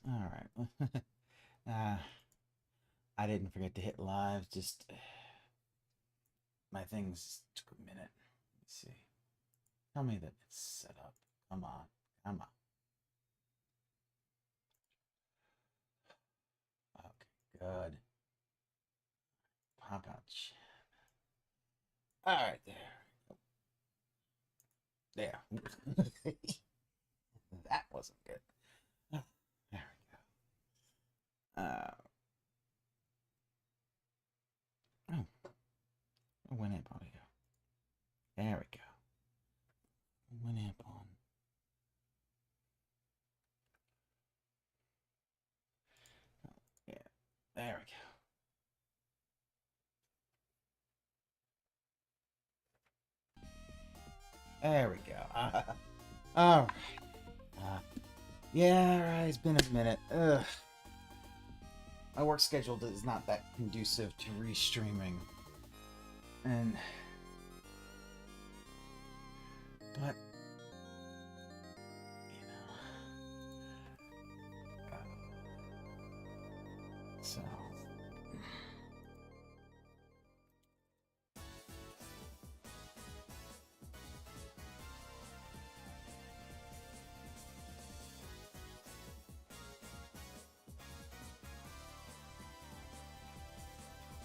All right. uh, I didn't forget to hit live. Just my things took a minute. Let's see. Tell me that it's set up. Come on. Come on. Okay, good. Pop out. All right, there. There. That wasn't good. Oh, there we go. Oh, Winamp audio. There we go. Winamp on. Oh, yeah, there we go. There we go. All right. Yeah, all right. It's been a minute. Ugh. My work schedule is not that conducive to restreaming, and but you know, so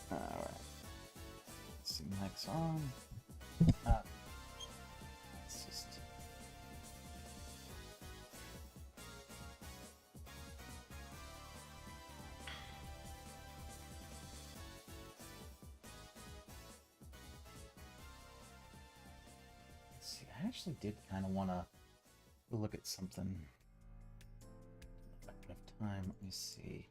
all right. Let's see, mic's on. It's just. Let's see. I actually did kind of want to look at something. If I could have time, let me see.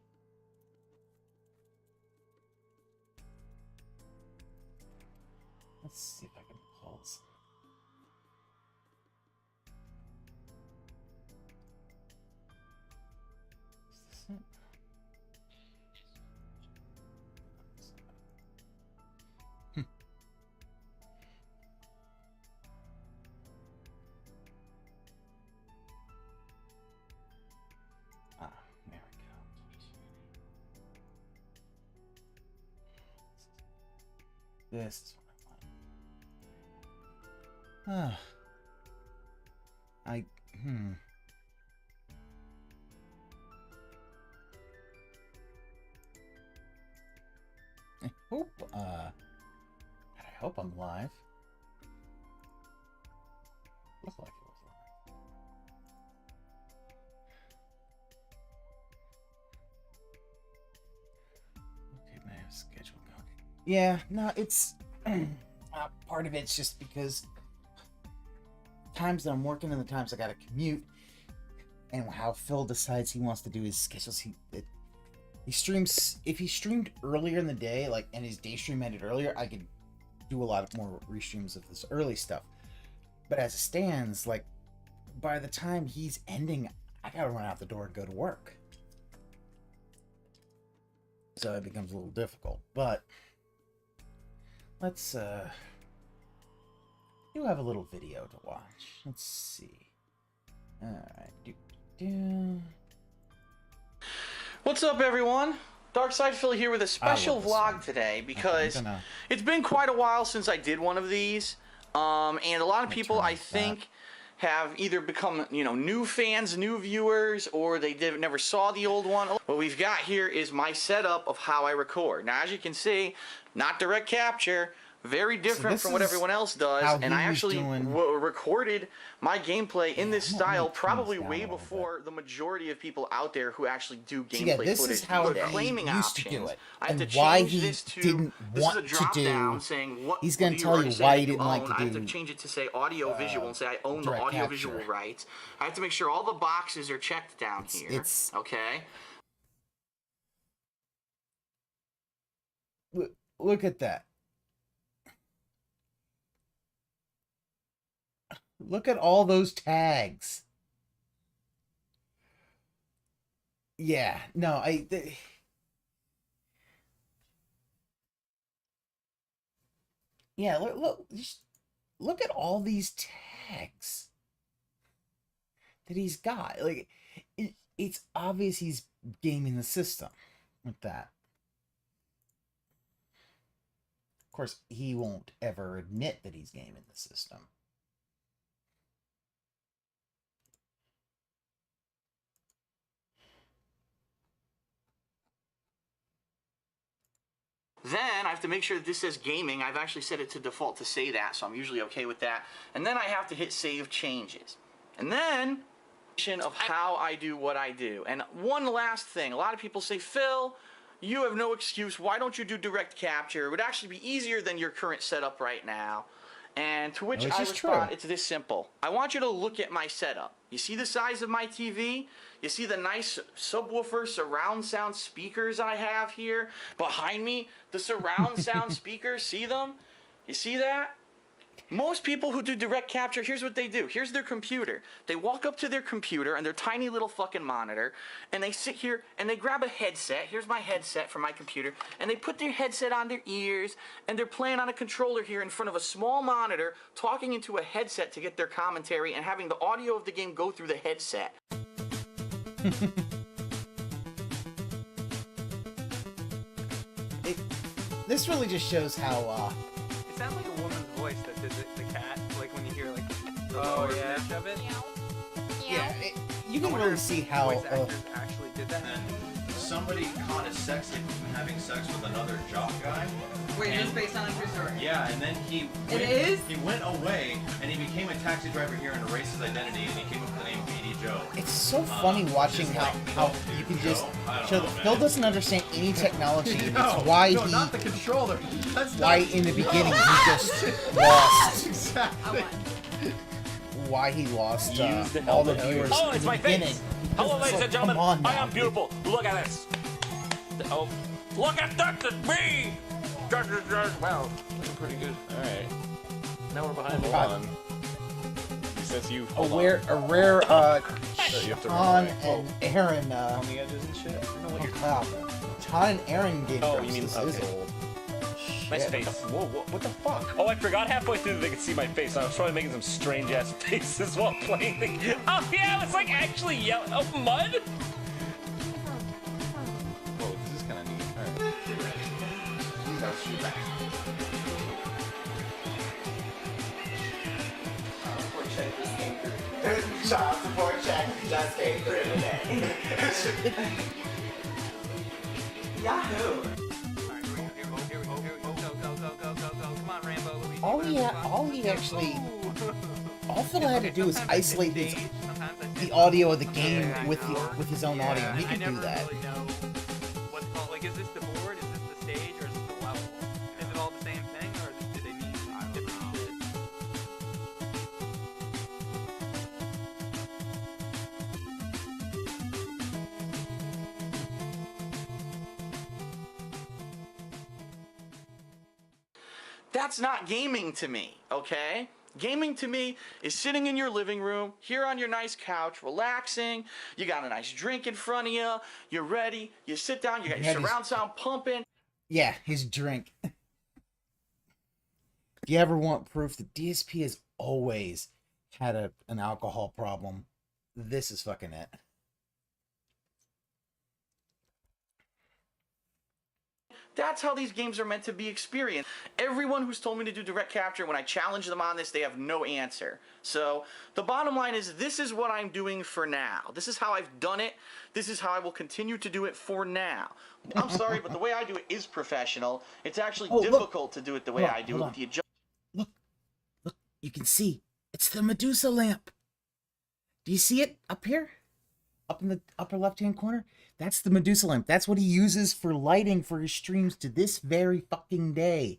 Let's see if I can pause. Is this it? Ah, there we go. This is what I want. I I hope I'm live. Looked like it was live. Okay, man, schedule going. Yeah, no, it's part of it's just because times that I'm working and the times I gotta commute, and how Phil decides he wants to do his schedules. He streams. If he streamed earlier in the day, like, and his day stream ended earlier, I could do a lot more restreams of this early stuff. But as it stands, like, by the time he's ending, I gotta run out the door and go to work. So it becomes a little difficult. But let's you have a little video to watch. Let's see. Alright. What's up, everyone? Darkside Phil here with a special vlog today because it's been quite a while since I did one of these, and a lot of people, I think, have either become, new fans, new viewers, or they never saw the old one. What we've got here is my setup of how I record. Now, as you can see, not direct capture, very different from what everyone else does, and I actually recorded my gameplay in this style probably way before the majority of people out there who actually do gameplay footage. Is how claiming used to do it, I have and to why change he this to, didn't want this is a drop to do. down saying what He's going to tell you say why that he didn't own. like to do. I have to change it to say audio visual and say I own the direct audio capture. visual rights. I have to make sure all the boxes are checked down here. It's okay. Look at that. Look at all those tags. Yeah, no, yeah, just look at all these tags that he's got. Like, it's obvious he's gaming the system with that. Of course, he won't ever admit that he's gaming the system. Then I have to make sure that this says gaming. I've actually set it to default to say that, so I'm usually okay with that. And then I have to hit save changes. And then of how I do what I do. And one last thing, a lot of people say, Phil, you have no excuse. Why don't you do direct capture? It would actually be easier than your current setup right now. And to which I respond, it's this simple. I want you to look at my setup. You see the size of my TV? You see the nice subwoofer surround sound speakers I have here? Behind me, the surround sound speakers, see them? You see that? Most people who do direct capture, here's what they do. Here's their computer. They walk up to their computer and their tiny little fucking monitor, and they sit here and they grab a headset. Here's my headset for my computer. And they put their headset on their ears, and they're playing on a controller here in front of a small monitor, talking into a headset to get their commentary and having the audio of the game go through the headset. This really just shows how, It sounds like a woman's voice that did the cat, like when you hear like the lower pitch of it. yeah, you can really see how voice actors actually did that. And somebody caught a sex tape of him having sex with another jock guy. Wait, is this based on a true story? Yeah, and then he went away and he became a taxi driver here and erased his identity and he came up with the name BD Joe. it's so funny watching how you can just show that Phil doesn't understand any technology. And it's why no, not the controller. why in the beginning he just lost. Exactly. Why he lost all the viewers Oh, in it's the my beginning. face. Hello, ladies and gentlemen. Come on I now, am beautiful. Look at this. Oh, look at that. It's me. Wow, looking pretty good. All right. Now we're behind the God. lawn. Since you A rare so you have to Ton run away. and Aaron On the edges and shit. I don't know what you're wow. Ton and Aaron game Oh, Grumps. you mean- This is okay. old. Nice Shit. face. Whoa, what the fuck? Oh, I forgot halfway through they could see my face. I was probably making some strange ass faces while playing the game. Oh yeah, it's like actually yelling. Oh, mud? Whoa, this is kind of neat. All right. Child support check just came through today. Yahoo! Here we go. Go. Come on, Rambo. Luigi, All Phil had to do was isolate his, Sometimes I the audio of the game with his own audio. He I could never do that. really know what's called. Like, is this the board? Is this the stage? Or is this the level? Is it all the same thing, or do they mean different shit? That's not gaming to me, okay? Gaming to me is sitting in your living room, here on your nice couch, relaxing. You got a nice drink in front of you. You're ready. You sit down. You got your surround sound pumping. Yeah, his drink. If you ever want proof that DSP has always had an alcohol problem, this is fucking it. That's how these games are meant to be experienced. Everyone who's told me to do direct capture, when I challenge them on this, they have no answer. So the bottom line is, this is what I'm doing for now. This is how I've done it. This is how I will continue to do it for now. I'm sorry, but the way I do it is professional. It's actually difficult to do it the way I do it with the adjustment. Look, you can see. It's the Medusa lamp. Do you see it up here? Up in the upper left-hand corner? That's the Medusa lamp. That's what he uses for lighting for his streams to this very fucking day.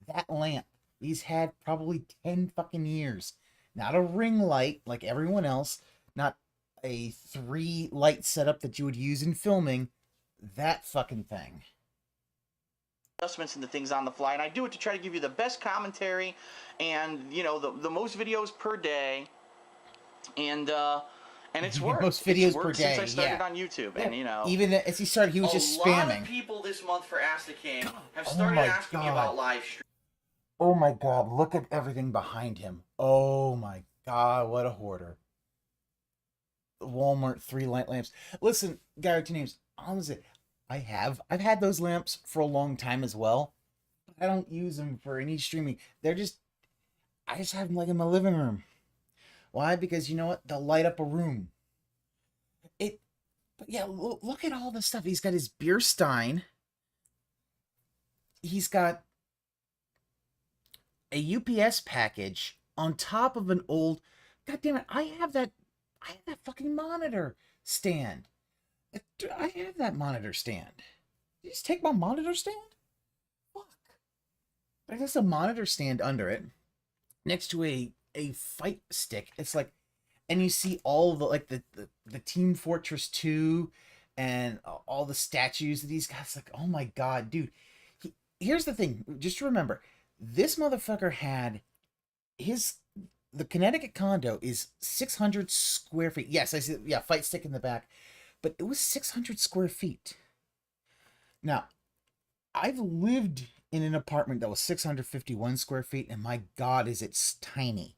That lamp. He's had probably 10 fucking years. Not a ring light like everyone else. Not a 3 light setup that you would use in filming. That fucking thing. Adjustments and the things on the fly, and I do it to try to give you the best commentary and, you know, the most videos per day. And it's worked. Most videos it's worked per day, since I started yeah. on YouTube, and you know, Even as he started, he was just a lot spamming. of people this month for Ask the King have Oh started my asking me God. about live stream. Oh my god, look at everything behind him. Oh my god, what a hoarder. Walmart 3 light lamps. Listen, Gary, to names. Honestly, I've had those lamps for a long time as well. I don't use them for any streaming. I just have them like in my living room. Why? Because you know what? They'll light up a room. But yeah, look at all the stuff. He's got his beer stein. He's got a UPS package on top of an old. God damn it! I have that fucking monitor stand. I have that monitor stand. Did you just take my monitor stand? Fuck. But there's a monitor stand under it, next to a fight stick. It's like, and you see all the like the Team Fortress 2 and all the statues of these guys. Like, oh my god, dude. Here's the thing. Just remember, this motherfucker had the Connecticut condo is 600 square feet. Yes, I see. Yeah, fight stick in the back, but it was 600 square feet. Now, I've lived in an apartment that was 651 square feet, and my god, is it tiny.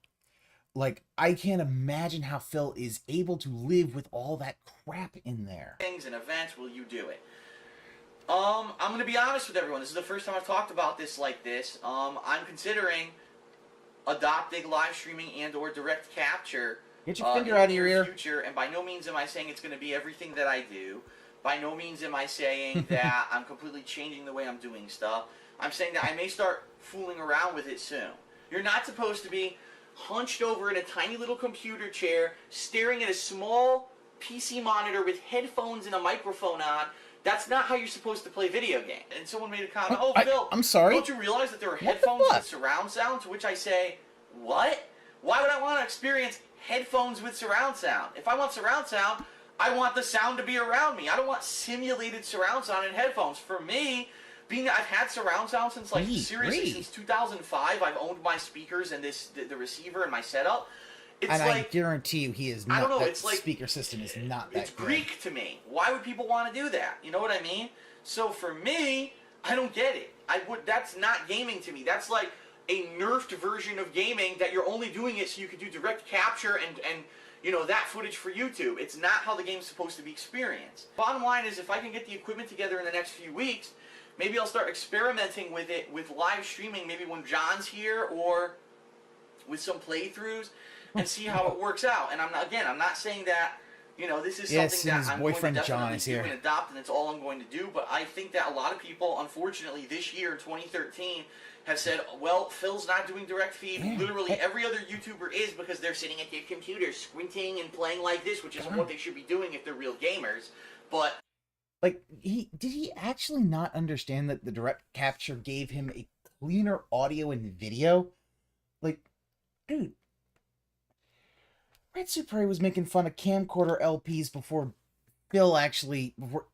Like, I can't imagine how Phil is able to live with all that crap in there. Things and events, will you do it? I'm going to be honest with everyone. This is the first time I've talked about this like this. I'm considering adopting live streaming and or direct capture. Get your finger out of your ear. Future, and by no means am I saying it's going to be everything that I do. By no means am I saying that I'm completely changing the way I'm doing stuff. I'm saying that I may start fooling around with it soon. You're not supposed to be hunched over in a tiny little computer chair, staring at a small PC monitor with headphones and a microphone on. That's not how you're supposed to play video games. And someone made a comment, Phil, I'm sorry? Don't you realize that there are headphones with surround sound? To which I say, what? Why would I want to experience headphones with surround sound? If I want surround sound, I want the sound to be around me. I don't want simulated surround sound in headphones. For me, being that I've had surround sound since since 2005, I've owned my speakers and the receiver and my setup. It's and like, I guarantee you, he is not. I don't know. That it's like speaker system is not that. It's Greek to me. Why would people want to do that? You know what I mean? So for me, I don't get it. That's not gaming to me. That's like a nerfed version of gaming that you're only doing it so you can do direct capture and you know, that footage for YouTube. It's not how the game's supposed to be experienced. Bottom line is, if I can get the equipment together in the next few weeks, maybe I'll start experimenting with it with live streaming, maybe when John's here, or with some playthroughs, and see how it works out. And I'm not saying that, you know, this is something that I'm going to definitely do and adopt, and it's all I'm going to do. But I think that a lot of people, unfortunately, this year, 2013, have said, well, Phil's not doing direct feed. Literally every other YouTuber is, because they're sitting at their computer squinting and playing like this, which isn't what they should be doing if they're real gamers. But like, did he actually not understand that the direct capture gave him a cleaner audio and video? Like, dude, Red Super was making fun of camcorder LPs before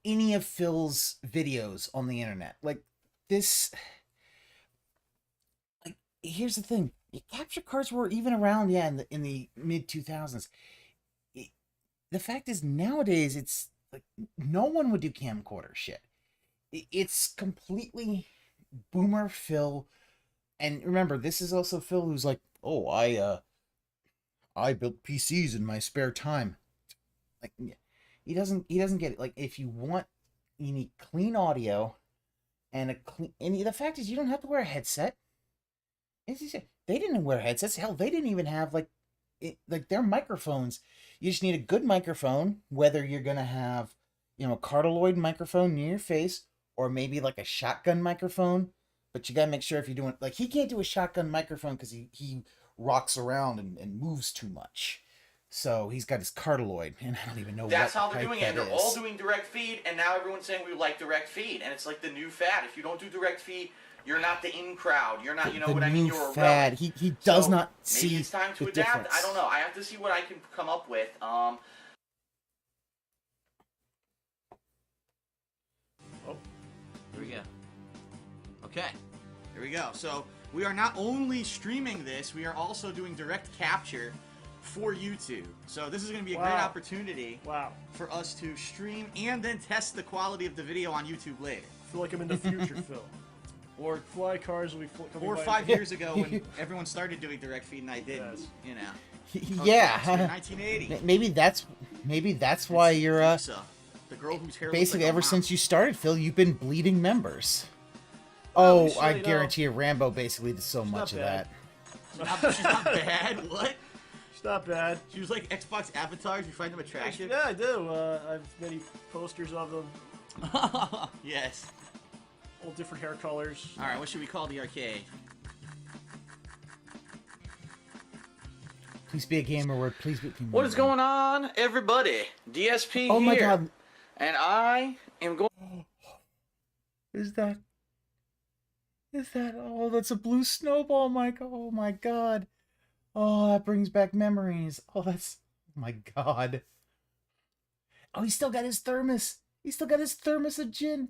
any of Phil's videos on the internet. Like, this. Like, here's the thing: capture cards were even around, in the mid 2000s. The fact is, nowadays it's like no one would do camcorder shit. It's completely boomer Phil. And remember, this is also Phil who's like, oh, I built PCs in my spare time. Like, he doesn't get it. Like, if you need clean audio and the fact is, you don't have to wear a headset. They didn't wear headsets. Hell, they didn't even have like their microphones. You just need a good microphone, whether you're gonna have, a cardioid microphone near your face, or maybe like a shotgun microphone. But you gotta make sure if you're doing, like, he can't do a shotgun microphone because he rocks around and moves too much. So he's got his cardioid, and I don't even know that's how they're doing it. They're all doing direct feed, and now everyone's saying we like direct feed, and it's like the new fad. If you don't do direct feed, you're not the in crowd. You're not, what I mean? You're a fad. He does not see. Maybe it's time to adapt. Difference. I don't know. I have to see what I can come up with. Oh, here we go. Okay, here we go. So we are not only streaming this, we are also doing direct capture for YouTube. So this is going to be a great opportunity for us to stream and then test the quality of the video on YouTube later. I feel like I'm in the future, Phil. Or fly cars will be coming 4 or 5 years ago when everyone started doing direct feed and I didn't, Yeah. 1980. maybe that's why you're Lisa, the girl whose hair basically looks like ever a mop. since you started, Phil, you've been bleeding members. Well, Oh, Lisa, I you know, guarantee you, Rambo basically did so she's much of not bad. that. She's not bad. What? It's not bad. She was like Xbox avatars. You find them attractive? Yeah, I do. I have many posters of them, Yes. all different hair colors. All right. What should we call the arcade? Please be a gamer word. Please be a gamer What is word. going on, everybody? DSP Oh here. my god. And I am going. Is that? Oh, that's a blue snowball, Mike. Oh my god. Oh, that brings back memories. Oh, that's. Oh my god. Oh, he still got his thermos. He still got his thermos of gin.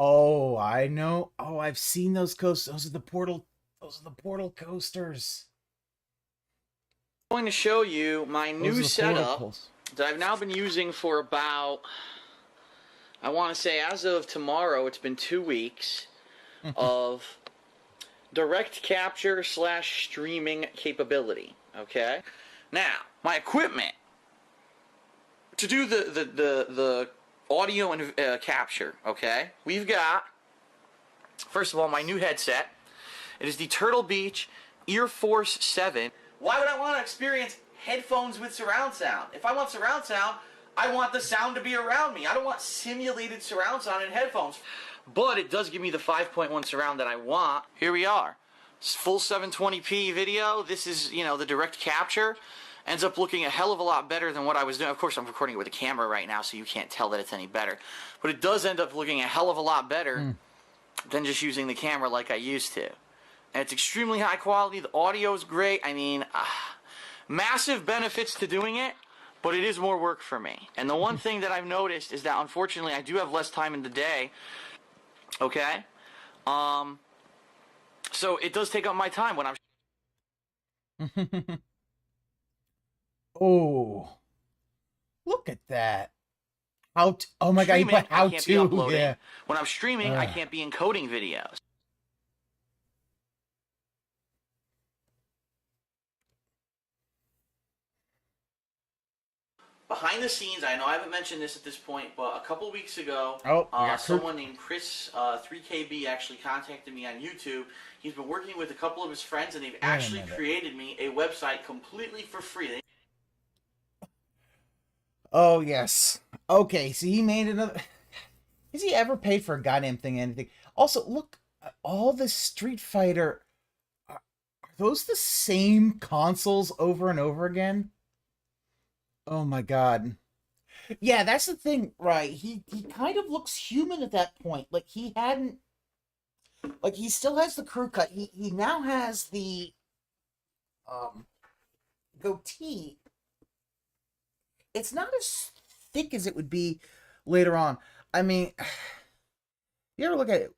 Oh, I know. Oh, I've seen those coasters. Those are the portal coasters. I'm going to show you my Those are new the portal setup coasters. that I've now been using for about, I want to say as of tomorrow, it's been 2 weeks of direct capture / streaming capability. Okay? Now, my equipment to do the audio and capture, okay? We've got, first of all, my new headset. It is the Turtle Beach Ear Force 7. Why would I want to experience headphones with surround sound? If I want surround sound, I want the sound to be around me. I don't want simulated surround sound in headphones. But it does give me the 5.1 surround that I want. Here we are. Full 720p video. This is, you know, the direct capture. Ends up looking a hell of a lot better than what I was doing. Of course, I'm recording it with a camera right now, so you can't tell that it's any better. But it does end up looking a hell of a lot better than just using the camera like I used to. And it's extremely high quality. The audio is great. I mean, massive benefits to doing it, but it is more work for me. And the one thing that I've noticed is that, unfortunately, I do have less time in the day. Okay? So it does take up my time when I'm... Oh, look at that. Oh my god, you streaming, put how I can't be to. uploading. Yeah. When I'm streaming, I can't be encoding videos. Behind the scenes, I know I haven't mentioned this at this point, but a couple weeks ago, someone named Chris 3KB actually contacted me on YouTube. He's been working with a couple of his friends, and they've actually created me a website completely for free. Oh, yes. Okay, so he made another... Has he ever paid for a goddamn thing, anything? Also, look, all the Street Fighter... Are those the same consoles over and over again? Oh my god. Yeah, that's the thing, right? He kind of looks human at that point. Like, he hadn't... Like, he still has the crew cut. He now has the... goatee. It's not as thick as it would be later on. I mean, you ever look at it?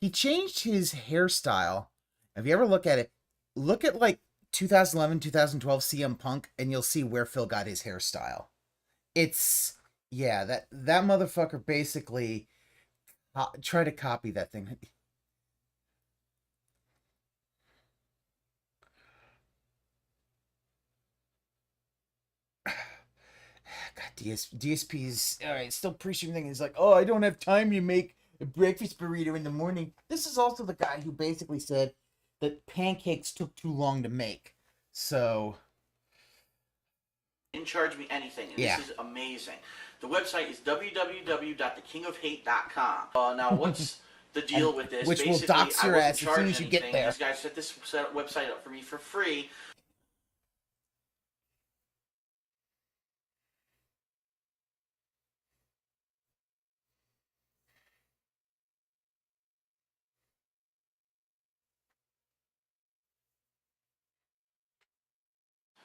He changed his hairstyle. If you ever look at it, look at like 2011, 2012 CM Punk, and you'll see where Phil got his hairstyle. It's, yeah, that motherfucker basically tried to copy that thing. God, DSP's all right. Still pre-stream thing is like, oh, I don't have time to make a breakfast burrito in the morning. This is also the guy who basically said that pancakes took too long to make. So Didn't charge me anything, and yeah. this is amazing. The website is www.thekingofhate.com. Now, what's the deal with this? Which will Basically, dox your I ass wasn't as soon as charging you get anything. there. These guys set this website up for me for free.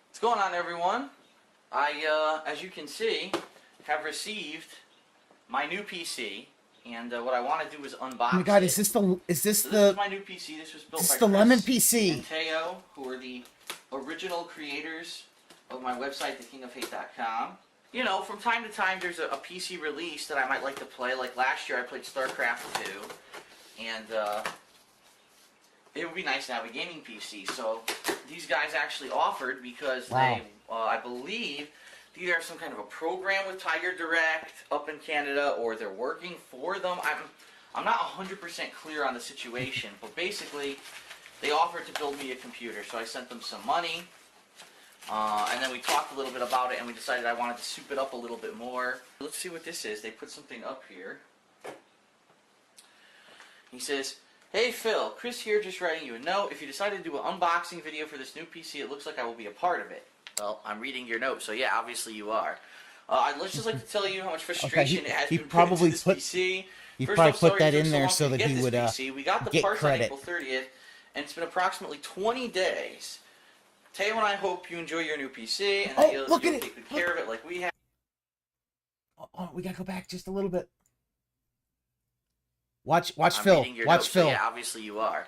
What's going on, everyone? I, as you can see, have received my new PC, and what I want to do is unbox Oh my god, it. is this So this is my new PC. This was built This by is the Chris Lemon PC. and Teo, who are the original creators of my website, thekingofhate.com. You know, from time to time, there's a PC release that I might like to play. Like last year, I played StarCraft 2, and it would be nice to have a gaming PC. So these guys actually offered because Wow. they, I believe, they either have some kind of a program with Tiger Direct up in Canada, or they're working for them. I'm not 100% clear on the situation, but basically, they offered to build me a computer, so I sent them some money. And then we talked a little bit about it, and we decided I wanted to soup it up a little bit more. Let's see what this is. They put something up here. He says, "Hey Phil, Chris here, just writing you a note. If you decide to do an unboxing video for this new PC, it looks like I will be a part of it." Well, I'm reading your note, so yeah, obviously you are. I'd just like to tell you how much frustration it has been put into this PC. He First probably off, put sorry that it took in so there long so to that get he this would PC. We got the get parts credit. on April 30th, and it's been approximately 20 days. Teo and I hope you enjoy your new PC, and that you'll look at take it. good care of it like we have. Oh, we gotta go back just a little bit. Watch I'm Phil. reading your Watch note, so Phil. yeah, obviously you are.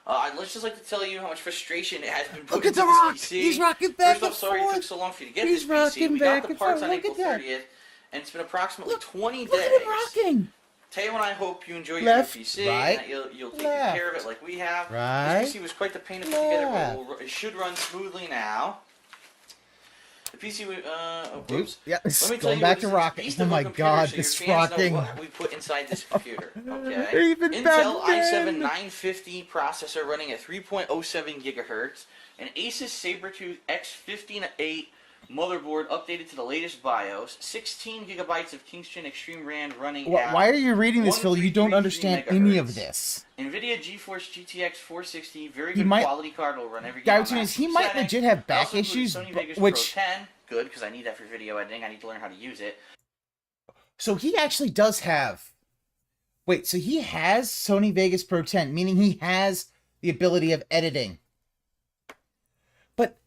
I'd just like to tell you how much frustration it has been put Look at into The this Rock. PC. He's rocking back First off, and sorry it forth. took so long for you to get He's this PC. rocking We got back the and parts forth. on Look April at that. 30th, and it's been approximately 20 days. Look at him rocking. Teo and I hope you enjoy your Left, new PC, right, and that you'll take good left, care of it like we have. right, This PC was quite the pain to put together, left. but it should run smoothly now. The PC, Oops. Yeah, Let me tell going you back what to this rocking. beast Oh of a my computer, god, so your this fans know rocking. what we put inside this computer. Okay. Even Intel back then. i7 950 processor running at 3.07 gigahertz. An Asus Sabertooth X158 motherboard updated to the latest BIOS. 16 gigabytes of Kingston Extreme RAM running at Why are you reading this, Phil? You don't 1333 understand any of megahertz. this. NVIDIA GeForce GTX 460, very He good might- quality card, will run every game Guy on Martinez, he maximum might setting. legit have I back also included issues, Sony Vegas which Pro 10, good, because I need that for video editing. I need to learn how to use it. so he actually does have. Wait, so he has Sony Vegas Pro 10, meaning he has the ability of editing. But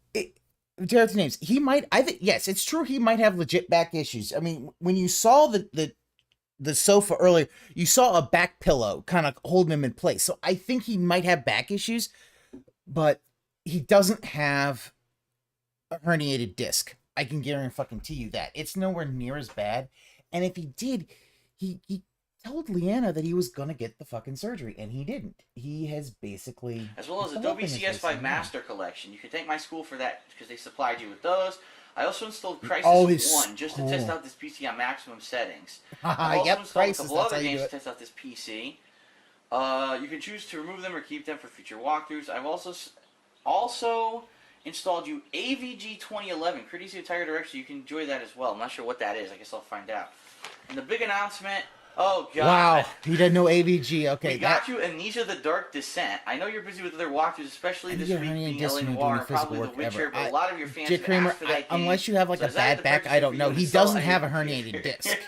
Jared's names, he might. I think yes, it's true. He might have legit back issues. I mean, when you saw the sofa earlier, you saw a back pillow kind of holding him in place. So I think he might have back issues, but he doesn't have a herniated disc. I can guarantee you that. It's nowhere near as bad. And if he did, he told Leanna that he was gonna get the fucking surgery, and he didn't. He has basically, As well as put the Adobe hope in his CS5 face, Master Collection. You can thank my school for that because they supplied you with those. I also installed Crysis Oh, his 1 just to test school. out this PC on maximum settings. yeah. I've also Yep, installed a Crysis, couple that's other how you games do to it. test out this PC. You can choose to remove them or keep them for future walkthroughs. I've also installed you AVG 2011, courtesy of Tiger Direct, so you can enjoy that as well. I'm not sure what that is. I guess I'll find out. And the big announcement. Oh God! Wow, he didn't know AVG. Okay, We got you Amnesia: The Dark Descent. I know you're busy with other walkthroughs, especially this You're week herniated being disc LA when you're Noire doing and physical probably The work Witcher, ever. but a lot of your fans Jay have Kramer, asked for that game. unless you have like So a is that bad the back, perfect I don't for know. you to He install doesn't have a any herniated computer? disc.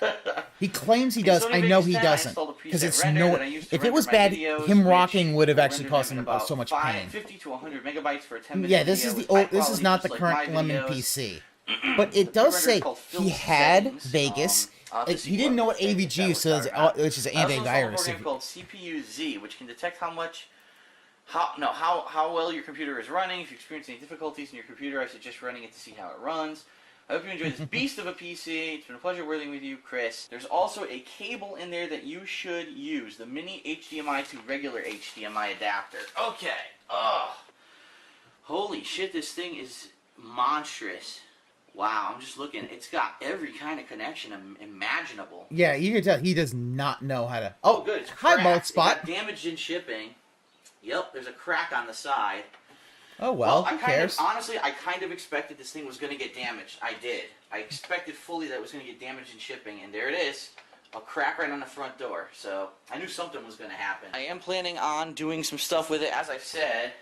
He claims he In does. Sony I know Vegas he 10, I doesn't installed a because preset it's render no. that I use to If it was render my bad, videos, him which rocking would have will actually render caused them in him about so much 50 to 100 megabytes for a 10-minute Yeah, this is video the with old. This is high not the quality, just current like my Lemon videos. PC, but it does Render say called he Film had Settings. Vegas. I'll have to see He didn't know what settings that AVG we're so talking about. which is an I also installed a antivirus. program called CPU-Z, which can detect how well your computer is running. If you experience any difficulties in your computer, I suggest running it to see how it runs. I hope you enjoy this beast of a PC. It's been a pleasure working with you, Chris. There's also a cable in there that you should use, the mini HDMI to regular HDMI adapter. Okay. Ugh. Holy shit, this thing is monstrous. Wow, I'm just looking. It's got every kind of connection imaginable. Yeah, you can tell he does not know how to. Oh, good. It's hi, cracked. Bald Spot. It got damaged in shipping. Yep, there's a crack on the side. Oh well, I who cares? honestly, I kind of expected this thing was going to get damaged. I did. I expected fully that it was going to get damaged in shipping, and there it is. A crack right on the front door. So I knew something was going to happen. I am planning on doing some stuff with it. As I said,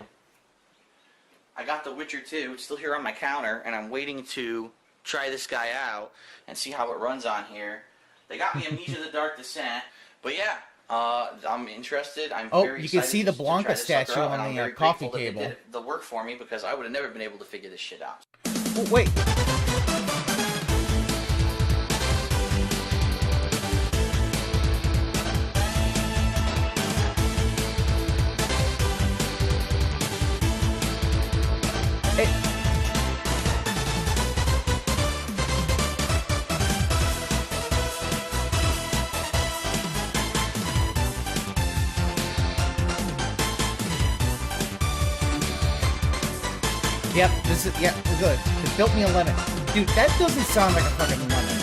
I got The Witcher 2. It's still here on my counter, and I'm waiting to try this guy out and see how it runs on here. They got me Amnesia: The Dark Descent, but yeah. I'm interested. I'm very you excited can see the to try Blanca this sucker statue out, on and I'm the, very coffee grateful that table. They did the work for me because I would have never been able to figure this shit out. Oh, wait. Yep, this is, yep, good. It built me a lemon. Dude, that doesn't sound like a fucking lemon.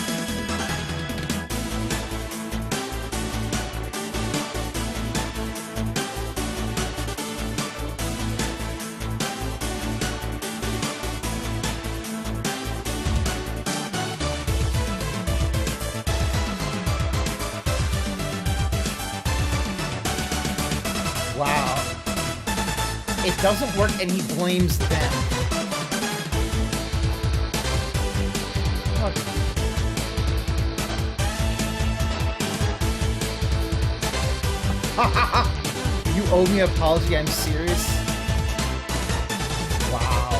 Wow. It doesn't work and he blames them. You owe me an apology, I'm serious. Wow.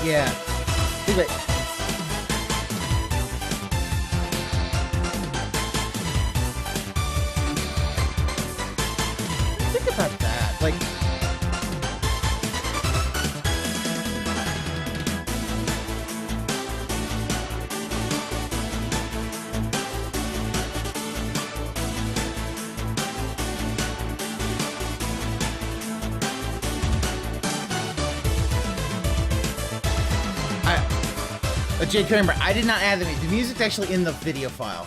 Yeah. Think about Think about that. Like, Jay Kramer, I did not add the music's actually in the video file.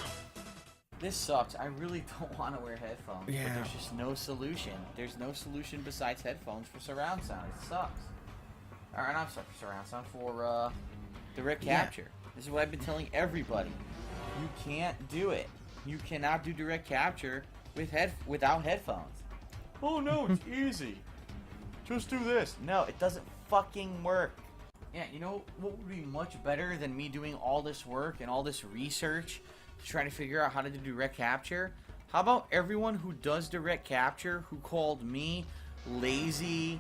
This sucks. I really don't want to wear headphones. Yeah. But there's just no solution. There's no solution besides headphones for surround sound. It sucks. Alright, not for surround sound, for direct capture. This is what I've been telling everybody. You can't do it. You cannot do direct capture without headphones. Oh no, it's easy. Just do this. No, it doesn't fucking work. Yeah, you know what would be much better than me doing all this work and all this research to try to figure out how to do direct capture? How about everyone who does direct capture who called me lazy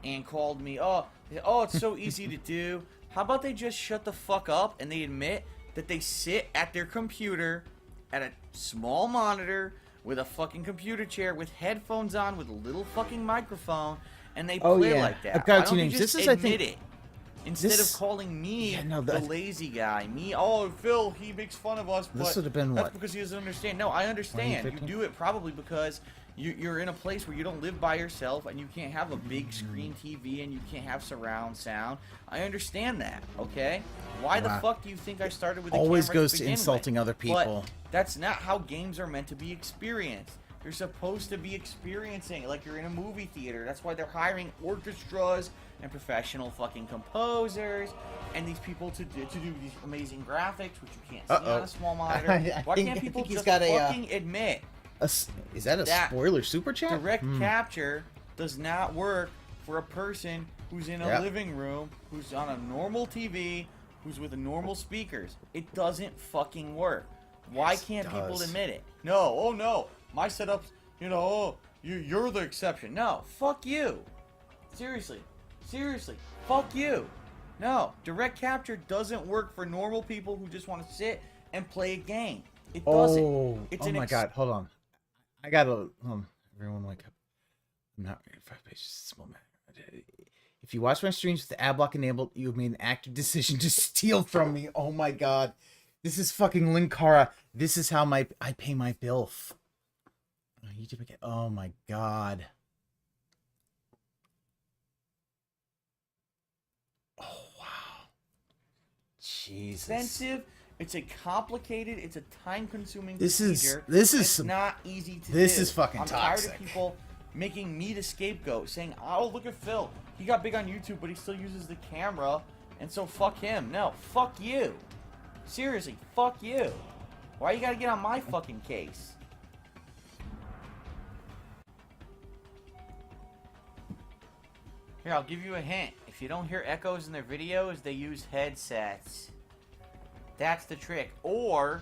and called me, oh, it's so easy to do. How about they just shut the fuck up and they admit that they sit at their computer at a small monitor with a fucking computer chair with headphones on with a little fucking microphone and they play like that? Why don't they just admit it? Instead of calling me the lazy guy, Phil, he makes fun of us, but this would have been that's because he doesn't understand. No, I understand. You do it probably because you're in a place where you don't live by yourself and you can't have a big screen TV and you can't have surround sound. I understand that, okay? Why the fuck do you think I started with a always camera goes to insulting other people. But that's not how games are meant to be experienced. You're supposed to be experiencing it like you're in a movie theater. That's why they're hiring orchestras and professional fucking composers and these people to do these amazing graphics, which you can't see on a small monitor. Why can't people just fucking admit is that a spoiler super chat? Direct capture does not work for a person who's in a living room, who's on a normal TV, who's with normal speakers. It doesn't fucking work. Why Yes, it can't people does. admit it? No, oh no, my setup's, you're the exception. No, fuck you. Seriously, fuck you. No, direct capture doesn't work for normal people who just want to sit and play a game. It doesn't. Oh, It's oh an my ex- god, hold on. I gotta, everyone wake up. I'm not ready for 5 pages. Just a moment. If you watch my streams with the ad block enabled, you have made an active decision to steal from me. Oh my god. This is fucking Linkara. This is how I pay my bill. YouTube again. Oh my god. Oh wow. Jesus. Expensive. It's a complicated. It's a time-consuming This procedure. is It's some, not easy to do. this is fucking I'm toxic. tired of people making me the scapegoat, saying, "Oh, look at Phil. He got big on YouTube, but he still uses the camera, and so fuck him." No, fuck you. Seriously, fuck you. Why you gotta get on my fucking case? Here, I'll give you a hint. If you don't hear echoes in their videos, they use headsets. That's the trick. Or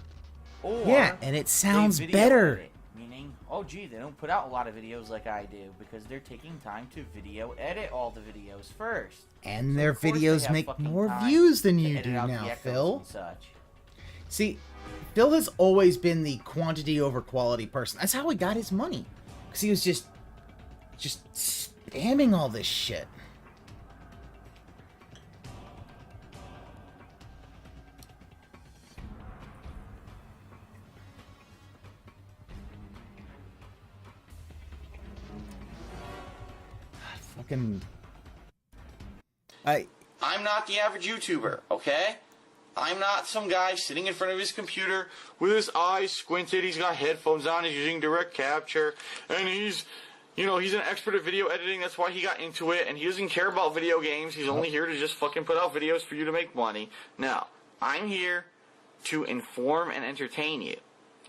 Yeah, and it they sounds video better. edit, meaning, oh gee, they don't put out a lot of videos like I do because they're taking time to video edit all the videos first. And So their of course they videos have make fucking more time views than to you edit do out the now, echoes Phil. and such. See, Phil has always been the quantity over quality person. That's how he got his money. Because he was just spamming all this shit. Fucking... I'm not the average YouTuber, okay? I'm not some guy sitting in front of his computer with his eyes squinted, he's got headphones on, he's using direct capture, and he's an expert at video editing, that's why he got into it, and he doesn't care about video games, he's only here to just fucking put out videos for you to make money. No, I'm here to inform and entertain you,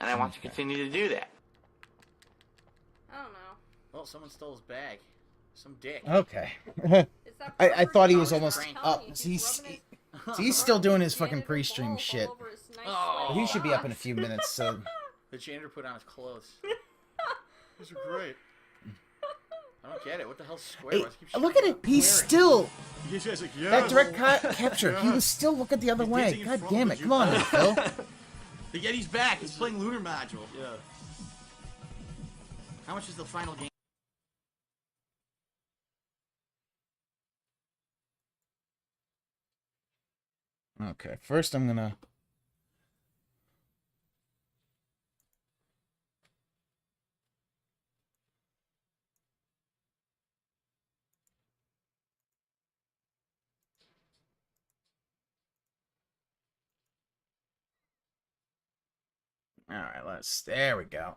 and I want to continue to do that. I don't know. Well, someone stole his bag. Some dick. Okay. Is that I rubber? thought he No, was it's almost not. up. Telling you, He's rubbing he's still doing his it, fucking and it'll pre-stream fall shit. all over his nice Oh. white He should be up in a socks. few minutes, so... The janitor put on his clothes. These are great. I don't get it. What the hell's square? Hey, Why does he keep look at showing it. up He's square? still... You guys like, yeah. That direct capture. He was still looking the other He's way. dancing in God front damn of it. the Come on, jukebox. Phil. The Yeti's back. He's playing Lunar Module. Yeah. How much is the final game? Okay, first I'm gonna... Alright, there we go.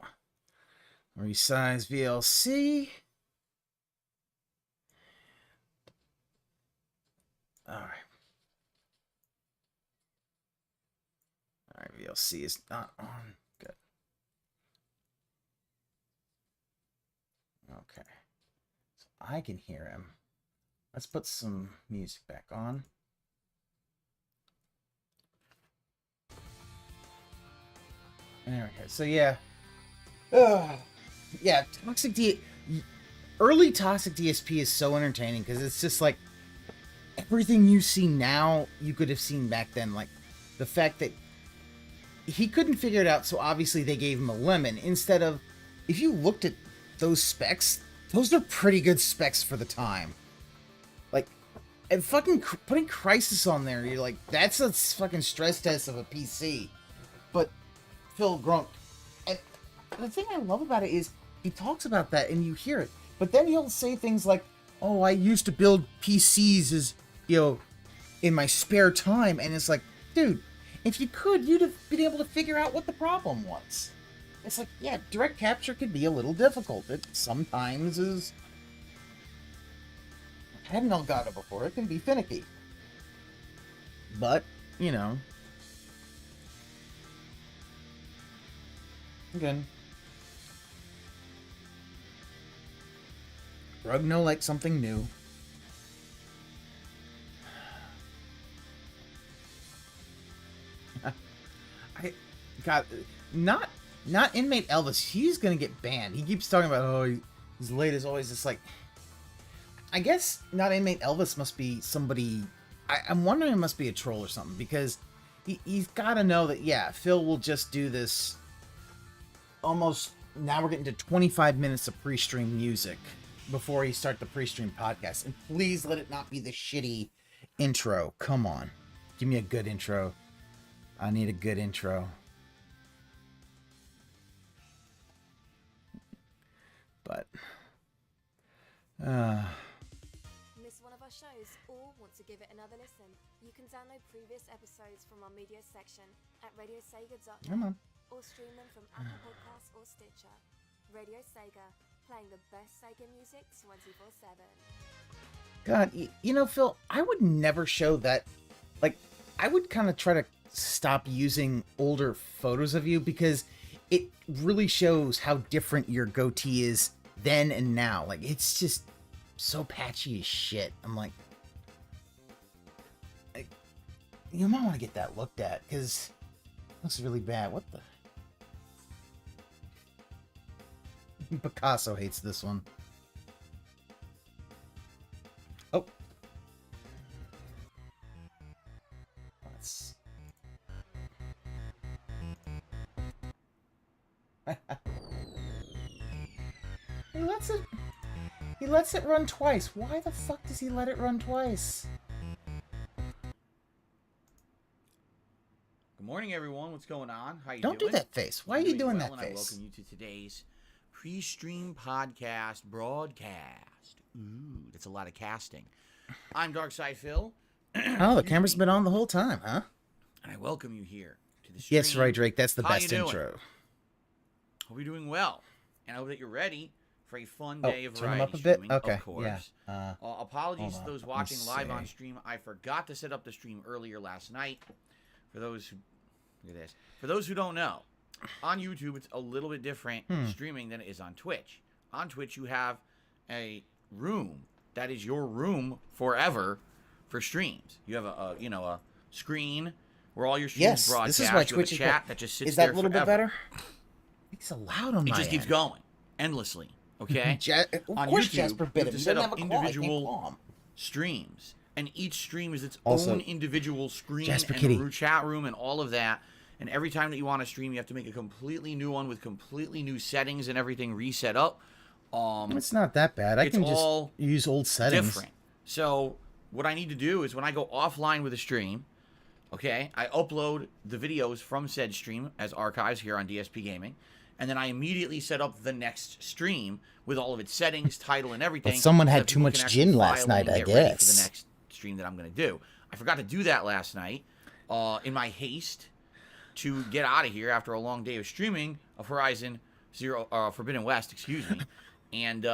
Resize VLC. Alright. Alright, VLC is not on. Good. Okay. So I can hear him. Let's put some music back on. There we go. So yeah. Yeah, early Toxic DSP is so entertaining because it's just like everything you see now you could have seen back then. Like the fact that he couldn't figure it out, so obviously they gave him a lemon instead of, if you looked at those specs, those are pretty good specs for the time. Like, and fucking putting Crysis on there, you're like, that's a fucking stress test of a PC. But Phil Grunk, and the thing I love about it is he talks about that and you hear it, but then he'll say things like, "Oh, I used to build PCs as, in my spare time," and it's like, dude, if you could, you'd have been able to figure out what the problem was. It's like, yeah, direct capture could be a little difficult. It sometimes is. I hadn't Elgato before. It can be finicky. But, Again. Rugno likes something new. I got not inmate Elvis. He's gonna get banned. He keeps talking about he's late as always. It's like, I guess not inmate Elvis must be somebody. I'm wondering, it must be a troll or something, because he's got to know that, yeah, Phil will just do this almost. Now we're getting to 25 minutes of pre-stream music before he start the pre-stream podcast, and please let it not be the shitty intro. Come on, give me a good intro. I need a good intro. But miss one of our shows or want to give it another listen, you can download previous episodes from our media section at radiosega.net come on. or stream them from Apple Podcasts or Stitcher. Radio Sega, playing the best Sega music 24/7. God, you know, Phil, I would never show that. Like, I would kind of try to stop using older photos of you, because it really shows how different your goatee is then and now. Like, it's just so patchy as shit. I'm like, you might want to get that looked at, because it looks really bad. What the? Picasso hates this one. Oh. Let's... He lets it run twice. Why the fuck does he let it run twice? Good morning, everyone. What's going on? How you Don't doing? do that face. Why are you doing that and face? I welcome you to today's pre-stream podcast broadcast. Ooh, that's a lot of casting. I'm Darkside Phil. Oh, the camera's been on the whole time, huh? And I welcome you here to the stream. Yes, right, Drake. That's the How best you doing? intro. Hope you're doing well. And I hope that you're ready for a fun day of turn 'em variety up a bit? streaming, Okay, of course. yeah. Apologies hold to on, those let me watching live see. on stream. I forgot to set up the stream earlier last night. For those who... Look at this. For those who don't know, on YouTube, it's a little bit different streaming than it is on Twitch. On Twitch, you have a room that is your room forever for streams. You have a screen where all your streams broadcast. This is why You have Twitch a is chat that just sits Is that there a little bit forever. better? It's so loud on It my just keeps end. going endlessly. Okay. Of On course, YouTube, Jasper you bit have him. to He set doesn't up have a claw. I can't individual claw him. streams, and each stream is its Also, own individual screen Jasper and Kitty. a chat room and all of that. And every time that you want to stream, you have to make a completely new one with completely new settings and everything reset up. It's not that bad. I it's can just all use old settings. different. So what I need to do is when I go offline with a stream, okay, I upload the videos from said stream as archives here on DSP Gaming, and then I immediately set up the next stream with all of its settings, title, and everything. But someone so had that too people much can actually gin last file in night, and I get ready for guess. the next stream that I'm going to do. I forgot to do that last night in my haste to get out of here after a long day of streaming of Horizon Forbidden West, excuse me. And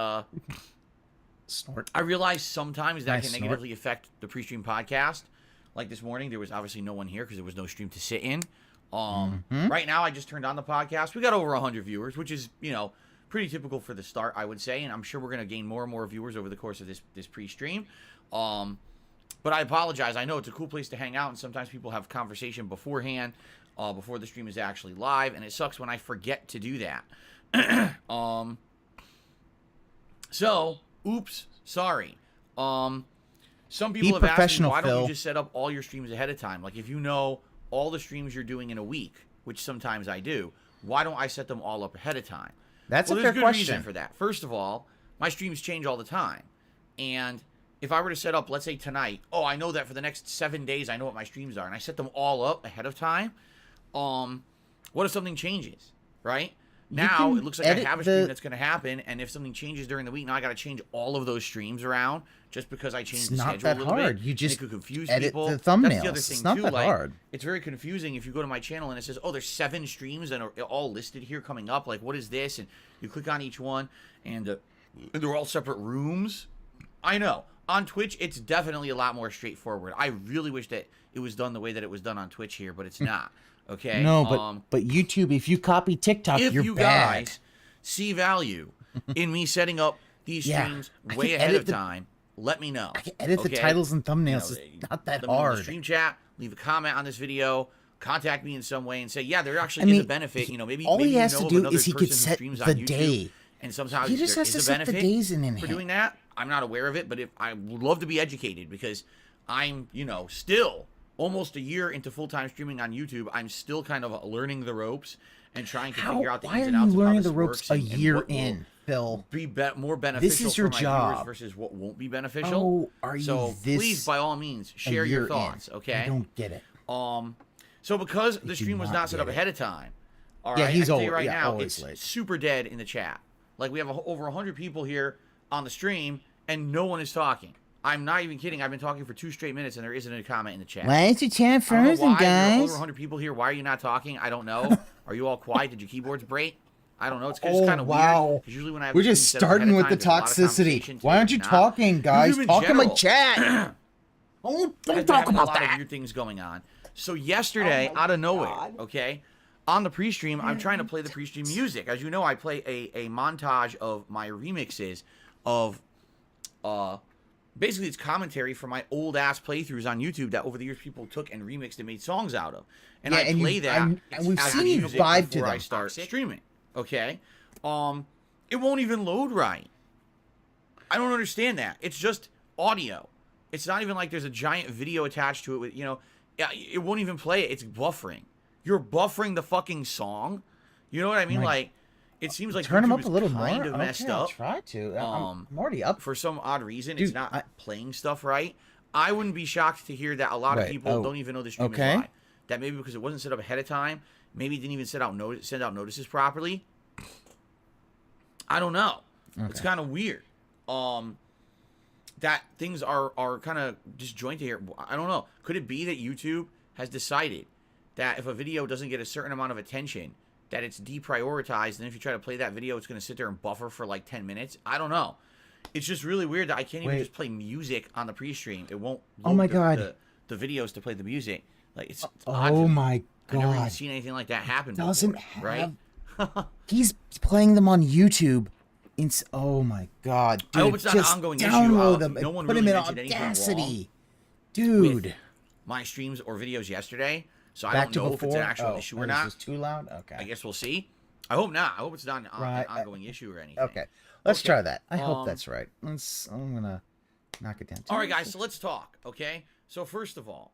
Snort. I realize sometimes that Nice can snort. negatively affect the pre-stream podcast. Like this morning, there was obviously no one here because there was no stream to sit in. Right now, I just turned on the podcast. We got over 100 viewers, which is, pretty typical for the start, I would say. And I'm sure we're going to gain more and more viewers over the course of this pre-stream. But I apologize. I know it's a cool place to hang out, and sometimes people have conversation beforehand, before the stream is actually live, and it sucks when I forget to do that. So, oops, sorry. Some people have asked me, professional, why don't Phil. you just set up all your streams ahead of time? Like, if you know all the streams you're doing in a week, which sometimes I do, why don't I set them all up ahead of time? That's Well, a there's fair good question. reason for that. First of all, my streams change all the time. And if I were to set up, let's say tonight, I know that for the next 7 days, I know what my streams are, and I set them all up ahead of time, what if something changes, right? Now, can it looks like I edit have a stream the- that's going to happen, and if something changes during the week, now I got to change all of those streams around just because I changed It's the not schedule that a little hard. bit. You and just it could confuse edit people. the That's the other thumbnails. thing, It's not too. that Like, hard. it's very confusing if you go to my channel and it says, there's 7 streams and are all listed here coming up. Like, what is this? And you click on each one, and they're all separate rooms. I know. On Twitch, it's definitely a lot more straightforward. I really wish that it was done the way that it was done on Twitch here, but it's not. Okay? No, but YouTube, if you copy TikTok, if you're you bad. guys see value in me setting up these Yeah, streams I way can ahead edit of the- time, let me know. I can edit the okay? titles and thumbnails. You know, It's not that let me know in the hard. stream chat, leave a comment on this video. contact me in some way and say, yeah, there actually is a benefit. You know, maybe all maybe he you has know to of do another is he person could who set streams the on YouTube, day. and sometimes He just there has to is a set the benefit days in for hand. doing that. I'm not aware of it, but if I would love to be educated because I'm, you know, still almost a year into full-time streaming on YouTube. I'm still kind of learning the ropes and trying to figure out the ins and outs of how this works. Why are you learning the ropes a and year what will in, Phil? Be more beneficial This is your for my job. viewers versus what won't be beneficial. Oh, are you so this please, by all means, share a year your thoughts. in? Okay. I don't get it. So because the do stream was not not set get up it. ahead of time, all Yeah, right, he's I can tell you always- right yeah, now, always it's late. super dead in the chat. Like we have over 100 people here on the stream, and no one is talking. I'm not even kidding. I've been talking for 2 straight minutes, and there isn't a comment in the chat. Why is the chat I don't know frozen, why. There are over guys? 100 people here. Why are you not talking? I don't know. Are you all quiet? Did your keyboards break? I don't know. It's just kind of weird. 'Cause usually when I have We're the just stream set up ahead starting of with time, the there's a lot of toxicity. conversation. Why aren't you Not. talking, guys? YouTube in Talk in my general. chat. Don't I've been talk having about a lot that. of weird things going on. So yesterday, out of nowhere, okay, on the pre-stream, I'm trying to play the pre-stream music. As you know, I play a montage of my remixes of, basically it's commentary from my old ass playthroughs on YouTube that over the years people took and remixed and made songs out of, and Yeah, I and play you- that. and we've as seen you music vibe to before I them. start streaming. Okay, it won't even load right. I don't understand that. It's just audio. It's not even like there's a giant video attached to it with, you know, it won't even play it. It's buffering. You're buffering the fucking song. You know what I mean? Like, it seems like Turn him YouTube up is a little more. kind of messed Okay, I'll up. try to. I'm already up. For some odd reason, Dude, it's not playing stuff right. I wouldn't be shocked to hear that a lot of Wait, people oh, don't even know the stream okay. is live. That maybe because it wasn't set up ahead of time, maybe it didn't even send out notices properly. I don't know. It's kind of weird. That things are kind of disjointed here. I don't know. Could it be that YouTube has decided that if a video doesn't get a certain amount of attention, that it's deprioritized, and if you try to play that video, it's going to sit there and buffer for like 10 minutes? I don't know. It's just really weird that I can't even just play music on the pre-stream. It won't Oh my load God. the videos to play the music. Like, it's odd to Oh me. my I've never even God. seen anything like that happen Doesn't before, right? He's playing them on YouTube. Oh my God, dude! I hope it's not an just ongoing issue. download them No and one put really them in mentioned anything wrong Audacity, with dude. my streams or videos yesterday, so I Back don't to know if it's before. an actual issue or what, not. Is this too loud? Okay. I guess we'll see. I hope not. I hope it's not an Right, ongoing issue or anything. Okay. Let's Okay. try that. I hope Um, that's right. I'm gonna knock it down. All right, guys. So let's talk. Okay. So first of all,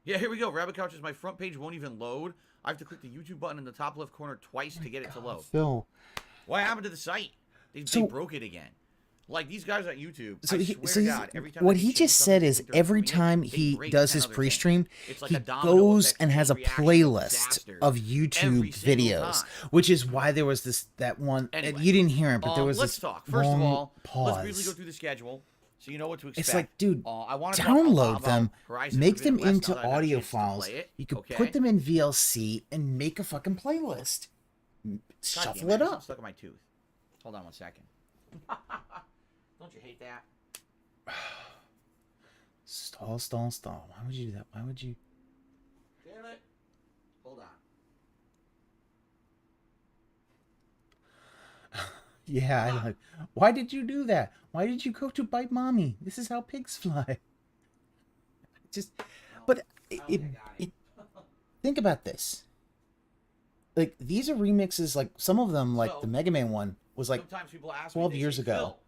yeah, here we go. Rabbit Couches. My front page won't even load. I have to click the YouTube button in the top left corner twice to get it to load. Phil. What happened to the site? They So- broke it again. Like these guys on YouTube. So, I swear to he's- God, every time what they he change just something, said they is think they're every improving it, time they he break does 10 his other pre-stream, things. It's like he a domino goes effect, and has a reaction playlist disaster of every YouTube single videos, time. which is why there was that one. Anyway, and you didn't hear it, but there was let's this talk. First of long all, pause. let's briefly go through the schedule so you know what to expect. It's like, dude, I want to talk a lot download about them, Horizon make them Forbidden West into now that I've had a audio chance to files. play it, You could okay? put them in VLC and make a fucking playlist. God Shuffle damn it there's up. something stuck in my tooth. Hold on one second. Don't you hate that? Stall. Why would you do that? Why would you? Damn it. Hold on. Yeah, I like. Why did you do that? Why did you go to bite mommy? This is how pigs fly. Just, but think about this. Like, these are remixes. Like, some of them, like So, the Mega Man one, was like Sometimes people ask 12 me, they years say, ago, "Phil,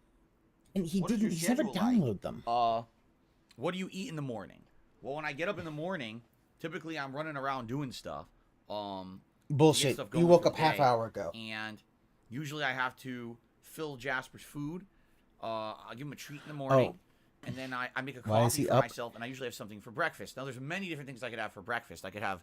and he what is didn't. your He's never schedule like?" downloaded them. What do you eat in the morning? Well, when I get up in the morning, typically I'm running around doing stuff. Bullshit. stuff You going woke for up the half day, hour ago. And usually I have to fill Jasper's food. I'll give him a treat in the morning. And then I make a Why is coffee he for up? myself, and I usually have something for breakfast. Now, there's many different things I could have for breakfast. I could have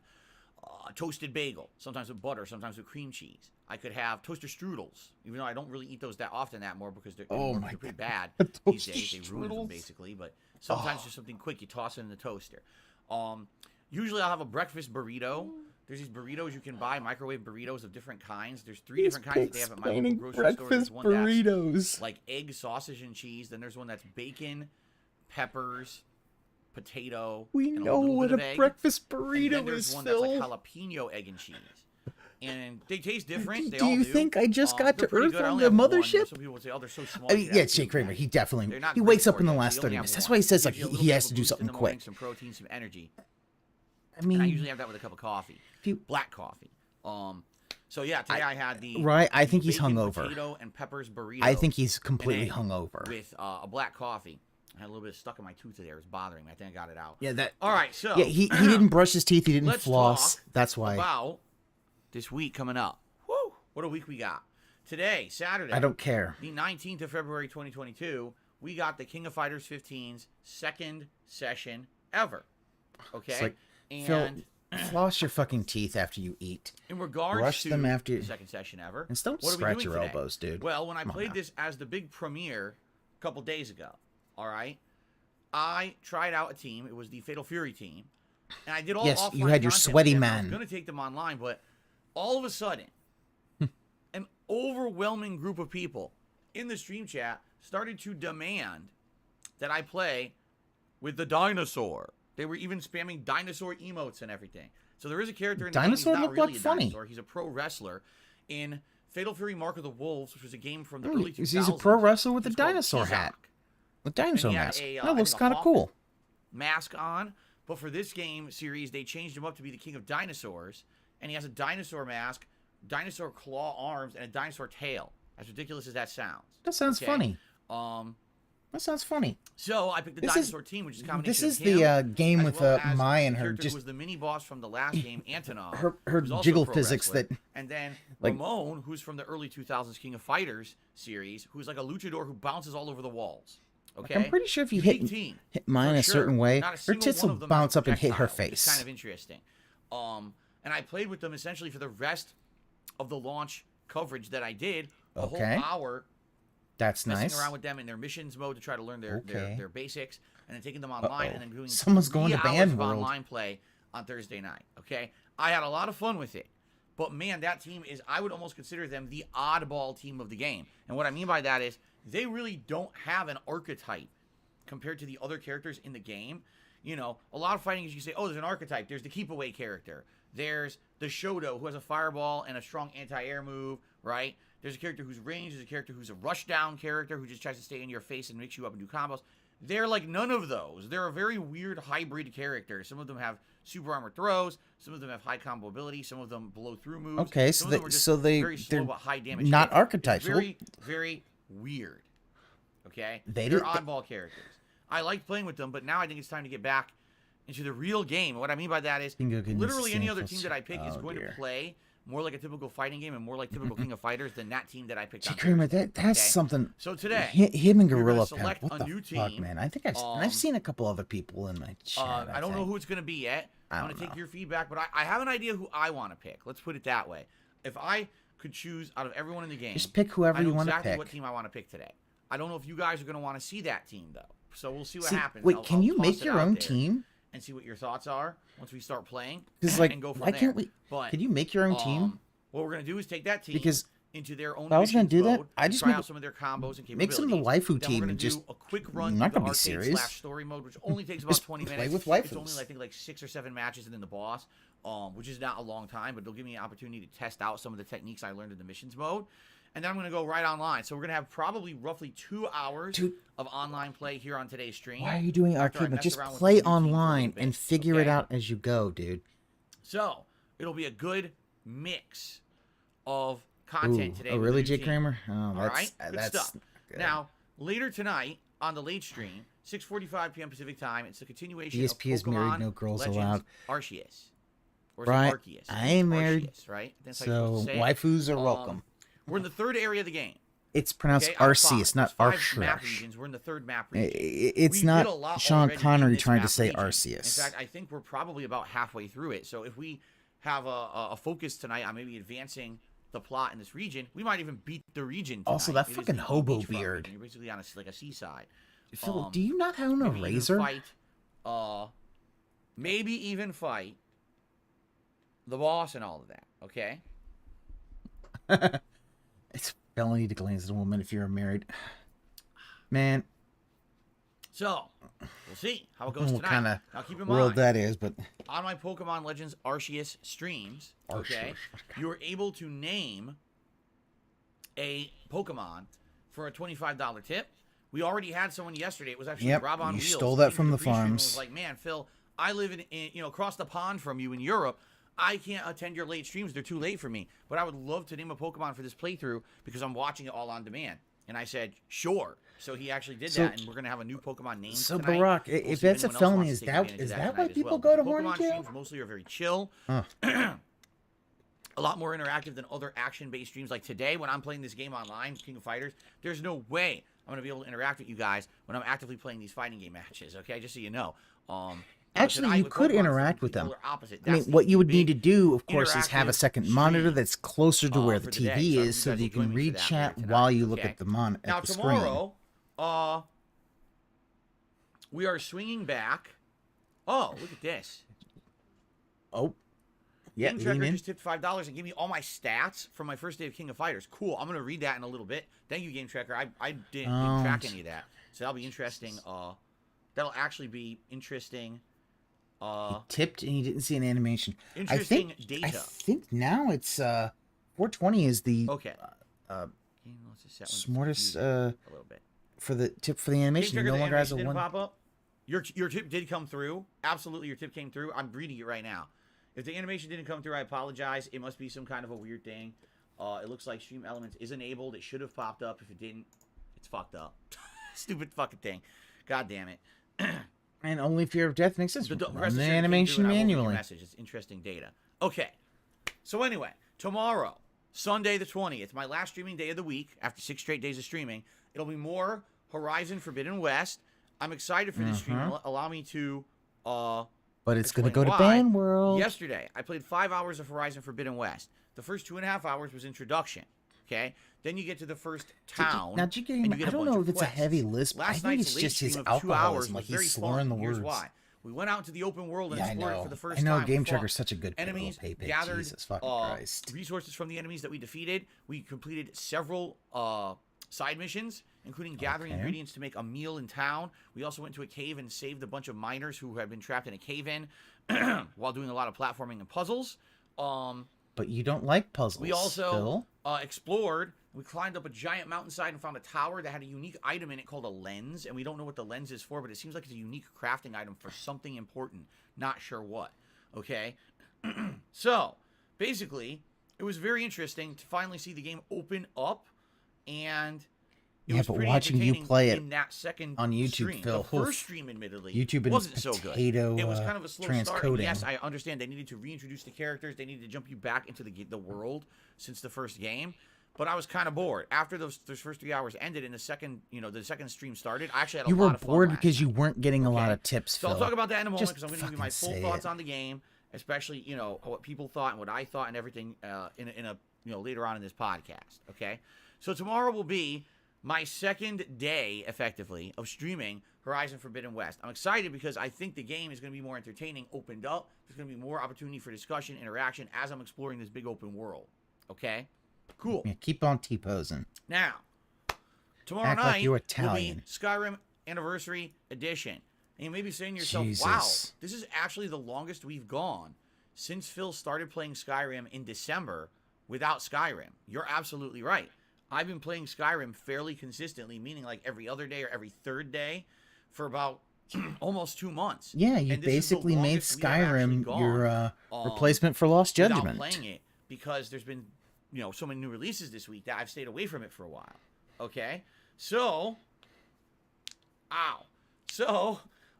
a toasted bagel, sometimes with butter, sometimes with cream cheese. I could have toaster strudels, even though I don't really eat those that often more because they're pretty bad these days. They ruin them, strudels? basically. But sometimes just something quick, you toss it in the toaster. Usually I'll have a breakfast burrito. There's these burritos you can buy, microwave burritos of different kinds. There's 3 different kinds that they have at my local grocery store. There's one that's like egg, sausage, and cheese. Then there's one that's bacon, peppers, potato. We and a know little what bit of a egg. breakfast And burrito then there's is, one Phil. that's like jalapeno egg and cheese. And they taste different. They Do all you think I just got they're to pretty Earth good. I on only the have one. mothership? Some people would say, "Oh, they're so small." I you mean, could yeah, have Jay two Kramer. bags." He definitely They're not he great wakes up for in the you. last You 30 only have minutes. That's one. why he says Gives like you a little he bit has of to a do boost in something the morning, quick. some protein, some energy. I mean, and I usually have that with a cup of coffee, black coffee. So yeah, today I had the I think he's bacon, hungover. Potato and peppers burrito. I think he's completely hungover with a black coffee. I had a little bit stuck in my tooth today. It was bothering me. I think I got it out. Yeah, that. All right, so yeah, he didn't brush his teeth. He didn't let's floss. talk That's why. About this week coming up. Woo! What a week we got. Today, Saturday. I don't care. The 19th of February, 2022. We got the King of Fighters 15's second session ever. Okay, It's like, and Phil, floss your fucking teeth after you eat. in regards Brush to them after the second session ever. And don't what are we scratch doing your today? elbows, dude. Well, when I Come on played now. this as the big premiere a couple days ago, all right, I tried out a team. It was the Fatal Fury team, and I did all Yes, offline you had your content sweaty with them. I man. was going to take them online, but all of a sudden, an overwhelming group of people in the stream chat started to demand that I play with the dinosaur. They were even spamming dinosaur emotes and everything. So there is a character in the Dinosaur game. He's not looked really like a funny. dinosaur. He's a pro wrestler in Fatal Fury Mark of the Wolves, which was a game from the early 2000s. He's a pro wrestler with a It's called dinosaur hat. Kizak. With dinosaur And he had mask. a, That I looks think a kind of hawk cool. mask on, but for this game series, they changed him up to be the king of dinosaurs, and he has a dinosaur mask, dinosaur claw arms, and a dinosaur tail. As ridiculous as that sounds. That sounds funny. That sounds funny. So I picked the This dinosaur team, which is a combination This is of him, the game as with well as Mai the and her character who just was the mini boss from the last game, Antonov. her who's also a jiggle pro physics wrestler. that And then like- Ramon, who's from the early 2000s King of Fighters series, who's like a luchador who bounces all over the walls. Okay, I'm pretty sure if you Unique hit team, mine for a certain sure. way, Not a her single tits one will of them bounce has up and hit her projectile, which is face. kind of interesting. And I played with them essentially for the rest of the launch coverage that I did. A Okay. whole hour That's messing nice. around with them in their missions mode to try to learn Okay. their basics, and then taking them online Uh-oh. and then doing Someone's going to 3 hours Band of World. online play on Thursday night. Okay, I had a lot of fun with it, but man, that team is, I would almost consider them the oddball team of the game. And what I mean by that is they really don't have an archetype compared to the other characters in the game. You know, a lot of fighting is you say, oh, there's an archetype. There's the keep away character. There's the Shoto, who has a fireball and a strong anti-air move, right? There's a character who's ranged. There's a character who's a rushdown character who just tries to stay in your face and mix you up and do combos. They're like none of those. They're a very weird hybrid character. Some of them have super armor throws. Some of them have high combo ability. Some of them blow through moves. Okay, Some so of them are just they very slow they're but high damage not hits. archetypes. It's very, very weird. Okay? They're oddball characters. I liked playing with them, but now I think it's time to get back into the real game. And what I mean by that is literally any other team that I pick is going to play more like a typical fighting game and more like typical King of Fighters than that team that I picked on Kramer, Thursday, that's okay? something. So today, him and we're gonna Gorilla select Pimp. What a the new fuck, team. man? I think I've seen a couple other people in my chat. I don't know who it's going to be yet. I'm going to take your feedback, but I have an idea who I want to pick. Let's put it that way. If I could choose out of everyone in the game, Just pick whoever I know you wanna exactly pick. what team I want to pick today. I don't know if you guys are going to want to see that team though. So we'll see what See, happens. wait, I'll can you toss make it your out own there team? and see what your thoughts are once we start playing? Because like, and go from why there. can't we? But, Can you make your own team? What we're going to do is take that team Because into their own if I was gonna missions do that, mode, I just try make- out some of their combos and capabilities. make some of the waifu Then team we're gonna and just- do a quick run not through gonna the be arcade serious. slash story mode, which only takes about Just 20 play minutes. with It's waifus. only I think like 6 or 7 matches and then the boss, which is not a long time, but it'll give me an opportunity to test out some of the techniques I learned in the missions mode. And then I'm gonna go right online. So we're gonna have probably roughly 2 hours of online play here on today's stream. Why are you doing after I arcade mode? mess Just around with play the new team for a little online bit, and figure it okay? out as you go, dude. So it'll be a good mix of content Ooh, today. oh, with the really, new Jay team. Kramer? Oh, All that's right, good that's stuff. good. Now, later tonight on the late stream, 6:45 p.m. Pacific time, it's the continuation ESP of is married, Pokemon no girls Legends allowed. Arceus. Or is it Right, Arceus? I ain't married, Arceus, right? That's how you're supposed so to say it. waifus are welcome. We're in the third area of the game. It's pronounced Okay, out of Arceus, five. not There's 5 map Arceus. regions. We're in the third map region. It's We not did a lot Sean already in Connery this trying to map say region. Arceus. In fact, I think we're probably about halfway through it. So if we have a focus tonight on maybe advancing the plot in this region, we might even beat the region tonight. Also, that It is fucking the hobo beachfront beard. region. You're basically on a seaside. Phil, do you not own a maybe even razor? Maybe even fight the boss and all of that. Okay. It's felony to glance at a woman if you're married. Man, So we'll see how it I don't goes know what tonight. kind of Now keep in world mind, that is, but on my Pokemon Legends Arceus streams, okay, you are able to name a Pokemon for a $25 tip. We already had someone yesterday. It was actually Yep, Rob on you Wheels. stole that Came from to the pre-stream and farms. Was like, man, Phil, I live in across the pond from you in Europe. I can't attend your late streams. They're too late for me. But I would love to name a Pokemon for this playthrough because I'm watching it all on demand. And I said, sure. So he actually did that, and we're going to have a new Pokemon name So, tonight. Barack, We'll if see that's a anyone else felony, wants is to take that advantage of is that tonight why as people well. go to Pokemon horny jail? streams mostly are very chill. A lot more interactive than other action-based streams. Like today, when I'm playing this game online, King of Fighters, there's no way I'm going to be able to interact with you guys when I'm actively playing these fighting game matches, okay? Just so you know. Actually, you could interact with them. Opposite. I mean, what you would need to do, of course, is have a second monitor that's closer to where the TV is, so that you can read chat while you look at the Now, screen. tomorrow, we are swinging back. Oh, look at this. Oh. Yeah, Game Tracker just tipped $5 and gave me all my stats from my first day of King of Fighters. Cool. I'm going to read that in a little bit. Thank you, Game Tracker. I didn't track any of that. So that'll be interesting. That'll actually be interesting. He tipped and he didn't see an animation. Interesting data. I think now it's 420 is the okay. smartest a little bit for the tip for the animation. Game No Tracker, longer has a didn't one. pop up. Your tip did come through. Absolutely, your tip came through. I'm reading it right now. If the animation didn't come through, I apologize. It must be some kind of a weird thing. It looks like Stream Elements is enabled. It should have popped up. If it didn't, it's fucked up. Stupid fucking thing. God damn it. And only fear of death makes sense. The Run the animation manually. Message. It's interesting data. Okay. So anyway, tomorrow, Sunday the 20th, my last streaming day of the week after 6 straight days of streaming. It'll be more Horizon Forbidden West. I'm excited for this stream. Allow me to but it's going to go to Ban World. Yesterday, I played 5 hours of Horizon Forbidden West. The first 2.5 hours was introduction. Okay? Then you get to the first town. Now, I don't know if it's a heavy list, but I think it's just his alcoholism. Like he's slurring the words. Here's why. We went out into the open world and explored it for the first time. I know Game Tracker's such a good enemies. Gathered Jesus fucking Christ. Resources from the enemies that we defeated. We completed several side missions, including gathering ingredients to make a meal in town. We also went to a cave and saved a bunch of miners who had been trapped in a cave-in while doing a lot of platforming and puzzles. But you don't like puzzles. We also explored. We climbed up a giant mountainside and found a tower that had a unique item in it called a lens. And we don't know what the lens is for, but it seems like it's a unique crafting item for something important. Not sure what. Okay? So, basically, it was very interesting to finally see the game open up. And it was pretty watching you play it in that second on YouTube, stream. Phil. The first stream, admittedly, YouTube and wasn't so good. It was kind of a slow start. And transcoding. yes, I understand they needed to reintroduce the characters. They needed to jump you back into the world since the first game. But I was kind of bored after those first 3 hours ended, and the second stream started. I actually had a lot of fun. You were bored because you weren't getting a lot of tips. So Phil. I'll talk about that in a moment because I'm Just going to give you my full fucking thoughts say it. on the game, especially what people thought and what I thought and everything in a later on in this podcast. Okay, so tomorrow will be my second day, effectively, of streaming Horizon Forbidden West. I'm excited because I think the game is going to be more entertaining, opened up. There's going to be more opportunity for discussion, interaction as I'm exploring this big open world. Okay? Cool. Yeah, keep on T-posing. Now, tomorrow Act night like you're will Italian. be Skyrim Anniversary Edition. And you may be saying to yourself, Jesus. wow, this is actually the longest we've gone since Phil started playing Skyrim in December without Skyrim. You're absolutely right. I've been playing Skyrim fairly consistently, meaning like every other day or every third day for about almost 2 months. Yeah, you And this is the basically made longest we have actually Skyrim gone, your replacement for Lost Judgment. without playing it because there's been so many new releases this week that I've stayed away from it for a while. Okay, so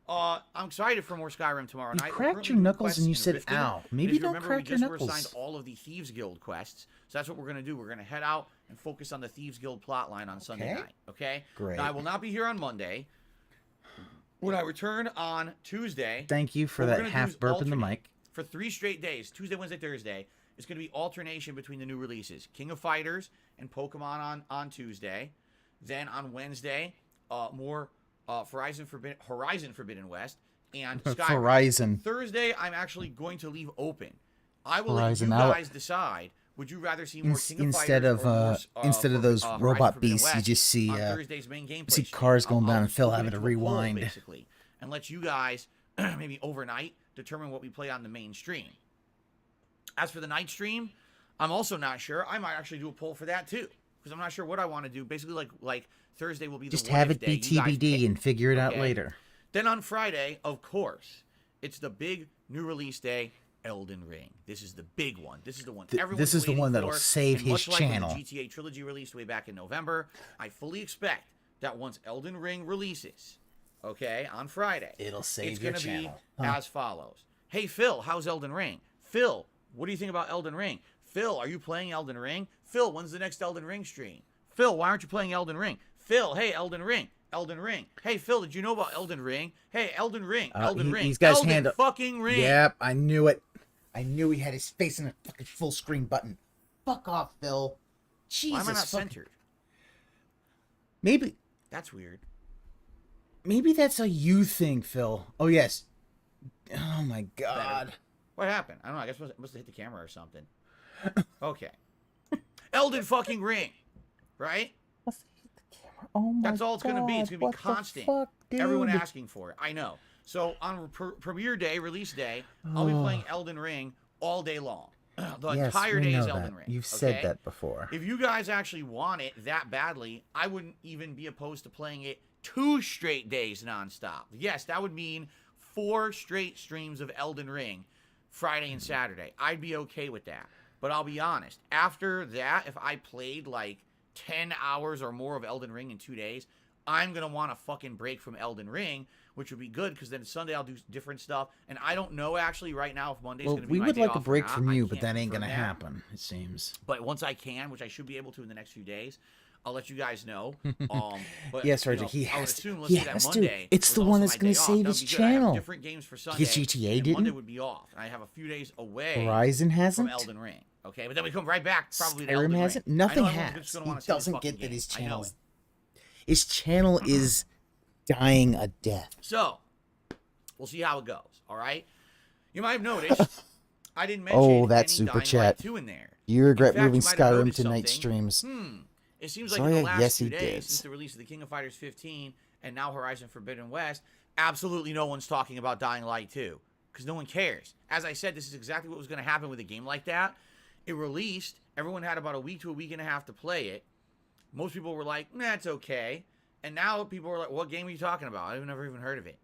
I'm excited for more Skyrim tomorrow night. You We're cracked currently your doing knuckles quests and you in said, Riften. ow. And Maybe if you don't remember, crack your we just were knuckles. assigned all of the Thieves Guild quests, so that's what we're going to do. We're going to head out and focus on the Thieves Guild plotline on Sunday night. Okay? Great. Now, I will not be here on Monday. When I return on Tuesday... Thank you for what we're that gonna do half is burp in the alternate. mic. For 3 straight days, Tuesday, Wednesday, Thursday, it's going to be alternation between the new releases. King of Fighters and Pokemon on Tuesday. Then on Wednesday, more Horizon Forbidden West and Skyrim. Horizon. Thursday, I'm actually going to leave open. I will Horizon. let you guys decide. Would you rather see more King of Instead Fighters of or more, instead of those Horizon robot Forbidden beasts, you West just see on Thursday's main gameplay see stream? cars going I'll down and Phil open having it to a poll, rewind. basically, and let you guys maybe overnight determine what we play on the main stream. As for the night stream, I'm also not sure. I might actually do a poll for that too, because I'm not sure what I want to do. Basically, like Thursday will be Just the have what it if be day. You guys TBD pick. and figure it out Okay? later. Then on Friday, of course, It's the big new release day, Elden Ring. This is the big one. This is the one This is the one that'll save his channel. Much like when the GTA Trilogy released way back in November, I fully expect that once Elden Ring releases, okay, on Friday, it'll save it's your gonna channel. be as follows. Hey, Phil, how's Elden Ring? Phil, what do you think about Elden Ring? Phil, are you playing Elden Ring? Phil, when's the next Elden Ring stream? Phil, why aren't you playing Elden Ring? Phil, hey, Elden Ring. Elden Ring. Hey, Phil, did you know about Elden Ring? Hey, Elden Ring. Elden Ring. He's got his Elden hand up. fucking Ring. Yep, I knew it. I knew he had his face in a fucking full screen button. Fuck off, Phil. Jesus. Why am I not centered? Maybe. That's weird. Maybe that's a you thing, Phil. Oh, yes. Oh, my God. Better. What happened? I don't know. I guess it must have hit the camera or something. Okay. Elden fucking Ring. Right? Oh my That's all it's going to be. It's going to be constant. Fuck, everyone asking for it. I know. So on premiere day, release day, I'll be playing Elden Ring all day long. The entire day is Elden Ring. You've said that before. If you guys actually want it that badly, I wouldn't even be opposed to playing it 2 straight days nonstop. Yes, that would mean 4 straight streams of Elden Ring, Friday and Saturday. I'd be okay with that. But I'll be honest, after that, if I played like 10 hours or more of Elden Ring in 2 days, I'm going to want a fucking break from Elden Ring, which would be good because then Sunday I'll do different stuff. And I don't know actually right now if Monday's going to be my day off. We would like a break or not. from you, but that ain't going to happen, it seems. But once I can, which I should be able to in the next few days, I'll let you guys know. But, yes, Sergeant, he has to. It's the one that's going to save his channel. Different games for Sunday. His GTA didn't. Monday would be off. And I have a few days away. Horizon hasn't. From Elden Ring. Okay, but then we come right back probably to Skyrim Elden hasn't. Ring. Nothing has. He doesn't get that his channel is dying a death. So we'll see how it goes. All right. You might have noticed I didn't mention that any super Dying chat. Light 2 in there. You regret In fact, moving you might have Skyrim noticed to night something. streams. It seems like in the last yes, few he days, did. since the release of the King of Fighters 15 and now Horizon Forbidden West, absolutely no one's talking about Dying Light 2 because no one cares. As I said, this is exactly what was going to happen with a game like that. It released. Everyone had about a week to a week and a half to play it. Most people were like, nah, it's okay. And now people are like, what game are you talking about? I've never even heard of it.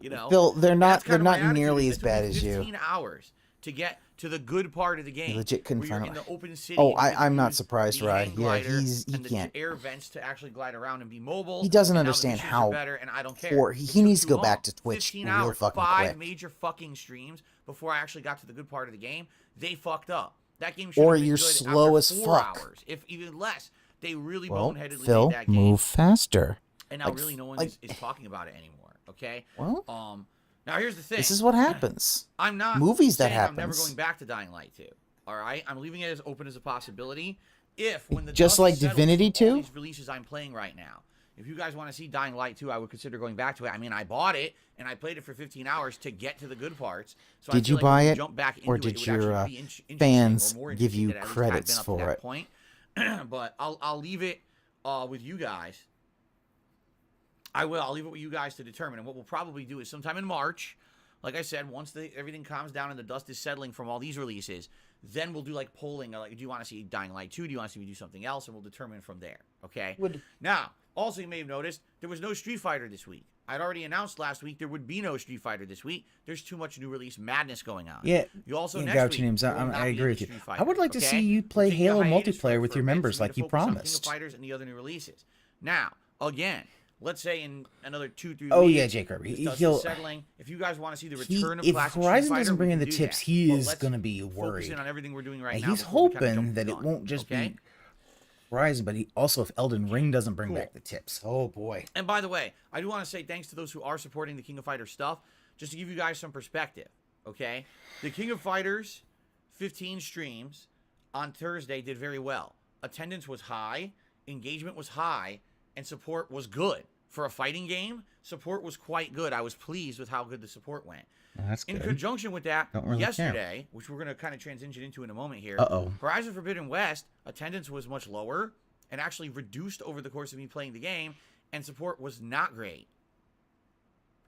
You know? Phil, they're not attitude. nearly It as took bad me as you. 15 hours to get to the good part of the game. You legit couldn't where you're find in it. the open city. Oh, and you I'm not use surprised, the Rye. hang Yeah, glider he and can't. the air vents to actually glide around and be mobile. He doesn't and now the understand missions how are better, and I don't care. for- It he took needs to too go back long. to Twitch 15 real hours, fucking 5 quick. major fucking streams before I actually got to the good part of the game. They fucked up. That game should Or have been you're good slow after as 4 fuck. hours, if even less. They really Well, boneheadedly Phil, made that game. move faster. And now really no one is talking about it anymore, okay? Well, now here's the thing. this is what happens. I'm not Movies that saying I'm never happens. going back to Dying Light 2. All right? I'm leaving it as open as a possibility. If, when the Just dust like settles Divinity from all 2? these releases I'm playing right now, if you guys want to see Dying Light 2, I would consider going back to it. I mean, I bought it, and I played it for 15 hours to get to the good parts. So I Did feel you like buy when we it, jump back or into did it would your actually be interesting fans or more give interesting you than at least I've credits been up to for that it? point. But I'll leave it with you guys. I'll leave it with you guys to determine. And what we'll probably do is sometime in March, like I said, once everything calms down and the dust is settling from all these releases, then we'll do like polling. Like, do you want to see Dying Light 2? Do you want to see me do something else? And we'll determine from there. Okay? Now, also you may have noticed there was no Street Fighter this week. I'd already announced last week there would be no Street Fighter this week. There's too much new release madness going on. Yeah. You also yeah, next Gouchy week, Names. there will I not be agree any with you. Street I Fighter, would like to okay? see you We're play taking a Halo hiatus multiplayer for with a your bit members for me like to you focus on King of promised. Fighters and the other new releases. Now, again, let's say in another 2-3 Oh, weeks. yeah, Jake Kirby. this dust He'll- is settling. If you guys want to see the return of If classic Street Horizon Fighter, doesn't bring we in can the do tips, that. he But is let's going to be focus worried. in on everything we're doing right And now he's before we kinda hoping jump that the it gun, won't just okay? be Horizon, but also if Elden Ring doesn't bring Cool. back the tips. Oh, boy. And by the way, I do want to say thanks to those who are supporting the King of Fighters stuff, just to give you guys some perspective, okay? The King of Fighters 15 streams on Thursday did very well. Attendance was high, engagement was high, and support was good. For a fighting game, support was quite good. I was pleased with how good the support went. That's In good. conjunction with that, Don't really yesterday, which we're going to kind of transition into in a moment here, Uh-oh. Horizon Forbidden West, attendance was much lower and actually reduced over the course of me playing the game, and support was not great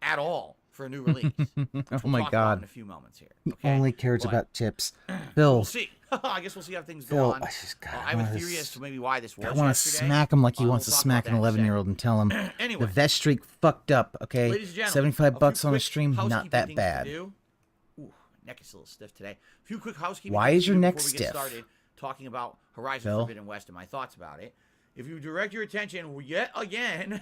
at all for a new release. Oh We'll my talk about God. in a few moments here. He Okay? only cares But about chips. Phil, We'll see. I guess we'll see how things go Phil, on. I just gotta I have a wanna theory as to maybe why this was I want to yesterday. smack him like he We'll wants to talk smack about an that in a 11-year-old and tell him Anyway. the vest streak fucked up, okay? Ladies and gentlemen, 75 a bucks few on a quick stream, not housekeeping that things to bad. do. Ooh, neck is a little stiff today. A few quick housekeeping Why things is to your do neck before we stiff? get started talking about Horizon Phil? Forbidden West and my thoughts about it. If you direct your attention yet again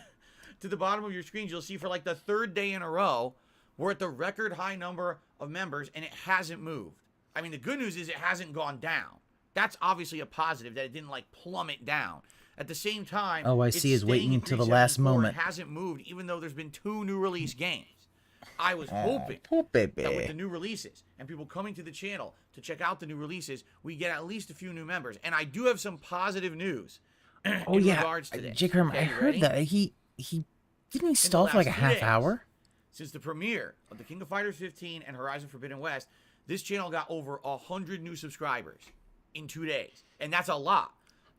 to the bottom of your screens, you'll see for like the third day in a row, we're at the record high number of members, and it hasn't moved. I mean, the good news is it hasn't gone down. That's obviously a positive, that it didn't like plummet down. At the same time, OIC it's is staying waiting at until the last 374. moment. It hasn't moved, even though there's been 2 new release games. I was hoping poor baby. that with the new releases and people coming to the channel to check out the new releases, we get at least a few new members. And I do have some positive news Oh in yeah, regards to this. Jake Herman, Okay, I you heard ready? that he didn't he stall for like a last 2 half days. hour. Since the premiere of the King of Fighters 15 and Horizon Forbidden West, this channel got over 100 new subscribers in 2 days, and that's a lot.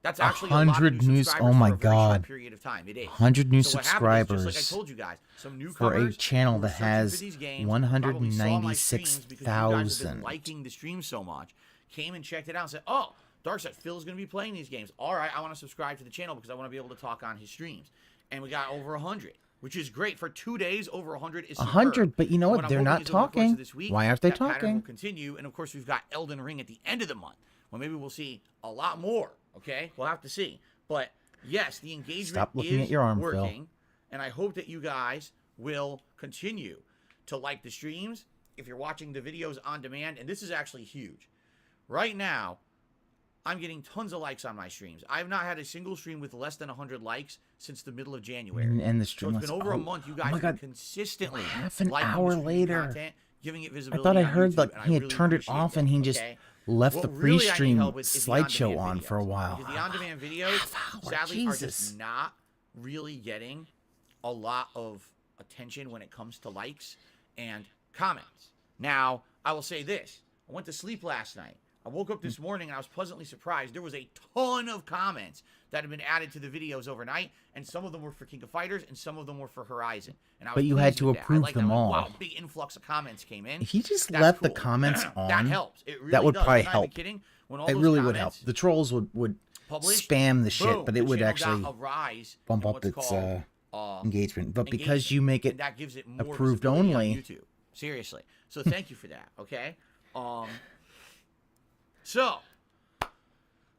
That's actually 100 a lot of new news- subscribers oh my for a very short God. period of time. It is 100 new so what happened is, just like I subscribers told you guys, some for newcomers a channel who were that searching for has these games, probably saw my streams because you guys have been 196,000. liking the stream so much, came and checked it out and said, "Oh, Darkside Phil's going to be playing these games. All right, I want to subscribe to the channel because I want to be able to talk on his streams." And we got over 100. Which is great for 2 days. Over 100 is superb. 100, but you know what? I'm They're hoping not is over the course of talking. this week, Why aren't they that pattern talking? will continue, and of course we've got Elden Ring at the end of the month. Well, maybe we'll see a lot more. Okay, we'll have to see. But yes, the engagement Stop looking is at your arm, Phil. working, and I hope that you guys will continue to like the streams. If you're watching the videos on demand, and this is actually huge. Right now, I'm getting tons of likes on my streams. I've not had a single stream with less than 100 likes since the middle of January. And the So stream it's was been over a month. You guys my have God, been consistently half an liking hour the stream later. content, giving it I visibility. thought I on heard YouTube, like and I he had really turned it appreciate off that, and he just okay? left What the really I need pre-stream help with is the slideshow on-demand on for a videos, while. because the on-demand videos, hour, sadly, are Jesus. just not really getting a lot of attention when it comes to likes and comments. Now, I will say this. I went to sleep last night. I woke up this morning and I was pleasantly surprised. There was a ton of comments that had been added to the videos overnight, and some of them were for King of Fighters and some of them were for Horizon. And I was But you had pleased to with that. I approve liked that. them I went, all. Wow, big influx of comments came in. If he just That's left the cool. comments That on, helps. It really that would does. probably I'm not even help. kidding. When all It those really would help. comments The trolls would published, spam the shit, boom, but the it would channel actually got a rise bump in up what's its called, engagement. But because engagement, you make it and that gives it more approved visibility on only, YouTube. Seriously. So thank you for that. Okay. So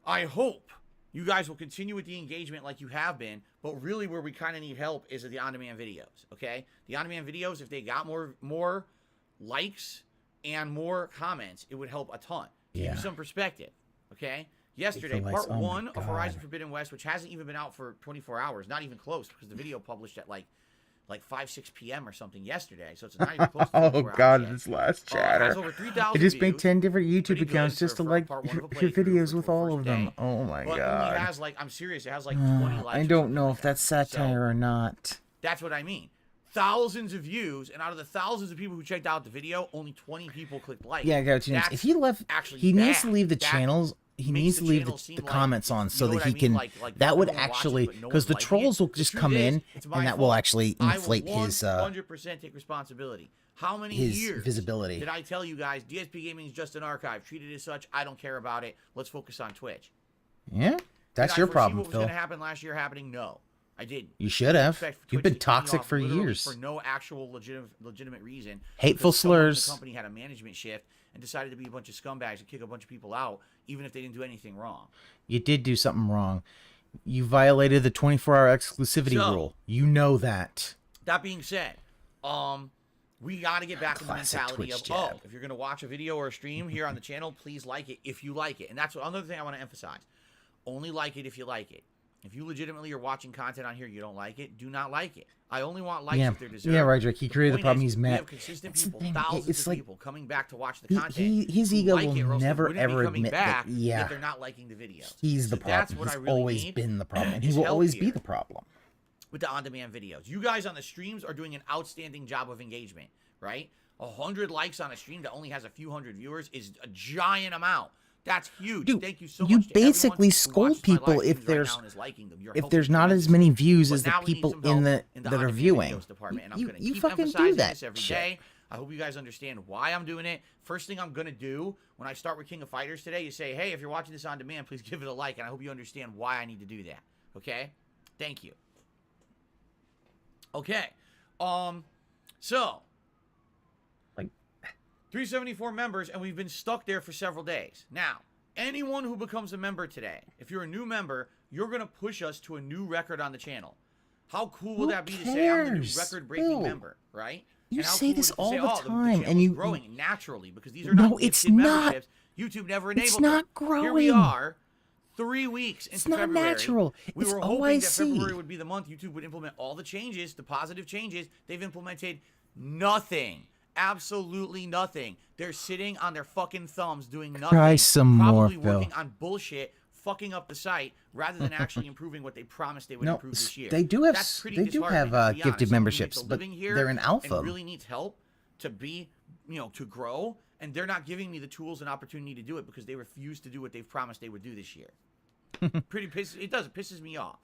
I hope you guys will continue with the engagement like you have been, but really where we kind of need help is at the on-demand videos. Okay. The on-demand videos, if they got more likes and more comments, it would help a ton. To give Yeah. you some perspective. Okay. Yesterday, likes, part oh my 1 of God. Horizon Forbidden West, which hasn't even been out for 24 hours, not even close, because the video published at like 5-6 p.m. or something yesterday, so it's not even close to 24 oh hours god, yet. this last Has chatter. over 3,000 I just made views. 10 different YouTube Pretty good accounts just to for like part one of a your playthrough videos for with the all first of them. day. Oh my But god. only has like, I'm serious, it has like 20 likes. I or don't something know like if that's that. satire or not. That's what I mean. Thousands of views, and out of the thousands of people who checked out the video, only 20 people clicked like. Yeah, I got you. That's If he left, actually he needs to bad. leave the That channels. He makes needs the to leave channel the seem comments on so you know that what he I mean? can. Like that would everyone watches, actually, but no because the one's liking trolls it. will The just truth come is, in, it's my and that will fault. actually I will inflate his 100% take responsibility. How many his years visibility. did I tell you guys DSP Gaming is just an archive? Treat it as such. I don't care about it. Let's focus on Twitch. Yeah, that's Did your I foresee problem, what was Phil. going to happen last year happening? No, I didn't. You should have. Expect You've Twitch been to kick me toxic off for literally years. for no actual legitimate reason. Hateful because someone in slurs. The company had a management shift and decided to be a bunch of scumbags and kick a bunch of people out, even if they didn't do anything wrong. You did do something wrong. You violated the 24-hour exclusivity So- rule. You know that. That being said, we got to get back in the Classic mentality Twitch of, jab. if you're going to watch a video or a stream here on the channel, please like it if you like it. And that's another thing I want to emphasize. Only like it if you like it. If you legitimately are watching content on here, you don't like it, do not like it. I only want likes Yeah, if they're deserved. yeah, right, Drake. He created the point problem. is, He's we mad. have consistent That's the people, thing. thousands It's of like people coming back to watch the he- content. his who ego like will it, or else they never, wouldn't be ever coming admit back that- yeah. if they're not liking the videos. He's the So that's problem. what I He's really always need been the problem, and he is will help always be here the problem. with the on-demand videos. You guys on the streams are doing an outstanding job of engagement, right? 100 likes on a stream that only has a few hundred viewers is a giant amount. That's huge. Dude, Thank you so you much to everyone basically who scold watches my live people if streams right there's now and is liking them. You're if helping there's not as tremendously. many views But as the now we need people some in help the in that are automated viewing. videos department, and I'm You, gonna you keep fucking do emphasizing that this every shit. day. I hope you guys understand why I'm doing it. First thing I'm gonna do when I start with King of Fighters today, you say, hey, if you're watching this on demand, please give it a like, and I hope you understand why I need to do that. Okay? Thank you. Okay. So Like 374 members, and we've been stuck there for several days. Now, anyone who becomes a member today, if you're a new member, you're going to push us to a new record on the channel. How cool would that be to say I'm the new cares? record-breaking Bill, member, right? you And how say cool this would it all say, the oh, time, channel's and you- growing naturally because these are No, not it's gifted not. memberships. YouTube never enabled It's not them. Here we growing. are, 3 weeks into It's not February. natural. We It's were all hoping I that see. February would be the month YouTube would implement all the changes, the positive changes. They've implemented nothing. Absolutely nothing. They're sitting on their fucking thumbs doing nothing. Try some more, probably Phil. working on bullshit, fucking up the site rather than actually improving what they promised they would No, improve this year. they do have That's pretty they do have disheartening, to be gifted honest. Someone who memberships, makes a but living here they're in alpha. and really needs help to be, to grow, and they're not giving me the tools and opportunity to do it because they refuse to do what they've promised they would do this year. It pisses me off.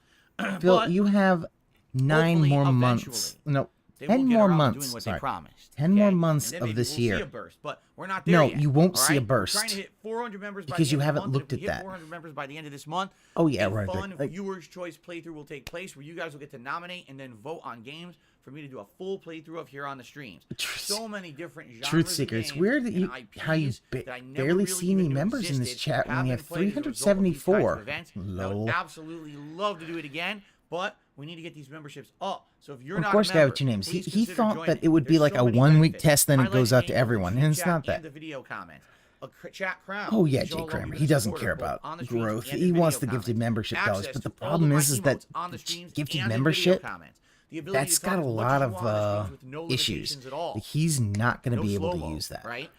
Phil, But you have 9 hopefully, more months. eventually, No, they 10 will get more around to months. doing what Sorry. they promised. 10 okay? more months And then of maybe this we'll year. See a burst, but we're not there No, yet, you won't all see a right? burst. We're trying to hit 400 members by Because the you end of the haven't month. looked If we at hit that. 400 members by the end of this month. Oh, yeah, a right, fun but, like- viewers' choice playthrough will take place where you guys will get to nominate and then vote on games for me to do a full playthrough of here on the streams. So many different genres Truth of Seeker, it's games weird that and you how you IPs that I never barely really see even any knew members in this existed chat when have we been have played as a result of these kinds of 374. events. I Lol. would absolutely love to do it again, but we need to get these memberships up. So if you're Of not course, a guy member, with 2 names. He please consider thought joining. that it would be There's like so a many 1-week benefits. test, then it Highlighted goes out to names, everyone, YouTube and it's chat, not that. And the video comments. A chat crown. Oh yeah, which Jay all allow Kramer. you to He doesn't support care us both about on the streams growth. and He in wants video the gifted comments. membership dollars, Access but the to all problem my is that emotes on the streams gifted and in membership, video comments. The ability that's to talk got a as much lot as you want on the of streams with no issues. limitations at all. He's not going to No be able to slow-mo, use that. right?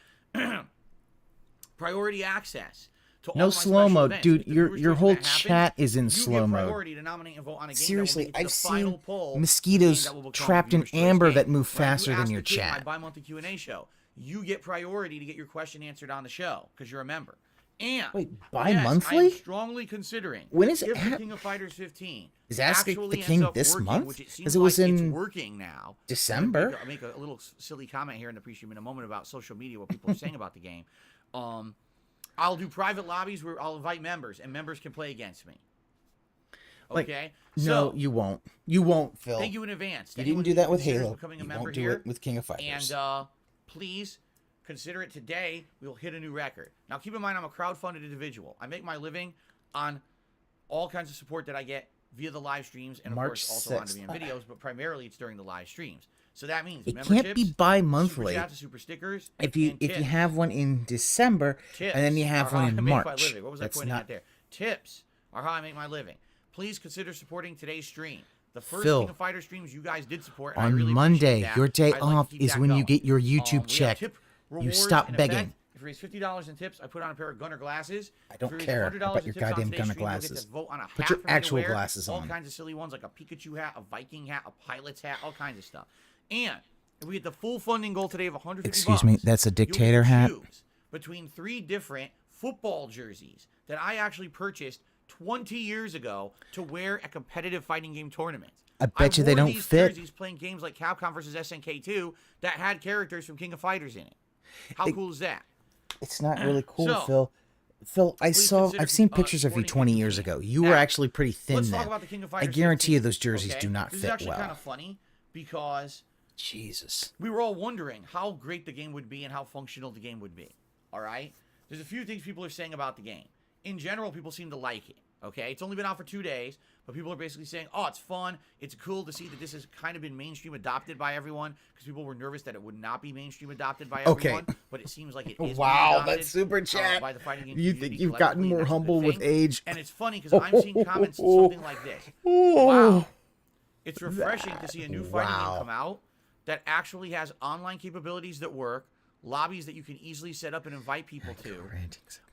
Priority access to all No my slow-mo, special events. dude. If the Your viewers whole choice event chat happens, is in you slow get mode. priority to nominate and vote on a game Seriously, that will make it to I've the final seen poll mosquitoes game that will become trapped in viewers' choice amber game. that move When you faster than ask your the kid in chat. My bi-monthly Q&A show. You get priority to get your question answered on the show because you're a member. And Wait, yes, bi-monthly? I'm strongly considering When is it if the hap- King of Fighters 15 Is Ask the actually King ends up this working, month? which it 'Cause seems it was like in it's working now. December. I'll make a little silly comment here in the pre-stream in a moment about social media, what people are saying about the game. I'll do private lobbies where I'll invite members, and members can play against me. Like, Okay? No, you won't. You won't, Phil. Thank you in advance. You Anyone didn't do who that with considers Halo. becoming a You member won't do here, it with King of Fighters. And please consider it today. We'll hit a new record. Now, keep in mind, I'm a crowdfunded individual. I make my living on all kinds of support that I get via the live streams and, of March course, also on 6th. demand videos, but primarily it's during the live streams. So that means It memberships, can't be bi-monthly. super chats, super stickers, If you and if you tips. have one in December Tips and then you have are how one I in make my March, living. What was I that's pointing not at there? Tips are how I make my living. Please consider supporting today's stream. The first Phil, King of Fighter streams you guys did support. And I on really Monday. appreciate that. Your day I'd like to off keep is that when you going. get your We YouTube have check. tip You rewards stop in begging. effect. If you raise $50 in tips, I put on a pair of Gunner glasses. I don't If you raise care $100 about in your tips on goddamn today's Gunner stream, you'll get glasses. to vote on a Put hat your for me to actual wear, glasses all on. kinds of silly ones like a Pikachu hat, a Viking hat, a pilot's hat, all kinds of stuff. And if we get the full funding goal today of $150. Excuse me, that's a you'll get dictator to hat? choose between 3 different football jerseys that I actually purchased 20 years ago to wear at competitive fighting game tournaments. I bet you they wore don't these fit. jerseys playing games like Capcom vs. SNK2 that had characters from King of Fighters in it. How cool is that? It's not really cool, So, Phil. Phil, please consider, I've seen pictures of you supporting 20 King of years Fighters. ago. You were Now, actually pretty thin Let's then. talk about the King of I Fighters. guarantee you 15, those jerseys okay? do not This fit is actually well. kind of funny because Jesus. we were all wondering how great the game would be and how functional the game would be. All right? There's a few things people are saying about the game. In general, people seem to like it. Okay? It's only been out for 2 days, but people are basically saying, oh, it's fun. It's cool to see that this has kind of been mainstream adopted by everyone because people were nervous that it would not be mainstream adopted by Okay. everyone. But it seems like it is. being Wow, adopted, that's super chat. by the fighting game You community think you've gotten collectively, more and that's a humble good with thing. age? And it's funny because I'm seeing comments something like this. Wow. It's refreshing to see a new fighting game come out that actually has online capabilities that work, lobbies that you can easily set up and invite people to,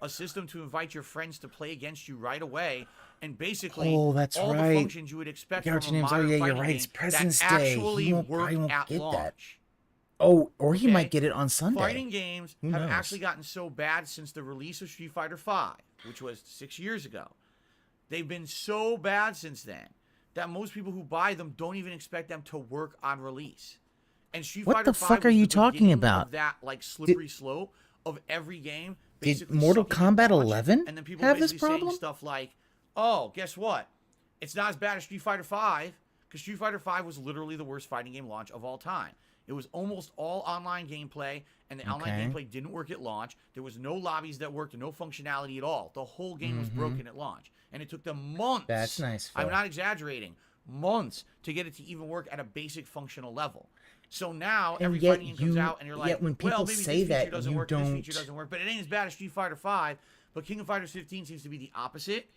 a system to invite your friends to play against you right away, and basically Oh, that's all right. the functions you would expect Garage from a names. Oh, modern yeah, you're fighting right. game It's President's that Day. actually You won't- work probably won't at get that. launch. Oh, or he Okay? might get it on Sunday. Fighting games Who have knows? actually gotten so bad since the release of Street Fighter V, which was 6 years ago. They've been so bad since then that most people who buy them don't even expect them to work on release. And Street What Fighter the V fuck was are you the talking beginning about? Of that like slippery slope of every game. Did basically Mortal sucking at Kombat launch, 11 and then people have this basically saying problem? stuff like, "Oh, guess what? It's not as bad as Street Fighter V because Street Fighter V was literally the worst fighting game launch of all time. It was almost all online gameplay, and the online gameplay didn't work at launch. There was no lobbies that worked, no functionality at all. The whole game was broken at launch, and it took them months. That's nice, I'm Phil. not exaggerating. Months to get it to even work at a basic functional level. So now every yet fighting game comes out, and you're like, yet when people well, maybe say this that, feature doesn't you work, this don't- feature doesn't work, but it ain't as bad as Street Fighter V. But King of Fighters 15 seems to be the opposite.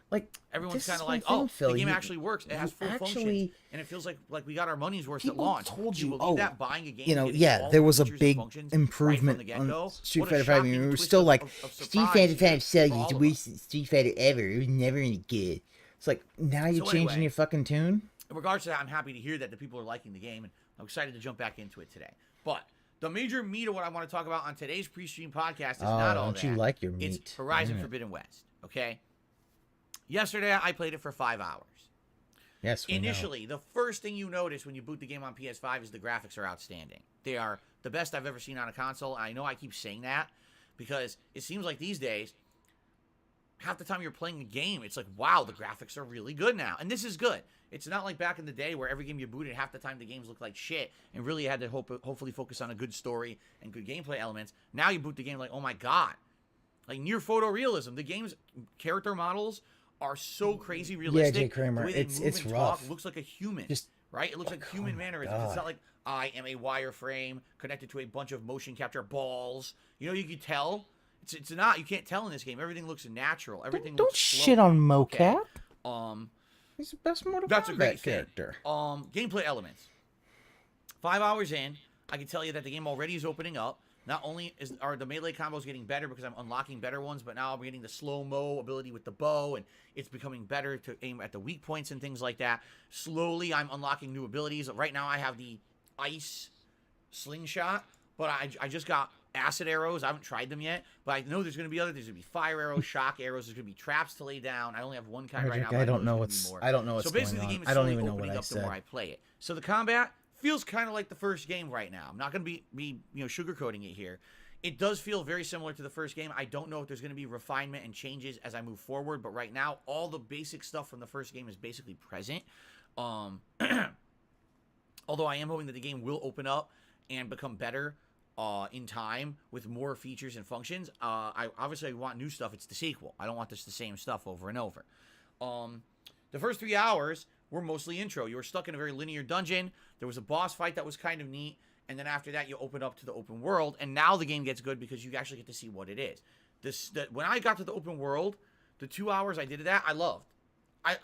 Like Everyone's this is kind of my like, thing, oh, Phil. the game You- actually works. It has you full actually- functions, and it feels like we got our money's worth at People launch. told Do you you, believe oh, that buying a game, you know, getting yeah, all there the was a features and big functions right from improvement the on get-go? Street What a Fighter V. shocking We were twist still of- like, of Street surprise Fighter for V sucked. all It's the of worst us. Street Fighter ever. It was never any good. It's like now you're So changing anyway, your fucking tune. In regards to that, I'm happy to hear that the people are liking the game, and I'm excited to jump back into it today. But the major meat of what I want to talk about on today's pre-stream podcast is not all don't that. you like your meat? It's Horizon Damn it. Forbidden West. Okay. Yesterday, I played it for 5 hours. Yes, we know. Initially, the first thing you notice when you boot the game on PS5 is the graphics are outstanding. They are the best I've ever seen on a console. I know I keep saying that because it seems like these days, half the time you're playing a game, it's like, wow, the graphics are really good now. And this is good. It's not like back in the day where every game you booted, half the time the games looked like shit, and really you had to hopefully focus on a good story and good gameplay elements. Now you boot the game like, oh my god. Like near photorealism. The game's character models are so crazy realistic. Jay Kramer, The way they it's move and rough. talk looks like a human. Just- right? It looks like human my mannerisms. It's God. not like I am a wireframe connected to a bunch of motion capture balls. You know, you can tell. It's not. You can't tell in this game. Everything looks natural. Everything Don't looks slow. shit on Okay. mocap. He's the best Mortal That's a Kombat great character. Gameplay elements. 5 hours in, I can tell you that the game already is opening up. Not only are the melee combos getting better because I'm unlocking better ones, but now I'm getting the slow-mo ability with the bow, and it's becoming better to aim at the weak points and things like that. Slowly, I'm unlocking new abilities. Right now, I have the ice slingshot, but I just got acid arrows. I haven't tried them yet, but I know there's going to be other. There's going to be fire arrows, shock arrows. There's going to be traps to lay down. I only have one kind right now. I don't know there's what's. gonna be more. I don't know what's So basically, going the on. game is I don't slowly even know what opening I up the said. more I play it. So the combat feels kind of like the first game right now. I'm not going to be sugarcoating it here. It does feel very similar to the first game. I don't know if there's going to be refinement and changes as I move forward, but right now, all the basic stuff from the first game is basically present. Although I am hoping that the game will open up and become better in time with more features and functions. I obviously want new stuff. It's the sequel. I don't want this the same stuff over and over. The first 3 hours were mostly intro. You were stuck in a very linear dungeon. There was a boss fight that was kind of neat. And then after that, you open up to the open world. And now the game gets good because you actually get to see what it is. When I got to the open world, the 2 hours I did that, I loved.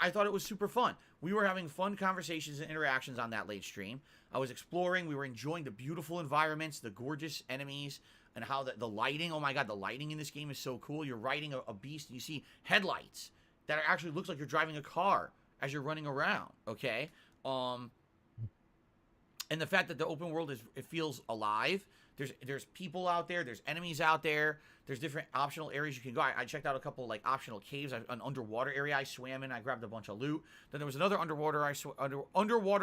I thought it was super fun. We were having fun conversations and interactions on that late stream. I was exploring. We were enjoying the beautiful environments, the gorgeous enemies, and how the lighting. Oh my god, the lighting in this game is so cool. You're riding a beast and you see headlights that actually looks like you're driving a car as you're running around. Okay. And the fact that the open world it feels alive. There's people out there. There's enemies out there. There's different optional areas you can go. I checked out a couple like optional caves. An underwater area I swam in. I grabbed a bunch of loot. Then there was another underwater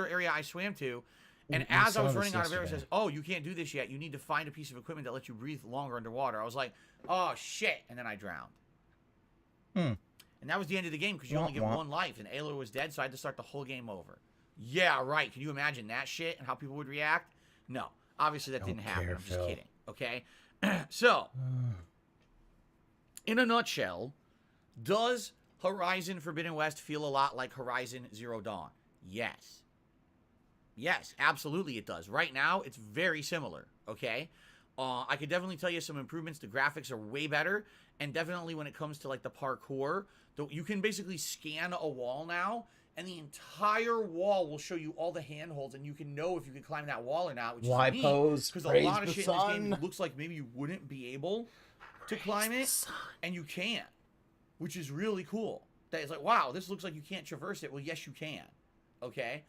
area I swam to. And as I was running out of air, it says, "Oh, you can't do this yet. You need to find a piece of equipment that lets you breathe longer underwater." I was like, "Oh shit!" And then I drowned. And that was the end of the game because you only get one life. And Aloy was dead, so I had to start the whole game over. Yeah, right. Can you imagine that shit and how people would react? No, obviously that didn't happen. I'm just kidding. Okay, so in a nutshell, does Horizon Forbidden West feel a lot like Horizon Zero Dawn? Yes. Yes, absolutely it does. Right now, it's very similar, okay? I could definitely tell you some improvements. The graphics are way better, and definitely when it comes to, like, the parkour, you can basically scan a wall now, and the entire wall will show you all the handholds, and you can know if you can climb that wall or not, which Why is neat, pose? because a lot of shit in this game looks like maybe you wouldn't be able to climb it, and you can, which is really cool. That is like, wow, this looks like you can't traverse it. Well, yes, you can, okay?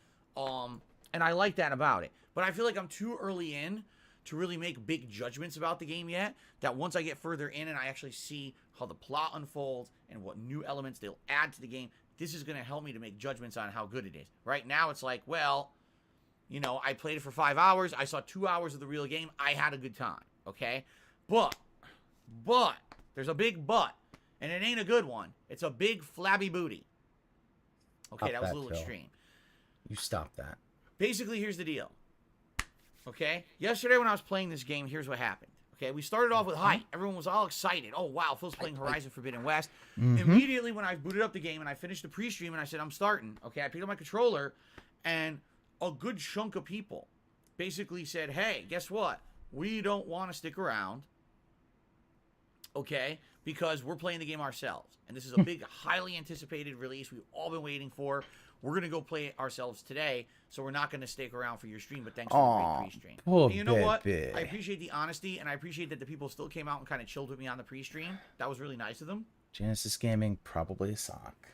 And I like that about it. But but I feel like I'm too early in to really make big judgments about the game yet. That once I get further in and I actually see how the plot unfolds and what new elements they'll add to the game, this is going to help me to make judgments on how good it is. Right now, it's like, well, you know, I played it for 5 hours. I saw 2 hours of the real game. I had a good time, okay? But, there's a big but, and it ain't a good one. It's a big flabby booty. Okay, Stop that was a that, little Phil. extreme. You stop that. Basically, here's the deal. Okay? Yesterday when I was playing this game, here's what happened. Okay, we started off with hype. Everyone was all excited. Oh, wow, Phil's playing Horizon Forbidden West. Immediately when I booted up the game and I finished the pre-stream and I said, I'm starting. Okay, I picked up my controller and a good chunk of people basically said, hey, guess what? We don't want to stick around, okay, because we're playing the game ourselves. And this is a big, highly anticipated release we've all been waiting for. We're going to go play it ourselves today, so we're not going to stick around for your stream, but thanks for the great pre-stream. And you know what? I appreciate the honesty, and I appreciate that the people still came out and kind of chilled with me on the pre-stream. That was really nice of them. Genesis Gaming, probably a sock.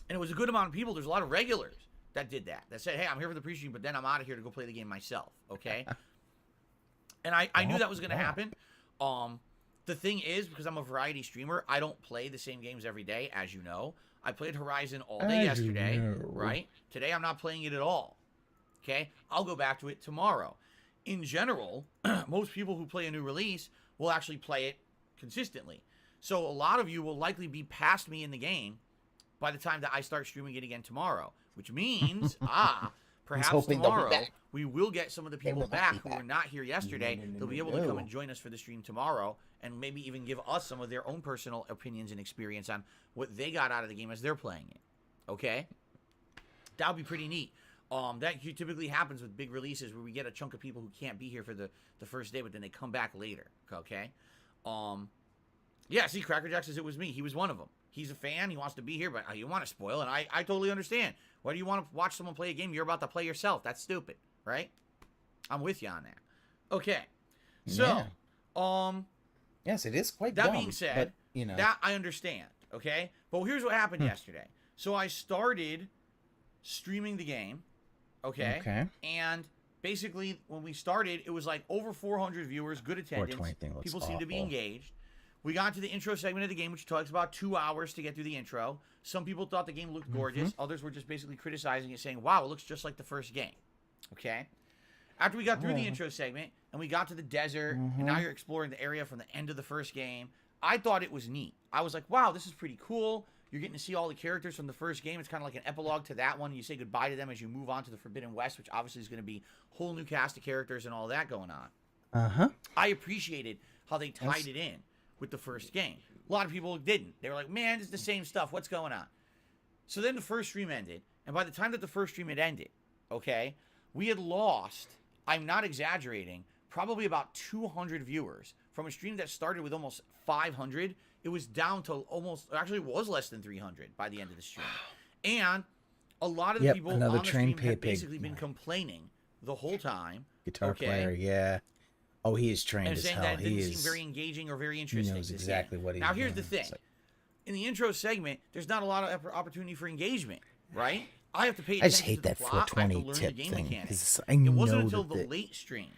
And it was a good amount of people. There's a lot of regulars that did that. That said, hey, I'm here for the pre-stream, but then I'm out of here to go play the game myself, okay? And I knew that was going to happen. The thing is, because I'm a variety streamer, I don't play the same games every day, as you know. I played Horizon all day yesterday, right? Today I'm not playing it at all, okay? I'll go back to it tomorrow. In general, most people who play a new release will actually play it consistently. So a lot of you will likely be past me in the game by the time that I start streaming it again tomorrow, which means, perhaps tomorrow we will get some of the people back who were not here yesterday. They'll be able to come and join us for the stream tomorrow and maybe even give us some of their own personal opinions and experience on what they got out of the game as they're playing it. Okay? That would be pretty neat. That typically happens with big releases where we get a chunk of people who can't be here for the first day, but then they come back later. Okay? Yeah, see, Crackerjack says it was me. He was one of them. He's a fan. He wants to be here, but you want to spoil, and I totally understand. Why do you want to watch someone play a game you're about to play yourself? That's stupid, right? I'm with you on that. Okay. So, yes, it is quite that dumb, being said, but, you know, that I understand, okay? But here's what happened yesterday. So I started streaming the game, okay? And basically, when we started, it was like over 400 viewers, good attendance. People seemed to be engaged. We got to the intro segment of the game, which takes about 2 hours to get through the intro. Some people thought the game looked gorgeous. Others were just basically criticizing it, saying, wow, it looks just like the first game. Okay? After we got through the intro segment, and we got to the desert, and now you're exploring the area from the end of the first game, I thought it was neat. I was like, wow, this is pretty cool. You're getting to see all the characters from the first game. It's kind of like an epilogue to that one. You say goodbye to them as you move on to the Forbidden West, which obviously is going to be a whole new cast of characters and all that going on. I appreciated how they tied it in with the first game. A lot of people didn't. They were like, man, it's the same stuff. What's going on? So then the first stream ended, and by the time that the first stream had ended, okay, we had lost, I'm not exaggerating, probably about 200 viewers. From a stream that started with almost 500, it was down to almost, actually it was less than 300 by the end of the stream. And a lot of the people on the stream had basically been complaining the whole time. Guitar player, yeah. Oh, he is trained as hell. That didn't seem very engaging or very interesting. He knows exactly what he's doing. Now, here's the thing. In the intro segment, there's not a lot of opportunity for engagement, right? I have to pay attention to the plot. I have to learn the game mechanics. It wasn't until the late stream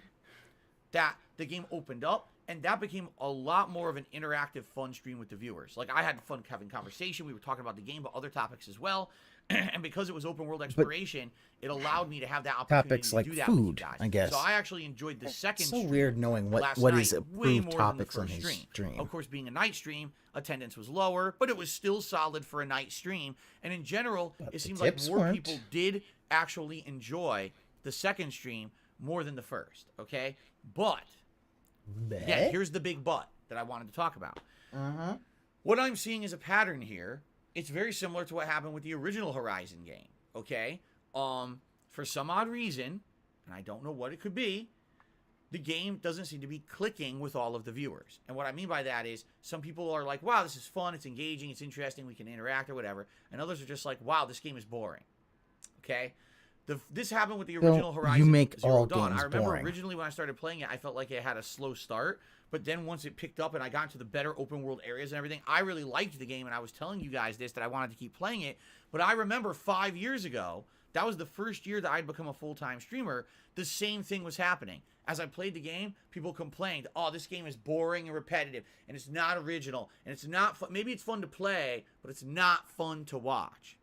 that the game opened up, and that became a lot more of an interactive, fun stream with the viewers. Like, I had fun having conversation. We were talking about the game, but other topics as well. And because it was open world exploration, it allowed me to have that opportunity to do that with you guys. I guess. So I actually enjoyed the second stream. It's so weird knowing what is approved topics on his stream. Of course, being a night stream, attendance was lower, but it was still solid for a night stream. And in general, it seems like more people did actually enjoy the second stream more than the first, okay? But, yeah, here's the big but that I wanted to talk about. What I'm seeing is a pattern here. It's very similar to what happened with the original Horizon game, okay? For some odd reason, and I don't know what it could be, the game doesn't seem to be clicking with all of the viewers. And what I mean by that is some people are like, wow, this is fun, it's engaging, it's interesting, we can interact or whatever. And others are just like, wow, this game is boring, okay? This happened with the original Horizon you make Zero all Dawn. games I remember boring. originally when I started playing it, I felt like it had a slow start. But then once it picked up and I got into the better open world areas and everything, I really liked the game. And I was telling you guys this, that I wanted to keep playing it. But I remember 5 years ago, That was the first year that I'd become a full-time streamer. The same thing was happening. As I played the game, people complained, oh, this game is boring and repetitive, and it's not original, and it's not fun. Maybe it's fun to play, but it's not fun to watch.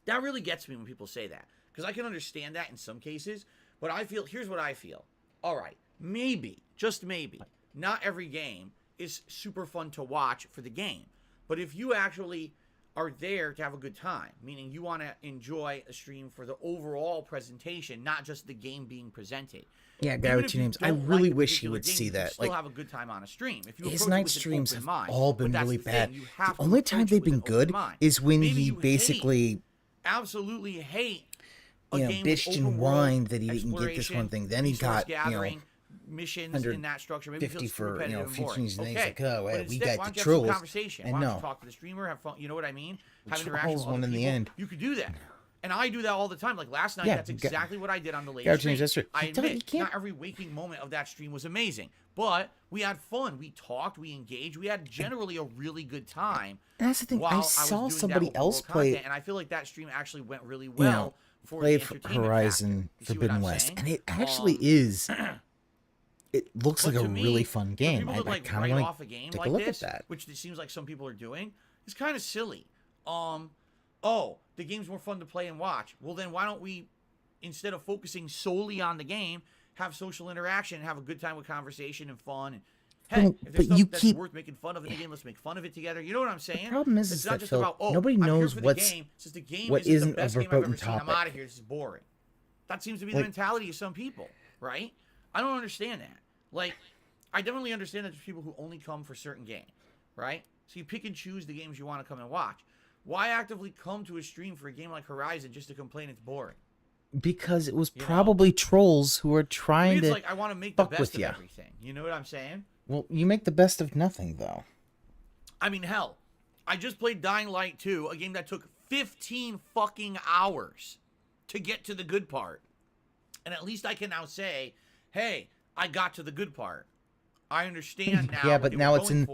That really gets me when people say that, because I can understand that in some cases, but I feel, here's what I feel. All right, maybe, just maybe, not every game is super fun to watch for the game, but if you actually are there to have a good time, meaning you want to enjoy a stream for the overall presentation, not just the game being presented. Yeah, Guy with Two Names. I really wish he would see that. Still have a good time on a stream. If you his night streams have all been really bad. The only time they've been good is when he basically absolutely hate bitched and whined that he didn't get this one thing. Then he got missions in that structure, maybe 50 for future news, and he's okay. like, oh, well, we instead, got the trolls. And no, talk to the streamer, have fun. You know what I mean? Have interactions with other people. You could do that. And I do that all the time. Like last night, that's exactly what I did on the latest stream. I admit, not every waking moment of that stream was amazing. But we had fun. We talked. We engaged. We had generally a really good time. And that's the thing. I saw somebody else play. And I feel like that stream actually went really well for the entertainment Horizon Forbidden West. And it actually is. It looks like a really fun game. I kind of want to take a look at that. Which it seems like some people are doing. It's kind of silly. Oh, the game's more fun to play and watch. Well, then why don't we, instead of focusing solely on the game, have social interaction, have a good time with conversation and fun. And hey, if there's stuff that's worth making fun of in the game, let's make fun of it together. You know what I'm saying? The problem is that Phil, nobody knows what isn't a verboten topic. I'm out of here. This is boring. That seems to be the mentality of some people, right? I don't understand that. Like, I definitely understand that there's people who only come for certain games, right? So you pick and choose the games you want to come and watch. Why actively come to a stream for a game like Horizon just to complain it's boring? Because it was probably trolls who were trying to I want to make the best of everything. You know what I'm saying? Well, you make the best of nothing, though. I mean, hell, I just played Dying Light 2, a game that took 15 fucking hours to get to the good part. And at least I can now say, hey, I got to the good part. I understand now. Yeah, but now it's in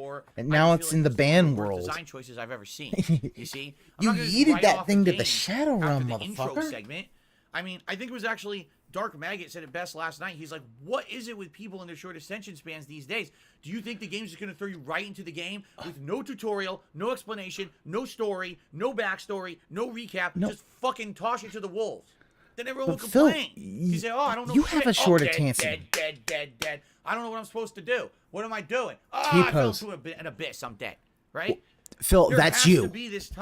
the ban world. Design choices I've ever seen. You see, you yeeted that thing to the Shadow Realm, motherfucker. Intro segment. I mean, I think it was actually Dark Maggot said it best last night. He's like, "What is it with people in their short attention spans these days? Do you think the game's just going to throw you right into the game with no tutorial, no explanation, no story, no backstory, no recap, just fucking toss you to the wolves?" Then everyone will complain. You say, "Oh, I don't know." You have a short attention. Dead. I don't know what I'm supposed to do. What am I doing? Oh, I fell into an abyss. I'm dead. Right? Phil, that's you.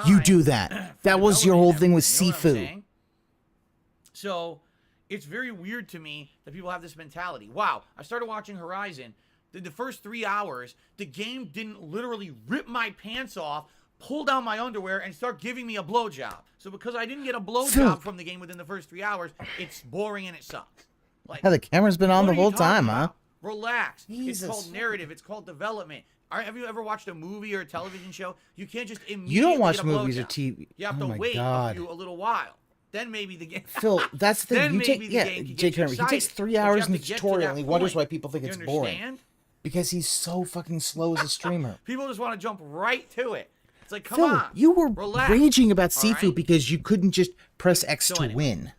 You do that. That was your whole thing with Sifu. So, it's very weird to me that people have this mentality. Wow, I started watching Horizon. The first 3 hours, the game didn't literally rip my pants off, pull down my underwear, and start giving me a blowjob. So because I didn't get a blowjob from the game within the first 3 hours, it's boring and it sucks. Like, the camera's been on the whole time, huh? Relax. Jesus. It's called narrative. It's called development. Have you ever watched a movie or a television show? You can't just immediately You don't watch get a movies or blowjob. TV. You have to wait a little while. Then maybe the game. Phil, that's the thing. Jake Henry. He takes 3 hours in the tutorial and he wonders why people think it's boring. Because he's so fucking slow as a streamer. People just want to jump right to it. It's like, come Phil, on. You were raging about Sifu right? because you couldn't just press X to win.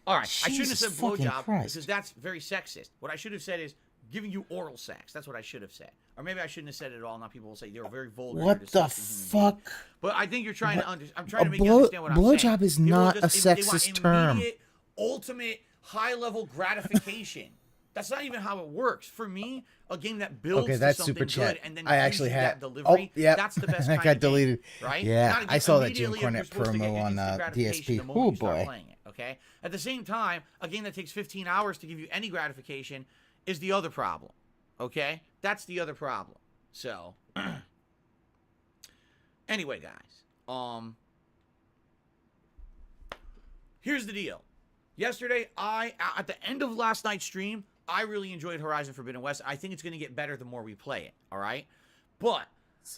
All right, I shouldn't have said blowjob because that's very sexist. What I should have said is giving you oral sex. That's what I should have said. Or maybe I shouldn't have said it at all. Now people will say you're very vulgar. What the fuck? But I think you're trying to understand. I'm trying to make you understand what I'm saying. Blowjob is not a sexist term. Ultimate high-level gratification. That's not even how it works. For me, a game that builds that's something super chat. good and then I actually had that delivery, that's the best kind that got deleted. Game, right? Yeah, I saw that Jim Cornette promo on DSP. Oh boy. Okay. At the same time, a game that takes 15 hours to give you any gratification is the other problem. Okay? That's the other problem. So, anyway, guys. Here's the deal. Yesterday, at the end of last night's stream, I really enjoyed Horizon Forbidden West. I think it's going to get better the more we play it, all right? But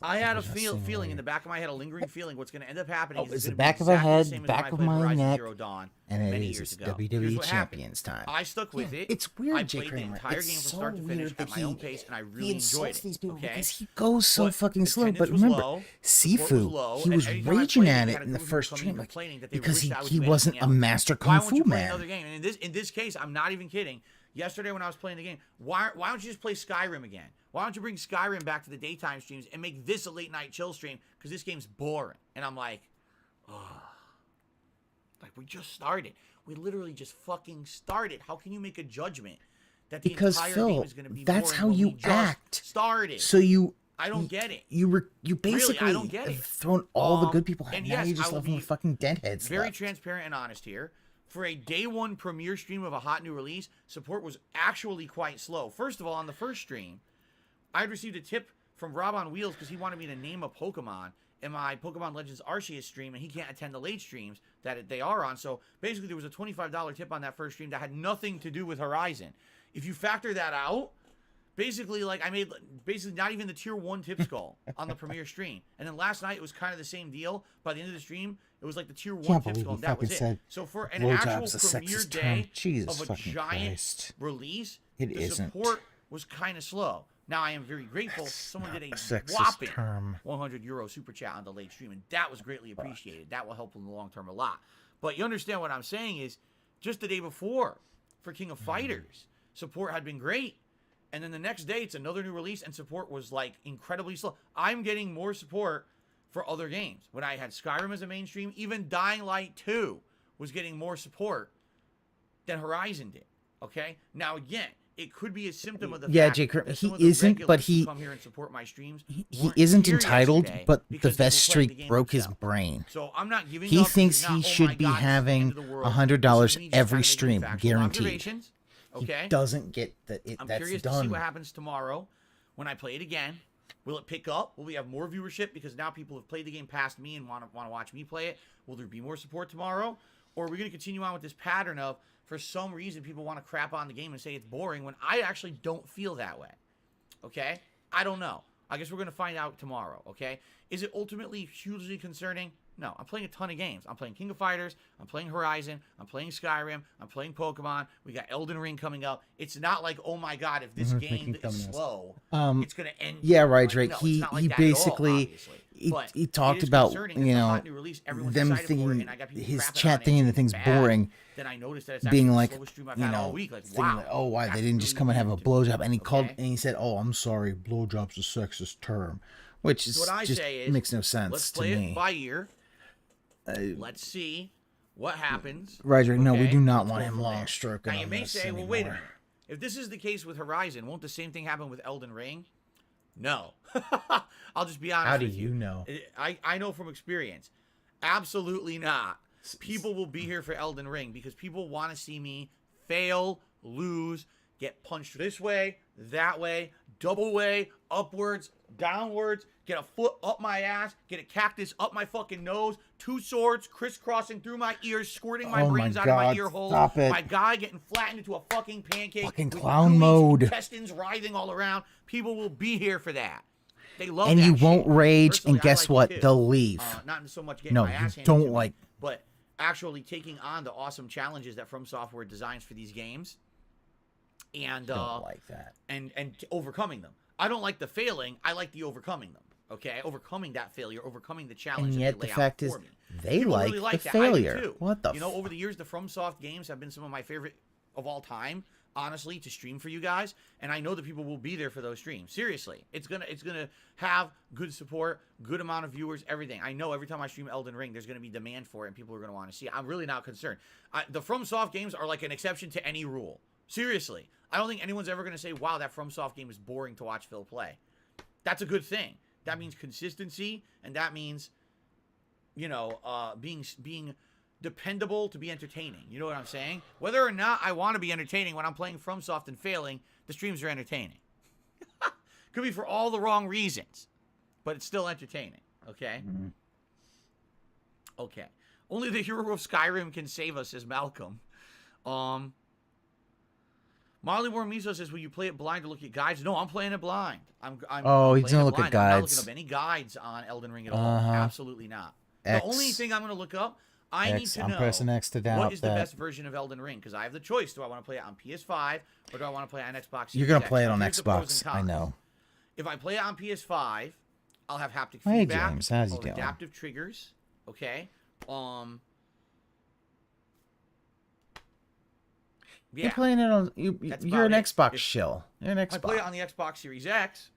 I had a feeling in the back of my head, a lingering feeling. What's going to end up happening is it's it's the gonna back be of a exactly the head, same as back when I of played my Horizon neck, Zero Dawn and it many is years it's ago. Here's WWE what happened. Champions time. I stuck with it. It's weird, I Jake played the Kramer. entire It's game from so start to finish weird at that my own pace, and I really he enjoyed insults it. these people Okay? because he goes so But fucking slow. But attendance was remember, low, support was Sifu, low, he and was anytime I raging played at we it had a in the group first coming stream, and like, complaining that they because wished I was he doing wasn't anything a else. master Why kung won't fu you play man. another game? And in this case, I'm not even kidding. Yesterday when I was playing the game, why don't you just play Skyrim again? Why don't you bring Skyrim back to the daytime streams and make this a late night chill stream? Because this game's boring. And I'm like, oh, like we just started. We literally just fucking started. How can you make a judgment that the Because entire Phil, game is going to be that's boring how when you we just act. started? So I don't get it. You basically I don't get it. have thrown all the good people out. And Now yes, you just I will left them be with fucking deadheads very left. transparent and honest here. For a day one premiere stream of a hot new release, support was actually quite slow. First of all, on the first stream, I had received a tip from Rob on Wheels because he wanted me to name a Pokemon in my Pokemon Legends Arceus stream, and he can't attend the late streams that they are on. So basically, there was a $25 tip on that first stream that had nothing to do with Horizon. If you factor that out, basically, like I made basically not even the tier 1 tip skull on the premiere stream. And then last night it was kind of the same deal. By the end of the stream, it was like the tier 1 tip skull, and that was it. So for an actual premiere day of a giant release, the support was kind of slow. Now I am very grateful. Someone did a whopping 100 euro super chat on the late stream, and that was greatly appreciated. That will help in the long term a lot. But you understand what I'm saying is, just the day before for King of Fighters, support had been great. And then the next day, it's another new release, and support was, like, incredibly slow. I'm getting more support for other games. When I had Skyrim as a mainstream, even Dying Light 2 was getting more support than Horizon did, okay? Now, again, it could be a symptom of the fact Jake, that some he of the isn't, but regulars who come here and support my streams he weren't isn't here entitled, yesterday but the because they were vest playing the streak game broke his themselves. brain. So I'm not giving He up. thinks It's not, he "Oh my should be God, it's the end having of the world." $100 This is me just every trying to stream, give factual guaranteed. observations, okay? He doesn't get that. I'm That's curious done. to see what happens tomorrow when I play it again. Will it pick up? Will we have more viewership because now people have played the game past me and want to watch me play it? Will there be more support tomorrow? Or are we going to continue on with this pattern of, for some reason, people want to crap on the game and say it's boring when I actually don't feel that way? Okay? I don't know. I guess we're going to find out tomorrow, okay? Is it ultimately hugely concerning? No, I'm playing a ton of games. I'm playing King of Fighters. I'm playing Horizon. I'm playing Skyrim. I'm playing Pokemon. We got Elden Ring coming up. It's not like, oh my God, if this game is slow, it's going to end. Yeah, right, like, Drake. no, he it's not like he that at all, basically obviously. But he talked it is about, concerning you if it's a know, hot new release, everyone's them excited for it, thinking and I got people his crapping on chat it, thinking and the thing's bad. boring, Then I noticed that it's being actually like, the slowest stream I've you had know, all week. Like, thinking wow. that, oh, why that's they didn't just really come and have a weird to me. blowjob, and he called Okay? and he said, "Oh, I'm sorry, blowjob's a sexist term," which is So what I just say is, makes no sense let's to play me. it by ear. Let's see what happens. Roger, no, we okay? do not Let's want go him from long there. stroking Now you on may this say, well, wait a anymore. minute. If this is the case with Horizon, won't the same thing happen with Elden Ring? No. I'll just be honest How do with you know? I know from experience. Absolutely not. People will be here for Elden Ring because people want to see me fail, lose, get punched this way, that way, double way, upwards, downwards, get a foot up my ass, get a cactus up my fucking nose, 2 swords crisscrossing through my ears, squirting my Oh my brains out of my God, ear holes, stop it. my guy getting flattened into a fucking pancake, Fucking with clown gooey's mode. intestines writhing all around. People will be here for that. They love And that you shit. won't rage, Personally, and guess I like it what? too. They'll leave. Not so much getting No, my you ass handed don't to me, like- but actually taking on the awesome challenges that From Software designs for these games, and Don't like that. and overcoming them. I don't like the failing. I like the overcoming them. Okay, overcoming that failure, overcoming the challenge. And that yet they the lay fact out is, for me. they People like really the that. I do failure. too. What the? You know, over the years, the FromSoft games have been some of my favorite of all time. Honestly, to stream for you guys, and I know that people will be there for those streams. Seriously, it's gonna have good support, good amount of viewers, everything. I know every time I stream Elden Ring, there's gonna be demand for it, and people are gonna want to see it. I'm really not concerned. The FromSoft games are like an exception to any rule. Seriously, I don't think anyone's ever gonna say, "Wow, that FromSoft game is boring to watch Phil play." That's a good thing. That means consistency, and that means, you know, being dependable to be entertaining. You know what I'm saying? Whether or not I want to be entertaining when I'm playing FromSoft and failing, the streams are entertaining. Could be for all the wrong reasons, but it's still entertaining. Okay? Mm-hmm. Okay. Only the hero of Skyrim can save us, says Malcolm. Molly Warren Miso says, will you play it blind to look at guides? No, I'm playing it blind. I'm Oh, he's playing gonna it look at blind. I'm not guides. looking up any guides on Elden Ring at all. Uh-huh. Absolutely not. The only thing I'm going to look up, I need to I'm know pressing X to doubt what is the that. best version of Elden Ring, because I have the choice. Do I want to play it on PS5 or do I want to play it on Xbox Series You're gonna X? play it Now, on here's the pros and Xbox. I cons. know. If I play it on PS5, I'll have haptic Hey, feedback. James, how's I'll you have doing? adaptive triggers. Okay. Yeah. You're playing it on. That's You're an about it. Xbox If- shill. You're an If I play it Xbox. on the Xbox Series X,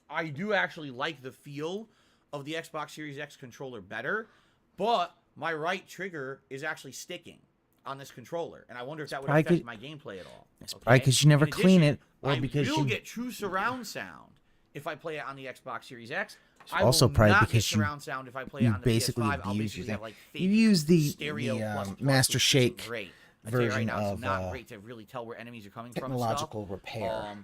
I do actually like the feel of the Xbox Series X controller better, but my right trigger is actually sticking on this controller, and I wonder if that would probably affect 'cause- my gameplay at all. It's probably 'cause you never In clean addition, it, or because I will you- get true surround sound if I play it on the Xbox Series X. I also will probably not because get you surround sound if I play it you on the basically PS5. I'll abuse basically your have thing. like fake You use the stereo plus plus, Master which Shake isn't great. I tell you right version now, it's of not great to really tell where enemies are coming technological from. repair.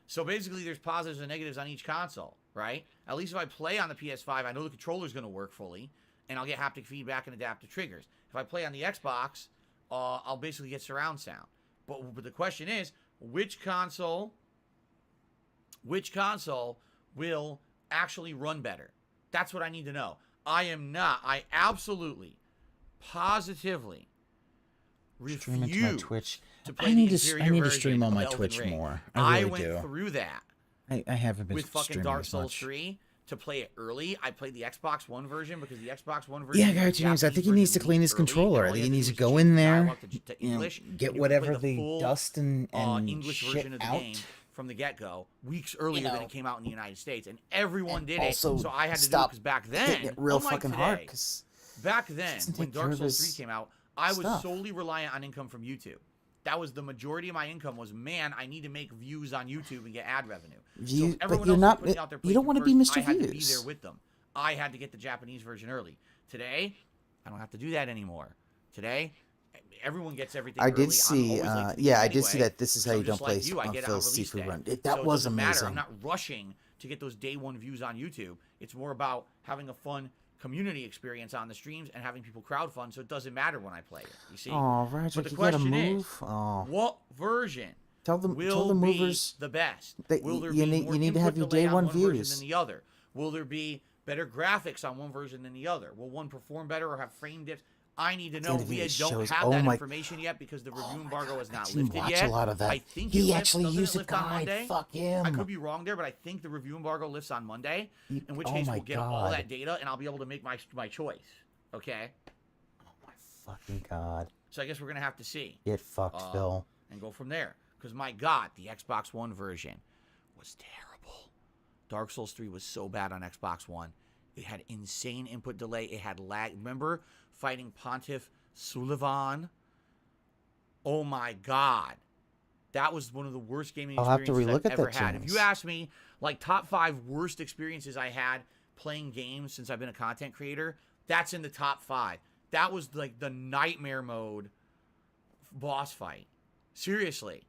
So basically, there's positives and negatives on each console, right? At least if I play on the PS5, I know the controller's going to work fully, and I'll get haptic feedback and adaptive triggers. If I play on the Xbox, I'll basically get surround sound. But the question is, which console will actually run better? That's what I need to know. I absolutely, positively Stream into my refuse Twitch. to play I need the to. I inferior need to version stream on of my Elden Twitch Ring. more. I really went do. through that I haven't been with fucking streaming Dark as Souls much. 3 to play it early. I played the Xbox One version because the Xbox One version. Yeah, the Garrett James. I Japanese think he needs to version clean leaked his early, controller. and I all think you he have needs to to do is go change in the there, dialogue to English, get and you can whatever play the full, dust and English shit version of the out. game from the get-go weeks earlier than know. it came out in the United States, and everyone And did also it. So I had to do it stop because back hitting then, it real unlike fucking today, hard, 'cause back then doesn't when take care Dark of Souls his 3 came out, I was stuff. solely reliant on income from YouTube. That was the majority of my income. Was man, I need to make views on YouTube and get ad revenue. So if everyone else was putting out their you don't want to be first, Mr. I had to be Views. there with them. I had to get the Japanese version early. Today, I don't have to do that anymore. Today, everyone gets everything. I early. did I'm see, always late to the yeah, game I did see anyway, that. This is so how you just don't play like you, I on get it Phil's release seafood day. run. So That it was doesn't matter. amazing. I'm not rushing to get those day one views on YouTube. It's more about having a fun community experience on the streams and having people crowdfund, so it doesn't matter when I play it. You see? Oh, Roger, but the you gotta question move. is, Oh. what version Tell the will movers be the best? that Will there you be need- more you need to input have your delay day on one version views. than the other? Will there be better graphics on one version than the other? Will one perform better or have frame dips? I need to know. The We video don't shows- have oh that my- information yet because the review embargo is not I didn't lifted watch yet. a lot of that. I think He it lifts. actually Doesn't used it a lift on guide. Monday? Fuck him. I could be wrong there, but I think the review embargo lifts on Monday. In which oh case, my we'll get all God. that data and I'll be able to make my choice. Okay. Fucking God. So I guess we're gonna have to see. Get fucked, Phil. And go from there. Because my God, the Xbox One version was terrible. Dark Souls 3 was so bad on Xbox One. It had insane input delay. It had lag. Remember fighting Pontiff Sulivan? Oh my God. That was one of the worst gaming I'll have to experiences relook I've at ever that, had. If James. you ask me, like top 5 worst experiences I had playing games since I've been a content creator, that's in the top 5. That was like the nightmare mode boss fight. Seriously.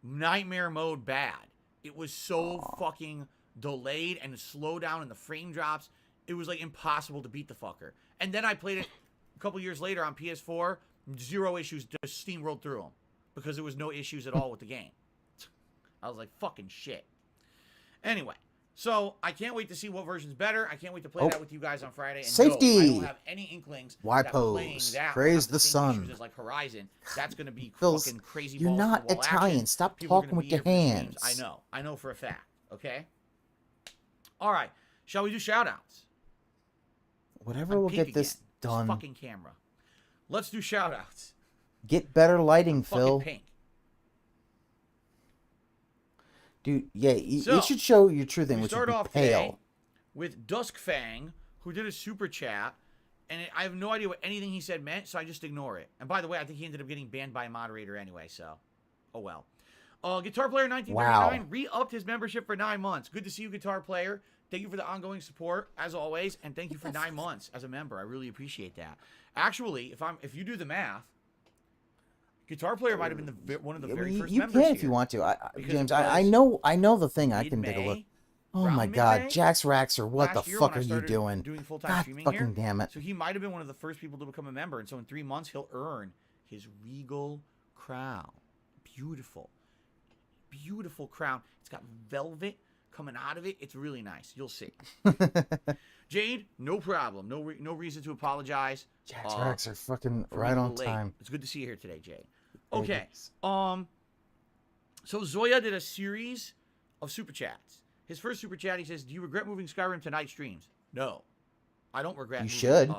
Nightmare mode bad. It was so fucking delayed and the slowdown and the frame drops. It was like impossible to beat the fucker. And then I played it a couple years later on PS4. 0 issues, just steamrolled through them. Because there was no issues at all with the game. I was like, fucking shit. Anyway, so I can't wait to see what version's better. I can't wait to play that with you guys on Friday. And Safety. No, I don't have any inklings Why that playing pose? that will Praise have the same sun. issues as like Horizon. That's going to be Phil's- fucking crazy. you're balls to not the wall Italian. action. Stop People are talking gonna with be your here for the streams. hands. I know for a fact. Okay. All right. Shall we do shout-outs? Whatever I'm will pink get this again. done. Fucking camera. Let's do shout-outs. Get better lighting, Fucking Phil. pink. Dude, yeah, you So, should show your true thing, We which start would be off pale. today with Duskfang, who did a super chat, and I have no idea what anything he said meant, so I just ignore it. And by the way, I think he ended up getting banned by a moderator anyway, so oh well. Guitar Player 1939 Wow. re-upped his membership for 9 months. Good to see you, Guitar Player. Thank you for the ongoing support as always, and thank you for 9 months as a member. I really appreciate that. Actually, if you do the math, Guitar Player might have been one of the very first you members can if here. you want to. Because James, it I was know the thing. I can take a look. mid-May, Oh around my God, mid-May, Jax Raxer, what the last year fuck when are I you started doing? full-time God streaming fucking here. damn it. So he might have been one of the first people to become a member, and so in 3 months he'll earn his regal crown. Beautiful. beautiful crown. It's got velvet coming out of it. It's really nice. You'll see. Jade, no problem. No reason to apologize. Jack's racks are fucking right on time. It's good to see you here today, Jade. Okay. So Zoya did a series of super chats. His first super chat, he says, "Do you regret moving Skyrim to night streams?" No, I don't regret. You moving, should.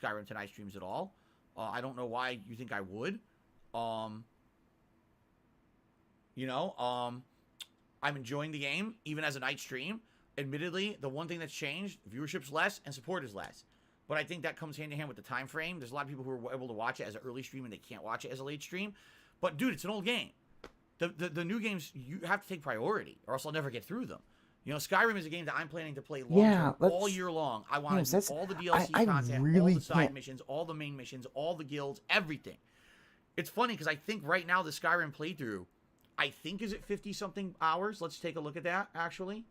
Skyrim to night streams at all. I don't know why you think I would. I'm enjoying the game even as a night stream. Admittedly, the one thing that's changed, viewership's less and support is less. But I think that comes hand in hand with the time frame. There's a lot of people who are able to watch it as an early stream and they can't watch it as a late stream. But dude, it's an old game. The new games, you have to take priority or else I'll never get through them. You know, Skyrim is a game that I'm planning to play long term, all year long. I want to do all the DLC content, all the side missions, all the main missions, all the guilds, everything. It's funny because I think right now the Skyrim playthrough, I think is at 50-something hours. Let's take a look at that, actually.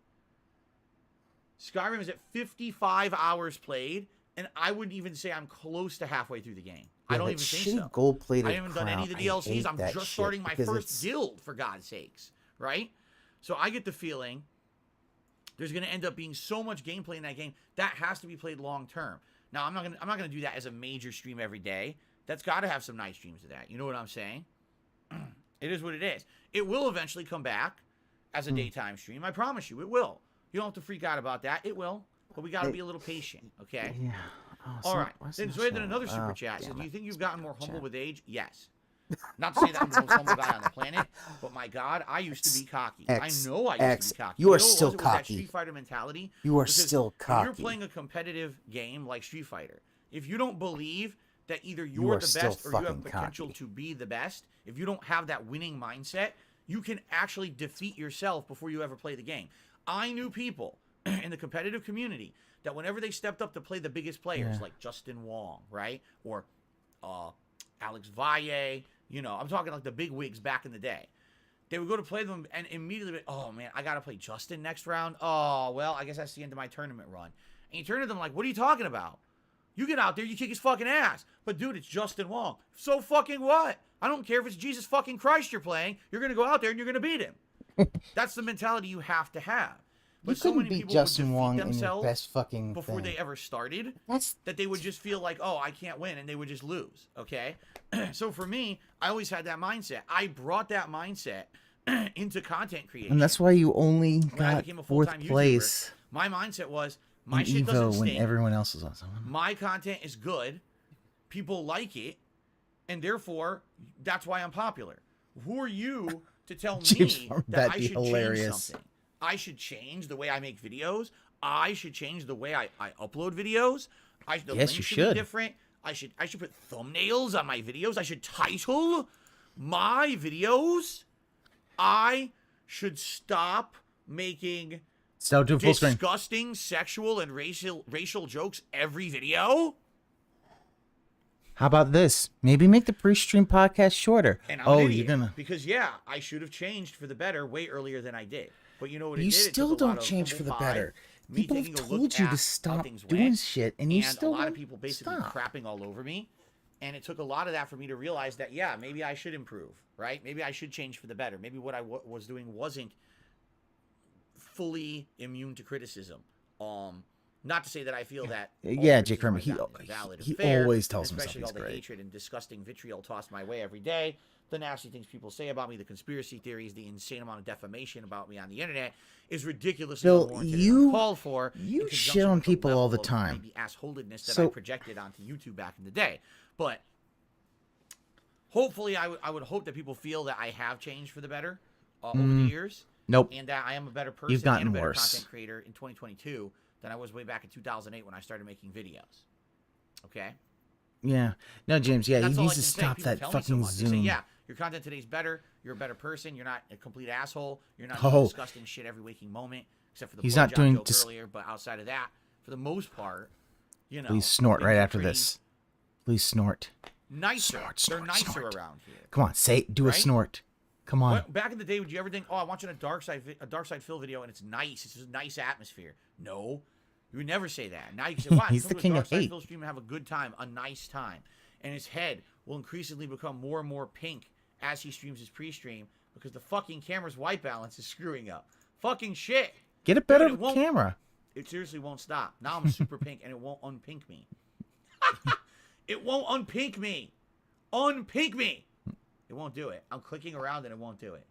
Skyrim is at 55 hours played, and I wouldn't even say I'm close to halfway through the game. Yeah, I don't even think so. Gold-plated I haven't done any of the DLCs. I'm just starting my first guild, for God's sakes, right? So I get the feeling there's going to end up being so much gameplay in that game that has to be played long term. Now I'm not going to do that as a major stream every day. That's got to have some night streams of that. You know what I'm saying? It is what it is. It will eventually come back as a daytime stream. I promise you, it will. You don't have to freak out about that. It will. But we got to be a little patient, okay? Yeah. Oh, all right. Then Zoya did another super chat. Says, "Do you think you've gotten more humble with age?" Yes. Not to say that I'm the most humble guy on the planet, but my God, I used to be cocky. I know I used to be cocky. You are still cocky. cocky. That Street Fighter mentality. You are still cocky. When you're playing a competitive game like Street Fighter, if you don't believe that either you're the best or you have potential to be the best, if you don't have that winning mindset, you can actually defeat yourself before you ever play the game. I knew people in the competitive community that whenever they stepped up to play the biggest players, like Justin Wong, right? Or Alex Valle, you know, I'm talking like the big wigs back in the day. They would go to play them and immediately be, oh man, I got to play Justin next round. Oh, well, I guess that's the end of my tournament run. And you turn to them like, what are you talking about? You get out there, you kick his fucking ass. But dude, it's Justin Wong. So fucking what? I don't care if it's Jesus fucking Christ you're playing. You're going to go out there and you're going to beat him. That's the mentality you have to have. But you couldn't beat Justin Wong in your best fucking before they ever started. That they would just feel like, oh, I can't win, and they would just lose. Okay, so for me, I always had that mindset. I brought that mindset into content creation, and that's why you only got fourth place. My mindset was my shit doesn't stink. When everyone else is awesome. My content is good, people like it, and therefore that's why I'm popular. Who are you to tell me that I should change something? I should change the way I make videos. I should change the way I upload videos. The links should be different. I should put thumbnails on my videos. I should title my videos. I should stop making disgusting sexual and racial jokes every video. How about this? Maybe make the pre-stream podcast shorter. And you're gonna because I should have changed for the better way earlier than I did. But you know what? You still don't change for the better. People have told you to stop doing shit, and you still a lot of people basically crapping all over me. And it took a lot of that for me to realize that maybe I should improve, right? Maybe I should change for the better. Maybe what I was doing wasn't fully immune to criticism. Not to say that I feel that. Jay Kramer, he always tells me especially all the hatred and disgusting vitriol tossed my way every day. The nasty things people say about me, the conspiracy theories, the insane amount of defamation about me on the internet is ridiculously uncalled for. You shit on people all the time. The assholedness that I projected onto YouTube back in the day. But hopefully, I would hope that people feel that I have changed for the better over the years. Nope. And that I am a better person and a better content creator in 2022 than I was way back in 2008 when I started making videos. Okay? Yeah. No, James, he needs to stop that fucking Zoom. Say, your content today's better. You're a better person. You're not a complete asshole. You're not doing disgusting shit every waking moment, except for the joke earlier. But outside of that, for the most part, you know. Please snort right after this. Please snort. Nicer. They're nicer around here. Come on, do a snort. Come on. Back in the day, would you ever think, I'm watching a Dark Side Phil video and it's nice. It's just a nice atmosphere. No. You would never say that. Now you can say, wow, he's the king of hate. Phil stream and have a good time, a nice time. And his head will increasingly become more and more pink as he streams his pre-stream. because the fucking camera's white balance is screwing up. Fucking shit. Get a better Dude, it won't- camera. It seriously won't stop. Now I'm super pink and it won't unpink me. It won't unpink me. Unpink me. It won't do it. I'm clicking around and it won't do it.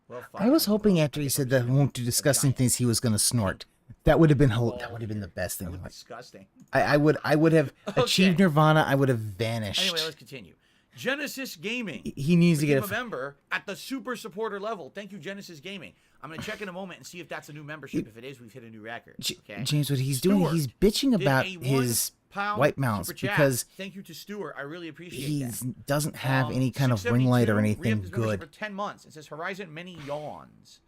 Well, fuck. I was hoping after he said that he won't do disgusting things, he was gonna snort. That would have been that would have been the best thing. Disgusting. I would have achieved nirvana. I would have vanished. Anyway, let's continue. Genesis Gaming. He needs to get a member at the super supporter level. Thank you, Genesis Gaming. I'm going to check in a moment and see if that's a new membership. If it is, we've hit a new record. Okay? James, what he's doing, he's bitching about his white mouse because thank you to Stuart. I really appreciate he that. doesn't have any kind of ring light or anything good. For 10 months. It says Horizon Many Yawns.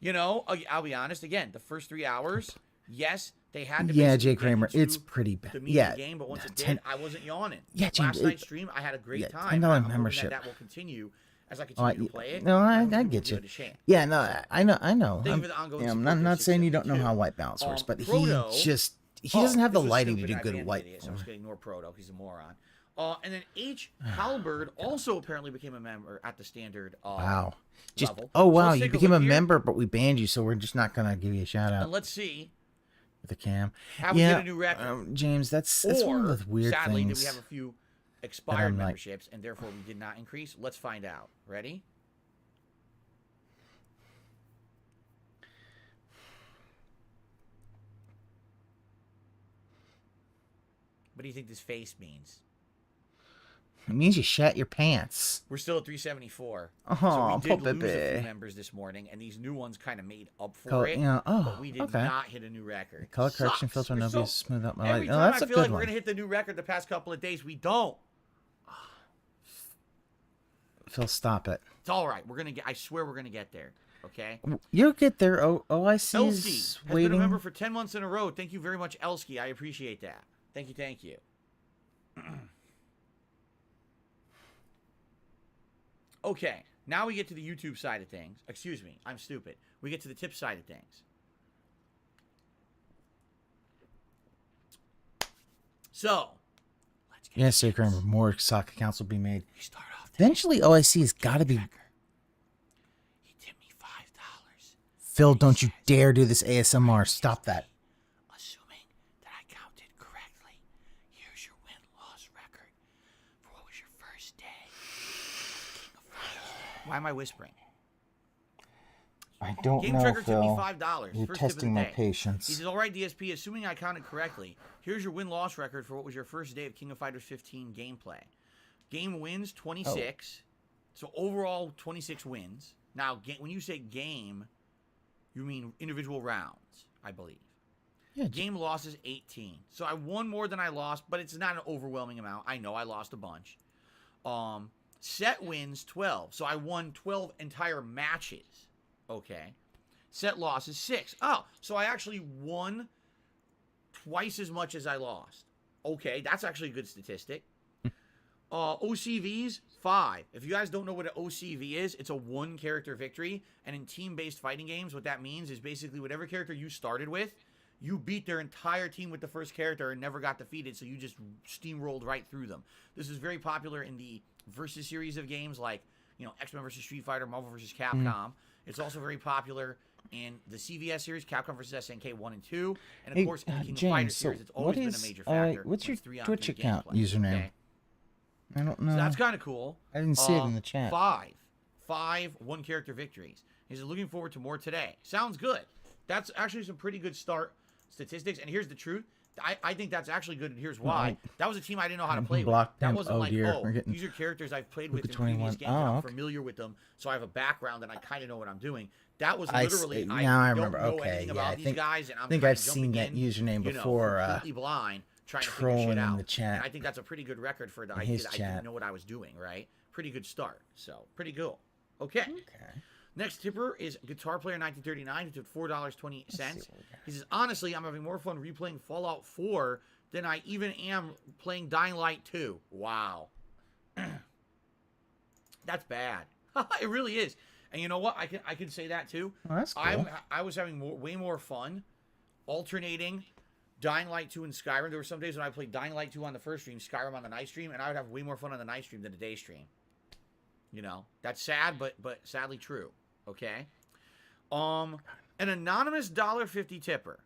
You know, I'll be honest. Again, the first 3 hours, yes, they had to. Yeah, Jay Kramer, it's pretty bad. Yeah, game, but once it did, I wasn't yawning. Yeah, James, last night's stream, I had a great time. $10 membership. That will continue as I continue to play it. No, I get you. Yeah, no, I know. Thank you for the ongoing I'm not saying you don't know how white balance works, but he doesn't have the lighting to do good white. So I'm just going to ignore Proto. He's a moron. And then H. Halberd also apparently became a member at the standard wow. level. Oh, wow, you became a member, but we banned you, so we're just not going to give you a shout out. And let's see. With the cam. Have we get a new record? James, that's one of those weird sadly, things. Did we have a few expired memberships, and therefore we did not increase? Let's find out. Ready? What do you think this face means? It means you shat your pants. We're still at 374. Oh, so we did poor lose a baby. few members this morning, and these new ones kind of made up for it. But we did not hit a new record. Color correction filter, nobody smooth up my light. Every Oh, time that's I a feel good like we're one. gonna hit the new record the past couple of days, we don't. Phil, stop it. It's all right. We're gonna get. I swear we're gonna get there. Okay. You'll get there. OIC Elsky is has waiting. been a member for 10 months in a row. Thank you very much, Elsky. I appreciate that. Thank you. Thank you. Okay, now we get to the YouTube side of things. Excuse me, I'm stupid. We get to the tip side of things. So, let's get Yes, sir, Kramer. More sock accounts will be made. Eventually, OIC has got to be. He tipped me $5. Phil, don't you dare do this ASMR. Stop that. Assuming that I counted correctly, here's your win-loss record for what was your first day. Why am I whispering? I don't Game know, Tracker tipped me Phil. $5. You're First tip of testing the my day. patience. He says, all right, DSP, assuming I counted correctly, here's your win-loss record for what was your first day of King of Fighters 15 gameplay. Game wins, 26. So overall, 26 wins. Now, when you say game, you mean individual rounds, I believe. Yeah, game losses, 18. So I won more than I lost, but it's not an overwhelming amount. I know I lost a bunch. Set wins, 12. So I won 12 entire matches. Okay. Set losses, 6. Oh, so I actually won twice as much as I lost. Okay, that's actually a good statistic. OCVs, 5. If you guys don't know what an OCV is, it's a one-character victory. And in team-based fighting games, what that means is basically whatever character you started with, you beat their entire team with the first character and never got defeated, so you just steamrolled right through them. This is very popular in the Versus series of games like, X-Men vs. Street Fighter, Marvel vs. Capcom. It's also very popular in the CVS series, Capcom vs. SNK 1 and 2. And, of course, in the King of Fighters series, it's always been a major factor. What's your 3-on-3 Twitch account gameplay, username? okay? I don't know. So that's kind of cool. I didn't see it in the chat. 5 one-character victories. He's looking forward to more today. Sounds good. That's actually some pretty good start statistics. And here's the truth. I think that's actually good, and here's why. That was a team I didn't know how to play with. That wasn't like, these are characters I've played with in previous games, and I'm familiar with them, so I have a background, and I kind of know what I'm doing. That was literally, I remember. don't know anything about these guys, and I'm think I've seen that username before. Completely blind, trying to figure shit out. In the chat. And I think that's a pretty good record for the idea that I didn't know what I was doing, right? Pretty good start. So, pretty cool. Okay. Next tipper is Guitar Player 1939, who took $4.28. He says, honestly, I'm having more fun replaying Fallout 4 than I even am playing Dying Light 2. Wow. That's bad. It really is. And you know what? I can say that too. Oh, that's cool. I was having way more fun alternating Dying Light 2 and Skyrim. There were some days when I played Dying Light 2 on the first stream, Skyrim on the night stream, and I would have way more fun on the night stream than the day stream. You know, that's sad, but sadly true. Okay. An anonymous $1.50 tipper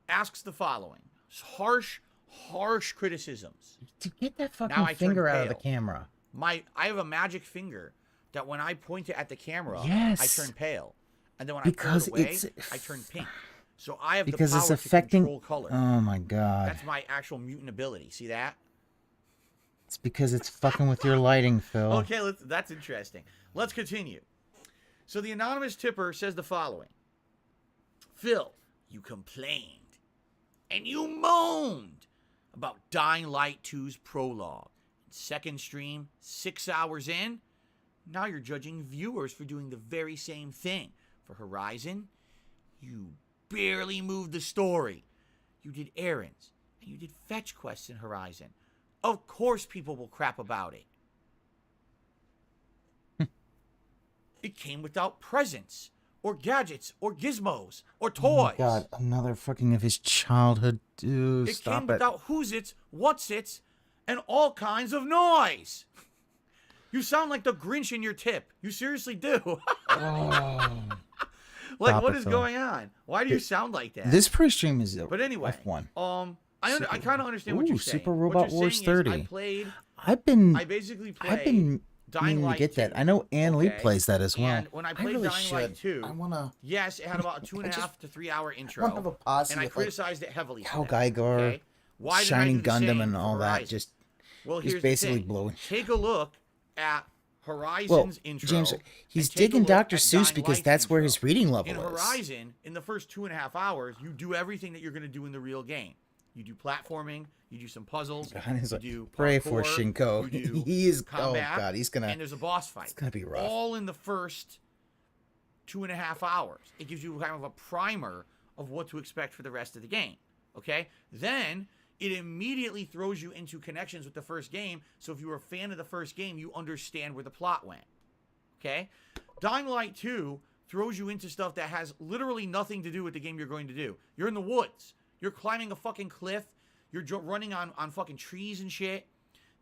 asks the following: harsh criticisms. To get that Now fucking I finger turn out of the pale. camera. I have a magic finger that when I point it at the camera, Yes. I turn pale, and then when Because I pull it away, it's- I turn pink. So I have Because the it's power affecting. to control color. Oh my god. That's my actual mutant ability. See that? It's because it's fucking with your lighting, Phil. Okay, that's interesting. Let's continue. So the anonymous tipper says the following: Phil, you complained and you moaned about Dying Light 2's prologue. Second stream, 6 hours in. Now you're judging viewers for doing the very same thing. For Horizon, you barely moved the story. You did errands, and you did fetch quests in Horizon. Of course people will crap about it. It came without presents, or gadgets, or gizmos, or toys. Oh my god, another fucking of his childhood. Dude, It stop came it. without who's its, what's its, and all kinds of noise. You sound like the Grinch in your tip. You seriously do. Oh. Like, Stop what it, is Phil. going on? Why do you sound like that? This pre-stream is But anyway, F1. I kind of understand what Ooh, you're saying. Super What Robot you're Wars saying is 30. I've been Dying meaning to Light get 2. that. I know Ann Lee Okay. plays that as well. And when I played really Dying should. Light 2, I wanna. yes, it had about a 2.5 to 3 hour intro. wanna have a posse and I with, like, criticized it heavily. Cow for that, Geiger, okay? Why didn't I Shining do the Gundam, same and for all that. Horizon? Just Well, he's here's basically the thing. blowing. Take a look at Well, Horizon's intro. James, he's and take a digging look Dr. at Seuss Dying because Light's that's where intro. his reading level In is. Horizon, in the first 2.5 hours, you do everything that you're going to do in the real game. You do platforming, you do some puzzles, God, he's you like, do pray for parkour, Shinko. you do He is. combat, Oh god, he's gonna. and there's a boss fight. It's gonna be rough. All in the first 2.5 hours. It gives you kind of a primer of what to expect for the rest of the game. Okay? Then it immediately throws you into connections with the first game. So if you were a fan of the first game, you understand where the plot went. Okay? Dying Light 2 throws you into stuff that has literally nothing to do with the game you're going to do. You're in the woods. You're climbing a fucking cliff. You're running on fucking trees and shit.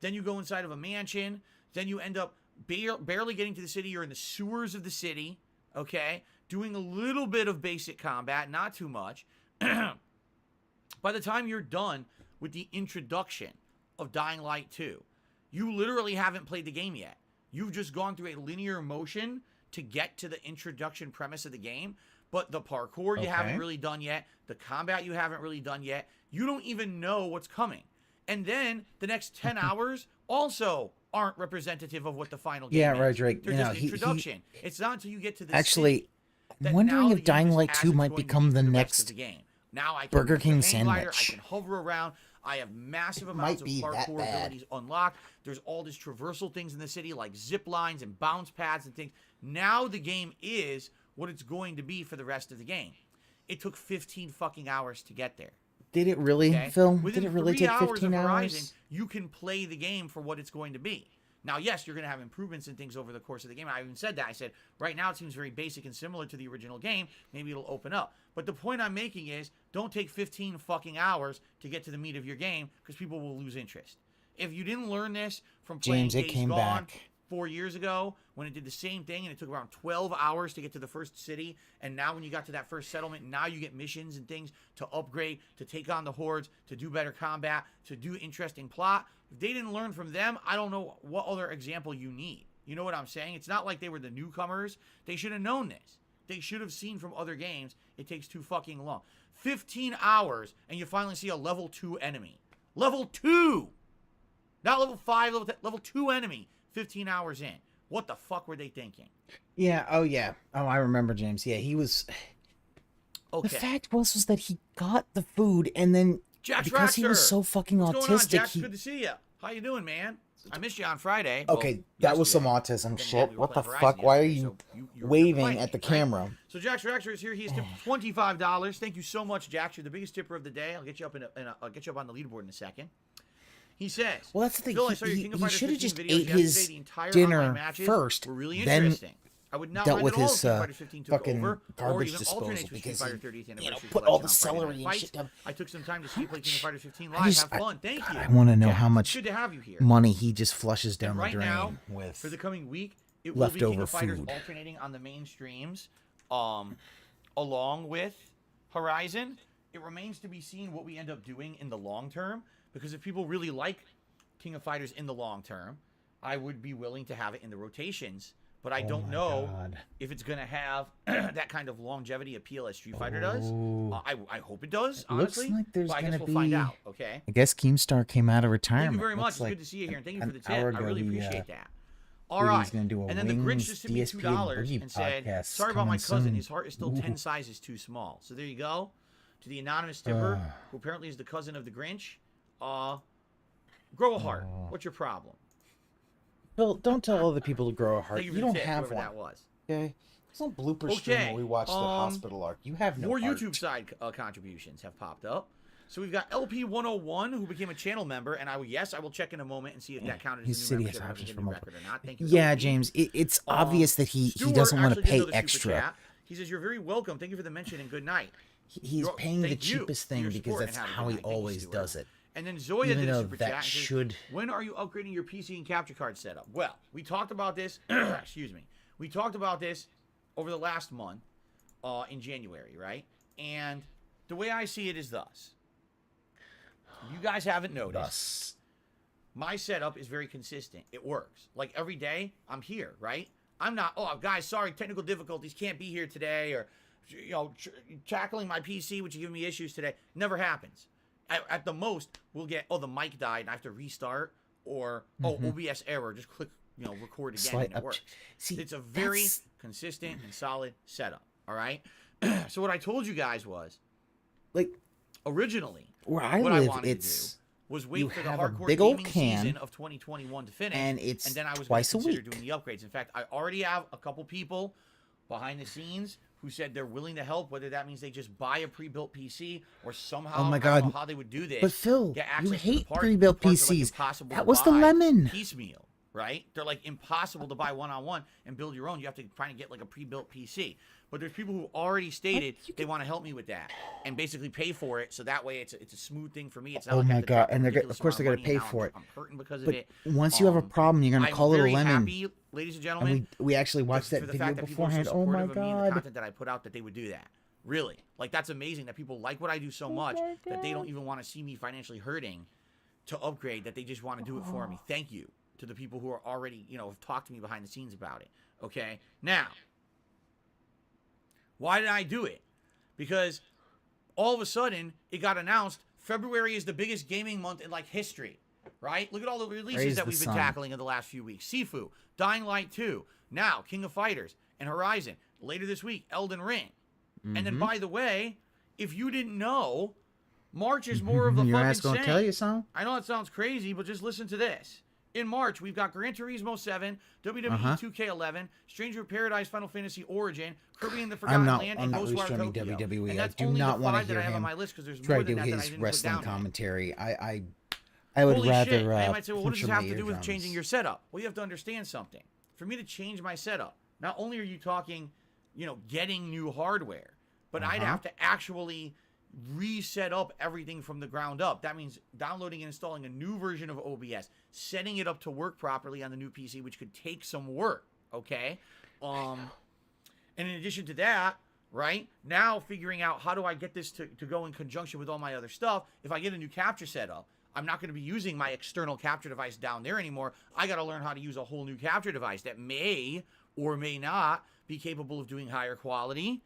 Then you go inside of a mansion. Then you end up barely getting to the city. You're in the sewers of the city. Okay? Doing a little bit of basic combat, not too much. By the time you're done with the introduction of Dying Light 2, you literally haven't played the game yet. You've just gone through a linear motion to get to the introduction premise of the game, but the parkour you haven't really done yet, the combat you haven't really done yet, you don't even know what's coming. And then the next 10 hours also aren't representative of what the final game is. Right, Drake. They're You know, just introduction. It's not until you get to the Actually, city I'm that wondering now if the game Dying is Light as 2 it's might going to become be the for rest of next the game. Now I can Burger use the King hang glider, sandwich. I can hover around. I have massive It amounts might of be that parkour bad. abilities unlocked. There's all these traversal things in the city like zip lines and bounce pads and things. Now the game is what it's going to be for the rest of the game. It took 15 fucking hours to get there. Did it really, Okay? Phil? Within Did it really 3 take hours 15 of Horizon, hours? you can play the game for what it's going to be. Now, yes, you're going to have improvements and things over the course of the game. I even said that. I said, right now it seems very basic and similar to the original game. Maybe it'll open up. But the point I'm making is, don't take 15 fucking hours to get to the meat of your game, because people will lose interest. If you didn't learn this from playing James, it Days came Gone back. 4 years ago, when it did the same thing and it took around 12 hours to get to the first city, and now when you got to that first settlement, now you get missions and things to upgrade, to take on the hordes, to do better combat, to do interesting plot. If they didn't learn from them, I don't know what other example you need. You know what I'm saying? It's not like they were the newcomers. They should have known this. They should have seen from other games it takes too fucking long. 15 hours and you finally see a level 2 enemy. Level 2! Not level 5, level 2 enemy. 15 hours in. What the fuck were they thinking? Yeah. Oh, yeah. Oh, I remember, James. Yeah, he was. Okay. The fact was that he got the food and then Jax because he was Raxer! so fucking What's going on, autistic. Jax? Good to see you. How you doing, man? I missed you on Friday. Okay, Well, that was some yesterday. autism Then shit. we were What the playing fuck? Horizon Why are yesterday, you so were waving playing at the it, right? camera? So Jax Raxer is here. He has tipped $25. Thank you so much, Jax. You're the biggest tipper of the day. I'll get you up I'll get you up on the leaderboard in a second. He says, Well, that's the thing. Phil, I saw your King of He Fighters should have 15 just videos ate yesterday. his The entire dinner online matches first, were really then interesting. I would not dealt mind with at all if his Street Fighter 15 took fucking over, or garbage even disposal alternates with Street because Fighter he, 30th you know, anniversary put all collection the on Friday celery Night and Fights. shit down. I took some time to see you play King of Fighters 15 live. I just, Have fun. Thank you. I want to know Jack, how it's much good to have you here. money he just flushes down And the right drain now, with for the coming week, it will be King leftover of Fighters food. alternating on the main streams, along with Horizon. It remains to be seen what we end up doing in the long term, because if people really like King of Fighters in the long term, I would be willing to have it in the rotations. But I don't know if it's going to have that kind of longevity appeal as Street Fighter does. I hope it does, honestly. Looks like there's but I going guess to we'll find be. out, okay? I guess Keemstar came out of retirement. Thank you very much. Looks It's like good to see you here, and thank you an for the tip. hour I ago really he, appreciate that. All said right. he's gonna do a And then the Grinch Wings, just sent me DSP, and $2 Boogie and said, podcast sorry about my coming cousin. soon. His heart is still 10 Ooh. sizes too small. So there you go. To the anonymous tipper, who apparently is the cousin of the Grinch. Grow a heart. What's your problem? Phil, don't tell other people to grow a heart. Thank you for You the don't tip, have whoever one. that was. Okay? It's no blooper stream Okay, where we watch the hospital arc. You have no More heart. YouTube side contributions have popped up. So we've got LP101, who became a channel member, and I will check in a moment and see if that counted His as a city new has membership options as for a new multiple. record or not. Thank you. Yeah, LP. James, it's obvious that he Stuart doesn't want to actually did pay another super extra. chat. He says, you're very welcome. Thank you for the mention and good night. He's paying the Thank you cheapest for your thing because support that's and have a how good he night. Thank you, always Stuart. does it. And then Zoya Even did a though super that chat and says, should- when are you upgrading your PC and capture card setup? Well, we talked about this. Excuse me. We talked about this over the last month in January, right? And the way I see it is thus. If you guys haven't noticed, my setup is very consistent. It works. Like every day, I'm here, right? I'm not, oh, guys, sorry, technical difficulties, can't be here today, or, you know, tackling my PC, which is giving me issues today. Never happens. At the most, we'll get, oh, the mic died, and I have to restart, or, oh, OBS error, just click, you know, record again, Slight and it up- works. See, It's a very that's- consistent and solid setup, all right? So what I told you guys was, like, originally, where I what live, I wanted to it's do was you wait for the have a hardcore big old gaming can, season of 2021 to finish, and it's then I was twice a going to consider week. doing the upgrades. In fact, I already have a couple people behind the scenes who said they're willing to help, whether that means they just buy a pre-built PC or somehow, Oh my I don't know God. how they would do this. But Phil, get you access to the hate parts. pre-built The parts are, like, PCs. impossible That to was the buy lemon. piecemeal, right? They're like impossible to buy one-on-one and build your own. You have to try and get like a pre-built PC. But there's people who already stated they want to help me with that and basically pay for it, so that way it's a smooth thing for me. It's not Oh like I my have to God, drop a and ridiculous of course they're amount gonna of money, pay and for now it. I'm hurting because of But it. once you have a problem, you're gonna I'm call it a very lemon. happy, ladies and gentlemen. And we actually watched for that the video fact that people are so beforehand. Oh my supportive of me and the God. content that I put out, that they would do that. Really, like that's amazing that people like what I do so much that they don't even want to see me financially hurting to upgrade. That they just want to do it for me. Thank you to the people who are already, you know, have talked to me behind the scenes about it. Okay, now, why did I do it? Because all of a sudden it got announced February is the biggest gaming month in like history, right? Look at all the releases Praise that the we've been sun. tackling in the last few weeks. Sifu, Dying Light 2, now King of Fighters, and Horizon. Later this week, Elden Ring. And then, by the way, if you didn't know, March is more of the Your fucking ass gonna same. tell you something? I know that sounds crazy, but just listen to this. In March, we've got Gran Turismo 7, WWE Uh-huh. 2K11, Stranger of Paradise Final Fantasy Origin, Kirby and the Forgotten I'm not Land, and Ghostwire restreaming Tokyo. WWE. And I that's do only not the want to 5 that hear I have on him my list, because there's try more to do than that I his didn't put wrestling down yet. commentary. I would Holy rather shit. I might say, well, what does punch this have my to do with eardrums. changing your setup? Well, you have to understand something. For me to change my setup, not only are you talking, you know, getting new hardware, but I'd have to actually reset up everything from the ground up. That means downloading and installing a new version of OBS, setting it up to work properly on the new PC, which could take some work, okay? And in addition to that, right, now figuring out how do I get this to go in conjunction with all my other stuff. If I get a new capture setup, I'm not going to be using my external capture device down there anymore. I got to learn how to use a whole new capture device that may or may not be capable of doing higher quality.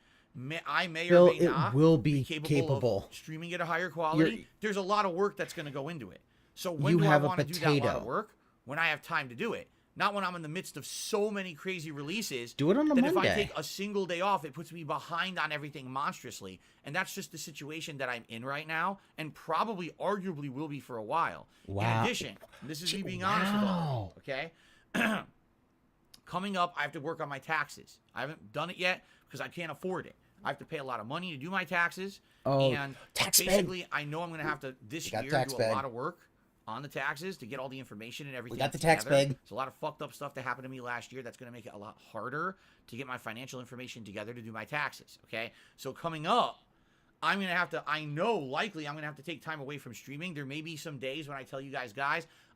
I may Phil, or may it not will be capable of streaming at a higher quality. There's a lot of work that's going to go into it. So when You do I have a want to do that lot of potato. work? When I have time to do it. Not when I'm in the midst of so many crazy releases. Do it on a that if I Monday. take a single day off, it puts me behind on everything monstrously. And that's just the situation that I'm in right now, and probably arguably will be for a while. Wow. In addition, this is me being honest with all of you, okay? Coming up, I have to work on my taxes. I haven't done it yet because I can't afford it. I have to pay a lot of money to do my taxes. Oh, and tax bed. basically, I know I'm going to have to this got year tax do a bed. lot of work on the taxes to get all the information and everything. We got the tax together. bag. There's a lot of fucked up stuff that happened to me last year that's going to make it a lot harder to get my financial information together to do my taxes, okay? So coming up, I'm going to have to, I know likely I'm going to have to take time away from streaming. There may be some days when I tell you guys,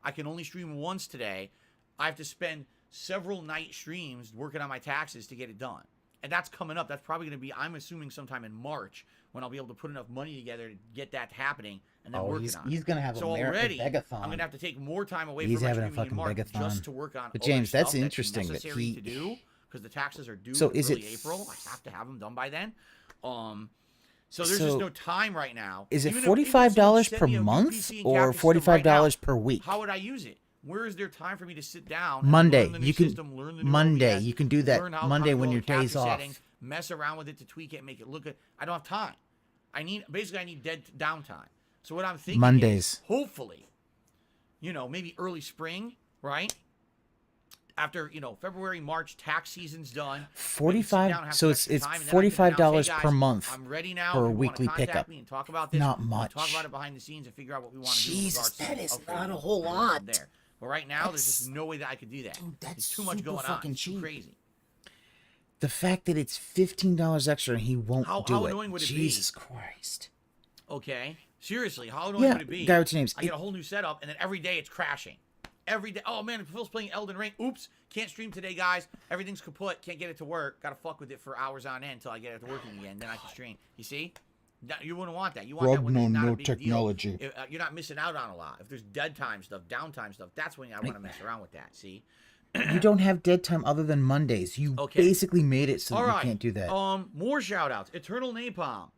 I can only stream once today. I have to spend several night streams working on my taxes to get it done. And that's coming up. That's probably going to be, I'm assuming, sometime in March when I'll be able to put enough money together to get that happening and then working on it. He's going to have so a already, begathon. I'm going to have to take more time away He's from my having a streaming in fucking March begathon. just to work on But other James, that's stuff interesting that necessary he... to do because the taxes are due So in is early it April. I have to have them done by then. So there's just no time right now. Is it Even if $45 someone per sent me a month UPC and or capture system right now, $45 per week? How would I use it? Where is there time for me to sit down and Monday. learn the new You can system, learn the new Monday. OBS, You can do that learn how Monday to when go your capture day's off. settings, mess around with it to tweak it, make it look good. I don't have time. I need dead downtime. So what I'm thinking Mondays. is hopefully, maybe early spring, right? After, February, March, tax season's done. $45. So it's $45 per month I'm ready now. for a If you wanna weekly contact pickup. me and talk about this. Not we can much. Talk about it behind the scenes and figure out what we want to do. Jesus, in regards that to is not a upgrading whole lot. There. But right now, there's just no way that I could do that. Dude, that's There's too much super going on. fucking It's too cheap. crazy. The fact that it's $15 extra and he won't How do it. annoying would it be? Jesus Christ. Okay. Seriously, how annoying Yeah, would it be? guy, what's your names? I get a whole new setup, and then every day it's crashing. Every day. Oh, man, Phil's playing Elden Ring. Oops. Can't stream today, guys. Everything's kaput. Can't get it to work. Got to fuck with it for hours on end until I get it to working again. Then I can stream. You see? You wouldn't want that. You want that when there's not a big technology. deal. You're not missing out on a lot. If there's dead time stuff, downtime stuff, that's when I want to mess around with that. See? You don't have dead time other than Mondays. You basically made it so that you can't do that. More shout outs. Eternal Napalm.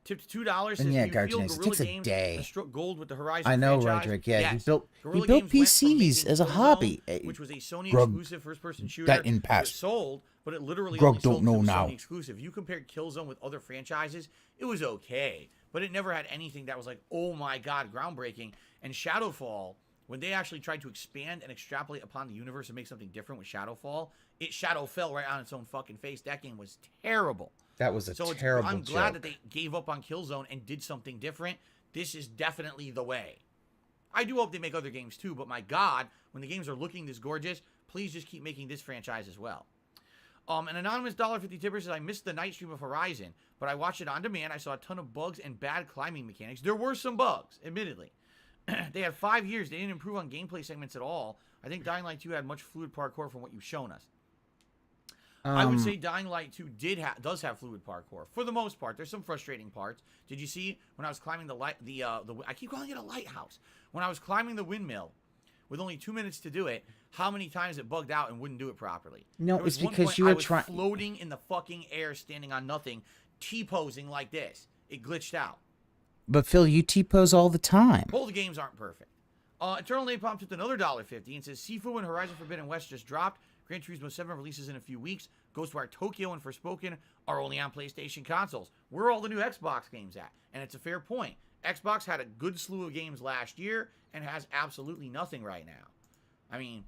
Tipped $2. And yeah, you Guardian feel Names, it Guerrilla takes a Games day. has struck gold with the Horizon I know, franchise? Roderick. Yeah, Yes. he built Guerrilla PCs Games went from making as a Killzone, hobby. which was a Sony Grug exclusive first-person shooter. got in It past. sold, but it literally Grug only sold don't know to the now. Sony exclusive. You compared Killzone with other franchises, it was okay, but it never had anything that was like, oh my god, groundbreaking. And Shadowfall, when they actually tried to expand and extrapolate upon the universe and make something different with Shadowfall, it shadow fell right on its own fucking face. That game was terrible. That was a terrible I'm glad joke. that they gave up on Killzone and did something different. This is definitely the way. I do hope they make other games too, but my god, when the games are looking this gorgeous, please just keep making this franchise as well. An anonymous $1.50 tipper says, I missed the night stream of Horizon, but I watched it on demand. I saw a ton of bugs and bad climbing mechanics. There were some bugs, admittedly. They had 5 years. They didn't improve on gameplay segments at all. I think Dying Light 2 had much fluid parkour from what you've shown us. I would say Dying Light 2 does have fluid parkour for the most part. There's some frustrating parts. Did you see when I was climbing I keep calling it a lighthouse. When I was climbing the windmill with only 2 minutes to do it, how many times it bugged out and wouldn't do it properly? No, There was it's one because point you were I was trying. floating in the fucking air, standing on nothing, T-posing like this. It glitched out. But Phil, you T-pose all the time. Both the games aren't perfect. Eternal Napalm took another $1.50 and says Sifu and Horizon Forbidden West just dropped. Gran Turismo 7 releases in a few weeks. Ghostwire Tokyo and Forspoken are only on PlayStation consoles. Where are all the new Xbox games at? And it's a fair point. Xbox had a good slew of games last year and has absolutely nothing right now. I mean,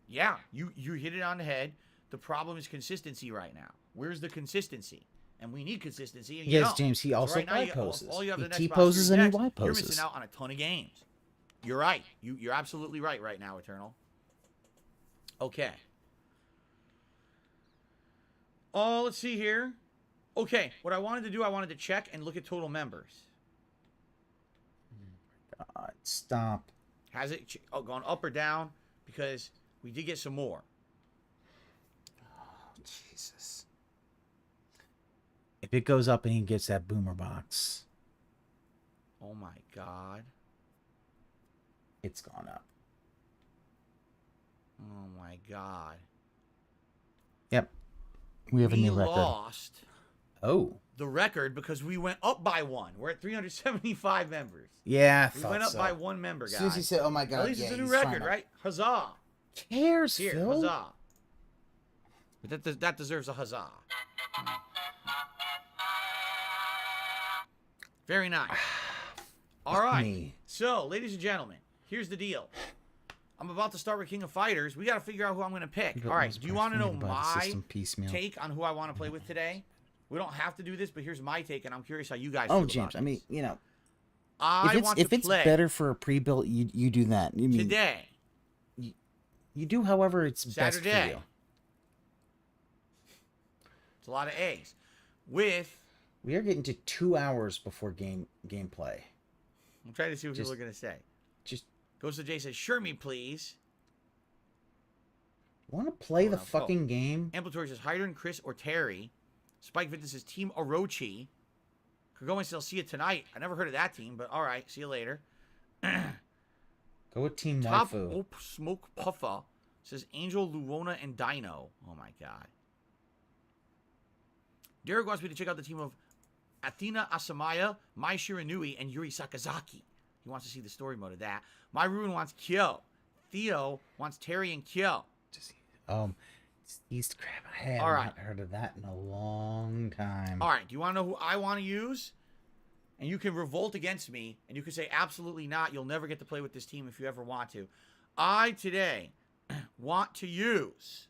yeah, you hit it on the head. The problem is consistency right now. Where's the consistency? And we need consistency. And Yes, James, he also right now, Y-poses. all you have He the Xbox T-poses Series and he X, Y-poses. You're missing out on a ton of games. You're right. You're absolutely right now, Eternal. Okay. Let's see here. Okay, what I wanted to do, I wanted to check and look at total members. God, stop. Has it gone up or down? Because we did get some more. Oh, Jesus. If it goes up and he gets that boomer box, Oh my god. it's gone up. Oh my god. Yep. We have a new record. We lost Oh. the record because we went up by one. We're at 375 members. Yeah, I We thought went up so. by one member, As guys. soon as he said, oh my God, At least yeah, it's a new he's record, trying to- right? Huzzah. Cares, Here, Phil? huzzah. But that deserves a huzzah. Very nice. All right. me. So, ladies and gentlemen, here's the deal. I'm about to start with King of Fighters. We got to figure out who I'm going to pick. People All right. almost Do you pressed want to me know to buy the my system piecemeal. take on who I want to play with today? We don't have to do this, but here's my take, and I'm curious how you guys feel Oh, about James, this. I mean, you know, I want if to it's play better for a pre-built, you do that. You mean today, you do however it's best for Saturday. you. It's a lot of eggs. With We are getting to 2 hours before gameplay. I'm trying to see what Just- people are gonna say. Just Goes to Jay says, "Sure me, please." want to play the Oh, no. fucking game? Amplatory says, Hydron, Chris, or Terry. Spike Fitness says, Team Orochi. Kagome says, see you tonight. I never heard of that team, but all right. See you later. Go with Team Top Waifu. Op Smoke Puffa says, Angel, Luona, and Dino. Oh, my God. Derek wants me to check out the team of Athena Asamaya, Mai Shiranui, and Yuri Sakazaki. He wants to see the story mode of that. My Ruin wants Kyo. Theo wants Terry and Kyo. East Crab. I have All right. not heard of that in a long time. All right, do you want to know who I want to use? And you can revolt against me, and you can say, absolutely not. You'll never get to play with this team if you ever want to. I, today, want to use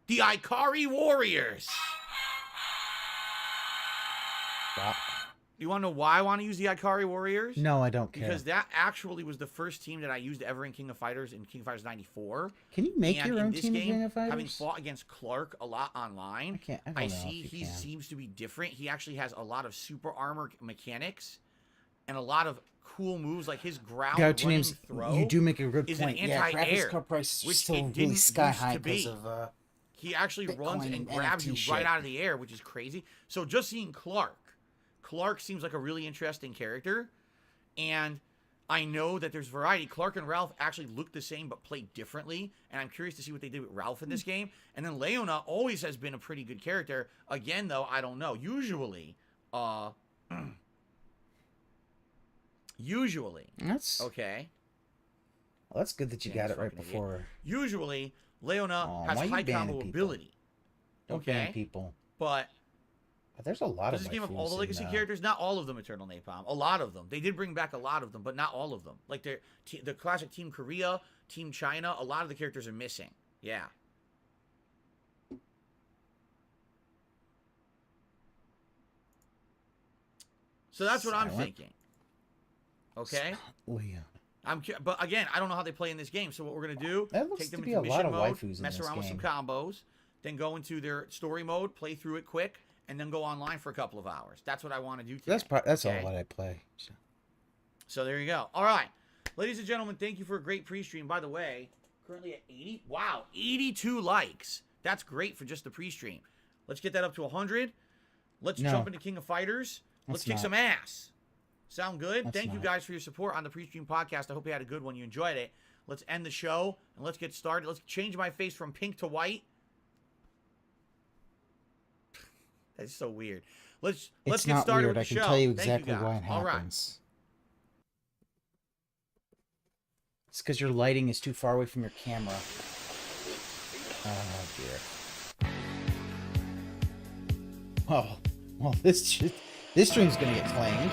the Ikari Warriors. Wow. You want to know why I want to use the Ikari Warriors? No, I don't care. Because that actually was the first team that I used ever in King of Fighters in King of Fighters 94. Can you make And your in own this team in game, King of Fighters? having fought against Clark a lot online, I don't know see if you he can. seems to be different. He actually has a lot of super armor mechanics and a lot of cool moves, like his ground Gouch running names, throw. you do make a good is point. an Yeah, anti-air, graphics card prices are which still it really didn't sky used to high because be. of He actually runs Bitcoin and and grabs NFT you shit. right out of the air, which is crazy. So just seeing Clark seems like a really interesting character, and I know that there's variety. Clark and Ralph actually look the same but play differently, and I'm curious to see what they did with Ralph in this game. And then Leona always has been a pretty good character. Again, though, I don't know. Usually, That's okay. Well, that's good that you Yeah, got it right fucking idiot. before. Usually, Leona Aw, has why you high banning combo people? ability. Don't ban Okay, people. but But there's a lot this of is a game of all the waifus legacy in, characters, not all of them Eternal Napalm. A lot of them. They did bring back a lot of them, but not all of them. Like the classic Team Korea, Team China, a lot of the characters are missing. Yeah. So that's what I'm Silent. thinking. Okay? Leah. But again, I don't know how they play in this game. So what we're gonna do? That looks Take them to be into a lot mission of mode, waifus in mess this around with some game. combos, then go into their story mode, play through it quick, and then go online for a couple of hours. That's what I want to do today. That's okay? all what I play. So there you go. All right, ladies and gentlemen, thank you for a great pre-stream. By the way, currently at 80. Wow, 82 likes. That's great for just the pre-stream. Let's get that up to 100. Let's No. jump into King of Fighters. Let's Let's kick not. some ass. Sound good? Let's Thank you not. guys for your support on the pre-stream podcast. I hope you had a good one. You enjoyed it. Let's end the show and let's get started. Let's change my face from pink to white. That's so weird. Let's It's get not started weird. with I the can show. tell you Thank exactly guys. why it All right. happens. It's because your lighting is too far away from your camera. Oh dear. Oh, well, this stream's gonna get claimed.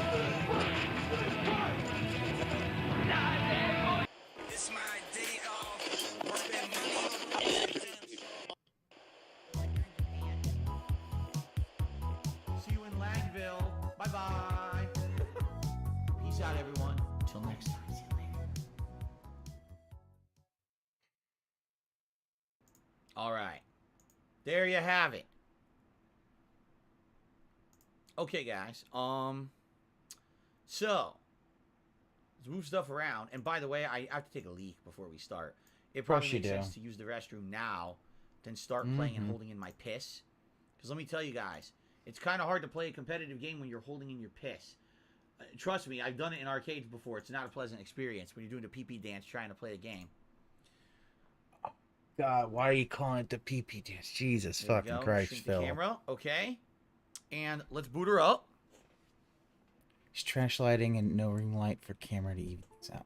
See you in Langville. Bye-bye. Peace out, everyone. Until next time. See you later. All right. There you have it. Okay, guys. So let's move stuff around. And by the way, I have to take a leak before we start. It probably course you makes sense do. to use the restroom now than start playing and holding in my piss. Because let me tell you guys, it's kind of hard to play a competitive game when you're holding in your piss. Trust me, I've done it in arcades before. It's not a pleasant experience when you're doing a pee-pee dance trying to play a game. God, why are you calling it the PP dance? Jesus There we fucking go. Christ, Shrink the Phil. camera, okay. And let's boot her up. He's trash lighting and no ring light for camera to even things out.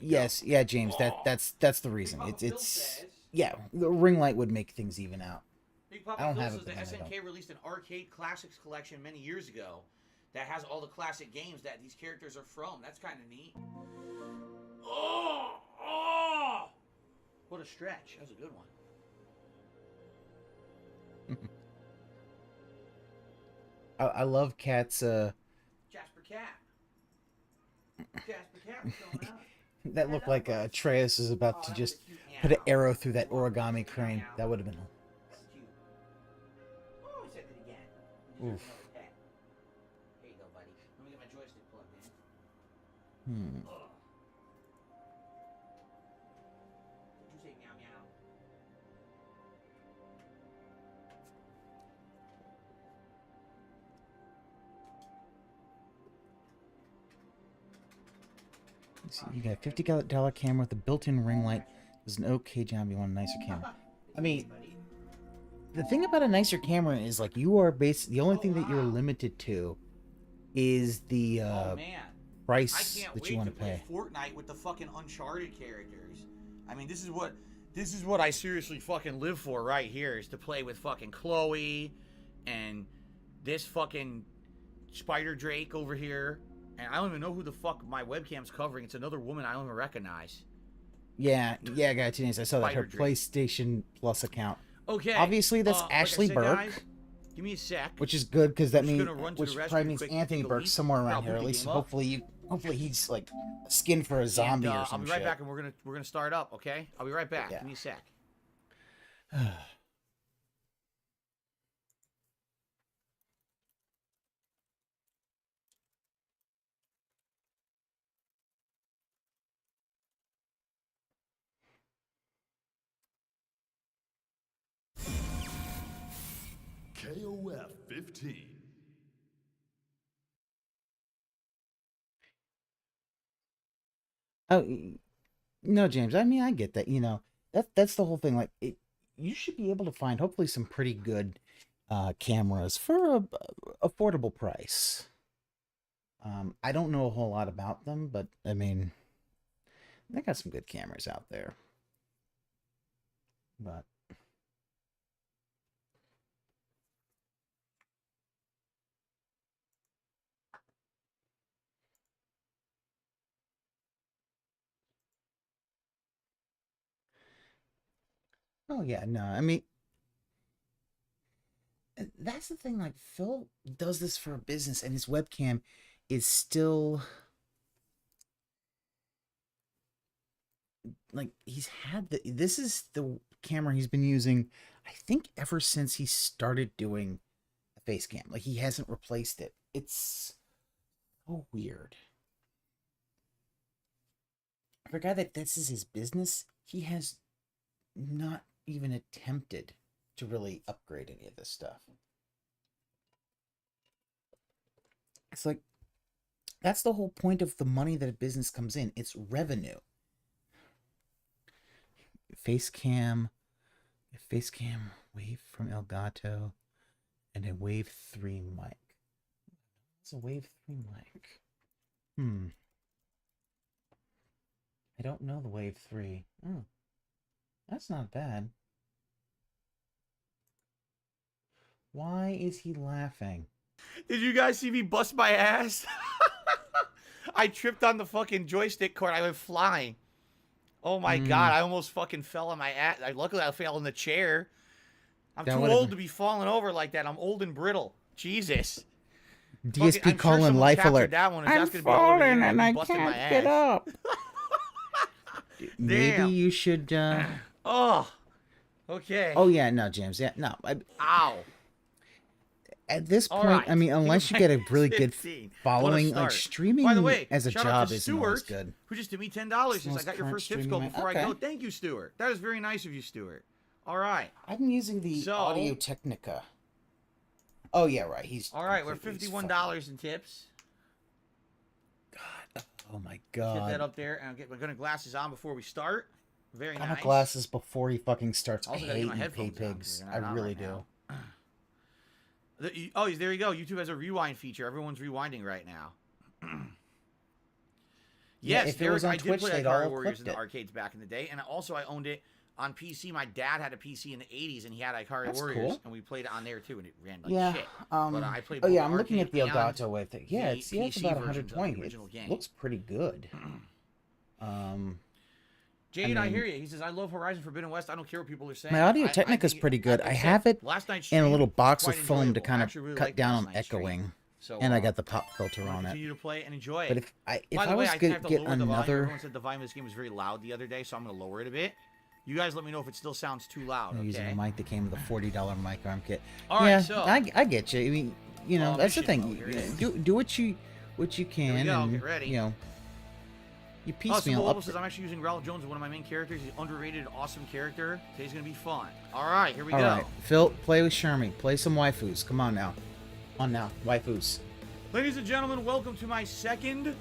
Yes, yeah, James. That's the reason. It's yeah. The ring light would make things even out. Big Papa I don't Phil have says it, the but then I SNK released an arcade classics collection many years ago that has all the classic games that these characters are from. That's kind of neat. Oh! What a stretch. That was a good one. I love Cat's Jasper Cap. Casper Cap is going out. That looked like Atreus is about to just put an arrow through that origami crane. That would have been. Oh, he said it again. Oof. Here you go, buddy. Let me get my joystick plugged in. Hmm. Did you say meow meow? So you got a $50 camera with a built-in ring light. There's an okay job. You want a nicer camera. I mean, the thing about a nicer camera is like you are the only thing that you're limited to is the price that you want to pay. Fortnite with the fucking Uncharted characters. I mean, this is what I seriously fucking live for right here, is to play with fucking Chloe and this fucking Spider Drake over here. And I don't even know who the fuck my webcam's covering. It's another woman I don't even recognize. Yeah, I got 2 names. I saw that her PlayStation Plus account. Okay. Obviously, that's like Ashley said, Burke. guys, give me a sec. Which is good because that I'm just means, gonna run to which the restroom probably means quick, Anthony take a Burke's leak. somewhere I'll around here. boot At the least game up. hopefully he's like skinned for a zombie And, or some I'll be right shit. back, and we're gonna start up. Okay, I'll be right back. Yeah. Give me a sec. KOF 15. Oh no, James. I mean, I get that. You know, that's the whole thing. Like, you should be able to find hopefully some pretty good cameras for a affordable price. I don't know a whole lot about them, but I mean, they got some good cameras out there. But oh yeah, no, I mean, that's the thing. Like, Phil does this for a business, and his webcam is still like he's had this is the camera he's been using, I think, ever since he started doing a face cam. Like, he hasn't replaced it. It's so weird. For a guy that this is his business, he has not even attempted to really upgrade any of this stuff. It's like, that's the whole point of the money that a business comes in. It's revenue. Facecam Wave from Elgato, and a Wave 3 mic. It's a Wave 3 mic. I don't know the Wave 3. Oh, that's not bad. Why is he laughing? Did you guys see me bust my ass? I tripped on the fucking joystick cord. I went flying. Oh my god, I almost fucking fell on my ass. Luckily, I fell in the chair. I'm too old to be falling over like that. I'm old and brittle. Jesus. DSP calling life alert. That one. I'm falling and I can't get up. Maybe you should... Oh. Okay. Oh, yeah, no, James. Yeah, no. Ow. At this point, I mean, unless you get a really good following, like, streaming By the way, as a shout out job to isn't always Stuart, good. who just did me $10. Since I got your first tips code before I go. Okay. Thank you, Stuart. That is very nice of you, Stuart. All right. I'm using the Audio Technica. Oh, yeah, right. He's all right. We're $51 in tips. God. Oh, my God. Get that up there. And we're going to glasses on before we start. Very nice. I got glasses before he fucking starts. I Also, hate you pay pigs. I really do. Oh, there you go. YouTube has a rewind feature. Everyone's rewinding right now. Yes, if it was on I Twitch, did play they'd Atari all Warriors in the clipped it. arcades back in the day, and also I owned it on PC. My dad had a PC in the 80s, and he had Atari That's Warriors, cool. and we played it on there too, and it ran like Yeah. shit. But I played Oh, yeah, both I'm looking at the arcade and Elgato with it. Yeah, the it's PC about versions of the 120. original game. It looks pretty good. Jade, I hear you. He says, I love Horizon Forbidden West. I don't care what people are saying. My Audio Technica is pretty good. I have it last night's in a stream little was box quite of foam to enjoyable. kind I of actually really cut liked down last on night's stream. echoing. So, And I got the pop filter I'm gonna on it. continue to play and enjoy it. But if By I the way, was I gonna have to get lower the volume. another, Everyone said the volume of this game was very loud the other day, so I'm gonna lower it a bit. You guys let me know if it still sounds too loud. I'm using Okay. a mic that came with a $40 mic arm kit. All right, Yeah, so I get you. I mean, you know, that's the mission thing. mode, here it is. Do what you can, Here we go, and get ready. you know, you Oh, piecemeal Simple up. Opal says I'm actually using Ralph Jones, one of my main characters. He's an underrated, awesome character. Today's gonna be fun. All right, here we All go. right, Phil, play with Shermie. Play some waifus. Come on now. On now, waifus. Ladies and gentlemen, welcome to my second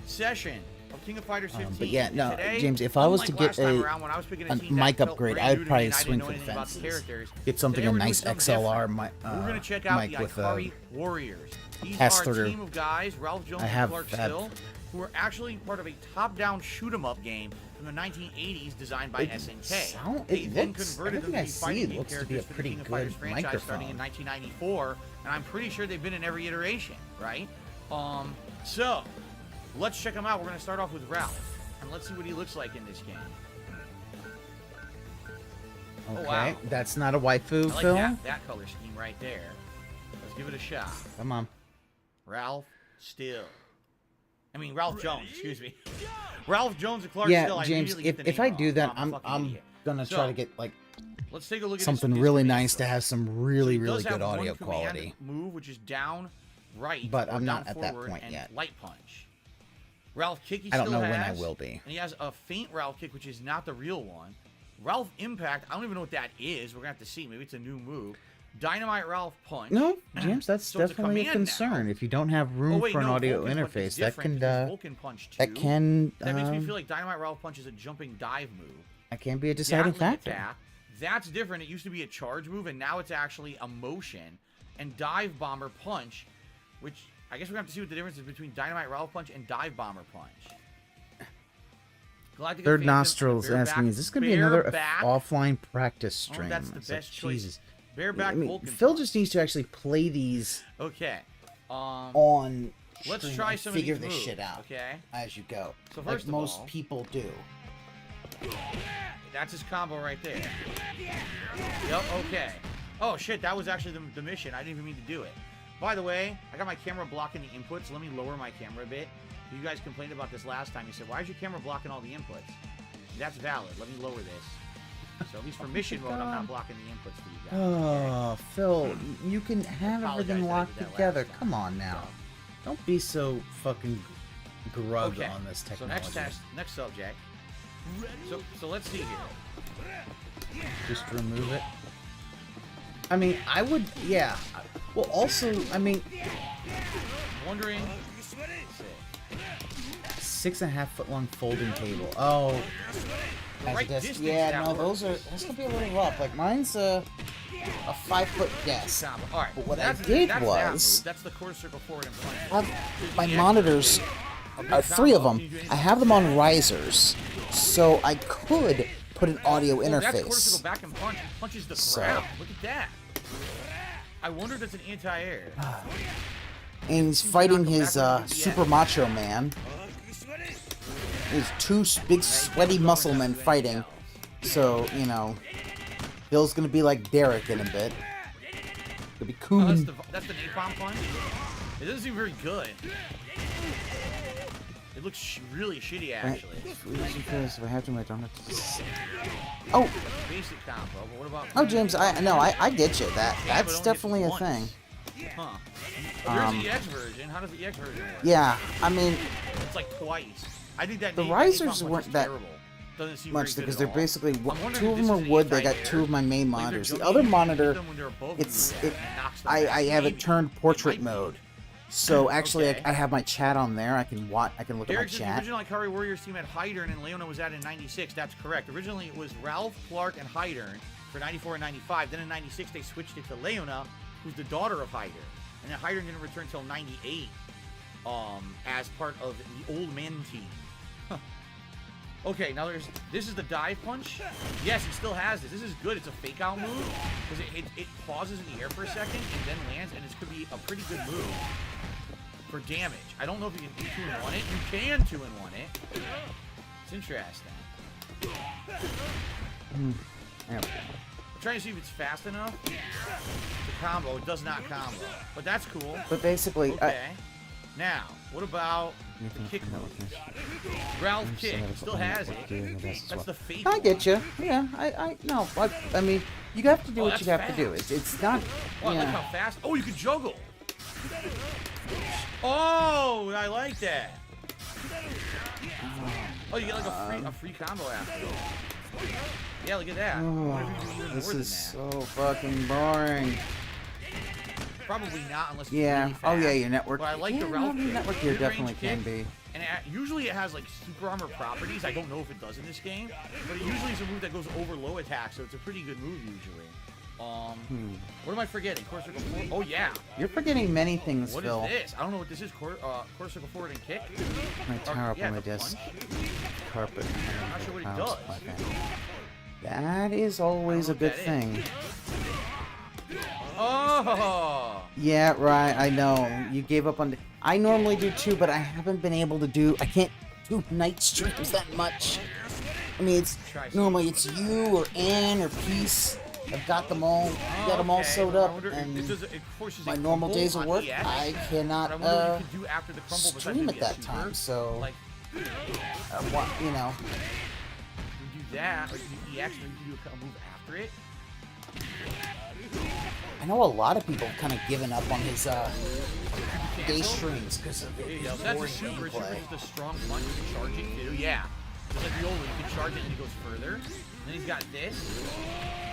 session of King of Fighters 15. But yeah, And no, today, James, if I was to unlike get last time a around when I was picking a team mic that felt upgrade, brand I'd new to probably me and I didn't swing know for the anything about the fences. characters. Get something Today a we're doing nice something XLR different. mic, We're gonna check out mic the with Ikari Warriors. These passed are a through. team of guys, Ralph Jones I and have Clark had- Still, who are actually part of a top-down shoot-'em-up game from the 1980s designed by SNK. They then converted them to be fighting game characters for the King of Fighters franchise starting in 1994, and I'm pretty sure they've been in every iteration, right? So let's check them out. We're going to start off with Ralph, and let's see what he looks like in this game. Okay, Oh, wow. that's not a waifu, I like Phil. that color scheme right there. Let's give it a shot. Come on. Ralph Jones, excuse me. Ralph Jones and Clark Yeah, Still. I James. immediately get the If name I do wrong. that, I'm a fucking I'm idiot. gonna So, try to get like let's take a look at something his really command nice to scope. have some really So he does good have one audio command quality. move, which is down, right, But or I'm down not at that forward, point and yet. light punch. Ralph Kick, he I don't still know when I has, will be. And he has a feint Ralph Kick, which is not the real one. Ralph Impact, I don't even know what that is. We're gonna have to see. Maybe it's a new move. Dynamite Ralph Punch. No, James, that's So it's a definitely a command concern. now. If you don't have room Oh, wait, for an no, audio Vulcan Punch is interface, that different can because Vulcan Punch that 2. can That makes me feel like Dynamite Ralph Punch is a jumping dive move. that can be a deciding Gatling factor. attack, that's different. It used to be a charge move, and now it's actually a motion. And Dive Bomber Punch, which I guess we're going to have to see what the difference is between Dynamite Ralph Punch and Dive Bomber Punch. Galactica Third Phantom, Nostrils Bareback- asking, is this going to be another Bareback? offline practice Oh, stream? that's the It's like, best choice. Jesus. Bareback I mean, Vulcan Phil Punch. just needs to actually play these Okay. on Let's stream try and some figure of these this moves, shit out okay? as you go. So like first of most all- people do. That's his combo right there. Yep, okay. Oh, shit, that was actually the mission. I didn't even mean to do it. By the way, I got my camera blocking the inputs. Let me lower my camera a bit. You guys complained about this last time. You said, why is your camera blocking all the inputs? That's valid. Let me lower this. So at least for mission mode, I'm not blocking the inputs for you guys. Oh, Phil, you can have apologize everything that I locked did that together. last time. Come on now. Don't be so fucking grug Okay, on this so technology. next subject. So let's see here. Just remove it. I mean, I would, yeah. Well, also, I mean, Wondering. 6.5 foot long folding table. Oh, as right a desk. distance Yeah, that no, works. that's gonna be a little rough. Like mine's a 5 foot desk. All right. But what I that's, did that's that was move. That's the quarter circle forward and punch. my monitors are 3 of them. I have them on risers, so I could put an audio Oh, that's quarter circle interface. back and punch. Punches the So- ground. Look at that. I wonder if that's an anti-air. And he's fighting his super macho man. There's 2 big sweaty muscle men fighting. So, you know, Bill's gonna be like Derek in a bit. It'll be cool. Oh, that's the napalm punch. It doesn't seem very good. It looks really shitty, actually. Because if I have to, I don't have to. Oh, Basic combo, but what about? oh, James, I get you. Yeah, but That's only definitely a once. thing. Huh. There's the EX version. How does the EX version work? Yeah, I mean, It's like twice. I think that the napalm risers punch weren't is that terrible. Doesn't seem much very good because at they're all. basically I'm wondering 2 if of this them are is an wood. They got anti-air. 2 of my main Like, they're monitors. The jumping other in, you hit monitor, them when they're above you, it's and it. it knocks them I back. have Maybe. it turned portrait mode. So actually, Okay. I have my chat on there. I can look at my Derek says the chat. original Ikari Warriors team had Hydern and Leona was added in 96. That's correct. Originally it was Ralph, Clark, and Hydern for 94 and 95. Then in 96 they switched it to Leona, who's the daughter of Hydern. And then Hydern didn't return until 98 as part of the old man team. Huh. Okay, now this is the dive punch. Yes, he still has this. This is good. It's a fake out move because it pauses in the air for a second and then lands, and this could be a pretty good move for damage. I don't know if you can 2-in-1 it. You can 2-in-1 it. It's interesting. Yeah. I'm trying to see if it's fast enough to combo. It does not combo. But that's cool. But basically, Okay. Now, what about the kick move? Ralph kick. Still has it. That's the fake I get one. you. Yeah, I mean, you have to do Oh, what you that's have to do. It's not. Oh, I like Yeah. how fast. Oh, you can juggle. Oh, I like that. Oh, you get like a free combo after. Yeah, look at that. What if you do even This more than is that? so fucking boring. Probably not unless it's Yeah. really Oh fast. yeah, your network. But I like the yeah, Ralph your kick, network here mid-range definitely can kick, be. And usually it has like super armor properties. I don't know if it does in this game, but it usually is a move that goes over low attack, so it's a pretty good move usually. What am I forgetting? Core circle forward? Oh yeah. You're forgetting many things, What Phil. is this? I don't know what this is. Core circle forward and kick. My tower up yeah, on my the desk. punch. Carpet. I'm not sure what it House, does. okay. That is always a I don't know good what that thing. Oh. Yeah, right. I know. You gave up on. I normally do too, but I haven't been able to do. I can't do night streams that much. I mean, it's normally it's you or Ann or Peace. I've got them all. Got them all Okay. sewed I up, wonder if and it does- it forces my a normal crumble days of on work, EX, I cannot but I wonder what you could do after the crumble besides stream maybe at a that super, time. So, like, you know. you do that, or you EX, or you can do a move after it. I know a lot of people kind of given up on his day streams because of There you his go. So that's a boring super. Super gameplay. is the strong punch. You can charge it too. Yeah. Just like the old one, you can charge it and it goes further. Then he's got this.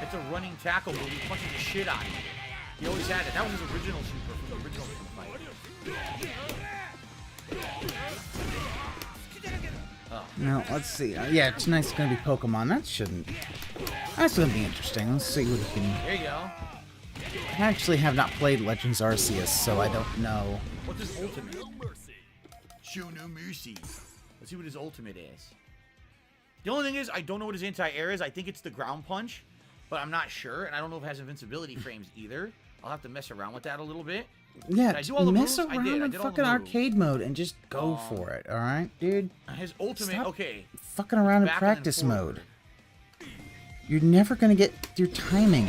It's a running tackle move. He punches the shit out of you. He always had it. That was his original super from the original fight. Oh. Now, let's see. Yeah, tonight's going to be Pokemon. That's going to be interesting. Let's see what we can... There you go. I actually have not played Legends Arceus, so I don't know. What's his ultimate? Show no mercy. Let's see what his ultimate is. The only thing is, I don't know what his anti-air is. I think it's the ground punch, but I'm not sure, and I don't know if it has invincibility frames either. I'll have to mess around with that a little bit. Yeah, Did I do all the mess moves? I around did. I in did all the fucking moves. arcade mode and just go for it, alright, dude? His ultimate, Stop okay. fucking around in Back and then practice forward. mode. You're never going to get your timing.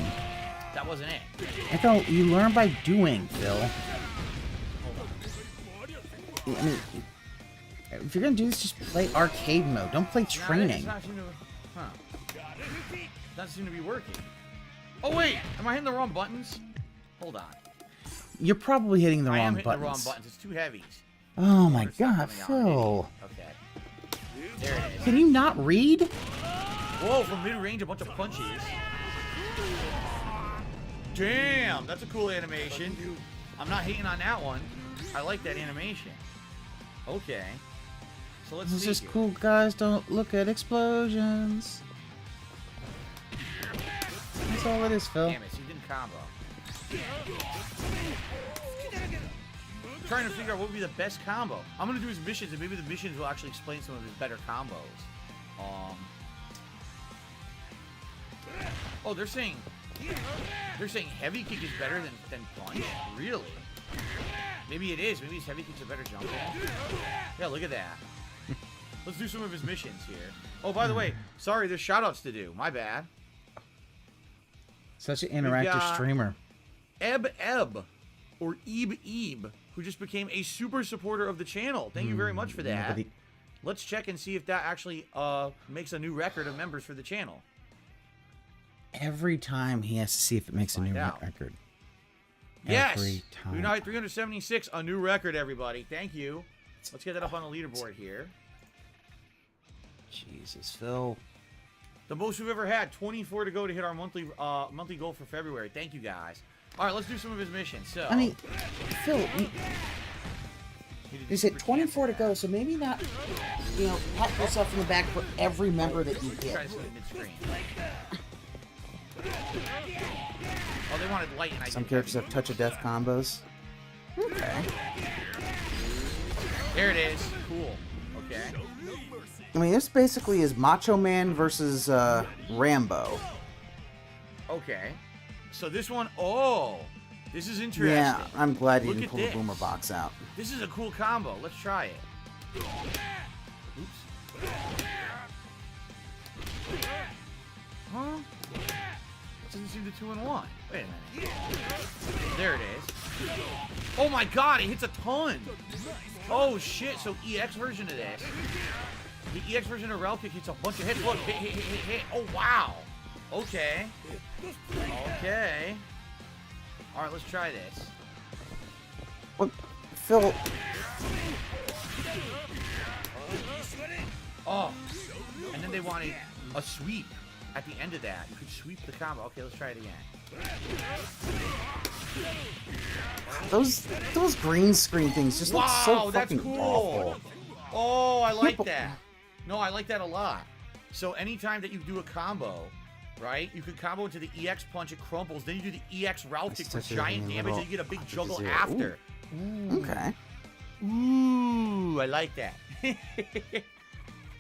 That wasn't it. You learn by doing, Phil. I mean, if you're going to do this, just play arcade mode. Don't play training. It's not seem to, doesn't seem to be working. Oh wait, am I hitting the wrong buttons? Hold on. You're probably hitting the I am wrong hitting buttons. the wrong buttons. It's too heavy. Oh my It's not god, coming out. Phil. Okay. There it is. Can you not read? Whoa, from mid-range, a bunch of punches. Damn, that's a cool animation. I'm not hating on that one. I like that animation. Okay. So let's This see is here. cool, guys. Don't look at explosions. That's all it is, Phil. Damn it, so he didn't combo. I'm trying to figure out what would be the best combo. I'm gonna do his missions, and maybe the missions will actually explain some of his better combos. Oh, they're saying heavy kick is better than punch. Really? Maybe it is. Maybe his heavy kick's a better jump in. Yeah, look at that. Let's do some of his missions here. Oh, by the way, sorry, there's shoutouts to do. My bad. Such an interactive got- streamer. Eb, or Ebe, who just became a super supporter of the channel. Thank you very much for that. Nobody- Let's check and see if that actually makes a new record of members for the channel. Every time he has to see if it makes a new Find out. record. Yes! Every time. Unite 376, a new record, everybody. Thank you. Let's get that up on the leaderboard here. Jesus, Phil. The most we've ever had, 24 to go to hit our monthly goal for February. Thank you, guys. All right, let's do some of his missions. So, I mean, Phil, is it 24 to go? So maybe not, pat yourself in the back for every member that you try get. to see it mid-screen. Oh, they wanted light, and I Some did characters have touch of death combos. Okay. There it is. Cool. Okay. I mean, this basically is Macho Man versus Rambo. Okay. So this one, this is interesting. Yeah, I'm glad you Look didn't at pull this. the boomer box out. This is a cool combo. Let's try it. Oops. Huh? doesn't seem the 2-in-1. Wait a minute. There it is. Oh my god, it hits a ton. Oh shit, so EX version of this. The EX version of Ralph Kick hits a bunch of hits. Look, hit. Oh wow. Okay. Okay. Alright, let's try this. What? Phil. Oh. And then they wanted a sweep at the end of that. You could sweep the combo. Okay, let's try it again. Those green screen things just look so fucking cool. awful. Oh, I like that. No, I like that a lot. So anytime that you do a combo, right, you can combo into the EX punch, it crumples, then you do the EX Ralph Kick for giant damage, and you get a big juggle after. Ooh. Okay. Ooh, I like that.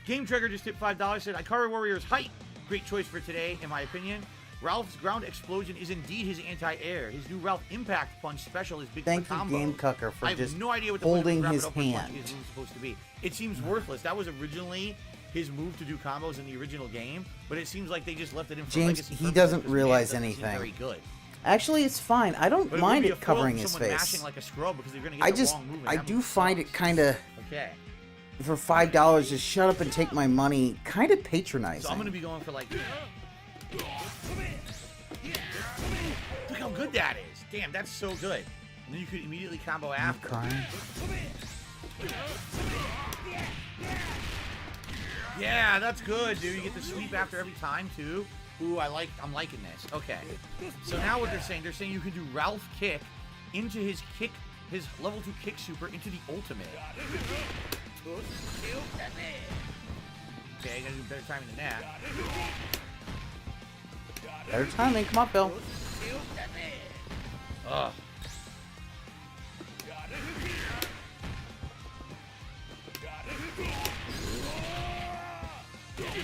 Game Trigger just tipped $5, said, Ikari Warrior's height. Great choice for today, in my opinion. Ralph's ground explosion is indeed his anti-air. His new Ralph Impact Punch special is big for combo. Thank you, Game Cucker, for I have just no idea what the holding point of his the rapid hand. punch is supposed to be. It seems worthless. That was originally his move to do combos in the original game, but it seems like they just left it in for James, legacy he purposes doesn't because realize doesn't seem anything. Very good. Actually, it's fine. I don't But mind it it would be a foil covering of his someone face. mashing like a scrub because they're gonna get the wrong move. I do find it kind of, okay. for $5, just shut up and take my money, kind of patronizing. So I'm gonna be going for like. Look how good that is. Damn, that's so good. And then you could immediately combo after. Crying. Yeah, that's good, dude. You get the sweep after every time too. Ooh, I'm liking this. Okay. So now what they're saying you can do Ralph Kick into his level 2 kick super into the ultimate. Okay, I gotta do better timing than that. Better timing. Come on, Phil. Ugh.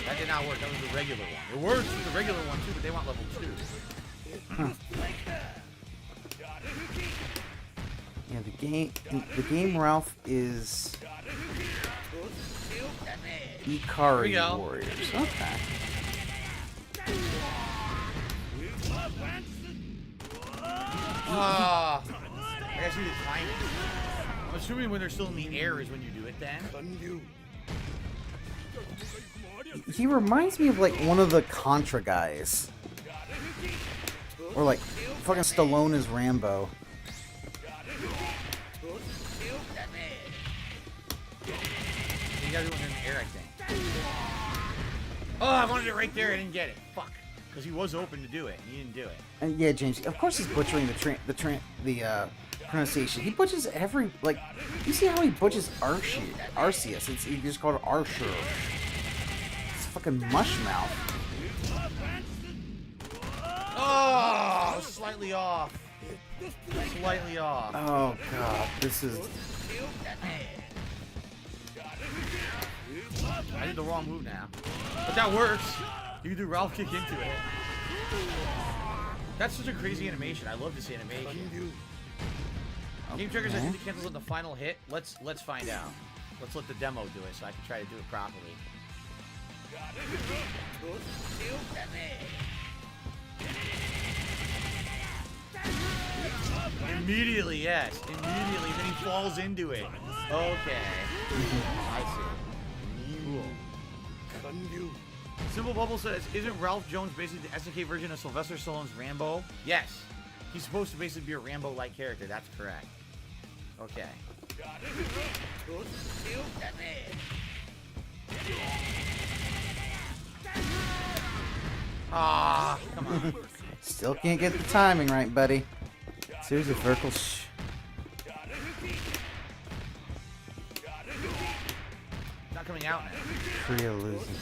That did not work. That was the regular one. It works with the regular one too, but they want level 2. Yeah, the game Ralph is Ikari Warriors. Okay. I gotta see the timing. I'm assuming when they're still in the air is when you do it then. He reminds me of like one of the Contra guys. Or like fucking Stallone as Rambo. You gotta do it in the air, I think. Oh, I wanted it right there. I didn't get it. Fuck. Because he was open to do it. And he didn't do it. And yeah, James, of course he's butchering the pronunciation. He butches every, like, you see how he butches Arceus. He just called it Archer. It's fucking mush mouth. Oh, slightly off. Slightly off. Oh god, this is. I did the wrong move now. But that works. You can do Ralph Kick into it. That's such a crazy animation. I love this animation. Game Trigger says he cancels on the final hit. Let's find out. Let's let the demo do it so I can try to do it properly. Immediately, yes. Immediately. Then he falls into it. Okay. I see. Cool. Simple Bubble says, isn't Ralph Jones basically the SNK version of Sylvester Stallone's Rambo? Yes. He's supposed to basically be a Rambo-like character. That's correct. Okay. Ah, come on. Still can't get the timing right, buddy. Series of vertical Not coming out now. Trio losing.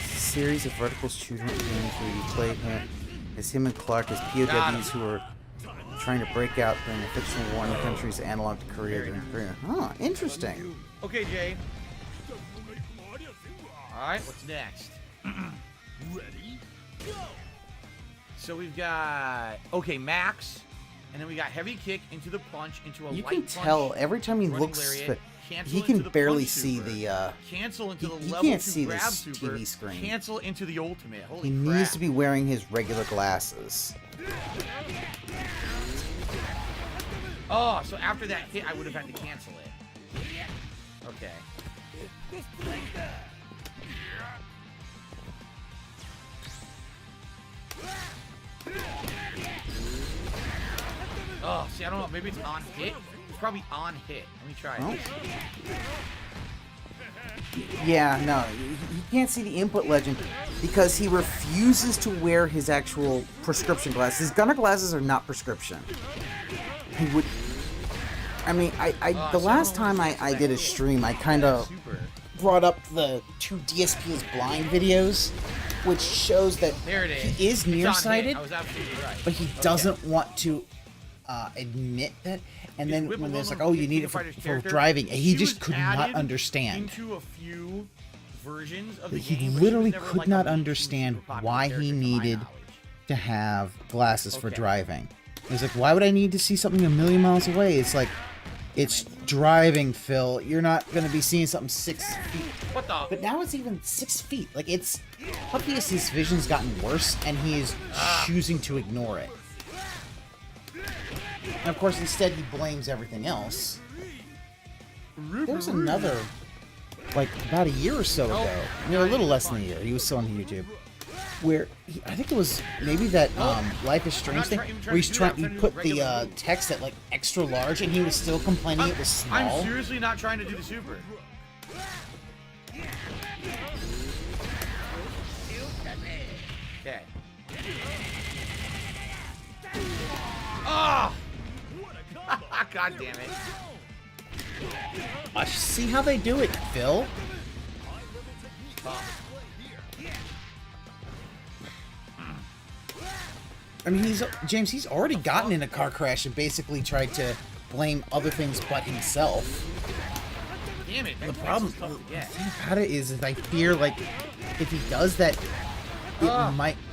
Series of vertical shooting games where you play him as him and Clark as POWs who are trying to break out during the fictional war in the country's analog to Korea during Korea. Huh, interesting. Okay, Jay. Alright, what's next? Ready? Go! So we've got... Okay, Max. and then we got heavy kick into the punch into a You light can punch, tell every time he running looks. lariat, cancel He into can the barely punch see super, the. cancel into the he level can't 2 see grab this super, TV screen. cancel into the ultimate. Holy He crap. needs to be wearing his regular glasses. Oh, so after that hit, I would have had to cancel it. Okay. Oh, see, I don't know. Maybe it's on hit. It's probably on hit. Let me try it. Yeah, no, he can't see the input legend because he refuses to wear his actual prescription glasses. His Gunner glasses are not prescription. He would. I mean, the last time I did a stream, I kind of brought up the 2 DSP is blind videos, which shows that he is nearsighted, but he doesn't want to admit that. And then when there's like, oh, you need it for driving, he just could not understand. Into a few versions of the He game, but literally was never, could like, not a understand super popular why character he to my needed knowledge. to have glasses for driving. He's like, why would I need to see something a million miles away? It's like, it's driving, Phil. You're not going to be seeing something 6 feet. What the? But now it's even 6 feet. Like, it's obvious his vision's gotten worse, and he is choosing to ignore it. And of course, instead, he blames everything else. There was another, like, about a year or so ago, a little less than a year, he was still on YouTube, where I think it was maybe that Life is Strange thing, where he put the text at, like, extra large, and he was still complaining it was small. I'm seriously not trying to do the super. Okay. Oh! God damn it. See how they do it, Phil? I mean, he's already gotten in a car crash and basically tried to blame other things but himself. Damn it. The problem, the thing about it is I fear, like, if he does that,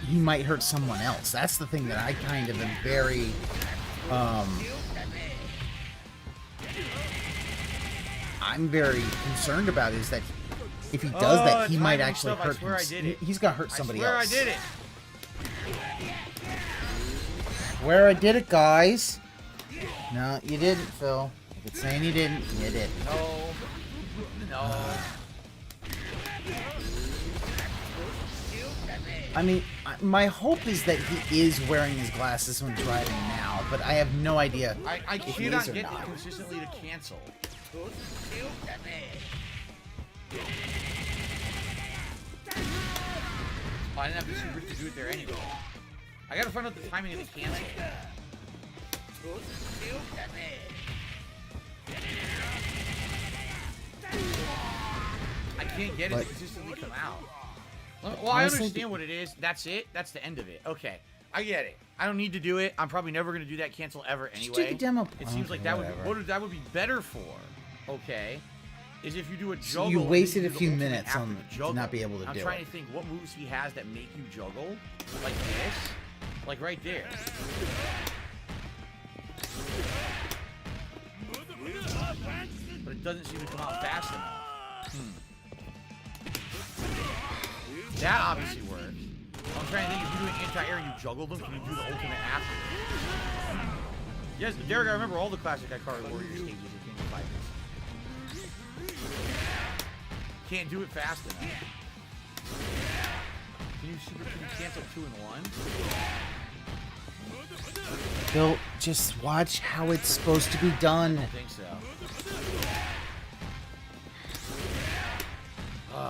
he might hurt someone else. That's the thing that I kind of am very, I'm very concerned about, is that if he does that, he might actually hurt himself. He's gonna hurt somebody else. I swear I did it. Where I did it, guys. No, you didn't, Phil. If it's saying you didn't, you did. No. I mean, my hope is that he is wearing his glasses when driving now, but I have no idea I if he cannot is or get not. it consistently to cancel. I didn't have the super to do it there anyway. I gotta find out the timing of the cancel. I can't get it to consistently come out. Well, I understand what it is. That's it. That's the end of it. Okay, I get it. I don't need to do it. I'm probably never gonna do that cancel ever anyway. Just do the demo. It seems like that would be better for. Okay, is if you do a juggle. So you wasted a few minutes after on the juggle. to not be able to I'm do trying it. to think what moves he has that make you juggle, like this, like right there. But it doesn't seem to come out fast enough. That obviously works. I'm trying to think, if you do an anti-air and you juggle them, can you do the ultimate after? Yes, Derek, I remember all the classic Ikari Warrior stages of King of Fighters. Can't do it fast enough. Can you cancel 2 in 1? Phil, just watch how it's supposed to be done. I don't think so.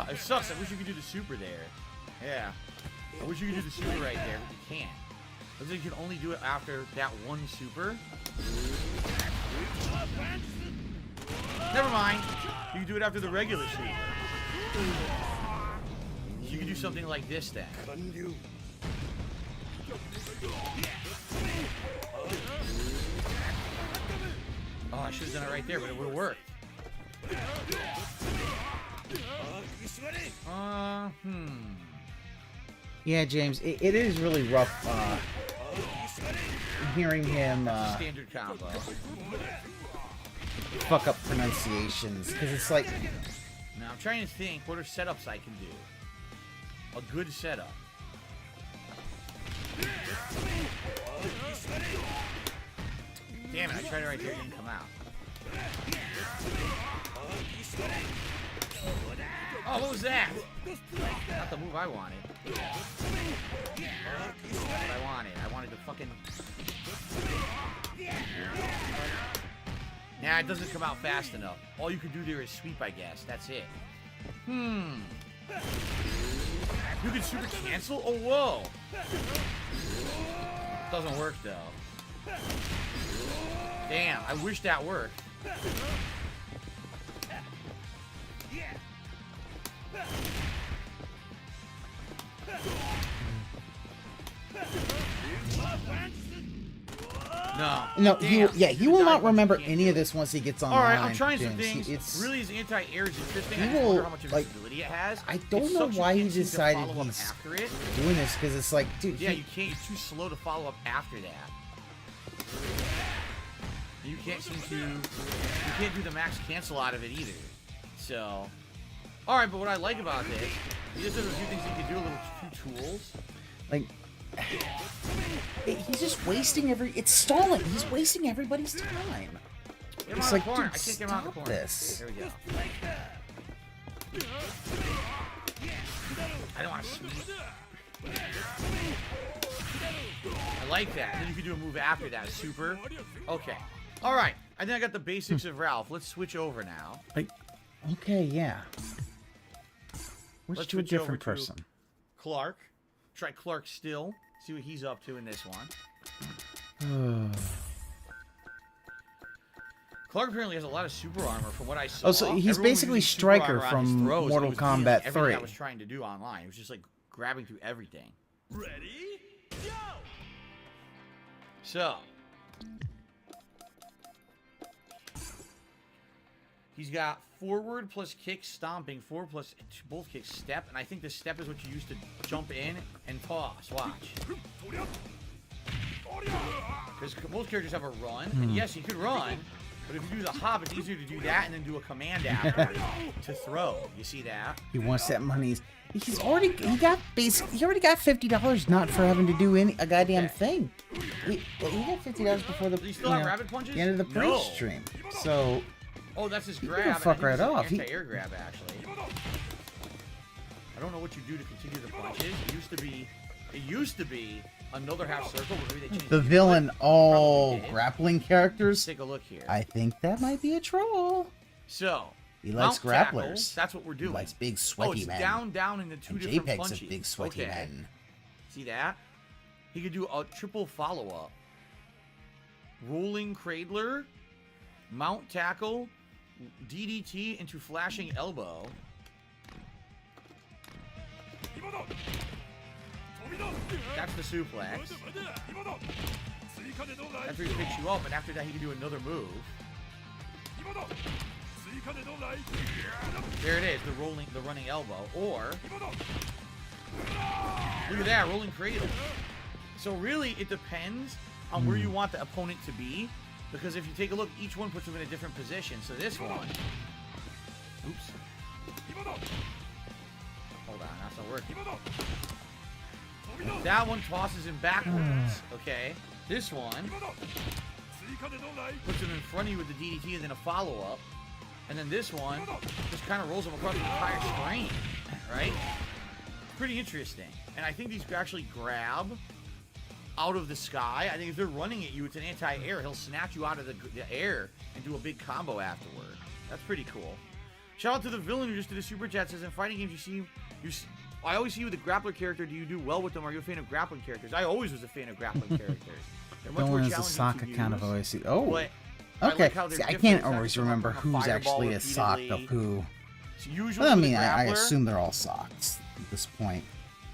It sucks. I wish you could do the super there. Yeah. I wish you could do the super right there, but you can't. Looks like you can only do it after that one super. Never mind. You can do it after the regular super. You can do something like this then. Oh, I should have done it right there, but it would have worked. Yeah, James, it is really rough hearing him Standard combo. fuck up pronunciations because it's like. Now I'm trying to think what are setups I can do. A good setup. Damn it! I tried it right there, it didn't come out. Oh, what was that? Not the move I wanted. What I wanted. I wanted to fucking... Nah, it doesn't come out fast enough. All you can do there is sweep, I guess. That's it. You can super cancel? Oh, whoa. Doesn't work, though. Damn, I wish that worked. No, he will not remember any of this once he gets online. All right, I'm trying some James. things. Really, his anti-air is interesting. He I will, wonder how much like, invisibility it has. I don't know why he decided he's after it. doing this because it's like, dude. Yeah, you can't. You're too slow to follow up after that. You can't seem to. You can't do the max cancel out of it either. So, all right. But what I like about this, he just does a few things he can do. A little two tools. Like. He's just wasting it's stalling. He's wasting everybody's time. It's like, dude, I can't get him out of the corner. This. There we go. I don't want to sweep. I like that. Then you can do a move after that. Super. Okay. All right. I think I got the basics of Ralph. Let's switch over now. Okay, yeah. Let's to a different person. Clark. Try Clark still. See what he's up to in this one. Clark apparently has a lot of super armor from what I saw. Oh, so he's basically Stryker from Mortal Kombat 3. I was trying to do online. It was just like grabbing through everything. Ready? Go! So. He's got forward plus kick stomping, forward plus both kicks step, and I think the step is what you use to jump in and toss. Watch. Because most characters have a run, and yes, you could run, but if you do the hop, it's easier to do that and then do a command after to throw. You see that? He wants that money. He already got $50 not for having to do a goddamn thing. He got $50 before the, Does he still have rabbit punches? The end of the pre-stream. So. Oh, that's his He grab. can fuck right off. Anti-air grab, actually. I don't know what you do to continue the punches. It used to be another half circle, but maybe they changed The villain, grappling characters. Let's take a look here. I think that might be a troll. So he likes grapplers. Tackle, that's what we're doing. He likes big sweaty men. down in the two and different JPEG's punches. A big sweaty men. See that? He could do a triple follow-up. Rolling cradler, mount tackle, DDT into flashing elbow. That's the suplex. That's where he picks you up, and after that he can do another move. There it is, the running elbow. Or look at that, rolling cradle. So really, it depends on where you want the opponent to be. Because if you take a look, each one puts him in a different position. So this one... Oops. Hold on, that's not working. That one tosses him backwards. Okay. This one puts him in front of you with the DDT and then a follow-up. And then this one just kind of rolls him across the entire screen. Right? Pretty interesting. And I think these actually grab out of the sky. I think if they're running at you, it's an anti-air. He'll snatch you out of the air and do a big combo afterward. That's pretty cool. Shout out to the villain who just did a super chat. Says in fighting games, I always see you with a grappler character. Do you do well with them? Are you a fan of grappling characters? I always was a fan of grappling characters. They're much more Villain is a challenging Sokka to kind of use, OSC. Oh, but okay. like how they're See, I different. can't It's always actually remember a who's fireball actually a sock of repeatedly. who. So usually Well, I with mean, a I grappler, assume they're all socks at this point.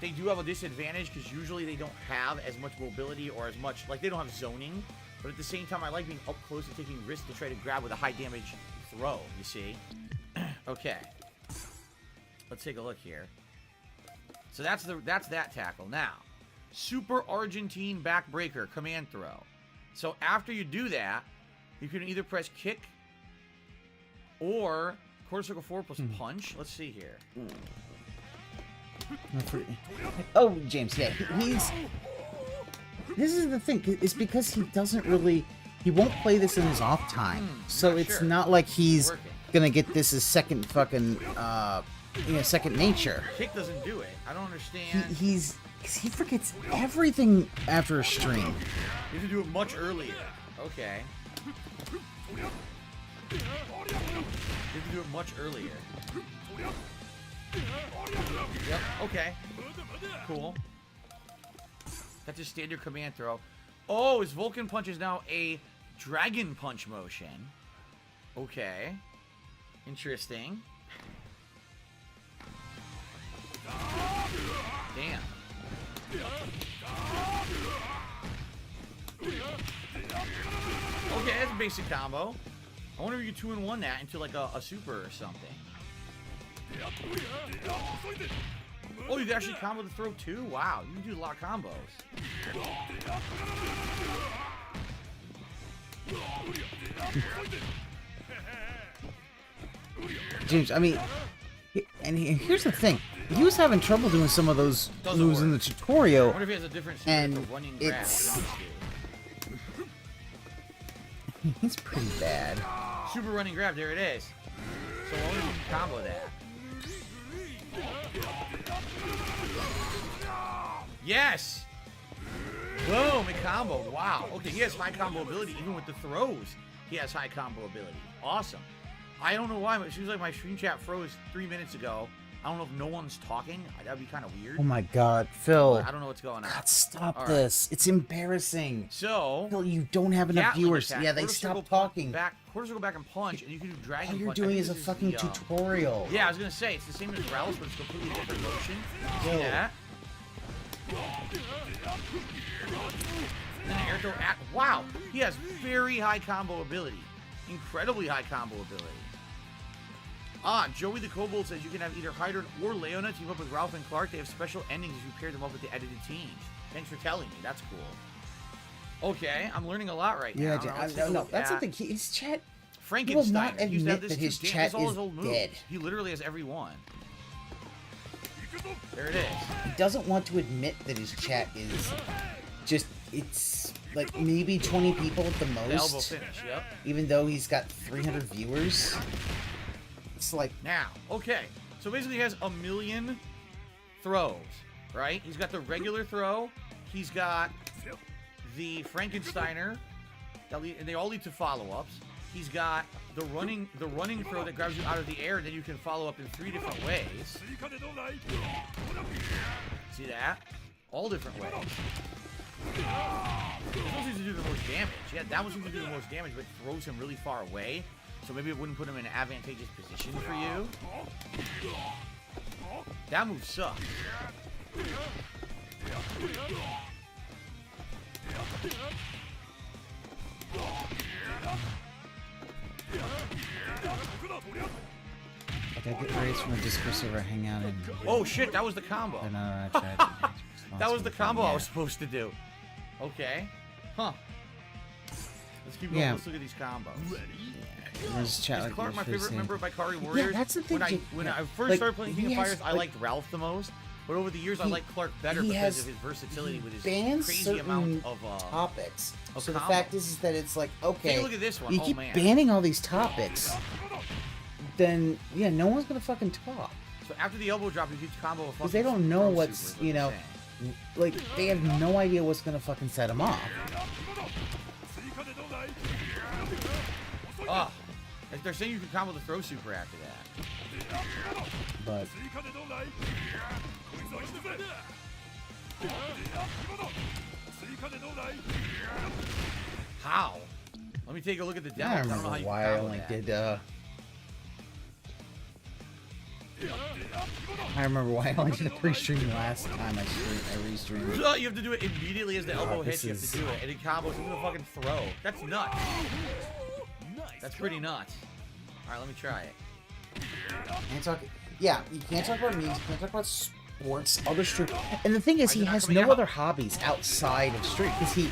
they do have a disadvantage because usually they don't have as much mobility or as much, like they don't have zoning, but at the same time I like being up close and taking risks to try to grab with a high damage throw, you see. Okay, let's take a look here. So that's that tackle. Now Super Argentine backbreaker command throw. So after you do that, you can either press kick or quarter circle forward plus punch. Let's see here. Oh, James, yeah, he's... This is the thing, it's because he doesn't really... He won't play this in his off time. So it's not like he's gonna get this as second fucking, second nature. Kick doesn't do it. I don't understand. He forgets everything after a stream. You have to do it much earlier. Okay. You have to do it much earlier. Yep, okay. Cool. That's his standard command throw. Oh, his Vulcan punch is now a dragon punch motion. Okay. Interesting. Damn. Okay, that's a basic combo. I wonder if you 2-in-1 that into like a super or something. Oh, you can actually combo the throw too? Wow, you can do a lot of combos. James, I mean, here's the thing. He was having trouble doing some of those moves in the tutorial. I wonder if he has a different super and for running grab. It's pretty bad. Super running grab, there it is. So I wonder if you can combo that. Yes! Boom, a combo. Wow. Okay, he has high combo ability. Even with the throws, he has high combo ability. Awesome. I don't know why, but it seems like my stream chat froze 3 minutes ago. I don't know if no one's talking. That'd be kind of weird. Oh my god, Phil. I don't know what's going on. God, stop this. It's embarrassing. So, Phil, you don't have enough viewers. Yeah, they stopped talking. Quarter circle back and punch, and you can do dragon punch. All you're doing is a fucking tutorial. Yeah, I was going to say, it's the same as Ralph's, but it's a completely different motion. See that? And then air throw at... Wow, he has very high combo ability. Incredibly high combo ability. Joey the Kobold says you can have either Hydron or Leona team up with Ralph and Clark. They have special endings as you pair them up with the edited teams. Thanks for telling me. That's cool. Okay, I'm learning a lot right now. Yeah, no, that's the thing. His chat... Frankenstein. He will not admit that his chat is dead. He literally has every one. There it is. He doesn't want to admit that his chat is just... It's like maybe 20 people at the most. The elbow finish, yep. Even though he's got 300 viewers. It's like... Now, okay. So basically he has 1 million throws, right? He's got the regular throw. He's got the Frankensteiner. And they all lead to follow-ups. He's got the running throw that grabs you out of the air, and then you can follow up in 3 different ways. See that? All different ways. This one seems to do the most damage. Yeah, that one seems to do the most damage, but throws him really far away. So maybe it wouldn't put him in an advantageous position for you. That move sucks. I gotta get raised from the Discord server, hang out and... Oh shit, that was the combo. That was the combo I was supposed to do. Okay. Huh. Let's keep going. Let's look at these combos. Is Clark my favorite member of Ikari Warriors? Yeah, that's the thing. When I first started playing King of Fighters, I liked Ralph the most. But over the years, I like Clark better because of his versatility with his crazy amount of topics. So combos. the fact is that it's like, okay, take a look at this one. You keep banning all these topics, then yeah, no one's gonna fucking talk. So after the elbow drop, you keep combo a because they don't know what's like they have no idea what's gonna fucking set them off. Oh, they're saying you can combo the throw super after that. But how? Let me take a look at the demo. I don't know why I only did. I remember why I only did a pre-stream last time I restreamed. You have to do it immediately as the elbow hits. You have to do it, and it combos into a fucking throw. That's nuts. That's pretty nuts. All right, let me try it. Can't talk. Yeah, you can't talk about me. You can't talk about sports, other stream. And the thing is, he has no other hobbies outside of stream because he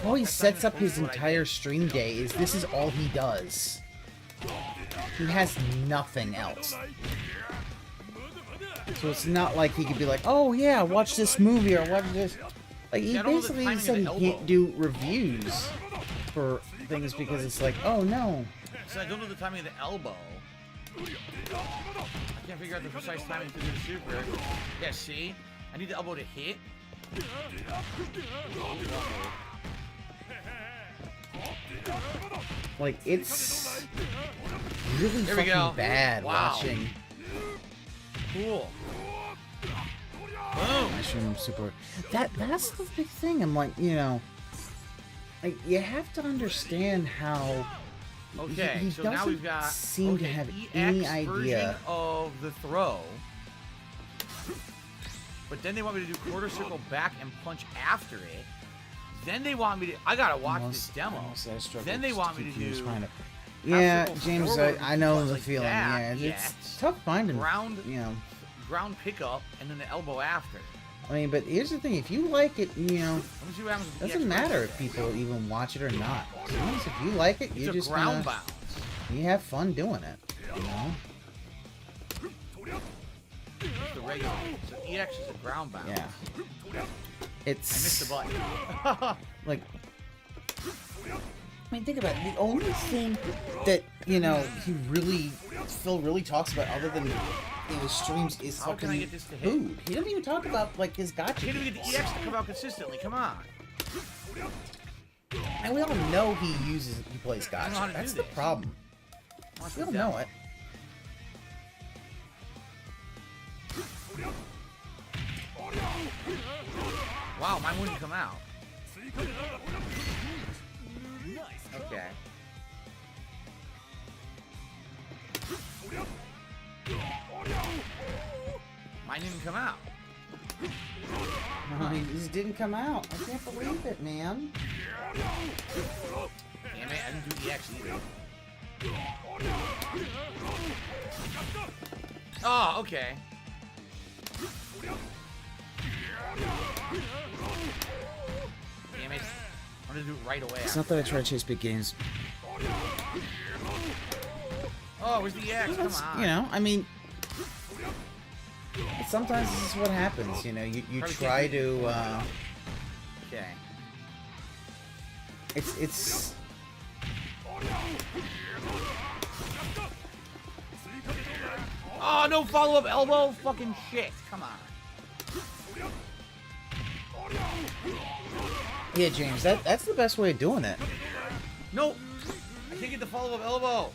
always sets up his entire stream day. This is all he does. He has nothing else. So it's not like he could be like, oh yeah, watch this movie or watch this. Like, he basically said he can't do reviews for things because it's like, oh no. So I don't know the timing of the elbow. I can't figure out the precise timing to do the super. Yeah, see? I need the elbow to hit. Like, it's really fucking bad watching. Cool. Boom. Mushroom super. That's the big thing. I'm like, you know, like, you have to understand how. Okay, he so now we've got seem to have EX any idea of the throw. But then they want me to do quarter circle back and punch after it. Then they want me to. I gotta watch this demo. Then they want me to do. Yeah, James, I know the feeling. Yeah, it's tough finding ground. You know, ground pickup and then the elbow after. I mean, but here's the thing: if you like it, you know, Let me see what happens with doesn't matter if people even watch it or not. As long as if you like it, you just ground bounce. You have fun doing it. You know. It's the regular. So EX is a ground bounce. Yeah. It's. I missed the button. Like, I mean, think about it. The only thing that, you know, Phil really talks about other than in his streams is How can I fucking get this to hit? food. He doesn't even talk about, like, his gotcha. Can't even get the EX to come out consistently. Come on. And we all know he plays I don't know how gotcha. to That's do the this. problem. Watch We the all demo. know it. Wow, mine wouldn't come out. Okay. Mine didn't come out. No, he just didn't come out. I can't believe it, man. Damn it, I didn't do EX either. Oh, okay. Damn it. I'm gonna do it right away. It's not that I try to chase big games. Oh, where's the EX? Come on. You know, I mean, sometimes this is what happens. You know, you Probably try can't to. Okay. It's. Oh, no follow-up elbow? Fucking shit. Come on. Yeah, James, that's the best way of doing it. Nope. I can't get the follow-up elbow.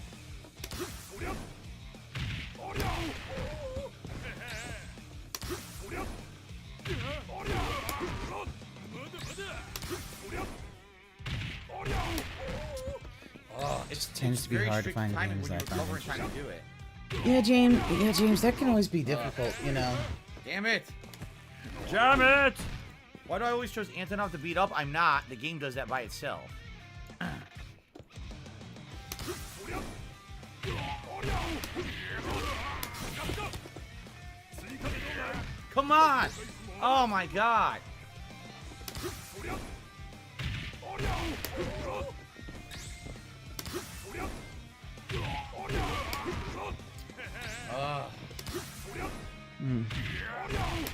Oh, it tends to be hard to find timing games when that you're I find recovering trying to do it. Yeah, James, that can always be difficult, you know. Damn it! Damn it! Why do I always choose Antonov to beat up? I'm not. The game does that by itself. Come on! Oh my god!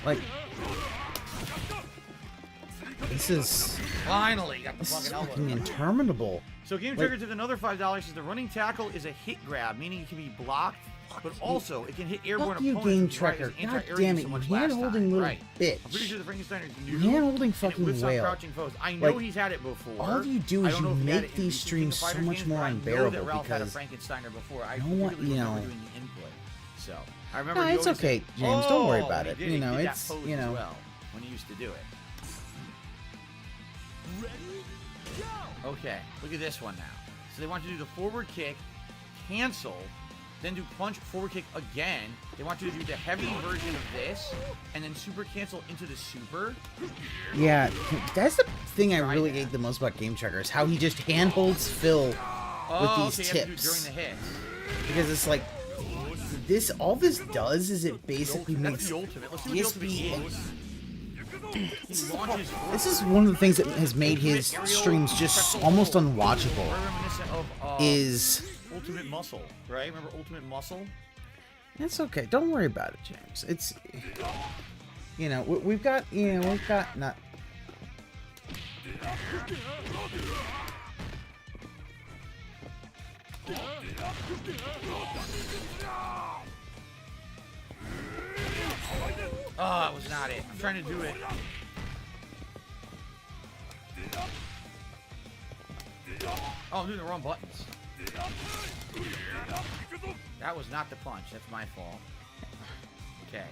Like, this is Finally got the fucking elbow. fucking interminable. So Game Trigger took another $5. Says the running tackle is a hit grab, meaning it can be blocked, but also it can hit airborne Fuck you, opponents. Game Tracker. God damn it, you hand-holding little bitch. I'm pretty sure the Frankensteiner's new. Hand-holding fucking whips out whale. crouching foes. I know Like, he's had it before. all you do I is don't you know if he had make it in these the streams so Fighter much games, more but I know unbearable that Ralph had a because Frankensteiner before. I no one- really you remember know. doing the input. So I remember. No, he it's always okay, said, James. Don't worry "Oh," about he it. did You know, he did it's, that pose you know. as well when he used to do it. Okay, look at this one now. So they want you to do the forward kick, cancel, then do punch, forward kick again. They want you to do the heavy version of this, and then super cancel into the super. Yeah, that's the thing I really hate the most about Game Tracker is how he just handholds Phil with these okay, you have to do it tips. during the hit. Because it's like, all this does is it basically makes the ultimate. Let's see what the ultimate is. This is one of the things that has made his streams just almost unwatchable. Reminiscent of is Ultimate Muscle, right? Remember Ultimate Muscle? It's okay. Don't worry about it, James. It's, you know, we've got not. Oh, it was not it. I'm trying to do it. Oh, I'm doing the wrong buttons. That was not the punch. That's my fault. Okay.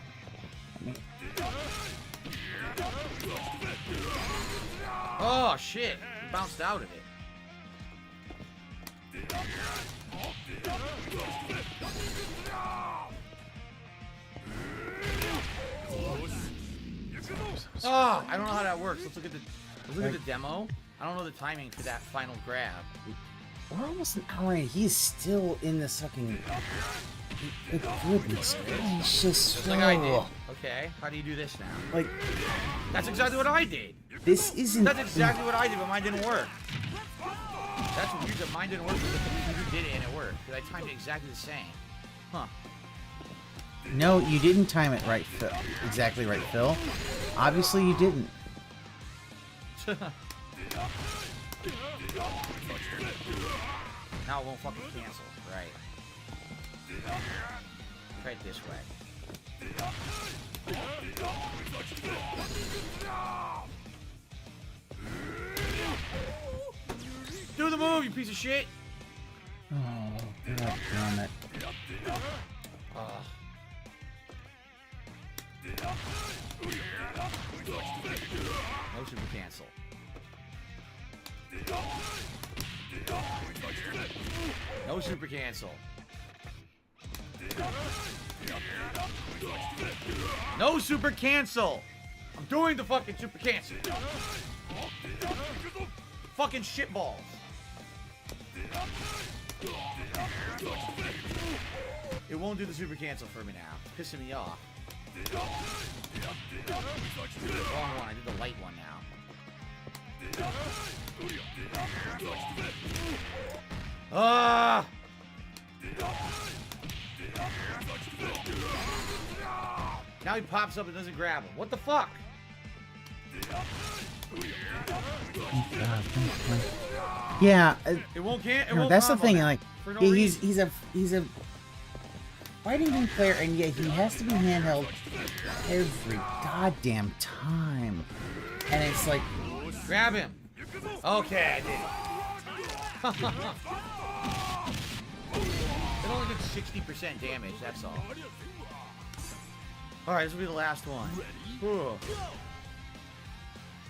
Oh, shit. He bounced out of it. Oh, I don't know how that works. Let's look at the demo. I don't know the timing for that final grab. We're almost an hour in. He's still in the sucking. Goodness, he's just like I did. Okay, how do you do this now? Like, that's exactly what I did. This isn't. That's exactly what I did, but mine didn't work. That's what weird that mine didn't work, but the computer did it and it worked. Because I timed it exactly the same. Huh. No, you didn't time it right, Phil. Exactly right, Phil. Obviously, you didn't. Now it won't fucking cancel. Right. Try it this way. Do the move, you piece of shit! Oh, God damn it. No super cancel. No super cancel. No super cancel! I'm doing the fucking super cancel. Fucking shitballs. It won't do the super cancel for me now. It's pissing me off. Wrong one. I did the light one now. Ah! Now he pops up and doesn't grab him. What the fuck? Yeah. It won't can't. That's the thing. Like, no he's a fighting game player, and yet he has to be handheld every goddamn time. And it's like, grab him. Okay, I did. It only did 60% damage. That's all. All right, this will be the last one. Whoa.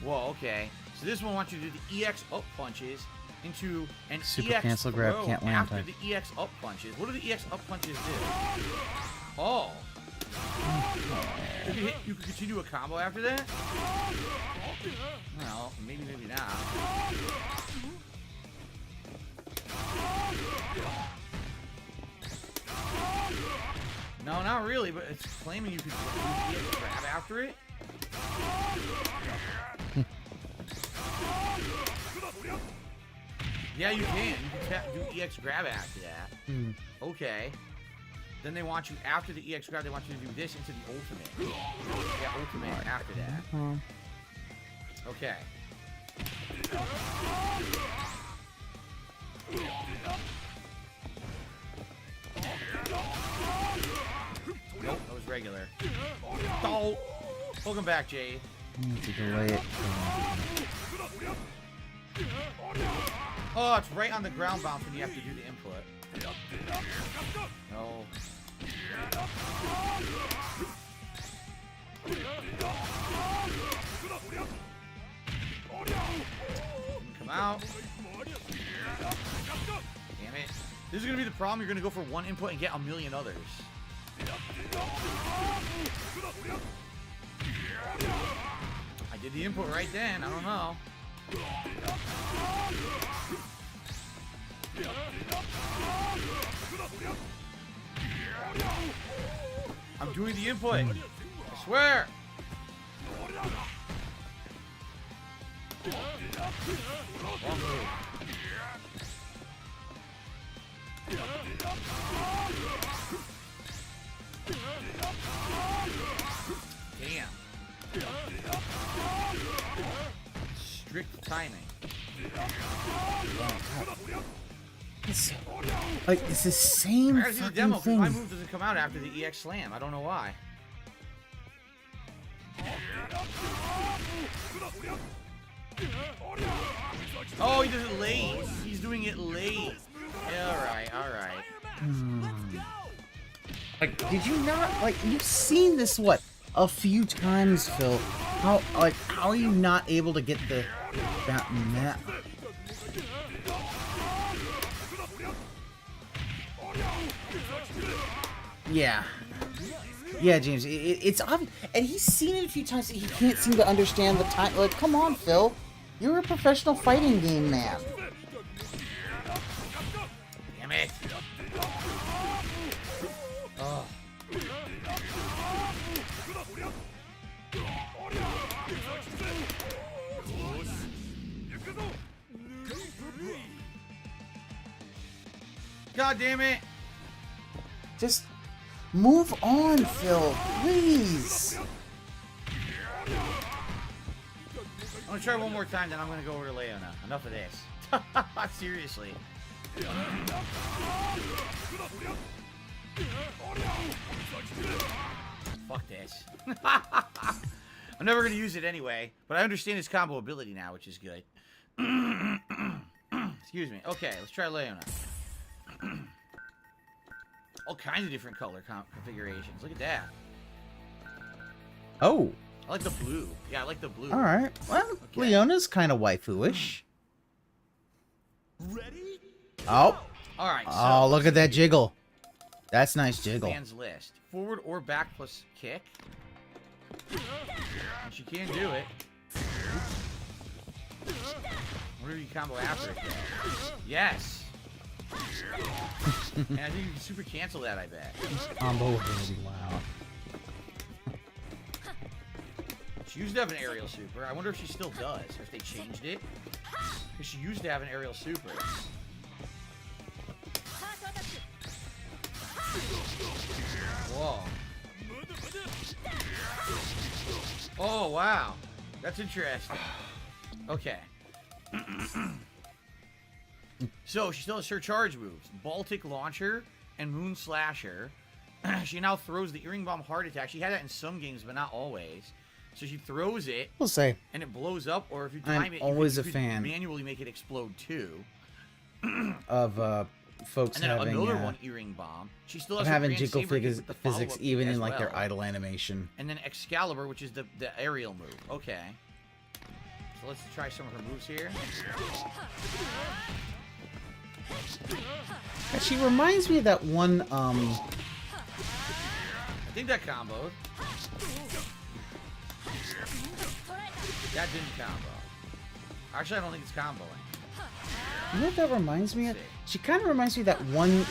Whoa. Okay. So this one wants you to do the EX up punches into an super EX cancel grab throw can't land after type. the EX up punches. What do the EX up punches do? Oh. If you hit, you can continue a combo after that? Well, maybe not. No, not really, but it's claiming you can grab after it. Yeah, you can. You can do EX grab after that. Okay. Then they want you, after the EX grab, they want you to do this into the ultimate. Yeah, ultimate after that. Okay. Nope, that was regular. Oh! Welcome back, Jay. I need to delay it. Oh, it's right on the ground bounce when you have to do the input. No. Come out. Damn it. This is going to be the problem. You're going to go for one input and get a million others. I did the input right then. I don't know. I'm doing the input. I swear. Wrong move. Damn. Strict timing. It's the same I gotta see the fucking demo because thing. my move doesn't come out after the EX slam. I don't know why. Oh, he does it late. He's doing it late. Yeah, all right. Like, did you not, like, you've seen this, what, a few times, Phil? How are you not able to get that map? Yeah. Yeah, James, it's obvious, and he's seen it a few times, he can't seem to understand the time. Like, come on, Phil. You're a professional fighting game man. Damn it. Oh. God damn it. Just move on, Phil, please. I'm gonna try one more time, then I'm gonna go over to Leona. Enough of this. Seriously. Fuck this. I'm never gonna use it anyway, but I understand its combo ability now, which is good. Excuse me. Okay, let's try Leona. All kinds of different color configurations. Look at that. Oh. I like the blue. Yeah, I like the blue. All right. Well, okay. Leona's kind of waifu-ish. Ready? Oh. All right. So oh, look at that jiggle. That's nice jiggle. Fans list. Forward or back plus kick. And she can do it. What do you combo after it? Yes. And I think you can super cancel that, I bet. Combo ability, wow. She used to have an aerial super. I wonder if she still does, or if they changed it. Because she used to have an aerial super. Whoa. Oh, wow. That's interesting. Okay. So, she still has her charge moves. Baltic Launcher and Moon Slasher. She now throws the Earring Bomb Heart Attack. She had that in some games, but not always. So she throws it. We'll say. And it blows up, or if you time it, always you a fan manually make it explode too. Of folks and then having another one, Earring Bomb. She still has having Grand jiggle Saber with the physics follow-up even as in like well. their idle animation. And then Excalibur, which is the aerial move. Okay. So let's try some of her moves here. She reminds me of that one. I think that comboed. That didn't combo. Actually, I don't think it's comboing. You know what that reminds me of? She kind of reminds me of that one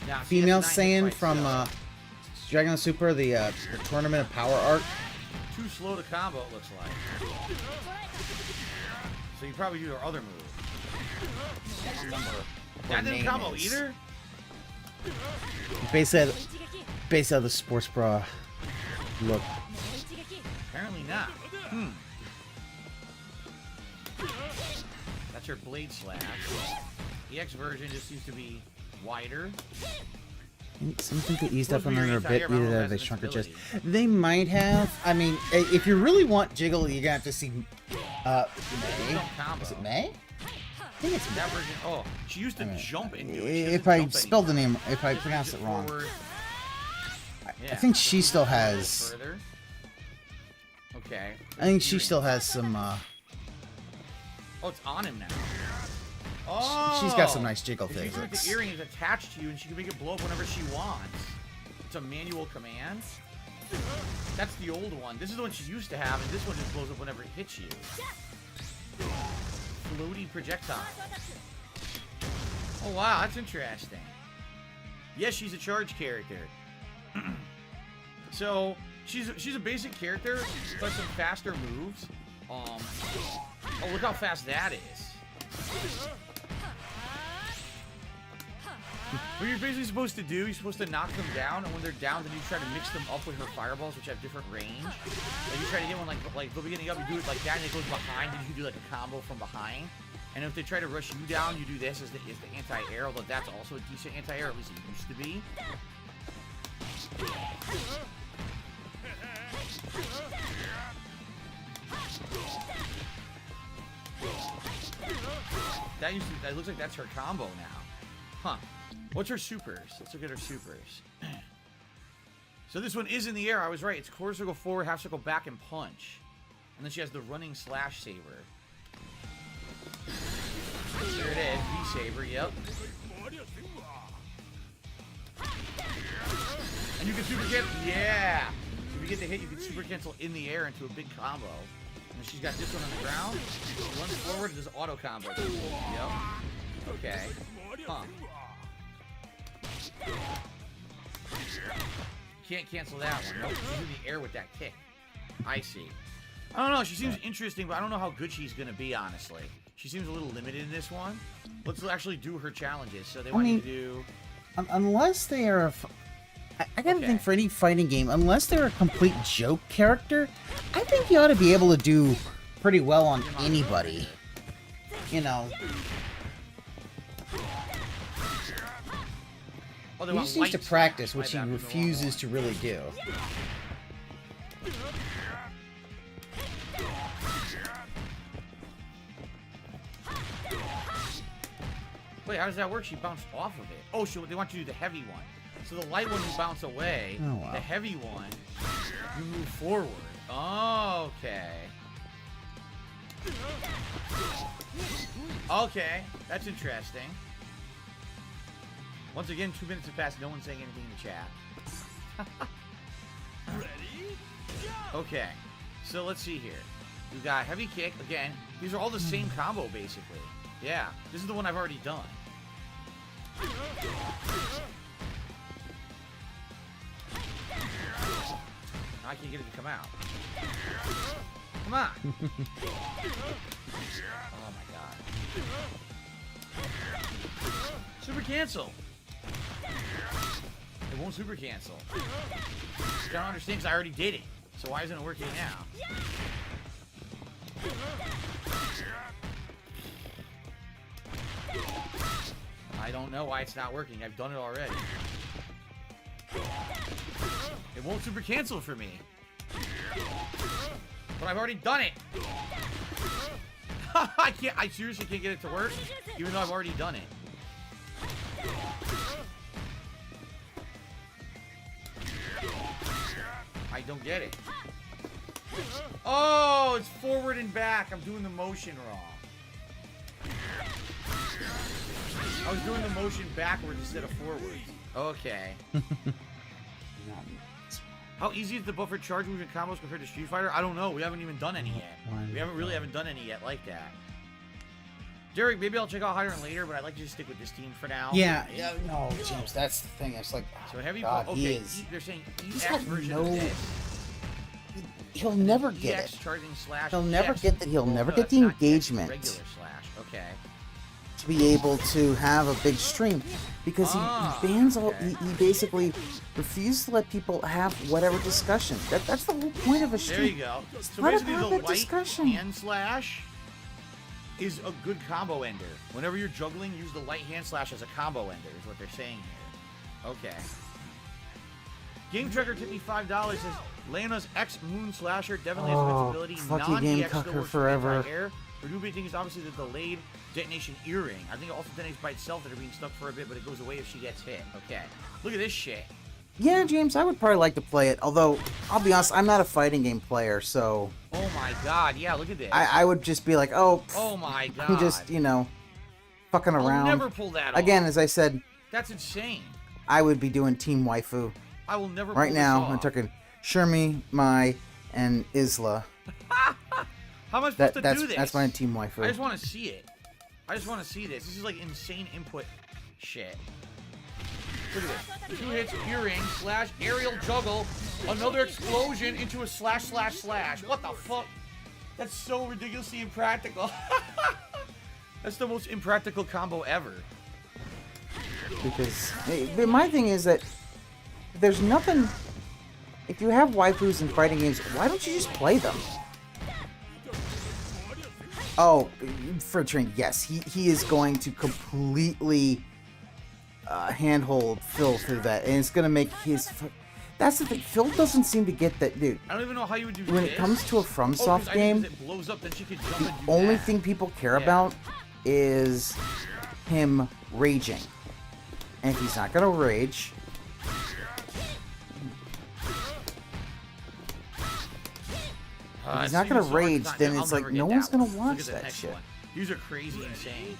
Nah, female that's 9 hit Saiyan points, from Dragon Super, the Tournament of Power arc. Too slow to combo, it looks like. So you probably do her other move. That didn't combo either? Based out the sports bra look. Apparently not. That's her Blade Slash. EX version just seems to be wider. Something they eased up on her a bit, either that or they shrunk her chest. They might have. I mean, if you really want Jiggle, you're gonna have to see May. Is it May? I think it's that version. Oh, she used to jump into it. If I spelled the name, if I pronounced it wrong. I think she still has. Okay. I think she still has some. Oh, it's on him now. Oh, she's got some nice jiggle physics. The earring is attached to you, and she can make it blow up whenever she wants. It's a manual command. That's the old one. This is the one she used to have, and this one just blows up whenever it hits you. Floaty projectile. Oh wow, that's interesting. Yes, she's a charge character. So she's a basic character, but some faster moves. Oh, look how fast that is. What you're basically supposed to do, you're supposed to knock them down, and when they're down, then you try to mix them up with her fireballs, which have different range. Like you try to get one like they'll be getting up, you do it like that, and it goes behind, and you can do like a combo from behind. And if they try to rush you down, you do this as the anti-air, although that's also a decent anti-air, at least it used to be. That looks like that's her combo now. Huh. What's her supers? Let's look at her supers. So this one is in the air. I was right. It's quarter circle forward, half circle back, and punch. And then she has the running slash saber. There it is. V-saber, yep. And you can super cancel. Yeah! So if you get the hit, you can super cancel in the air into a big combo. And she's got this one on the ground. She runs forward and does auto combo. Yep. Okay. Huh. Can't cancel that one. Nope. She's in the air with that kick. I see. I don't know. She seems interesting, but I don't know how good she's going to be, honestly. She seems a little limited in this one. Let's actually do her challenges. So they want you to do... Unless they are... I gotta think for any fighting game, unless they're a complete joke character, I think you ought to be able to do pretty well on anybody. You know. He just needs to practice, which he refuses to really do. Wait, how does that work? She bounced off of it. Oh, so they want you to do the heavy one. So the light one, you bounce away. Oh, wow. The heavy one, you move forward. Oh, okay. Okay, that's interesting. Once again, 2 minutes have passed. No one's saying anything in the chat. Ready? Okay, so let's see here. We've got heavy kick. Again, these are all the same combo, basically. Yeah, this is the one I've already done. I can't get it to come out. Come on. Oh my god. Super cancel. It won't super cancel. I don't understand because I already did it. So why isn't it working now? I don't know why it's not working. I've done it already. It won't super cancel for me. But I've already done it. I seriously can't get it to work, even though I've already done it. I don't get it. Oh, it's forward and back. I'm doing the motion wrong. I was doing the motion backwards instead of forwards. Okay. How easy is the buffer charge moves and combos compared to Street Fighter? I don't know. We haven't even done any yet. We haven't done any yet like that. Derek, maybe I'll check out Highland later, but I'd like to just stick with this team for now. Yeah, no, James, that's the thing. It's like, so heavy. God, okay, they're saying EX version of this. He'll never get EX it. Charging slash. He'll never get that. He'll never get the not engagement. Regular slash. Okay. To be able to have a big stream, because he bans all. He basically refuses to let people have whatever discussion. That's the whole point of a stream. There you go. So let basically, him have the that light discussion. hand slash is a good combo ender. Whenever you're juggling, use the light hand slash as a combo ender. Is what they're saying here. Okay. Game Tracker tipped me $5. Says Leona's X Moon Slasher definitely has invincibility. Fuck you, Game Cucker forever. Ruby thing is obviously the delayed detonation earring. I think it also detonates by itself that are being stuck for a bit, but it goes away if she gets hit. Okay. Look at this shit. Yeah, James, I would probably like to play it. Although, I'll be honest, I'm not a fighting game player, so... Oh my god, yeah, look at this. I would just be like, oh... Oh my god. I'm just, you know, fucking around. I'll never pull that off. Again, as I said... That's insane. I would be doing Team Waifu. I will never right pull now, this off. I'm talking Shermie, Mai, and Isla. How am I supposed to do this? That's my Team Waifu. I just want to see it. I just want to see this. This is like insane input shit. Look at this. 2 hits, Fearing, slash, aerial juggle, another explosion into a slash, slash, slash. What the fuck? That's so ridiculously impractical. That's the most impractical combo ever. Because but my thing is that there's nothing. If you have waifus in fighting games, why don't you just play them? Oh, for Train, yes, he is going to completely handhold Phil through that, and it's gonna make his. That's the thing. Phil doesn't seem to get that, dude. I don't even know how you would do when this. it comes to a FromSoft game. It blows up, then she could jump The and do only that. thing people care about is him raging, and if he's not gonna rage. If he's not gonna rage, then it's like no one's gonna watch that shit. These are crazy insane.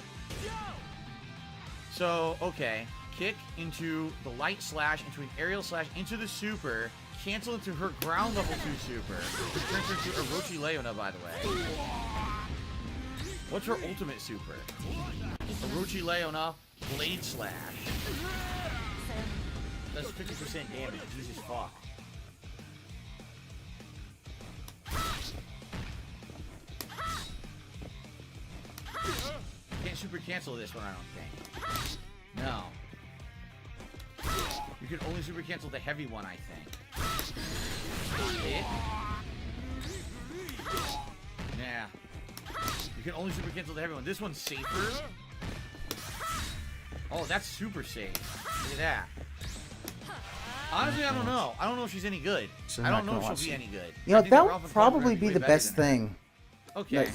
So, okay. Kick into the light slash, into an aerial slash, into the super, cancel into her ground level 2 super, which turns her into Orochi Leona, by the way. What's her ultimate super? Orochi Leona, Blade Slash. That's 50% damage. Jesus fuck. Can't super cancel this one, I don't think. No. You can only super cancel the heavy one, I think. Hit. Yeah. You can only super cancel the heavy one. This one's safer. Oh, that's super safe. Look at that. Honestly, I don't know. I don't know if she's any good. So I don't not know gonna if she'll watch be any good. You know, that would probably be the best thing. Okay. Like,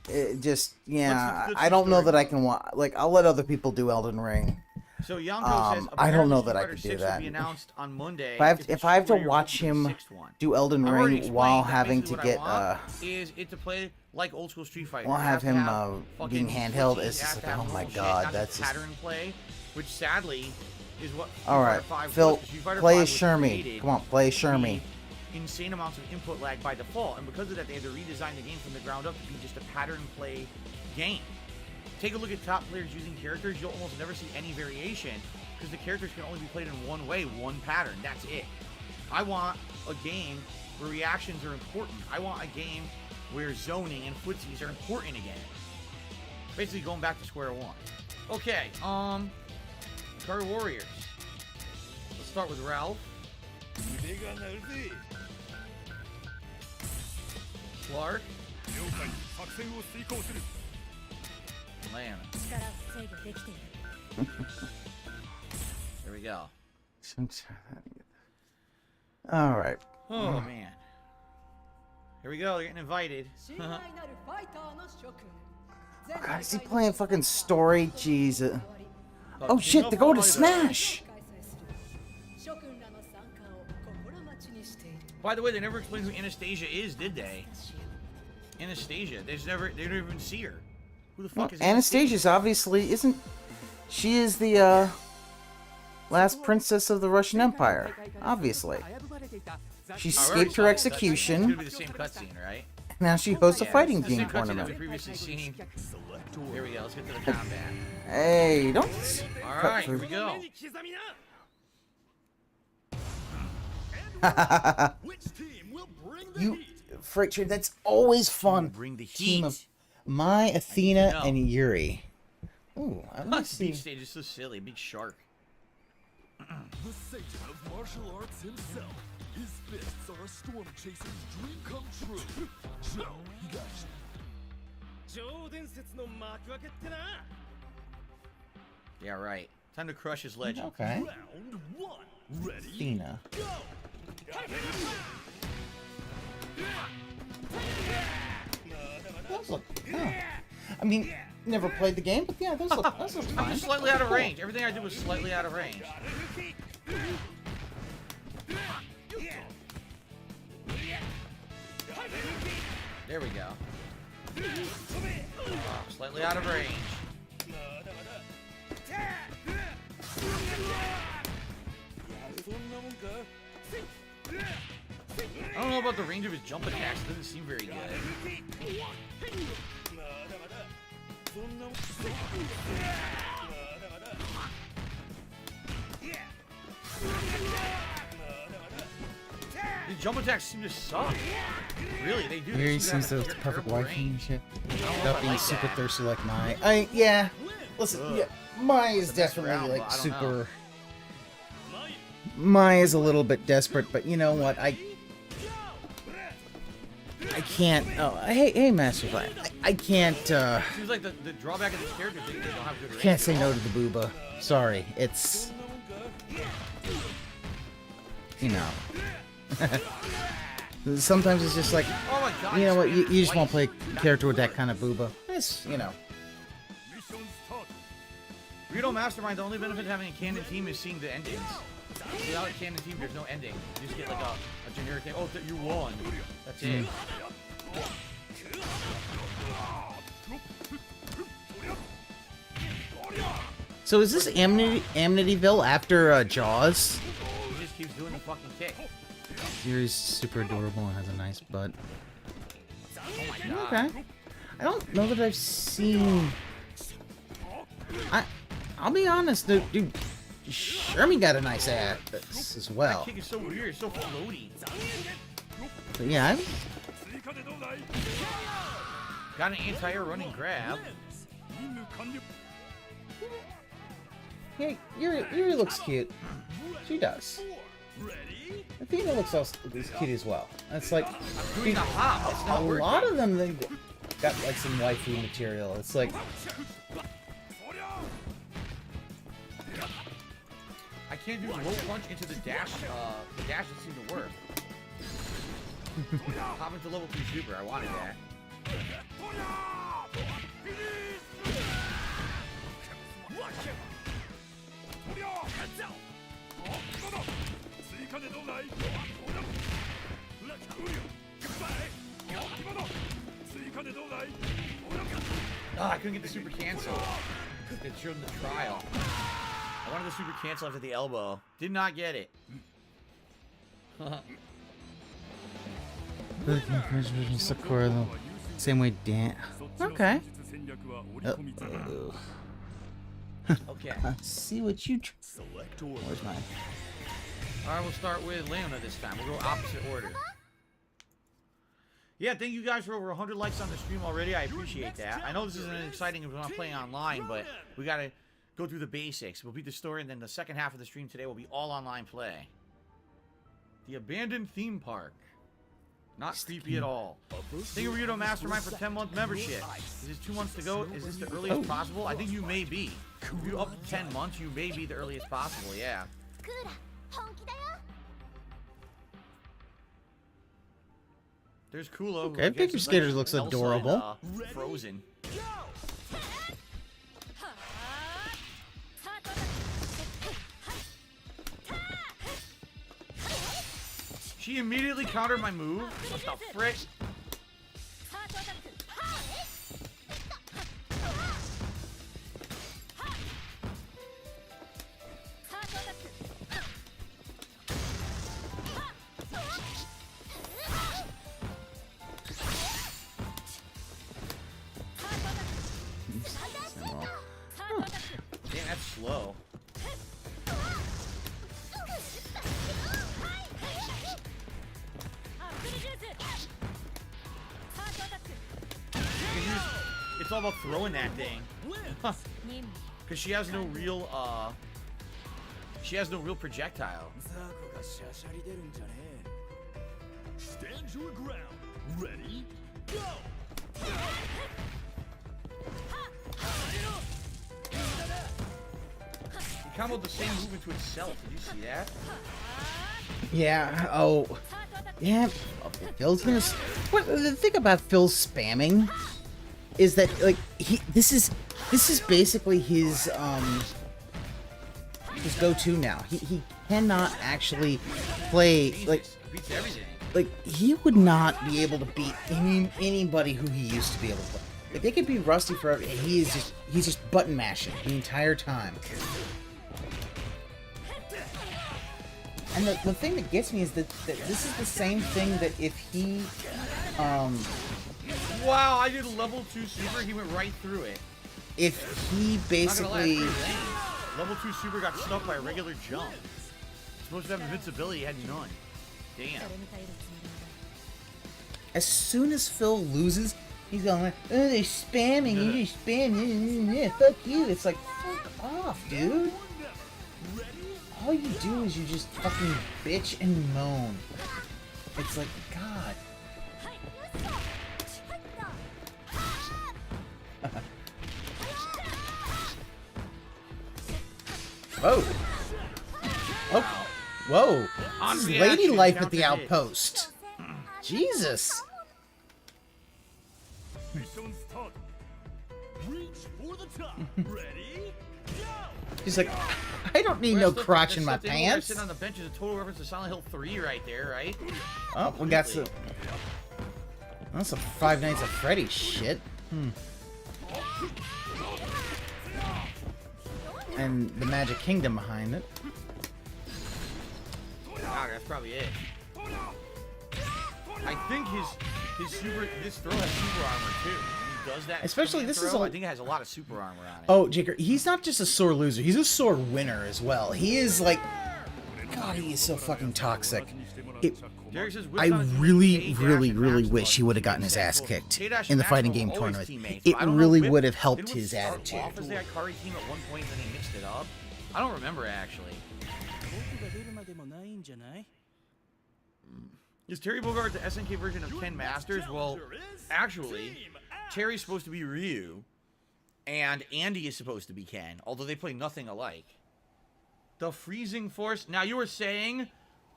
it just, yeah, What's the I don't know story? that I can watch. Like, I'll let other people do Elden Ring. So Yonko says, I don't know apparently that I Street could Fighter do 6 that. will be announced on Monday. If I have to Street watch Fighter him 6th one. do Elden I've already Ring explained while that having to basically get what I want is it to play like old school Street Fighter. While You have to him, have being fucking handheld, switches, it's you just have like, to have oh my bullshit, God, not that's just just- pattern play, which sadly is what all right, Street Fighter V Phil, was, 'cause Street Fighter play V as was Shermie. created Come on, play as to be Shermie. Insane amounts of input lag by default, and because of that, they had to redesign the game from the ground up to be just a pattern play game. Take a look at top players using characters, you'll almost never see any variation because the characters can only be played in one way, one pattern. That's it. I want a game where reactions are important. I want a game where zoning and footsies are important again. Basically going back to square one. Okay, Guard Warriors. Let's start with Ralph. Clark. Lana. There we go. All right. Oh man. Here we go. They're getting invited. Oh, God, is he playing fucking story? Jesus. Oh shit, they're going to Smash. By the way, they never explained who Anastasia is, did they? Anastasia. They never even see her. Who the fuck is Anastasia's obviously isn't. She is the last princess of the Russian Empire. Obviously, she escaped her It's execution. gonna be the same cutscene, right? Now she hosts a fighting it's the game same cutscene that tournament. we previously seen. Here we go. Let's get to the combat. Hey, don't. All right, here we go. You, Freight Train, that's always fun. Bring the heat. Team of Mai, Athena, and Yuri. Ooh, I want to see. Beach stage is so silly. Big shark. The Satan of martial arts himself. His fists are a storm chaser's dream come true. Joe Higashi. Yeah, right. Time to crush his legend. Okay. Round one. Ready? Athena. Go! Those look. Oh. I mean, never played the game, but yeah, those look I'm fine. just slightly out of range. Everything I did was slightly out of range. There we go. Slightly out of range. I don't know about the range of his jump attacks. It doesn't seem very good. The jump attacks seem to suck. Really, they do. Here he seem seems to the have a perfect terrible wife range. and shit. I don't know if Without I being like super that. thirsty like Mai. Yeah. Listen, yeah, Mai is The best definitely round, like but I don't know. super. Mai is a little bit desperate, but you know what? I can't. Oh, hey, Master Fly. I can't. Seems like the drawback of this character thing is they don't have good range. Can't say no to the booba. Sorry, it's. You know. Sometimes it's just like, Oh my god. you know what? You spammed just won't play twice. a character with that kind of booba. It's, you know. Rito Mastermind, the only benefit of having a canon team is seeing the endings. Without a canon team, there's no ending. You just get like a generic thing. Oh, you won. That's it. So is this Amityville after Jaws? He just keeps doing the fucking kick. Yuri's super adorable and has a nice butt. Oh my god. Okay. I don't know that I've seen. I'll be honest, dude. Shermie got a nice ass as well. That kick is so weird, so floaty. But yeah, Got an anti-air running grab. hey, Yuri looks cute. She does. Athena looks is cute as well. It's like Doing a hop. It's a not working. lot of them they got like some waifu material. It's like I can't do low punch into the dash. The dash doesn't seem to work. Hop into level 2 super. I wanted that. Oh, I couldn't get the super cancel. It showed in the trial. I wanted the super cancel after the elbow. Did not get it. Sakura, the same way Dan. Okay. Okay. See what you. Where's mine? Alright, we'll start with Leona this time. We'll go opposite order. Yeah, thank you guys for over 100 likes on the stream already. I appreciate that. I know this isn't exciting if we're not playing online, but we gotta go through the basics. We'll beat the story, and then the second half of the stream today will be all online play. The Abandoned Theme Park. Not creepy at all. Thank you, Rito Mastermind, for 10-month membership. Is this 2 months to go? Is this the earliest possible? I think you may be. If you're up to 10 months, you may be the earliest possible, yeah. There's Kulo. Okay, Figure Skaters looks Elsa adorable. And, Frozen. She immediately countered my move. What the frick? Damn, that's slow. It's all about throwing that thing. Because she has no real, projectile. Stand your ground. Ready? Go! He comboed the same move into itself. Did you see that? Yeah. Oh. Yeah. Phil's gonna. What the thing about Phil spamming is that like this is basically his go-to now. He cannot actually play like. Beats everything. Like he would not be able to beat anybody who he used to be able to play. Like they could be Rusty forever, and he's just button mashing the entire time. And the thing that gets me is that this is the same thing that if he, Wow, I did level 2 super, he went right through it. If he basically, level 2 super got stuck by a regular jump. It's supposed to have invincibility, he had none. Damn. As soon as Phil loses, he's going like, oh, they're spamming, you're spamming, yeah, fuck you. It's like, fuck off, dude. All you do is you just fucking bitch and moan. It's like, God. Whoa. Oh. Whoa. This is lady life at the outpost. Jesus. Mission start. Reach for the top. Ready? Go! He's like, I don't need no crotch in my pants. Sitting on the bench is a total reference to Silent Hill 3 right there, right? Oh, we got some. That's some Five Nights at Freddy's shit. And the Magic Kingdom behind it. God, that's probably it. I think this throw has super armor too. He does that. Especially this is I think it has a lot of super armor on it. Oh, Jaker, he's not just a sore loser. He's a sore winner as well. He is like, God, he is so fucking toxic. I really, really, really wish he would have gotten his ass kicked in the fighting game tournament. It really would have helped his attitude. Was the Akari team at one point and then he mixed it up? I don't remember actually. Is Terry Bogard the SNK version of Ken Masters? Well, actually, Terry's supposed to be Ryu, and Andy is supposed to be Ken, although they play nothing alike. The Freezing Force. Now, you were saying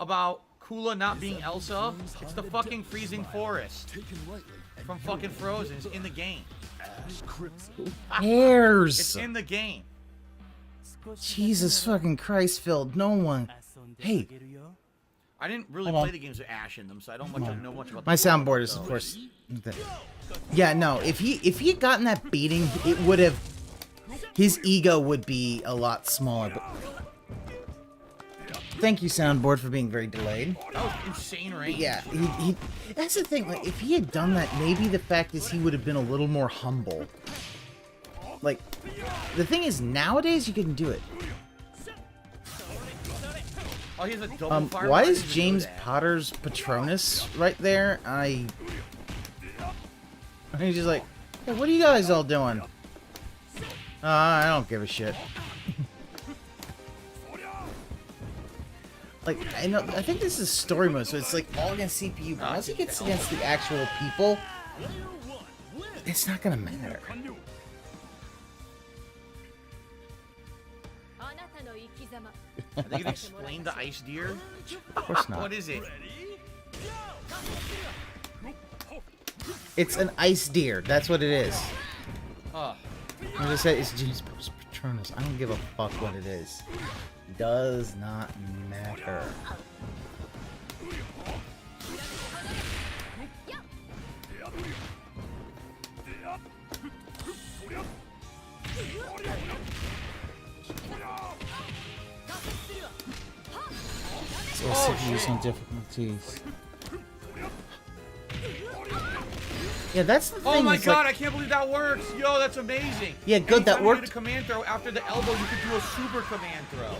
about Kula not being Elsa? It's the fucking Freezing Forest from fucking Frozen. It's in the game. Who cares? It's in the game. Jesus fucking Christ, Phil. No one. Hey. I didn't really play the games with Ash in them, so I don't know much about. My soundboard is, of course. Yeah, no. If he had gotten that beating, it would have. His ego would be a lot smaller. But thank you, soundboard, for being very delayed. That was insane range. Yeah, he. That's the thing. Like, if he had done that, maybe the fact is he would have been a little more humble. Like, the thing is, nowadays you can do it. Oh, he has a double fire. Why is James Potter's Patronus right there? He's just like, hey, what are you guys all doing? I don't give a shit. Like, I think this is story mode, so it's like all against CPU, but once he gets against the actual people, it's not gonna matter. I think it explained the ice deer. Of course not. What is it? It's an ice deer. That's what it is. Oh. As I said, it's James Patronus. I don't give a fuck what it is. Does not matter. So CPUs and difficulties. Yeah, that's the thing. Oh my god, like, I can't believe that works. Yo, that's amazing. Yeah, good, that worked. You did a command throw after the elbow, you could do a super command throw.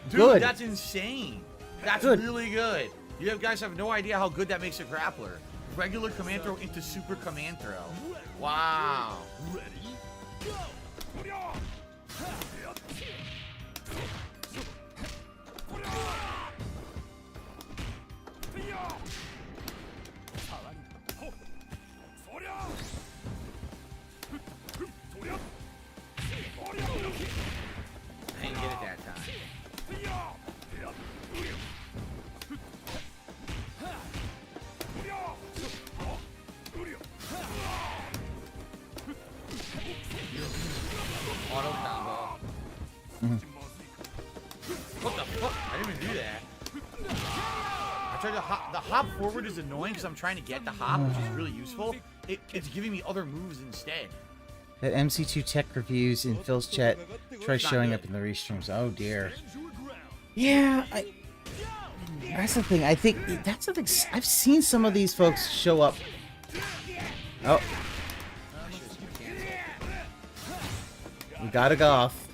Dude, Good. That's insane. That's Good. really good. You guys have no idea how good that makes a grappler. Regular command throw into super command throw. Wow. I didn't get it that time. Auto combo. What the fuck? I didn't even do that. I tried to hop. The hop forward is annoying because I'm trying to get the hop, which is really useful. It's giving me other moves instead. That MC2 Tech reviews in Phil's chat try showing up in the restreams. Oh dear. Yeah, that's the thing. I think that's the thing. I've seen some of these folks show up. Oh. We gotta go off.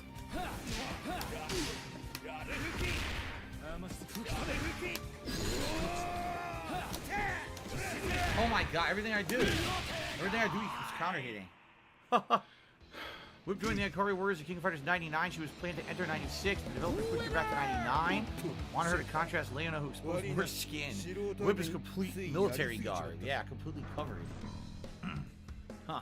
my god, everything I do, he's counter hitting. Whip joined the Akari Warriors of King of Fighters 99. She was planned to enter 96. The developer pushed her back to 99. Wanted her to contrast Leona, who exposed more skin. Whip is complete military guard. Yeah, completely covered. Huh.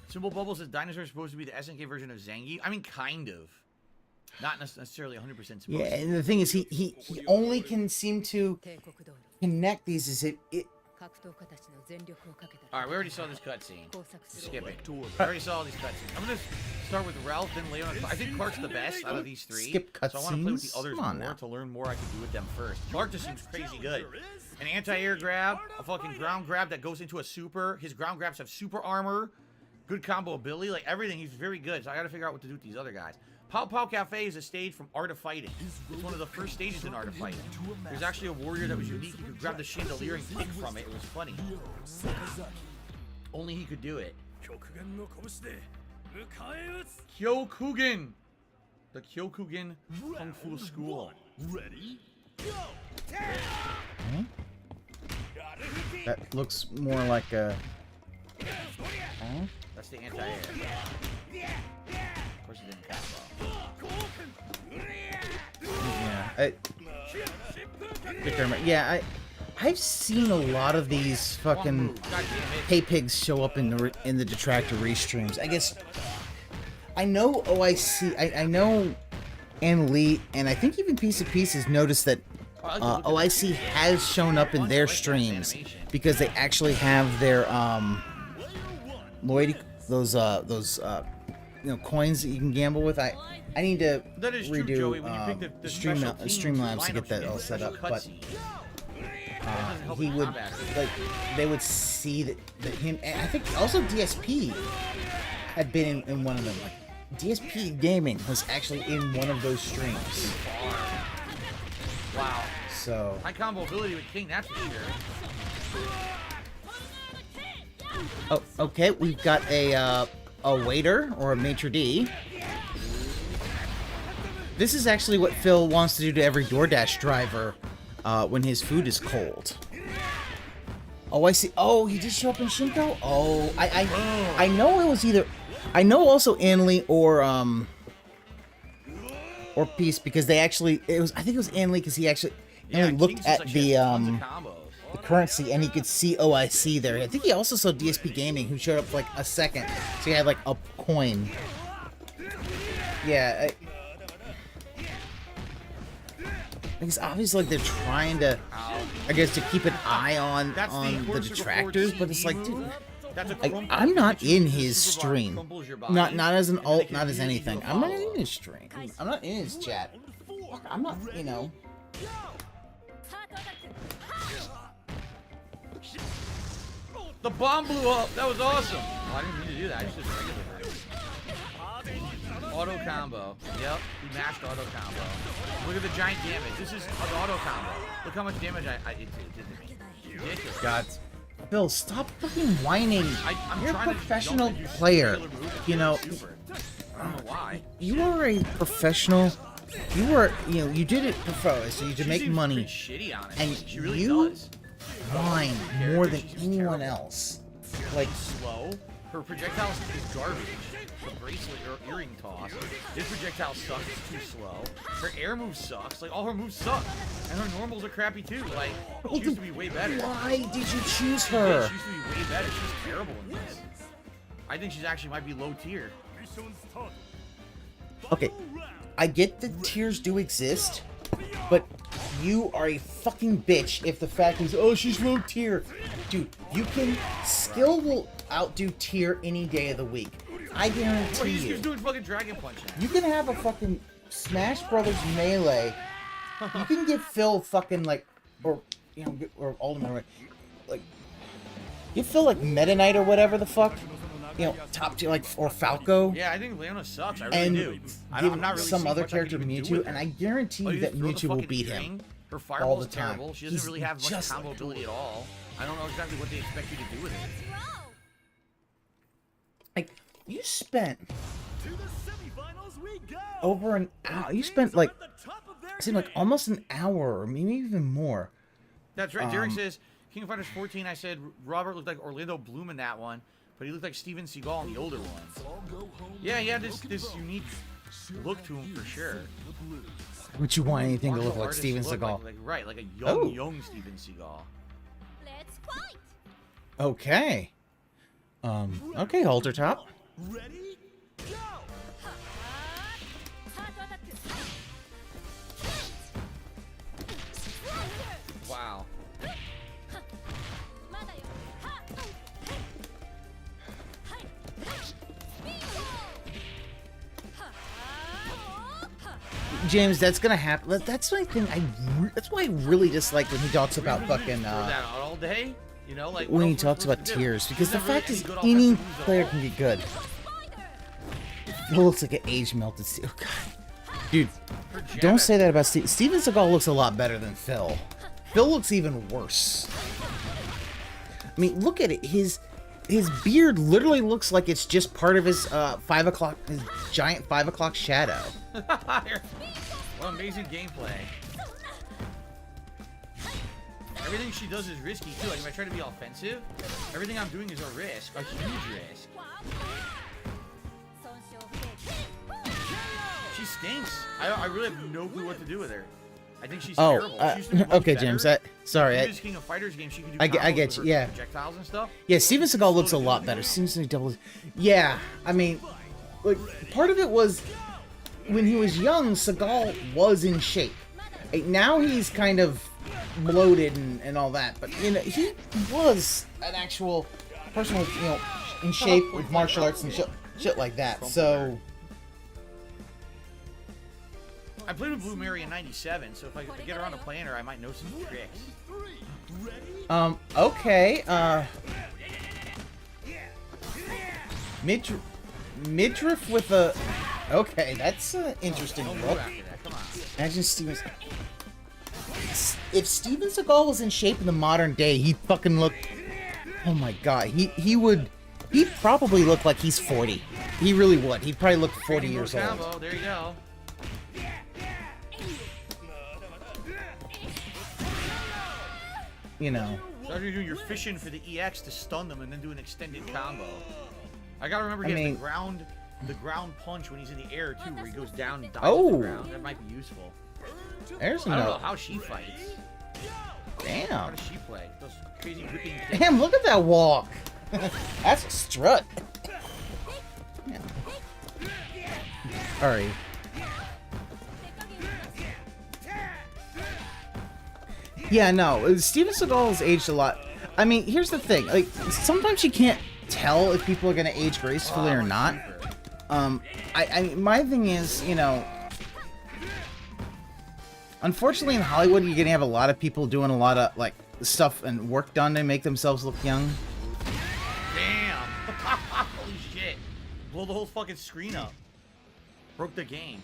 Symbol Bubble says dinosaur is supposed to be the SNK version of Zangief. I mean, kind of. Not necessarily 100% supposed to. Yeah, and the thing is, he only can seem to connect these as it. Alright, we already saw this cutscene. Skip it. We already saw all these cutscenes. I'm gonna start with Ralph, then Leon. I think Clark's the best out of these three. Skip cutscenes. So I want to play with the others more to learn more I can do with them first. Clark just seems crazy good. An anti-air grab, a fucking ground grab that goes into a super. His ground grabs have super armor, good combo ability, like everything. He's very good. So I gotta figure out what to do with these other guys. Pow Pow Cafe is a stage from Art of Fighting. It's one of the first stages in Art of Fighting. There's actually a warrior that was unique. You could grab the chandelier and kick from it. It was funny. Only he could do it. Kyokugen! The Kyokugen Kung Fu School. Ready? Hmm? That looks more like a... Huh? That's the anti-air. Of course he didn't combo. Yeah, I've seen a lot of these fucking pay pigs show up in the Detractor restreams. I guess I know OIC, I know Ann Lee, and I think even Piece of Pieces noticed that OIC has shown up in their streams because they actually have their Lloyd, those coins that you can gamble with. I need to redo Streamlabs to get that all set up, but he would they would see that him, and I think also DSP had been in one of them. Like DSP Gaming was actually in one of those streams. Wow. So high combo ability with King, that's for sure. Oh, okay, we've got a waiter or a maitre d'. This is actually what Phil wants to do to every DoorDash driver when his food is cold. Oh, I see. Oh, he did show up in Shinko? Oh, I know it was either... I know also Anley or Peace, because they actually... I think it was Anley because he actually looked at the currency and he could see OIC there. I think he also saw DSP Gaming, who showed up for like a second. So he had like a coin. Yeah. Because obviously like they're trying to, I guess, to keep an eye on the detractors, but it's like, dude, I'm not in his stream. Not as an alt, not as anything. I'm not in his stream. I'm not in his chat. I'm not, you know. The bomb blew up. That was awesome. Oh, I didn't mean to do that. I just did regular version. Auto combo. Yep, he mashed auto combo. Look at the giant damage. This is an auto combo. Look how much damage it did to me. Ridiculous. God. Phil, stop fucking whining. You're a professional player. You know. I don't know why. You are a professional. You are, you did it for so you to make money. Shitty on it. And she really you does. whine more than anyone else. Like slow. Her projectile is garbage. The bracelet or earring toss. This projectile sucks. It's too slow. Her air move sucks. Like all her moves suck. And her normals are crappy too. Like she used to be way better. Why did you choose her? She used to be way better. She's terrible in this. I think she's actually might be low tier. Okay, I get that tiers do exist, but you are a fucking bitch if the fact is, oh, she's low tier. Dude, you can, skill will outdo tier any day of the week. I guarantee you. He's doing fucking Dragon Punch now. You can have a fucking Smash Brothers Melee. You can give Phil fucking like, or Ultimate, like, give Phil like Meta Knight or whatever the fuck. Top tier, like, or Falco. Yeah, I think Leona sucks. I really do. I'm not really some other character Mewtwo, and I guarantee you that Mewtwo will beat him Her all the fireball's time. terrible. She doesn't really have much combo ability at all. I don't know exactly what they expect you to do with it. Like, you spent over an hour. You spent like, it seemed like almost an hour, or maybe even more, That's right. Derek says King of Fighters 14. I said Robert looked like Orlando Bloom in that one, but he looked like Steven Seagal in the older one. Yeah, he had this unique look to him for sure. Would you want anything to look like Artists Steven look Seagal? Like a young Steven Seagal. Let's fight! Okay. Okay, Halter Top. Ready? Go! Wow. James, that's gonna happen. That's my thing. That's why I really dislike when he talks about fucking. That all day, you know, like when he talks about tears, because the fact is, any player can get good. It looks like an age melted. Oh god, dude, don't say that about Steve. Steven Seagal looks a lot better than Phil. Phil looks even worse. I mean, look at it. His beard literally looks like it's just part of his 5 o'clock, his giant 5 o'clock shadow. What amazing gameplay. Everything she does is risky too. Like if I try to be offensive, everything I'm doing is a risk, a huge risk. She stinks. I really have no clue what to do with her. I think she's terrible. She used to be much okay, better. James. Sorry. Previous King of Fighters game, she could do I combos get with you. her Yeah. projectiles and stuff. Yeah, Steven Seagal looks a lot better. Seems to be double. Yeah, I mean, like part of it was when he was young, Seagal was in shape. Now he's kind of bloated and all that, but you know he was an actual person with, you know, in shape with martial arts and shit like that. So I played with Blue Mary in '97, so if I get around to playing her, I might know some tricks. Okay. Midriff with a. Okay, that's an interesting look. Imagine Steven. If Steven Seagal was in shape in the modern day, he'd fucking look. Oh my god, he would. He'd probably look like he's 40. He really would. He'd probably look 40 years old. There you go. You know. So you're doing your fishing for the EX to stun them and then do an extended combo. I gotta remember he has the ground punch when he's in the air too, where he goes down and dives to the ground. That might be useful. There's I don't know how she fights. Damn. How does she play? Those crazy whipping kicks. Damn, look at that walk. That's a strut. Yeah. Alright. Yeah, no, Steven Seagal's aged a lot. I mean, here's the thing. Like, sometimes you can't tell if people are gonna age gracefully or not. My thing is, you know, unfortunately in Hollywood, you're gonna have a lot of people doing a lot of like stuff and work done to make themselves look young. Damn! Holy shit! Blow the whole fucking screen up. Broke the game.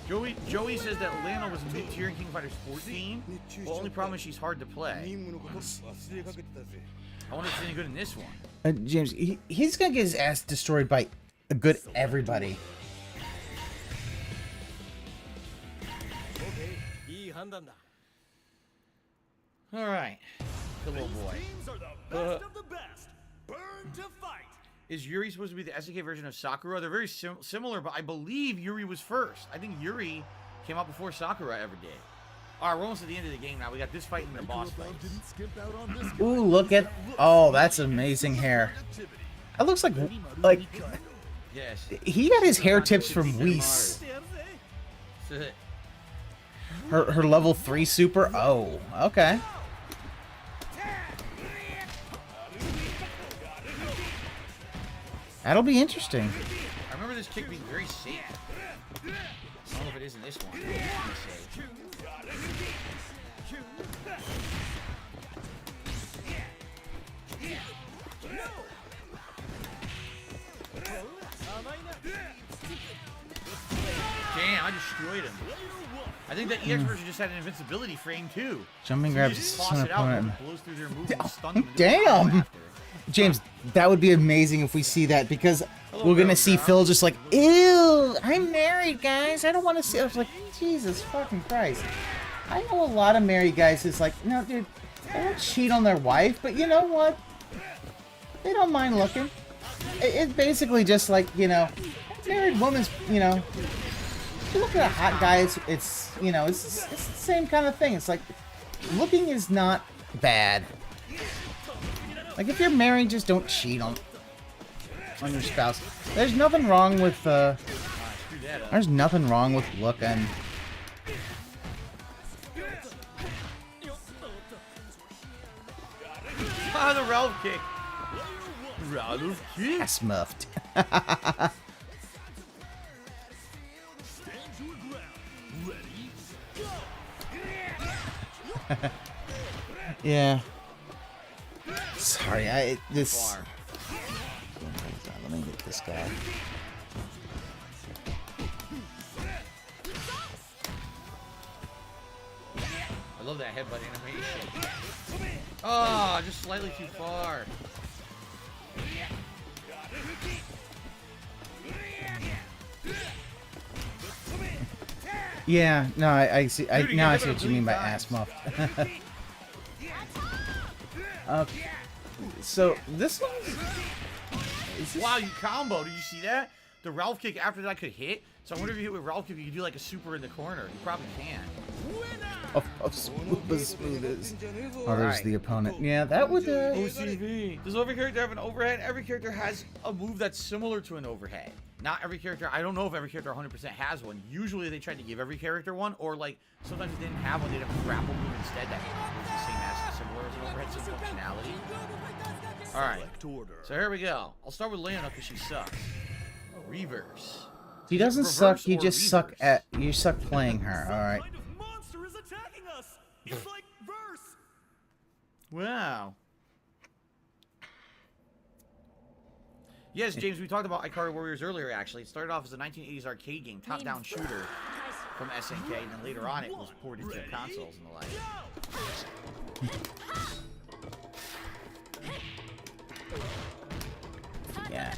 Joey says that Lana was mid-tier in King of Fighters 14. Well, only problem is she's hard to play. I wonder if she's any good in this one. James, he's gonna get his ass destroyed by a good everybody. All right, good little boy. Is Yuri supposed to be the SNK version of Sakura? They're very similar, but I believe Yuri was first. I think Yuri came out before Sakura ever did. All right, we're almost at the end of the game now. We got this fight and the boss fight. Ooh, look at... Oh, that's amazing hair. That looks like... Yes. He got his hair tips from Whis. Her level 3 super? Oh, okay. That'll be interesting. I remember this kick being very safe. I don't know if it is in this one. Damn, I destroyed him. I think that EX version just had an invincibility frame too. Jumping grabs just toss it out and blows through their moves and stun them. Damn! James, that would be amazing if we see that, because we're gonna see Phil just like, ew, I'm married, guys. I don't want to see. I was like, Jesus fucking Christ. I know a lot of married guys is like, no, dude, they don't cheat on their wife, but you know what? They don't mind looking. It's basically just like, you know, married woman's, you know, if you look at a hot guy, it's you know, it's the same kind of thing. It's like, looking is not bad. Like, if you're married, just don't cheat on your spouse. There's nothing wrong with, there's nothing wrong with looking. Ah, the Ralph kick. Ralph kick. Ass muffed. Yeah. Sorry, this. Let me get this guy. I love that headbutt animation. Oh, just slightly too far. Yeah, no, I see. Now I see what you mean by ass muffed. Okay, so this one's. Wow, you combo! Did you see that? The Ralph kick after that could hit. So I wonder if you hit with Ralph kick, you could do like a super in the corner. You probably can. Smooth as. Oh, there's the opponent. Yeah, that would. OCV. Does every character have an overhead? Every character has a move that's similar to an overhead. Not every character. I don't know if every character 100% has one. Usually they tried to give every character one, or like sometimes they didn't have one. They'd have a grapple move instead that was the same as similar as an overhead, same functionality. All right. So here we go. I'll start with Leona because she sucks. Reverse. He doesn't suck. You just suck at. You suck playing her. All right. Wow. Yes, James, we talked about Ikari Warriors earlier, actually. It started off as a 1980s arcade game, top-down shooter from SNK, and then later on it was ported to consoles and the like. Yeah.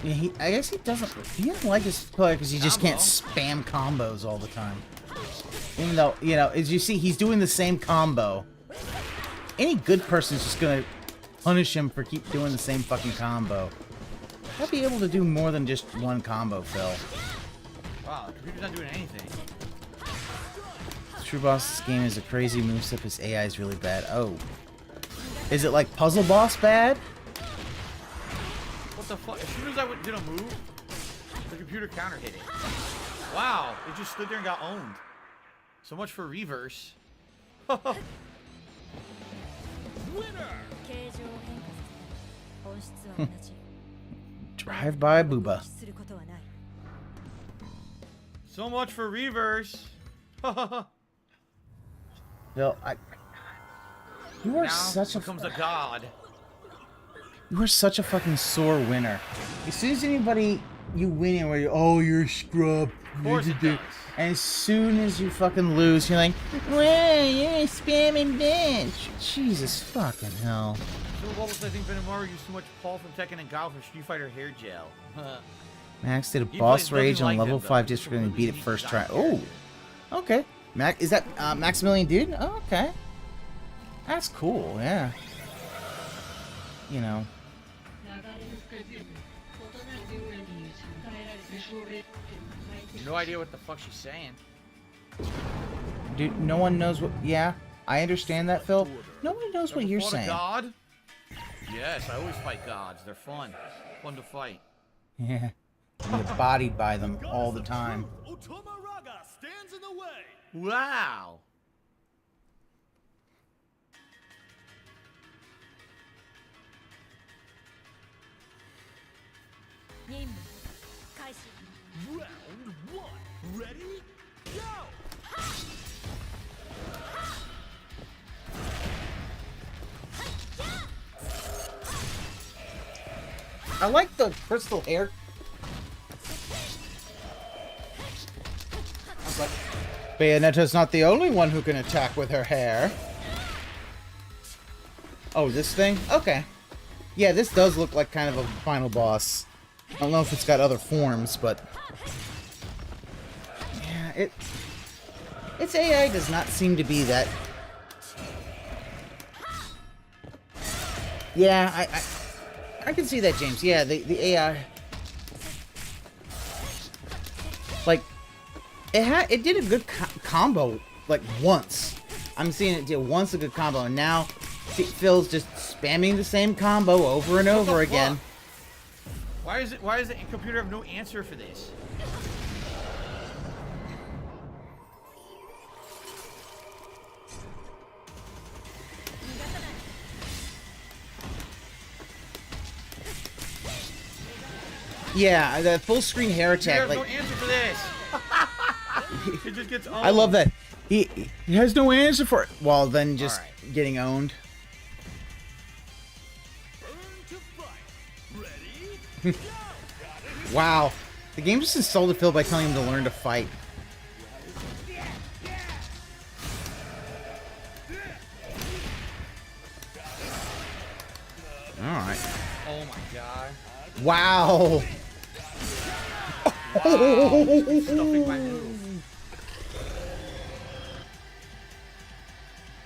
Yeah, I guess he doesn't. He doesn't like his player because he just can't spam combos all the time. Even though, you know, as you see, he's doing the same combo. Any good person's just gonna punish him for keep doing the same fucking combo. I'll be able to do more than just one combo, Phil. Wow, the computer's not doing anything. True Boss, this game is a crazy moveset. His AI is really bad. Oh. Is it like Puzzle Boss bad? What the fuck? As soon as I did a move, the computer counter hit it. Wow, it just stood there and got owned. So much for reverse. Drive by Booba. So much for reverse. Bill, you are now such becomes a god. You are such a fucking sore winner. As soon as anybody you win, where you're a scrub. Of course it does. And as soon as you fucking lose, you're like, well, you're a spamming bitch. Jesus fucking hell. Phil Bubbles, I think Benimaru used too much Paul from Tekken and Gao from Street Fighter hair gel. Max did a boss rage on level 5 district and beat it first try. Oh, okay. Is that Maximilian Dude? Oh, okay. That's cool, yeah. You know. No idea what the fuck she's saying. Dude, no one knows what... Yeah, I understand that, Phil. Nobody knows what you're saying. God? Yes, I always fight gods. They're fun. Fun to fight. Yeah. You get bodied by them all the time. Wow. Round 1. Ready? Go! I like the crystal hair. I was like, Bayonetta's not the only one who can attack with her hair. Oh, this thing? Okay. Yeah, this does look like kind of a final boss. I don't know if it's got other forms, but... its AI does not seem to be that. Yeah, I can see that, James. Yeah, the AI, like, it did a good combo like once. I'm seeing it do once a good combo, and now Phil's just spamming the same combo over and over again. Why is the computer have no answer for this? Yeah, the full screen hair attack. There's like, no answer for this. It just gets owned. I love that. He has no answer for it. Well, then just getting owned. Wow. The game just insulted Phil by telling him to learn to fight. Alright. Oh my god. Wow. Stuffing my noodles.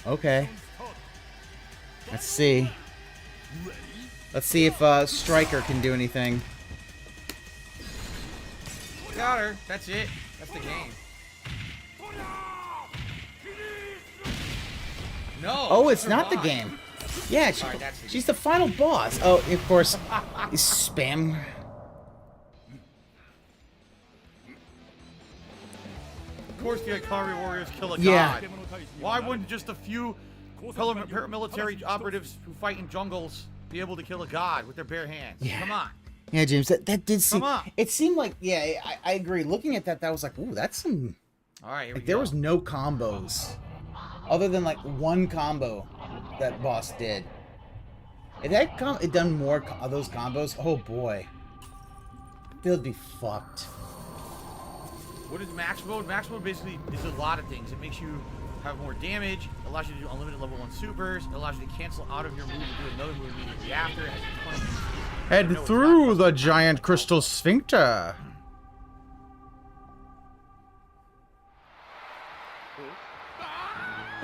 Okay. Let's see. Let's see if Stryker can do anything. Got her. That's it. That's the game. No. Oh, it's not the game. Yeah, she's the final boss. Oh, of course. Spam. Of course, the Ikari warriors kill a Yeah. god. Why wouldn't just a few paramilitary operatives who fight in jungles be able to kill a god with their bare hands? Yeah. Come on. Yeah, James, that did seem. Come on. It seemed like, yeah, I agree. Looking at that was like, ooh, that's some. All right, here we Like, there go. was no combos, other than like one combo that boss did. If that it done more of those combos, oh boy, they'd be fucked. What is max mode? Max mode basically is a lot of things. It makes you have more damage, it allows you to do unlimited level 1 supers, it allows you to cancel out of your move and do another move immediately after. It has 20 Head through the giant crystal sphincter.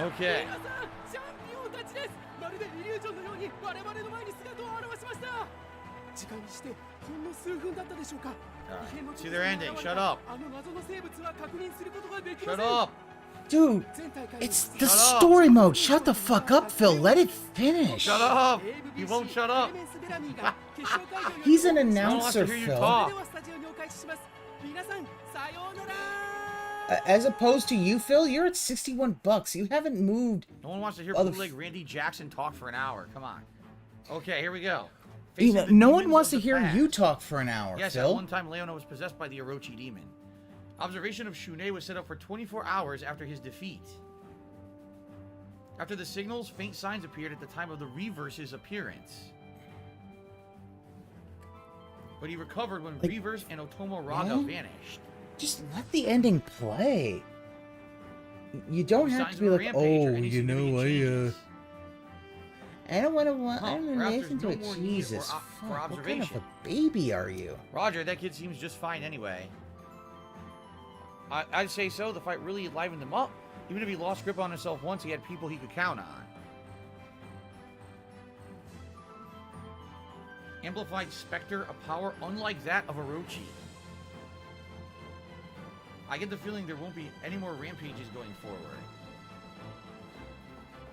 Okay. チャンピオンたちです。まるでイリュージョンのように我々の前に姿を現しました。時間にしてほんの数分だったでしょうか。 See their ending. Shut up. あの謎の生物は確認することができま Shut せん。 up. Dude, it's the Shut up. story mode. Shut the fuck up, Phil. Let it finish. Shut up. You won't shut up. He's an I don't announcer, have to hear you Phil. talk. ではスタジオにお返しします。皆さん、さようなら。 As opposed to you, Phil, you're at $61. You haven't moved. No one wants to hear Other bootleg Randy Jackson talk for an hour. Come on. Okay, here we go. You know, Facing no the one demons wants to of the hear past. you talk for an hour, Yes, at Phil. one time Leona was possessed by the Orochi demon. Observation of Shunei was set up for 24 hours after his defeat. After the signals, faint signs appeared at the time of the Reverse's appearance. But he recovered when Reverse and Otomo Raga vanished. Just let the ending play. You don't No have signs to be of a like, rampage or oh, any you know, significant changes. I don't want to. Huh, I don't want to perhaps listen to there's it. no more need Jesus, for fuck, what kind of observation. a baby are you? Roger, that kid seems just fine anyway. I'd say so. The fight really livened him up. Even if he lost grip on himself once, he had people he could count on. Amplified Spectre, a power unlike that of Orochi. I get the feeling there won't be any more rampages going forward.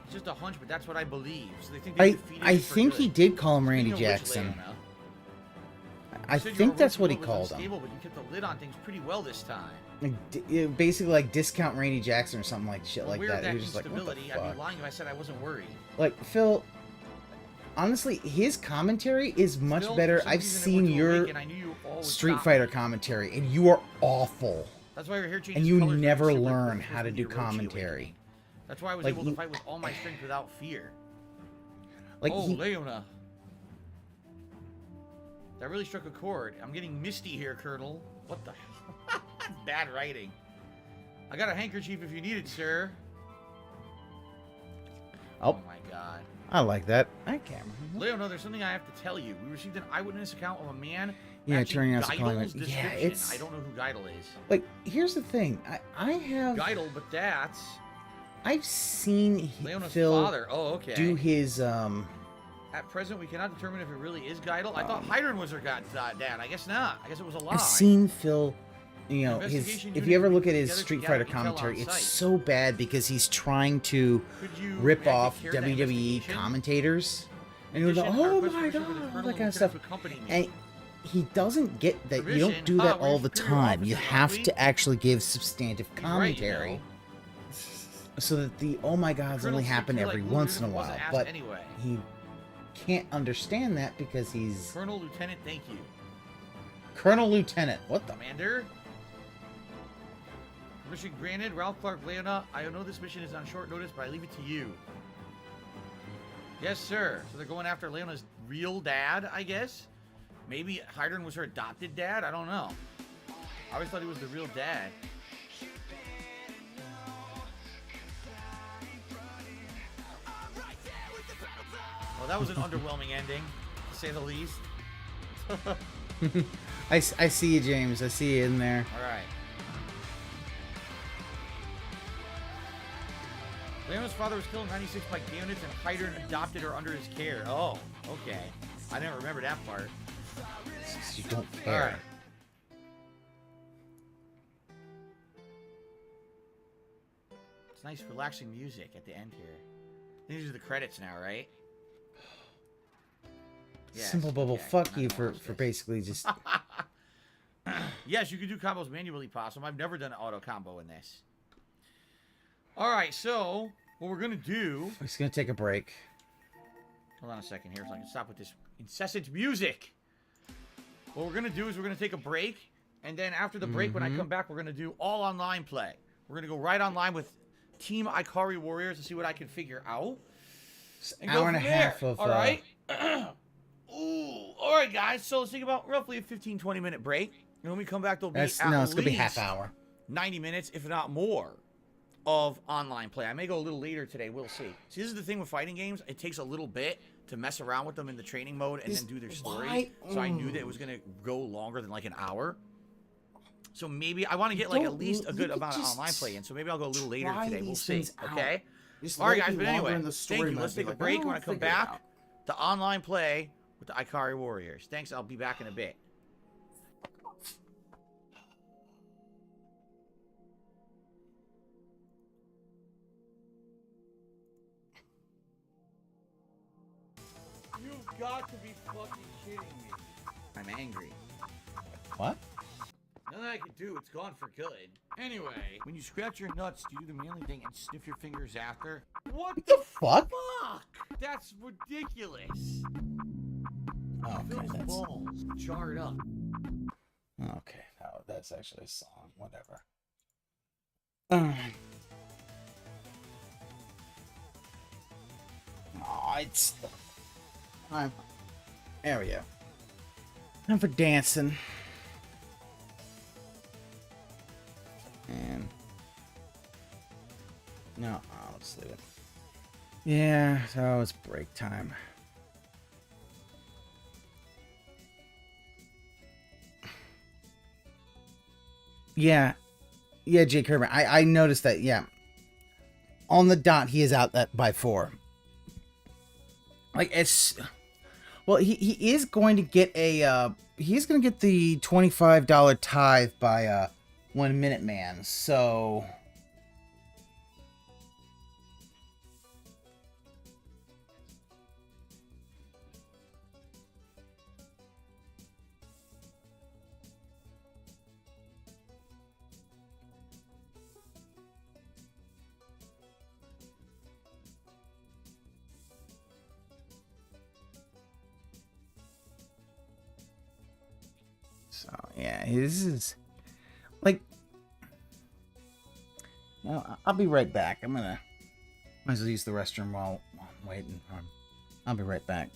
It's just a hunch, but that's what I believe. So they think they defeated I him for think good. he did call him Randy Speaking of which, Jackson. Leona, I you said your think that's Orochi what he mode was called him. unstable, but you kept the lid on things pretty well this time. Like, basically, like discount Randy Jackson or something like shit Well, like weird that. He was just like, what the instability. I'd fuck? be lying if I said I wasn't worried. Like Phil, honestly, his commentary is much Still, better. for some I've reason, it seen went to your Awaken. I knew you all would Street stop Fighter me. commentary, and you are awful. That's why we're here changing And you colors to never make super learn quick how to with do the Orochi commentary. awakening. That's why I was Like, able you- to fight with all my strength without fear. Like oh, he- Leona. That really struck a chord. I'm getting misty here, Colonel. What the hell? Bad writing. I got a handkerchief if you need it, sir. Oh. Oh my god. I like that. I can't remember. Leona, there's something I have to tell you. We received an eyewitness account of a man Yeah, Actually, turning out to Geidel's calling it. description. Yeah, it's I don't know who Geidel is. like here's the thing. I have Geidel, but that's I've seen Leona's Phil father. Oh, okay. do his At present, we cannot determine if it really is Geidel. I thought Hydron was her dad. I guess not. I guess it was a lie. I've seen Phil, you know, his. Investigation If unit you ever will look be at his together Street to Fighter gather intel on commentary, it's site. so bad because he's trying to Could you rip maybe off care that WWE investigation? commentators, and In he'll go, addition, our "Oh request my permission for the god," colonel that kind of and stuff, lieutenant to accompany me. and he doesn't get that. You Permission? don't do that We're all the superior time. You officers, have aren't we? to actually give substantive He's right, commentary, you know. so that the "Oh my gods" Colonel only happen Secure, every like, once in a wasn't while, asked but anyway. he can't understand that because he's Colonel, Lieutenant, thank you. Colonel Lieutenant. What the? Commander. Permission granted. Ralph Clark, Leona. I know this mission is on short notice, but I leave it to you. Yes, sir. So they're going after Leona's real dad, I guess? Maybe Hydron was her adopted dad? I don't know. I always thought he was the real dad. Well, that was an underwhelming ending, to say the least. I see you, James. I see you in there. All right. Leona's father was killed in '96 by Gaunitz, and Hydron adopted her under his care. Oh, okay. I didn't remember that part. You don't All care. right. It's nice, relaxing music at the end here. These are the credits now, right? Yes, Simple Bubble, okay. fuck I you know for what's this. basically just. Yes, you can do combos manually, Possum. I've never done an auto combo in this. All right, so what we're gonna do? We're just gonna take a break. Hold on a second here, so I can stop with this incessant music. What we're gonna do is we're gonna take a break, and then after the break, when I come back, we're gonna do all online play. We're gonna go right online with Team Ikari Warriors to see what I can figure out. And go Hour and a from half there. of. All right. Ooh. All right, guys. So let's think about roughly a 15-20 minute break, and when we come back, there'll be That's, at no, it's gonna be least half hour. 90 minutes, if not more, of online play. I may go a little later today. We'll see. See, this is the thing with fighting games. It takes a little bit to mess around with them in the training mode and then do their story. So I knew that it was going to go longer than like an hour. So maybe I want to get like at least a good amount of online play in. So maybe I'll go a little later today. We'll see. Okay? All right, guys. But anyway, thank you. Let's take a break. When I come back, the online play with the Ikari Warriors. Thanks. I'll be back in a bit. You've got to be fucking kidding me. I'm angry. What? Nothing I can do. It's gone for good. Anyway, when you scratch your nuts, do you do the manly thing and sniff your fingers after? What the fuck? Fuck! That's ridiculous. Oh, okay, Phil's that's balls jarred up. okay. Oh, that's actually a song. Whatever. Alright. Oh, it's time. There we go. Time for dancing. And no, I'll just leave it. Yeah, so it's break time. Yeah, Jake Herman. I noticed that. Yeah, on the dot, he is out that by 4. Like it's, well, he is going to get a he's going to get the $25 tithe by 1 Minute Man. So yeah, this is like, you know, I'll be right back. I'm gonna might as well use the restroom while I'm waiting. I'll be right back.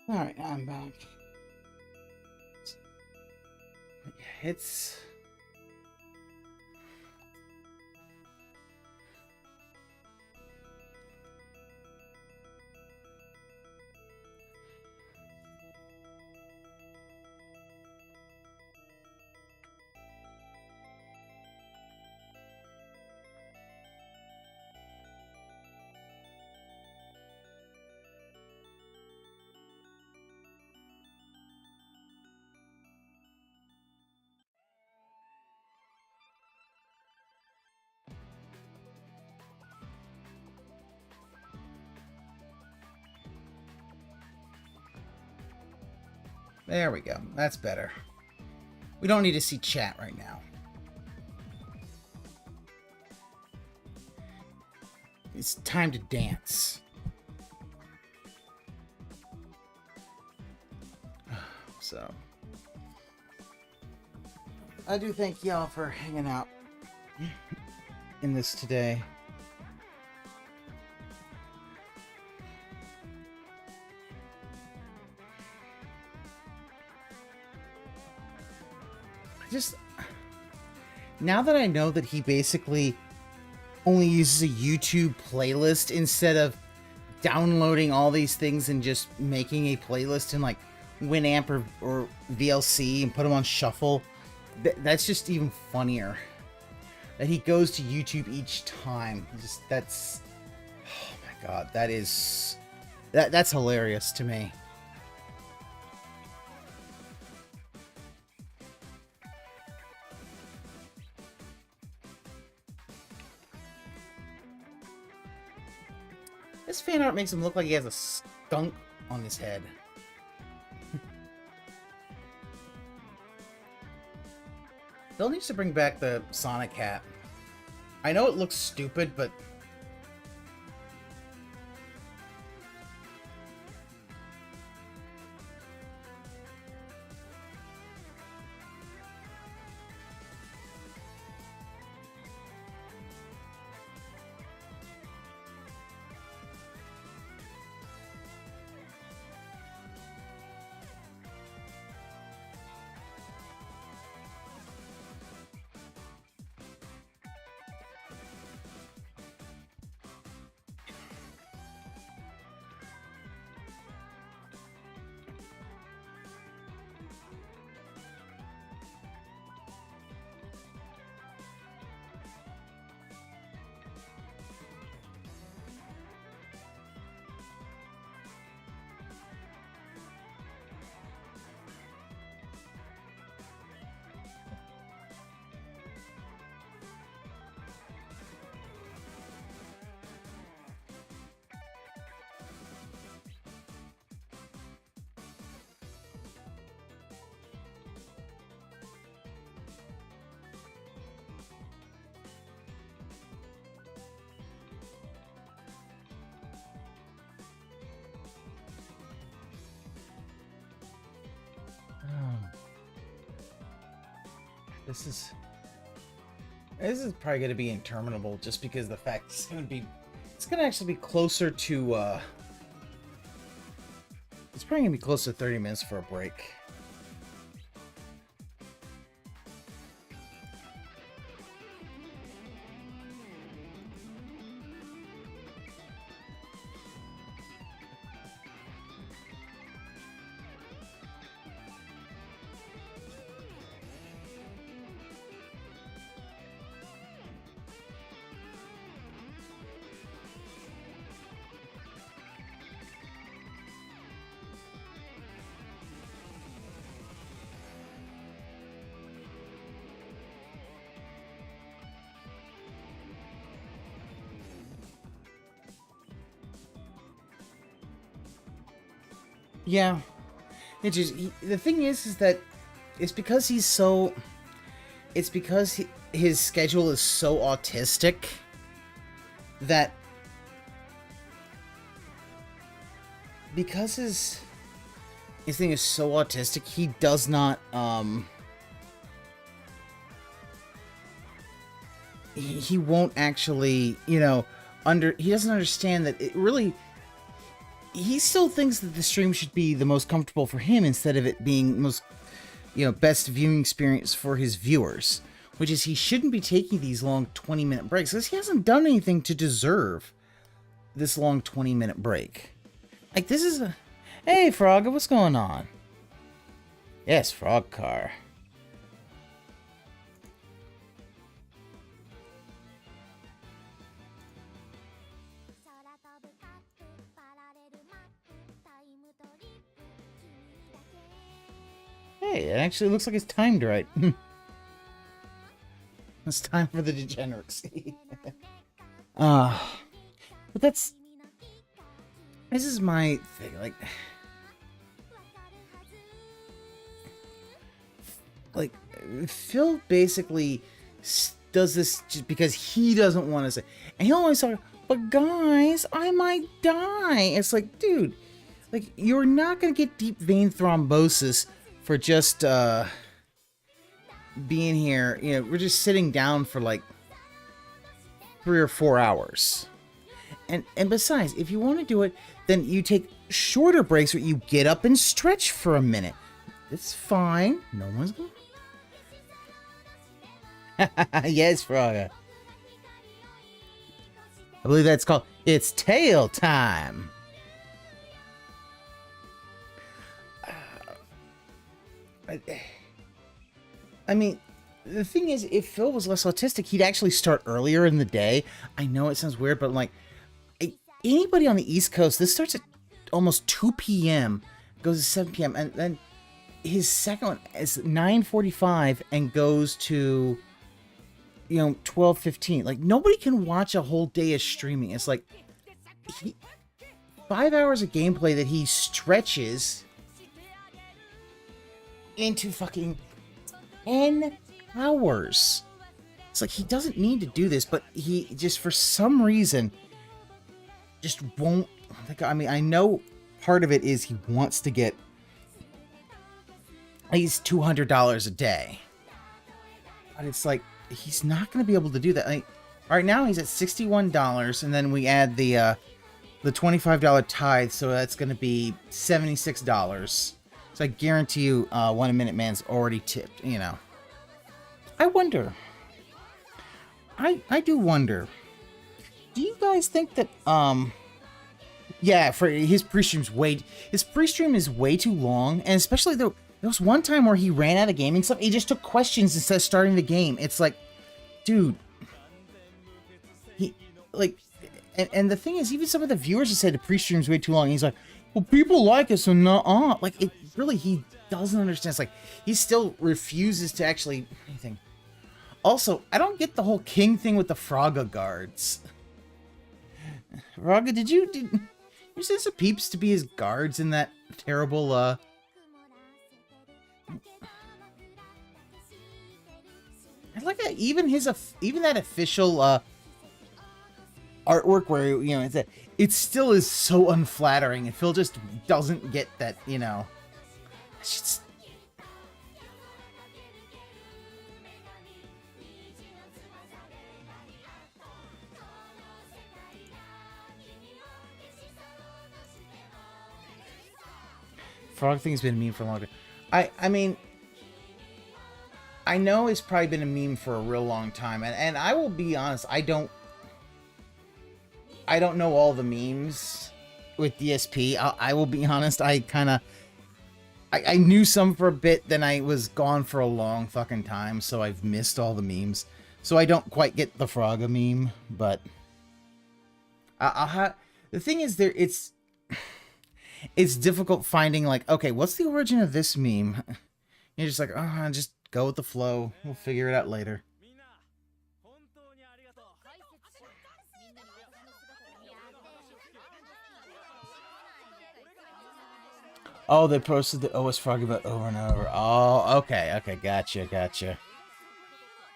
Alright, I'm back. It's... There we go. That's better. We don't need to see chat right now. It's time to dance. So, I do thank y'all for hanging out in this today. Just now that I know that he basically only uses a YouTube playlist instead of downloading all these things and just making a playlist in like Winamp or VLC and put them on shuffle, that's just even funnier. That he goes to YouTube each time. That's, oh my god, that's hilarious to me. This fan art makes him look like he has a skunk on his head. Bill needs to bring back the Sonic hat. I know it looks stupid, but... This is probably going to be interminable just because of the fact it's going to actually be closer to, it's probably going to be close to 30 minutes for a break. Yeah, it just the thing is that it's because his schedule is so autistic that because his thing is so autistic, he does not he won't actually, he doesn't understand that it really he still thinks that the stream should be the most comfortable for him instead of it being most, best viewing experience for his viewers. Which is, he shouldn't be taking these long 20-minute breaks because he hasn't done anything to deserve this long 20-minute break. Like, this is a... Hey, Frogga, what's going on? Yes, Frog Car. Hey, it actually looks like it's timed right. It's time for the degeneracy. But this is my thing, like Phil basically does this just because he doesn't want to say, and he'll always talk, but guys, I might die. It's like, dude, like, you're not gonna get deep vein thrombosis for just being here. We're just sitting down for like 3 or 4 hours. And besides, if you want to do it, then you take shorter breaks where you get up and stretch for a minute. It's fine. No one's going. Yes, Frogga. I believe that's called It's Tail Time. I mean, the thing is, if Phil was less autistic, he'd actually start earlier in the day. I know it sounds weird, but like, anybody on the East Coast, this starts at almost 2 p.m., goes to 7 p.m., and then his second one is 9:45 and goes to, 12:15. Like, nobody can watch a whole day of streaming. It's like 5 hours of gameplay that he stretches into fucking 10 hours. It's like, he doesn't need to do this, but he just, for some reason, just won't. I mean, I know part of it is he wants to get at least $200 a day, but it's like, he's not going to be able to do that. Like, right now he's at $61, and then we add the $25 tithe, so that's going to be $76. So I guarantee you, 1 Minute Man's already tipped. I wonder. I do wonder. Do you guys think that yeah, for his pre-stream is way too long, and especially there was one time where he ran out of gaming stuff. He just took questions instead of starting the game. It's like, dude, and the thing is, even some of the viewers have said the pre-stream's way too long. He's like, well, people like it, so no, like, it really, he doesn't understand. It's like, he still refuses to actually anything. Also, I don't get the whole king thing with the Frogga guards. Frogga, did you send some peeps to be his guards in that terrible, I like that, even that official, artwork where, it still is so unflattering, and Phil just doesn't get that, it's just... Frog thing's been a meme for a long time. I mean, I know it's probably been a meme for a real long time, and I will be honest, I don't know all the memes with DSP. I will be honest, I knew some for a bit, then I was gone for a long fucking time, so I've missed all the memes. So I don't quite get the Frogga meme, but the thing is, it's difficult finding, like, okay, what's the origin of this meme? You're just like, oh, just go with the flow. We'll figure it out later. Oh, they posted the OS Frog about over and over. Oh, okay, gotcha.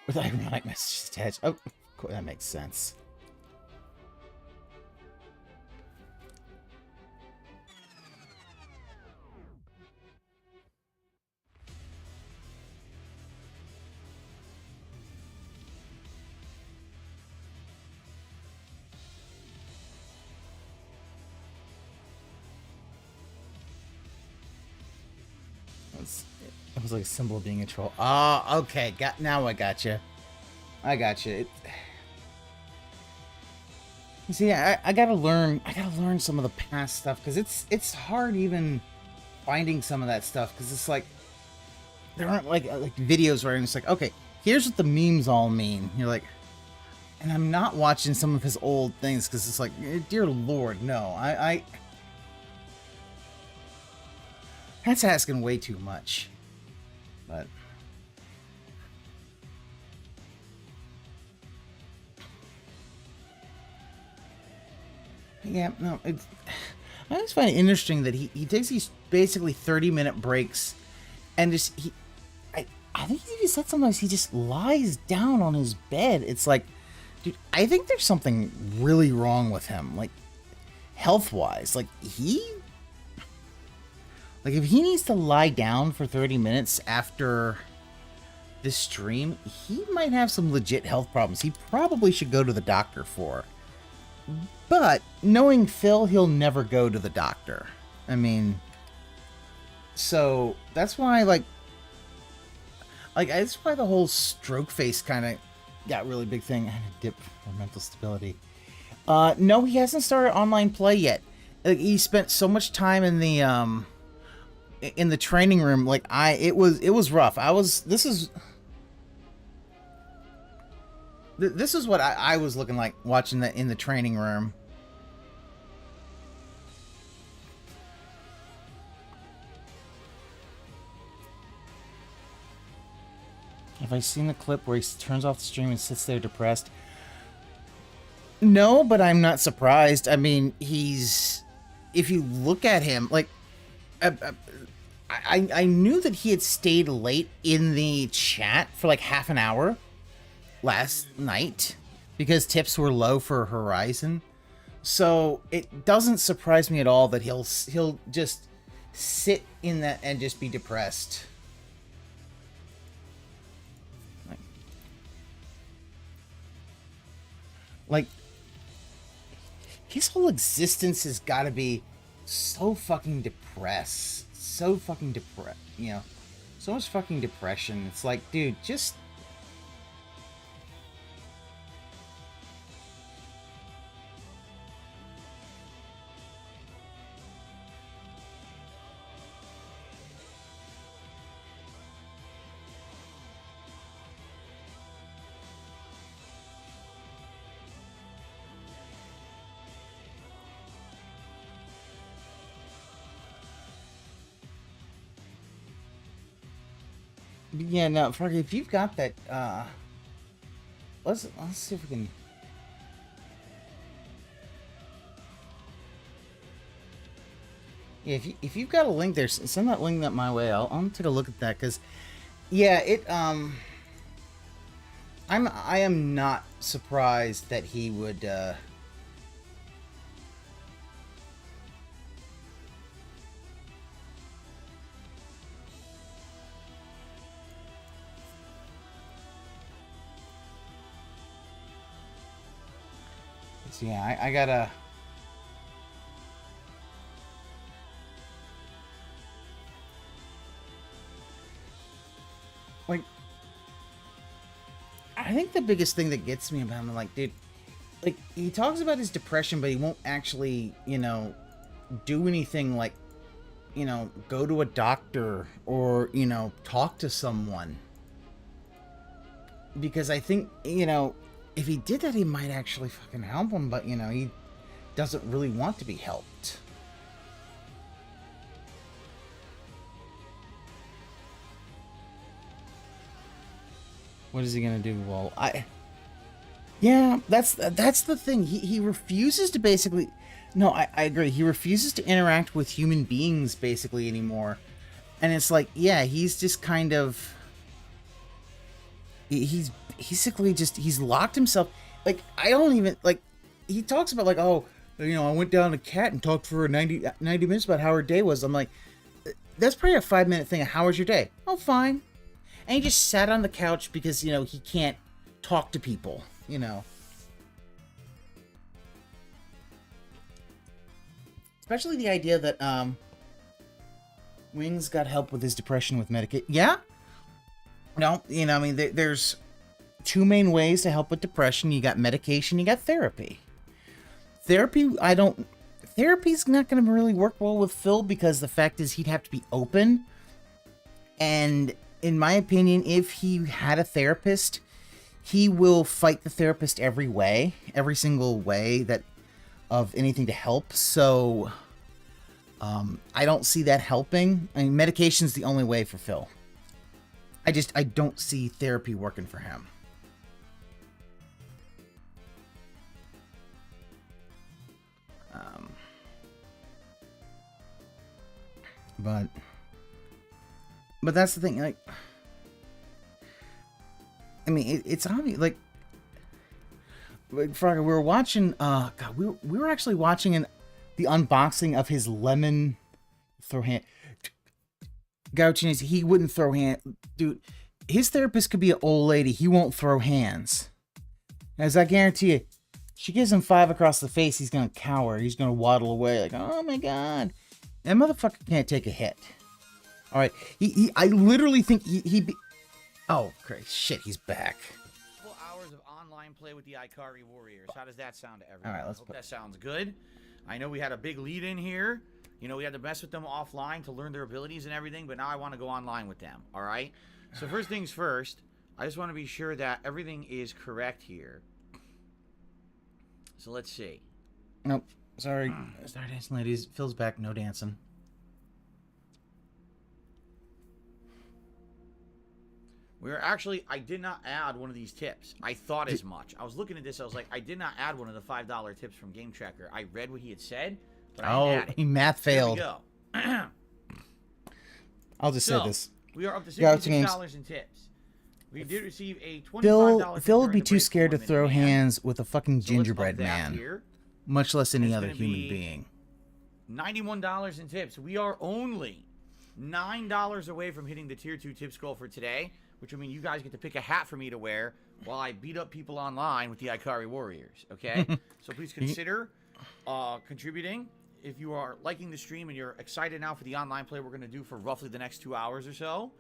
With ironic messages attached. Oh, cool, that makes sense. It was like a symbol of being a troll. Oh, okay. Now I got you. I got you. You see, I gotta learn. I gotta learn some of the past stuff because it's hard even finding some of that stuff because it's like there aren't like videos where it's like, okay, here's what the memes all mean. You're like, and I'm not watching some of his old things because it's like, dear Lord, no. That's asking way too much. But yeah, no, I just find it interesting that he takes these basically 30-minute breaks and just I think he just said sometimes he just lies down on his bed. It's like, dude, I think there's something really wrong with him, like health-wise. Like if he needs to lie down for 30 minutes after this stream, he might have some legit health problems he probably should go to the doctor for. But knowing Phil, he'll never go to the doctor. I mean, so that's why that's why the whole stroke face kind of got really big thing. I had a dip for mental stability. No, he hasn't started online play yet. Like, he spent so much time in the training room. Like it was rough. This is what I was looking like watching that in the training room. Have I seen the clip where he turns off the stream and sits there depressed? No, but I'm not surprised. I mean, if you look at him, like, I knew that he had stayed late in the chat for like half an hour last night because tips were low for Horizon. So it doesn't surprise me at all that he'll just sit in that and just be depressed. Like, his whole existence has got to be so fucking depressed. So fucking depressed, you know. So much fucking depression. It's like, dude, just... Yeah, no, Froggy, if you've got that, let's see if we can... Yeah, if you've got a link there, send that link my way. I'll take a look at that, because, yeah, I am not surprised that he would, yeah, I gotta... Like, I think the biggest thing that gets me about him, like, dude, like, he talks about his depression, but he won't actually, you know, do anything like, you know, go to a doctor or, you know, talk to someone. Because I think, you know, if he did that, he might actually fucking help him, but, you know, he doesn't really want to be helped. What is he gonna do? Well, yeah, that's the thing. He refuses to basically... No, I agree. He refuses to interact with human beings, basically, anymore. And it's like, yeah, he's just kind of... He's basically just... He's locked himself... Like, I don't even... Like, he talks about, like, oh, you know, I went down to Kat and talked for 90 minutes about how her day was. I'm like, that's probably a 5-minute thing. How was your day? Oh, fine. And he just sat on the couch because, you know, he can't talk to people, you know. Especially the idea that, Wings got help with his depression with medication. Yeah. No, you know, I mean, there's two main ways to help with depression. You got medication, you got therapy. Therapy's not going to really work well with Phil because the fact is he'd have to be open. And in my opinion, if he had a therapist, he will fight the therapist every single way that of anything to help. So I don't see that helping. I mean, medication's the only way for Phil. I don't see therapy working for him. But that's the thing, like, I mean, it's obvious, like Frogger, we were watching, God, we were actually watching the unboxing of his lemon throw hand. Gauchinese, he wouldn't throw hand, dude. His therapist could be an old lady. He won't throw hands. As I guarantee you, she gives him 5 across the face, he's gonna cower. He's gonna waddle away like, oh my god. That motherfucker can't take a hit. All right, I literally think he be. Oh, great shit, he's back. Couple hours of online play with the Ikari Warriors. How does that sound to everyone? All right, let's hope that sounds good. I know we had a big lead in here. You know, we had to mess with them offline to learn their abilities and everything, but now I want to go online with them. All right. So first things first, I just want to be sure that everything is correct here. So let's see. Nope. Sorry, dancing ladies. Phil's back. No dancing. I did not add one of these tips. I thought as much. I was looking at this. I was like, I did not add one of the $5 tips from Game Tracker. I read what he had said, but I didn't add it. He math failed. Here we go. I'll just say this. We are up to $66 in tips. We did receive a $25 Phil would be too scared to throw hands with a fucking gingerbread man, much less any other human being. $91 in tips. We are only $9 away from hitting the tier 2 tips goal for today, which will mean you guys get to pick a hat for me to wear while I beat up people online with the Ikari Warriors, okay? So please consider contributing. If you are liking the stream and you're excited now for the online play we're going to do for roughly the next 2 hours or so,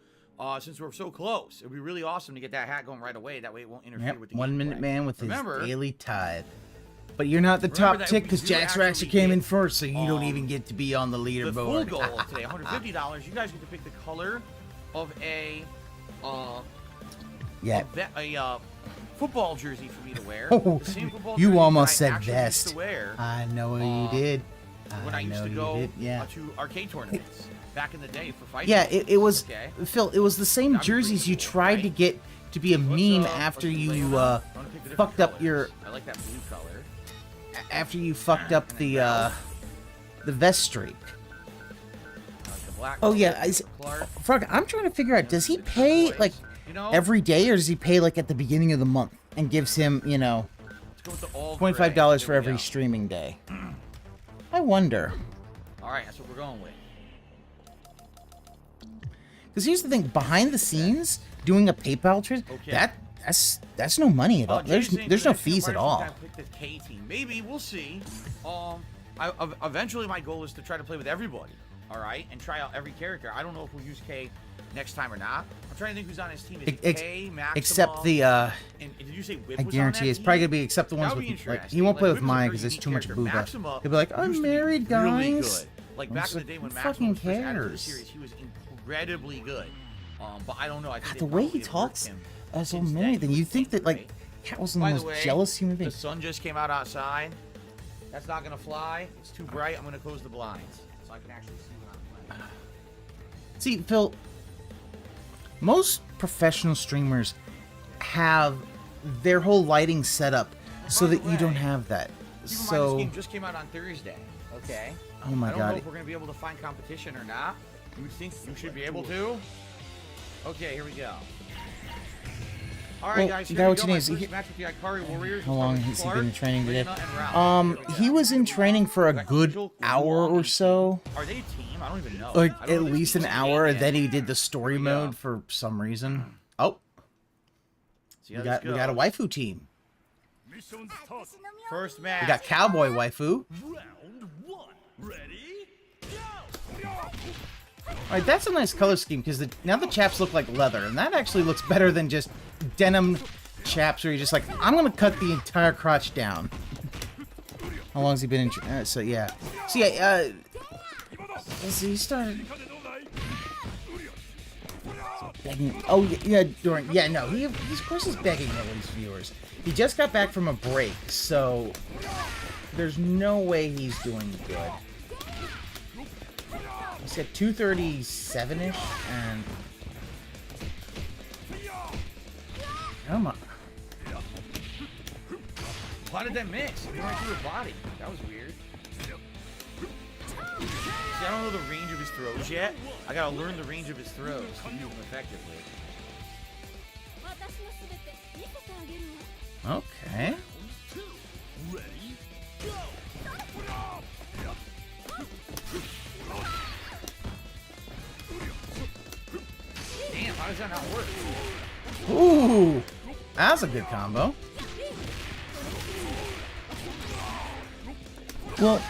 since we're so close, it would be really awesome to get that hat going right away. That way it won't interfere with the 1 minute gameplay. man with his daily tithe. But you're not the top tick because Jax Raxer came in first, so you don't even get to be on the leaderboard. The full goal today, $150. You guys get to pick the color of a football jersey for me to wear. Oh, the same football you jersey almost that I said actually vest. used to wear, I know you did. When I used to go to arcade tournaments back in the day for fighting. Yeah, it was Phil. It was the same jerseys you tried to get to be a meme after you fucked up your. I like that blue color. After you fucked up the vest streak. Oh yeah, Frog. I'm trying to figure out. Does he pay like every day, or does he pay like at the beginning of the month and gives him $25 for every streaming day? I wonder. All right, that's what we're going with. Because here's the thing: behind the scenes, doing a PayPal transfer, that's no money at all. There's no fees at all. The K team. Maybe we'll see. Eventually, my goal is to try to play with everybody. All right, and try out every character. I don't know if we'll use K next time or not. I'm trying to think who's on his team. Is it K, Maxima, except the and did you say Whip I guarantee it's probably gonna be except the ones with like he won't play with mine because there's too much booba. He'll be like, I'm married, guys. Really good. Like back in the day when Maxima was first added to the series, he was incredibly good. But I don't know. I think the way he talks so many things. You think that like Cat was the most jealous human being. The sun just came out outside. That's not gonna fly. It's too bright. I'm gonna close the blinds so I can actually see what I'm playing. See, Phil, most professional streamers have their whole lighting set up so that you don't have that. So this game just came out on Thursday. Okay. Oh my god. I don't know if we're gonna be able to find competition or not. You would think you should be able to. Okay, here we go. All right, guys. Here we go. My first match with the Ikari Warriors. How long has he been in training today? He was in training for a good hour or so. Are they a team? I don't even know. Like at least an hour, and then he did the story mode for some reason. Oh, we got a waifu team. First match. We got cowboy waifu. Round 1. Ready? Go! Alright, that's a nice color scheme, because now the chaps look like leather, and that actually looks better than just denim chaps where you're just like, I'm gonna cut the entire crotch down. How long has he been in... so, yeah. So, yeah, so he started... Begging... Oh, yeah, Doran. Yeah, no, he, of course he's begging all these viewers. He just got back from a break, so... There's no way he's doing good. He's at 237-ish, and... Come on. Why did that miss? It went right through her body. That was weird. See, I don't know the range of his throws yet. I gotta learn the range of his throws to use them effectively. Okay. Damn, how does that not work? Ooh! That was a good combo. Well,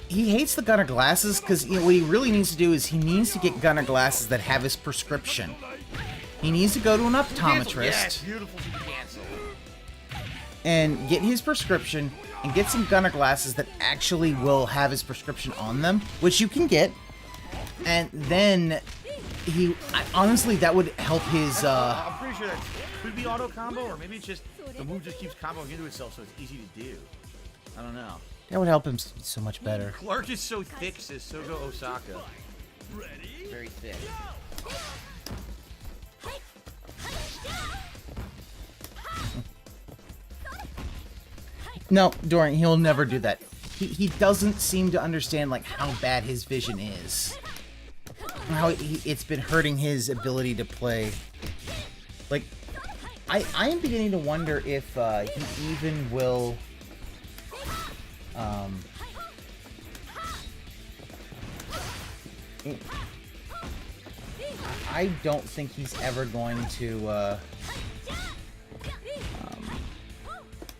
he hates the Gunner glasses because what he really needs to do is he needs to get Gunner glasses that have his prescription. He needs to go to an optometrist. Yes, beautiful cancel. And get his prescription and get some Gunner glasses that actually will have his prescription on them, which you can get. And then honestly, that would help his. I'm pretty sure that could be auto combo, or maybe it's just the move just keeps comboing into itself, so it's easy to do. I don't know. That would help him so much better. Clark is so thick, says Sogo Osaka. Very thick. No, Doran, he'll never do that. He doesn't seem to understand like how bad his vision is. How it's been hurting his ability to play. Like, I am beginning to wonder if he even will. I don't think he's ever going to.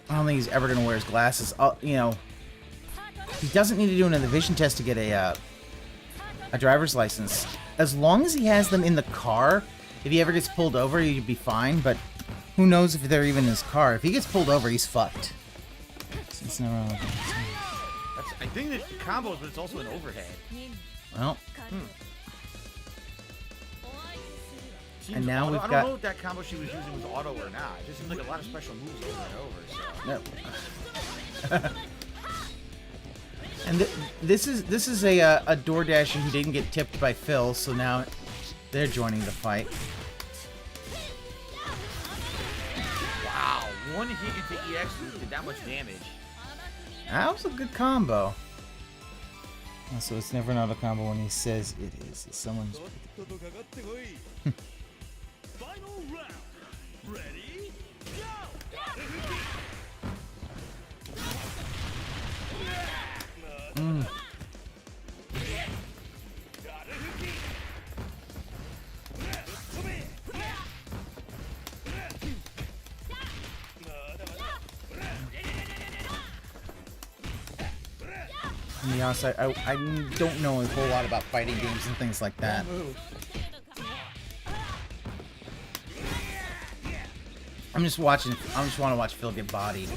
I don't think he's ever going to wear his glasses. You know, he doesn't need to do another vision test to get a driver's license. As long as he has them in the car, if he ever gets pulled over, he'd be fine. But who knows if they're even in his car? If he gets pulled over, he's fucked. It's never. I think that combos, but it's also an overhead. Well. And now we've I got. don't know if that combo she was using was auto or not. It just seems like a lot of special moves over and over. So. No. And this is a DoorDasher who didn't get tipped by Phil, so now they're joining the fight. Wow, one hit into EX did that much damage. That was a good combo. So it's never another combo when he says it is. Someone's. Final round. Ready? Mm. To be honest, I don't know a whole lot about fighting games and things like that. I'm just watching. I just want to watch Phil get bodied.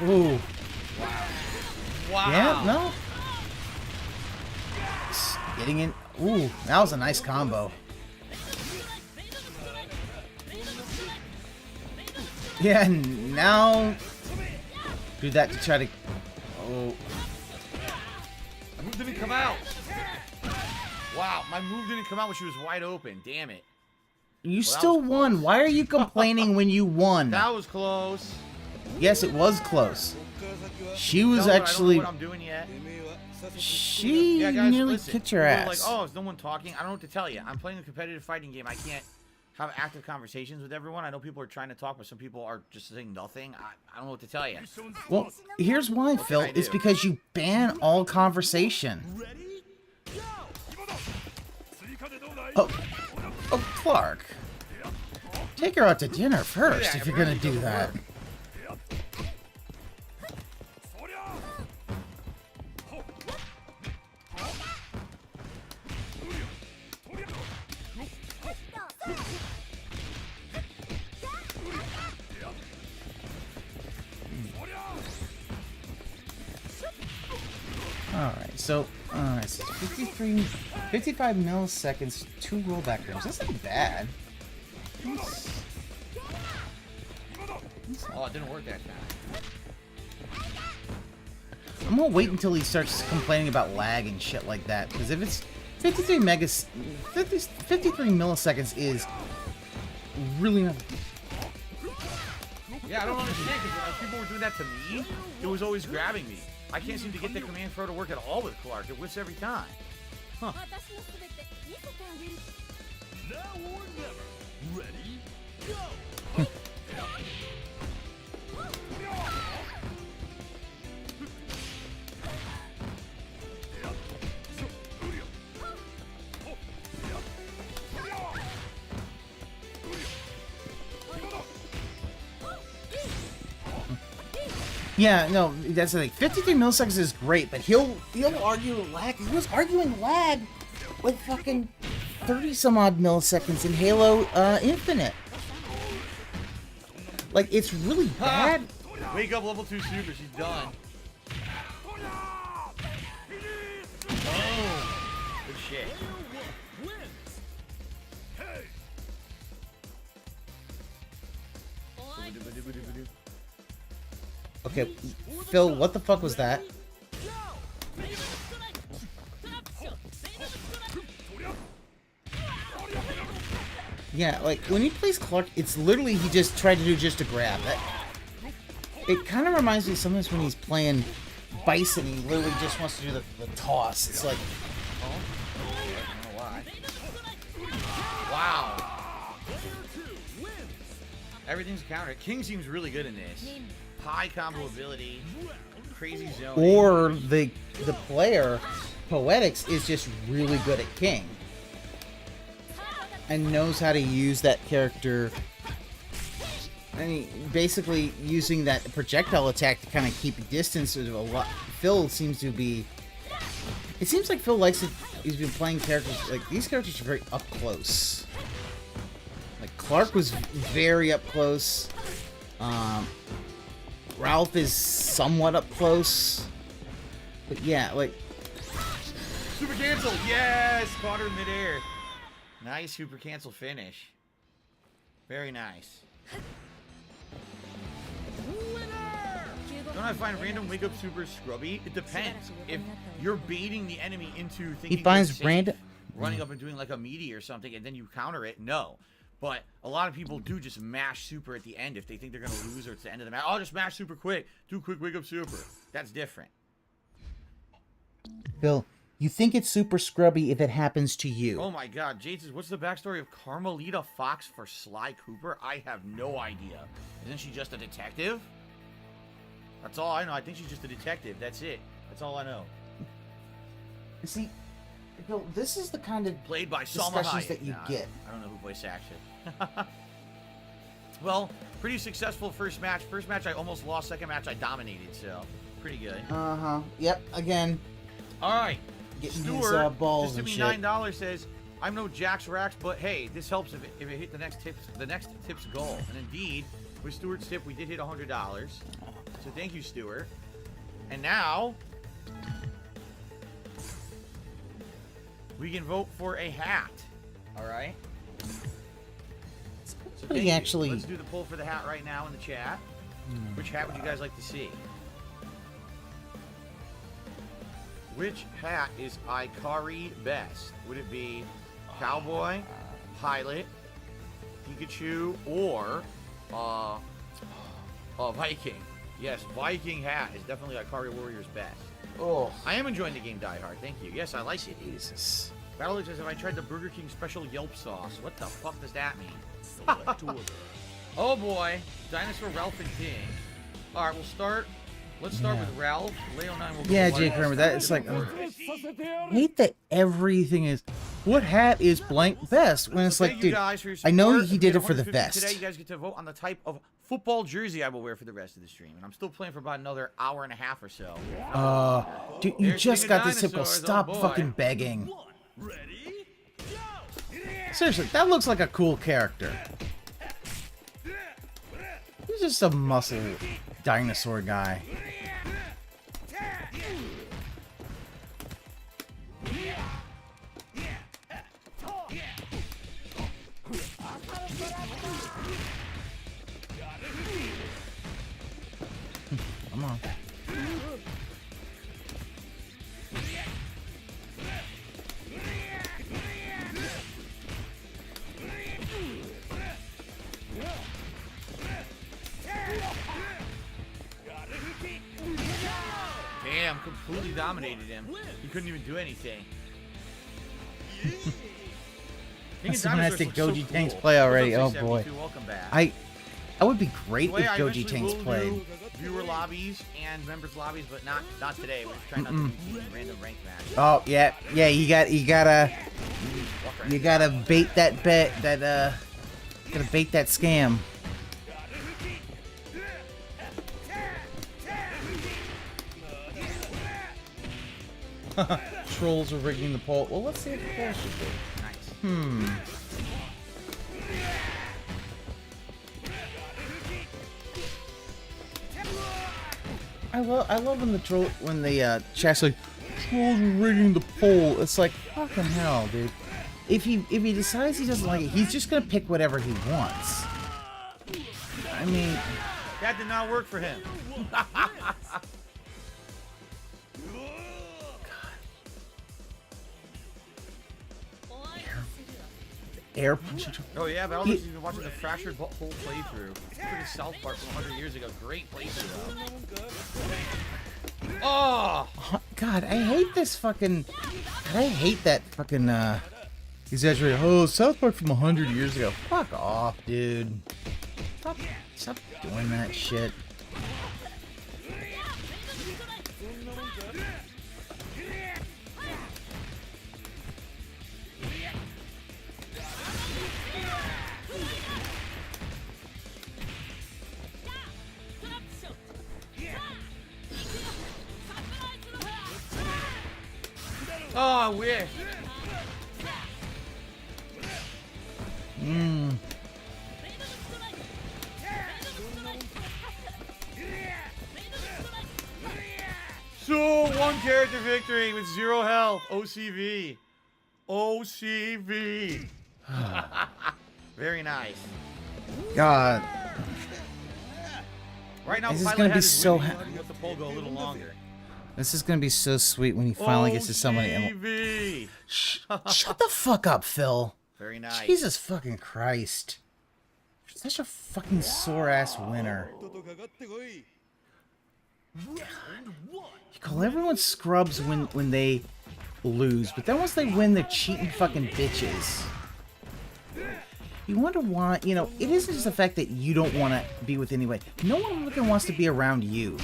Ooh. Wow. Yeah. No. Getting in. Ooh, that was a nice combo. Yeah. Now. Do that to try to. Oh. My move didn't come out. Wow, my move didn't come out when she was wide open. Damn it. You still won. Why are you complaining when you won? That was close. Yes, it was close. She was actually. I don't know what I'm doing yet. She nearly kicked your ass. Like, oh, is no one talking? I don't know what to tell you. I'm playing a competitive fighting game. I can't have active conversations with everyone. I know people are trying to talk, but some people are just saying nothing. I don't know what to tell you. Well, here's why, Phil. It's because you ban all conversation. Oh, Clark. Take her out to dinner first if you're gonna do that. Alright, so, it's 55 milliseconds, 2 rollback rooms. That's not bad. Oh, it didn't work that time. I'm gonna wait until he starts complaining about lag and shit like that, because if it's 53 milliseconds is really not... Yeah, I don't understand, because people were doing that to me, it was always grabbing me. I can't seem to get the command throw to work at all with Clark. It whiffs every time. Huh. Now or never. Ready? Go! Yeah, no, that's the thing. 53 milliseconds is great, but he'll argue lag. He was arguing lag with fucking 30 some odd milliseconds in Halo Infinite. Like, it's really bad. Wake up, level 2 super. She's done. Oh, good shit. Okay, Phil, what the fuck was that? Yeah, like, when he plays Clark, it's literally he just tried to do just a grab. It kind of reminds me sometimes when he's playing Bison, he literally just wants to do the toss. It's like... Oh, I don't know why. Wow. Everything's countered. King seems really good in this. High combo ability, crazy zone. Or the player, Poetics, is just really good at King. And knows how to use that character. I mean, basically using that projectile attack to kind of keep distance. A lot. Phil seems to be... It seems like Phil likes it. He's been playing characters... Like, these characters are very up close. Like, Clark was very up close. Ralph is somewhat up close. But yeah, like... Super cancel! Yes! Caught her in midair. Nice super cancel finish. Very nice. Don't I find random wake up super scrubby? It depends. If you're baiting the enemy into thinking He finds you're safe, random... running up and doing like a meaty or something, and then you counter it, no. But a lot of people do just mash super at the end if they think they're going to lose or it's the end of the match. Oh, just mash super quick. Do quick wake up super. That's different. Phil, you think it's super scrubby if it happens to you. Oh my god, Jade says, what's the backstory of Carmelita Fox for Sly Cooper? I have no idea. Isn't she just a detective? That's all I know. I think she's just a detective. That's it. That's all I know. See, Phil, this is the kind of played by discussions that you get. I don't know who voice action. Well, pretty successful first match. First match I almost lost. Second match I dominated, so pretty good. Uh-huh. Yep, again. Alright. Getting Stuart, these balls just to and me shit. $9 says, I'm no Jax Rax, but hey, this helps if it hit the next tip's goal. And indeed, with Stuart's tip, we did hit $100. So thank you, Stuart. And now we can vote for a hat. All right. So Pretty actually. Let's do the poll for the hat right now in the chat. Which hat would you guys like to see? Which hat is Ikari best? Would it be Cowboy, Pilot, Pikachu, or Viking? Yes, Viking hat is definitely Ikari Warrior's best. Oh, I am enjoying the game Die Hard. Thank you. Yes, I like it. Jesus. Battle says, have I tried the Burger King special Yelp sauce? What the fuck does that mean? Oh boy, Dinosaur, Ralph, and King. All right, we'll start. Let's start with Ralph. Leo 9 will go. Yeah, Jake Kramer, that is like... I hate that everything is... What hat is blank best? When it's like, dude, I know he did it for the vest. Today, you guys get to vote on the type of football jersey I will wear for the rest of the stream. And I'm still playing for about another hour and a half or so. Dude, you just got this tip. Stop fucking begging. Seriously, that looks like a cool character. He's just a muscle dinosaur guy. Come on. Damn, completely dominated him. He couldn't even do anything. That's someone has to Goji Tanks play already. Oh boy. I would be great if Goji Tanks played. Viewer lobbies and members lobbies, but not today. We're just trying not to do random rank match. Oh yeah, yeah. You gotta bait that bet. Gotta bait that scam. Trolls are rigging the poll. Well, let's see what the poll should be. Nice. I love when the chat's like, trolls are rigging the poll. It's like, fucking hell, dude. If he decides he doesn't like it, he's just gonna pick whatever he wants. I mean, that did not work for him. Air punch. Oh yeah, but I was even watching the Fractured Hole playthrough. It's pretty South Park from 100 years ago. Great playthrough though. Oh God, I hate this fucking. I hate that fucking exaggerated. Oh, South Park from 100 years ago. Fuck off, dude. Stop doing that shit. Oh, I wish. So, one character victory with 0 health. OCV. OCV. Very nice. God. Right now, this is Pilot gonna be has so. let the poll go a little longer. This is gonna be so sweet when he finally gets to somebody. And shut the fuck up, Phil. Very nice. Jesus fucking Christ. You're such a fucking sore ass winner. You call everyone scrubs when they lose, but then once they win, they're cheating fucking bitches. You wonder why, you know, it isn't just the fact that you don't want to be with anybody. No one fucking wants to be around you.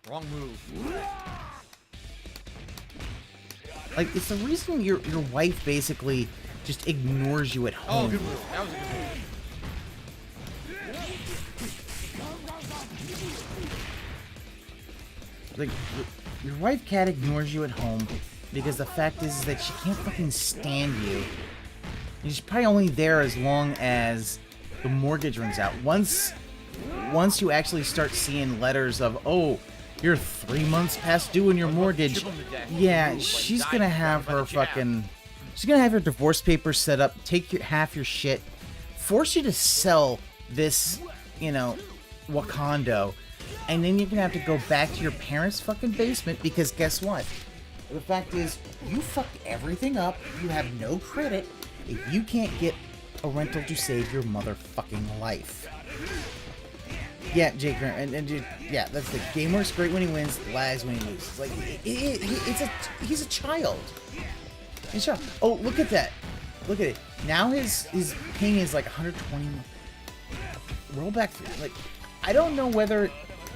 Wrong move. Like, it's the reason your wife basically just ignores you at home. Oh, good move. That was a good move. Like, your wife cat ignores you at home because the fact is that she can't fucking stand you. And she's probably only there as long as the mortgage runs out. Once you actually start seeing letters of, oh, you're 3 months past due in your mortgage, yeah, she's gonna have her fucking, she's gonna have her divorce papers set up, take half your shit, force you to sell this, you know, Wakando, and then you're gonna have to go back to your parents' fucking basement because guess what? The fact is, you fucked everything up, you have no credit, if you can't get a rental to save your motherfucking life. Yeah, Jake, yeah, that's the game works great when he wins, lags when he loses. Like, he's a child. He's a child. Oh, look at that. Look at it. Now his ping is like 120. Roll back through. Like, I don't know whether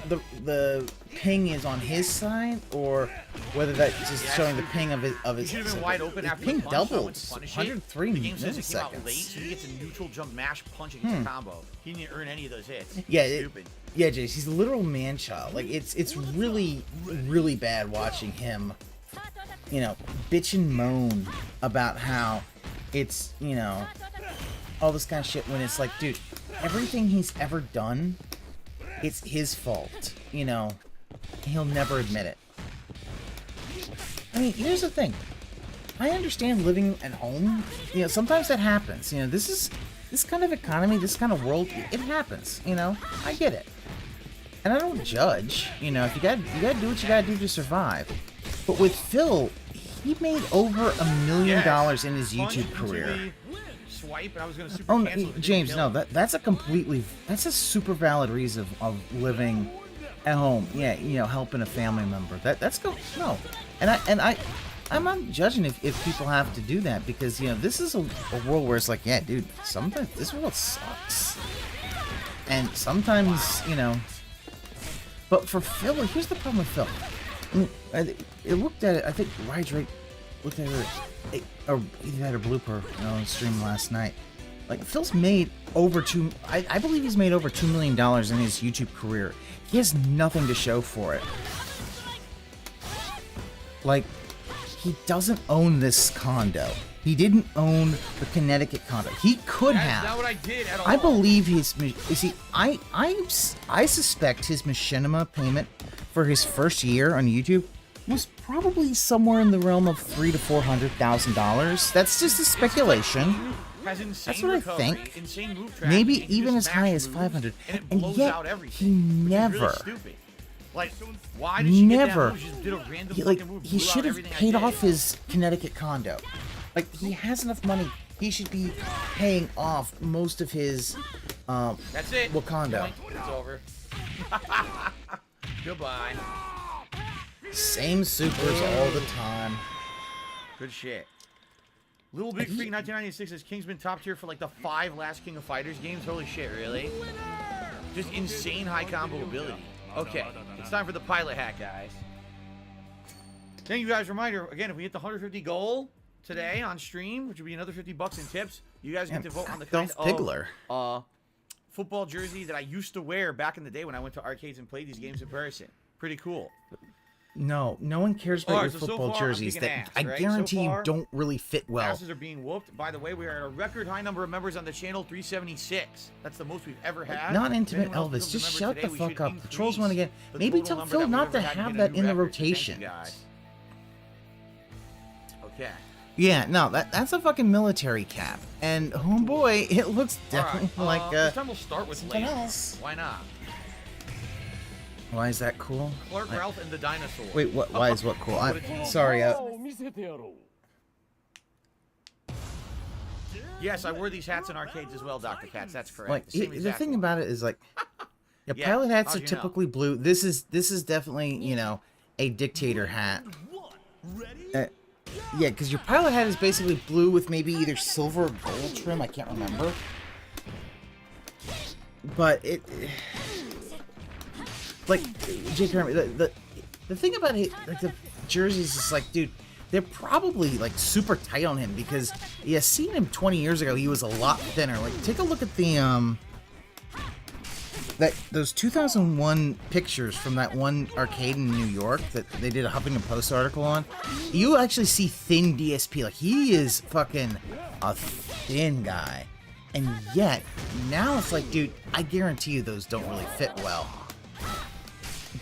the ping is on his side or whether that's just showing the ping of his. He should have been wide open after ping the punch, doubled. so 103 the game says it came out late, milliseconds. so he gets a neutral jump mash punch and hits a combo. He didn't earn any of those hits. Yeah, Stupid. Yeah, Jace, he's a literal man-child. Like, it's really, really bad watching him, you know, bitch and moan about how it's, you know, all this kind of shit when it's like, dude, everything he's ever done, it's his fault, you know, he'll never admit it. I mean, here's the thing. I understand living at home, you know, sometimes that happens. You know, this is this kind of economy, this kind of world, it happens. You know, I get it, and I don't judge. You know, if you gotta do what you gotta do to survive. But with Phil, he made over $1 million in his YouTube career. Swipe, and I was gonna super Oh, cancel it, James, didn't no, that's a super valid reason of living at home. Yeah, you know, helping a family member. That's go no, and I'm not judging if people have to do that, because, you know, this is a world where it's like, yeah, dude, sometimes this world sucks, and sometimes, you know. But for Phil, here's the problem with Phil. It looked at it. I think Rydrake looked at it, or he had a blooper on stream last night. Like, Phil's made over I believe he's made over $2 million in his YouTube career. He has nothing to show for it. Like, he doesn't own this condo. He didn't own the Connecticut condo. He could have. That's not what I did at all. I believe he's. You see, I suspect his machinima payment for his first year on YouTube was probably somewhere in the realm of $300,000 to $400,000. That's just a speculation. That's what I think. Maybe even as high as 500. And yet he never. Like, why did she never. Get that move? She just did a random move, he should have paid off his Connecticut condo. Like, he has enough money. He should be paying off most of his That's it. Wakanda. It's over. Goodbye. Same supers all the time. Good shit. Little Big Freak 1996 says King's been top tier for like the 5 last King of Fighters games. Holy shit, really? Just insane high combo ability. Okay, it's time for the pilot hack, guys. Thank you guys. Reminder, again, if we hit the 150 goal today on stream, which would be another $50 in tips, you guys get to vote on the kind of football jersey that I used to wear back in the day when I went to arcades and played these games in person. Pretty cool. No one cares about your football jerseys that I guarantee you don't really fit well. Asses are being whooped. By the way, we are at a record high number of members on the channel, 376. That's the most we've ever had. Not intimate Elvis. Just shut the fuck up. The trolls want to get. Maybe tell Phil not to have that in the rotation. Okay. Yeah, no, that's a fucking military cap. And homeboy, it looks definitely like this time we'll start with something Lance. else. Why not? Why is that cool? Clark, Ralph, and the dinosaur. Wait, what? Why is what cool? I'm sorry. Yes, I wore these hats in arcades as well, Dr. Katz. That's correct. Like, the thing about it is, like, yeah, pilot hats are typically blue. This is definitely, you know, a dictator hat. Yeah, because your pilot hat is basically blue with maybe either silver or gold trim. I can't remember. But it like, Jake Herman, the thing about it, like, the jerseys is like, dude, they're probably like super tight on him because seeing him 20 years ago, he was a lot thinner. Like, take a look at the those 2001 pictures from that one arcade in New York that they did a Huffington Post article on. You actually see thin DSP. Like, he is fucking a thin guy, and yet now it's like, dude, I guarantee you those don't really fit well.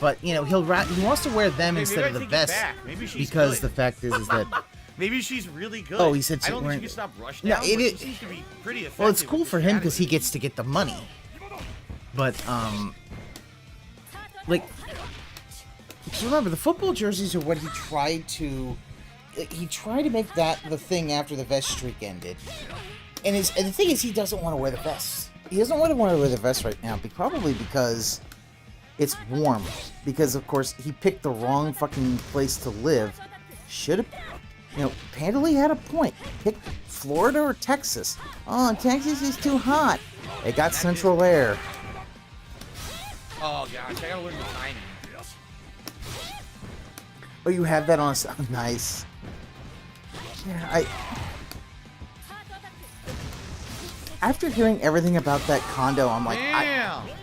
But, you know, he wants to wear them instead of the vest because good. The fact is that maybe she's really good. Oh, he said I don't think she can stop rush down. No, it seems to be pretty effective. Well, it's cool for him because he gets to get the money. But like, remember, the football jerseys are what he tried to make that the thing after the vest streak ended. And the thing is, he doesn't want to wear the vest. He doesn't want to wear the vest right now, probably because it's warm. Because, of course, he picked the wrong fucking place to live. Should have, you know, Pandalay had a point. Pick Florida or Texas. Oh, Texas is too hot. They got central air. Oh, gosh, I gotta learn the timing. Oh, you have that on a... Nice. Yeah, after hearing everything about that condo, I'm like,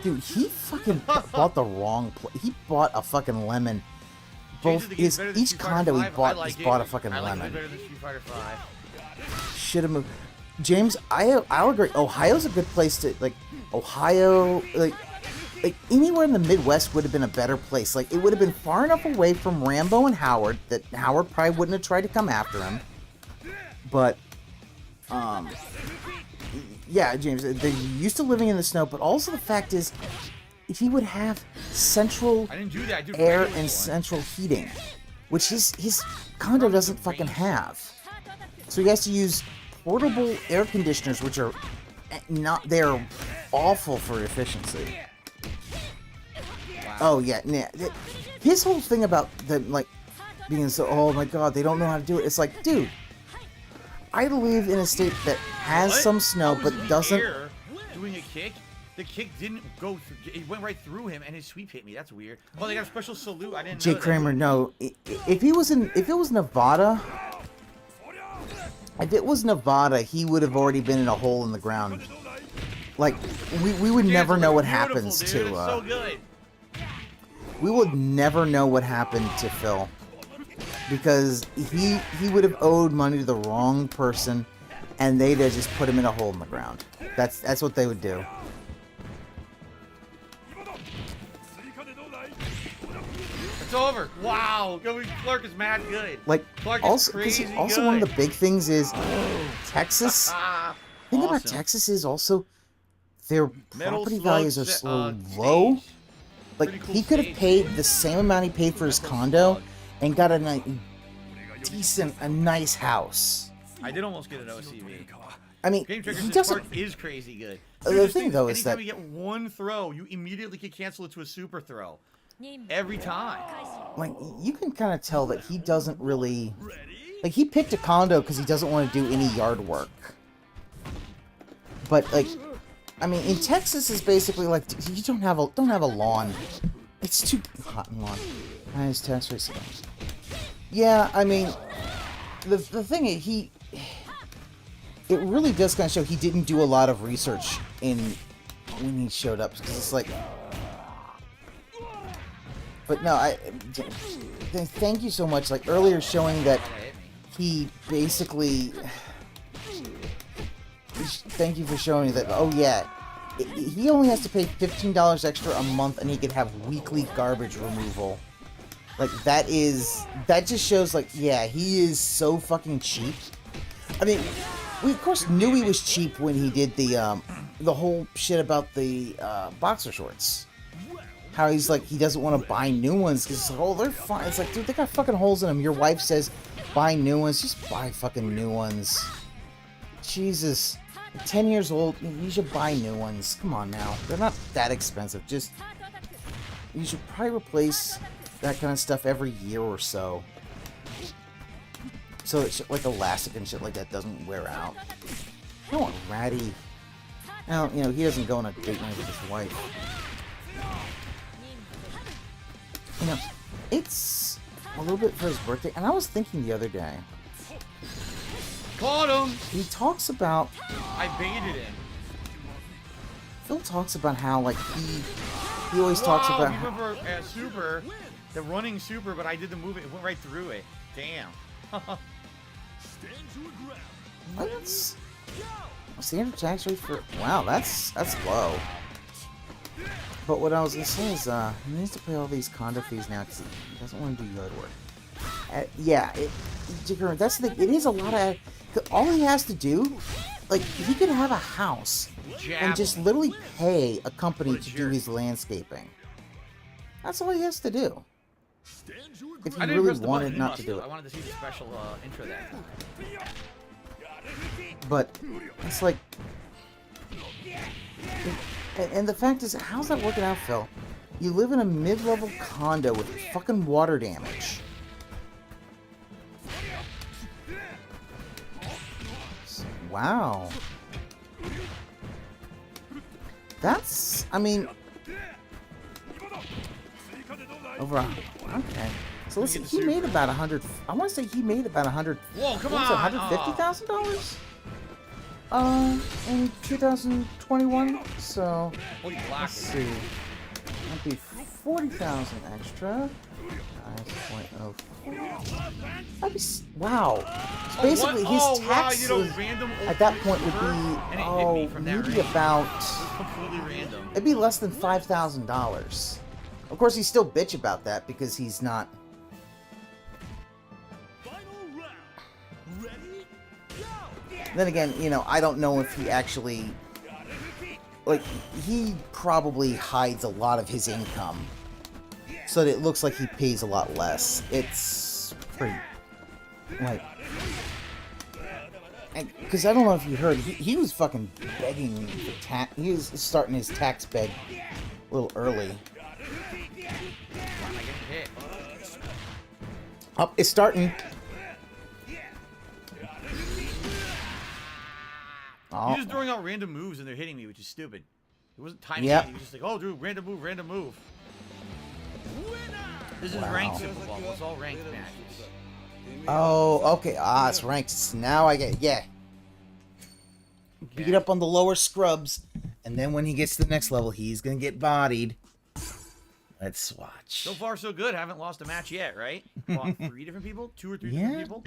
dude, he fucking bought the wrong place. He bought a fucking lemon. Each condo he bought a fucking lemon. Should have moved. James, I'll agree. Ohio's a good place to, like, Ohio, like anywhere in the Midwest would have been a better place. Like, it would have been far enough away from Rambo and Howard that Howard probably wouldn't have tried to come after him. But, yeah, James, they're used to living in the snow, but also the fact is, if he would have central I didn't do that. I did air regular and one. central heating, which his condo doesn't fucking have. So he has to use portable air conditioners, which are they're awful for efficiency. Wow. Oh yeah, his whole thing about them like being so, oh my god, they don't know how to do it. It's like, dude, I live in a state that has What? some snow I was but in the doesn't. air doing a kick. The kick didn't go through. It went right through him, and his sweep hit me. That's weird. Oh, they got a special salute. I didn't know Jay that. Kramer, no. If it was Nevada, he would have already been in a hole in the ground. Like we would never know what happens to. Dude, it's so good. We would never know what happened to Phil because he would have owed money to the wrong person, and they'd have just put him in a hole in the ground. That's what they would do. It's over. Wow, Clark is mad good. Like Clark is also, crazy also good. one of the big things is Texas. Ah, The thing about awesome. Texas is also their Metal property Slug values are sta- so low. stage. Like Pretty cool he could have stage. paid the same amount he paid for his condo and got a nice house. I did almost get an OCV. I mean, Game he Tricker's doesn't. Clark is crazy good. The Dude, this thing, though, is anytime that- you get one throw, you immediately can cancel it to a super throw. Every time. Like you can kind of tell that he doesn't really. Like he picked a condo because he doesn't want to do any yard work. But like, I mean, in Texas is basically like you don't have a lawn. It's too hot and lawn. Nice tax rate. Yeah, I mean, the thing is it really does kind of show he didn't do a lot of research when he showed up because it's like. But no, thank you so much. Like earlier, showing that he basically. Thank you for showing that. Oh yeah, he only has to pay $15 extra a month, and he could have weekly garbage removal. Like that just shows like yeah, he is so fucking cheap. I mean, we of course knew he was cheap when he did the whole shit about the boxer shorts. How he's like, he doesn't want to buy new ones because oh, they're fine. It's like, dude, they got fucking holes in them. Your wife says, buy new ones. Just buy fucking new ones. Jesus. You're 10 years old. You should buy new ones. Come on now. They're not that expensive. Just, you should probably replace that kind of stuff every year or so. So that shit like elastic and shit like that doesn't wear out. I don't want Ratty. Now, you know, he doesn't go on a date night with his wife. You know, it's a little bit for his birthday, and I was thinking the other day. Caught him! He talks about. I baited him. Phil talks about how, like, he always talks about. He went for a super, the running super, but I did the move. It went right through it. Damn. Well, that's standard tax rate for. Wow, that's low. But what I was gonna say is, he needs to pay all these condo fees now because he doesn't want to do yard work. Yeah, that's the thing. It is a lot of. All he has to do, like, he could have a house and just literally pay a company to do his landscaping. That's all he has to do. If he really wanted not to do it. I wanted to see the special intro that time. But it's like. And the fact is, how's that working out, Phil? You live in a mid-level condo with fucking water damage. Wow. That's, I mean... Okay. So listen, he made about 100... I want to say he made about 100... Whoa, come on! $150,000? In 2021, so let's see. That'd be 40,000 extra. 9.04. That'd be wow. So basically, his tax at that point would be maybe about. Completely random. It'd be less than $5,000. Of course, he's still bitch about that because he's not. Then again, you know, I don't know if he actually, like, he probably hides a lot of his income, so that it looks like he pays a lot less. It's pretty, like, because I don't know if you heard, he was fucking begging for tax. He was starting his tax beg a little early. Up, it's starting. Oh. He's just throwing out random moves and they're hitting me, which is stupid. It wasn't timing. Yep. He was just like, oh, dude, random move, random move. This is ranked Super Bowl. It's all ranked matches. Oh, okay. Ah, it's ranked. Now I get, yeah. Okay. Beat up on the lower scrubs, and then when he gets to the next level, he's gonna get bodied. Let's watch. So far, so good. Haven't lost a match yet, right? Fought 3 different people? 2 or 3 different people?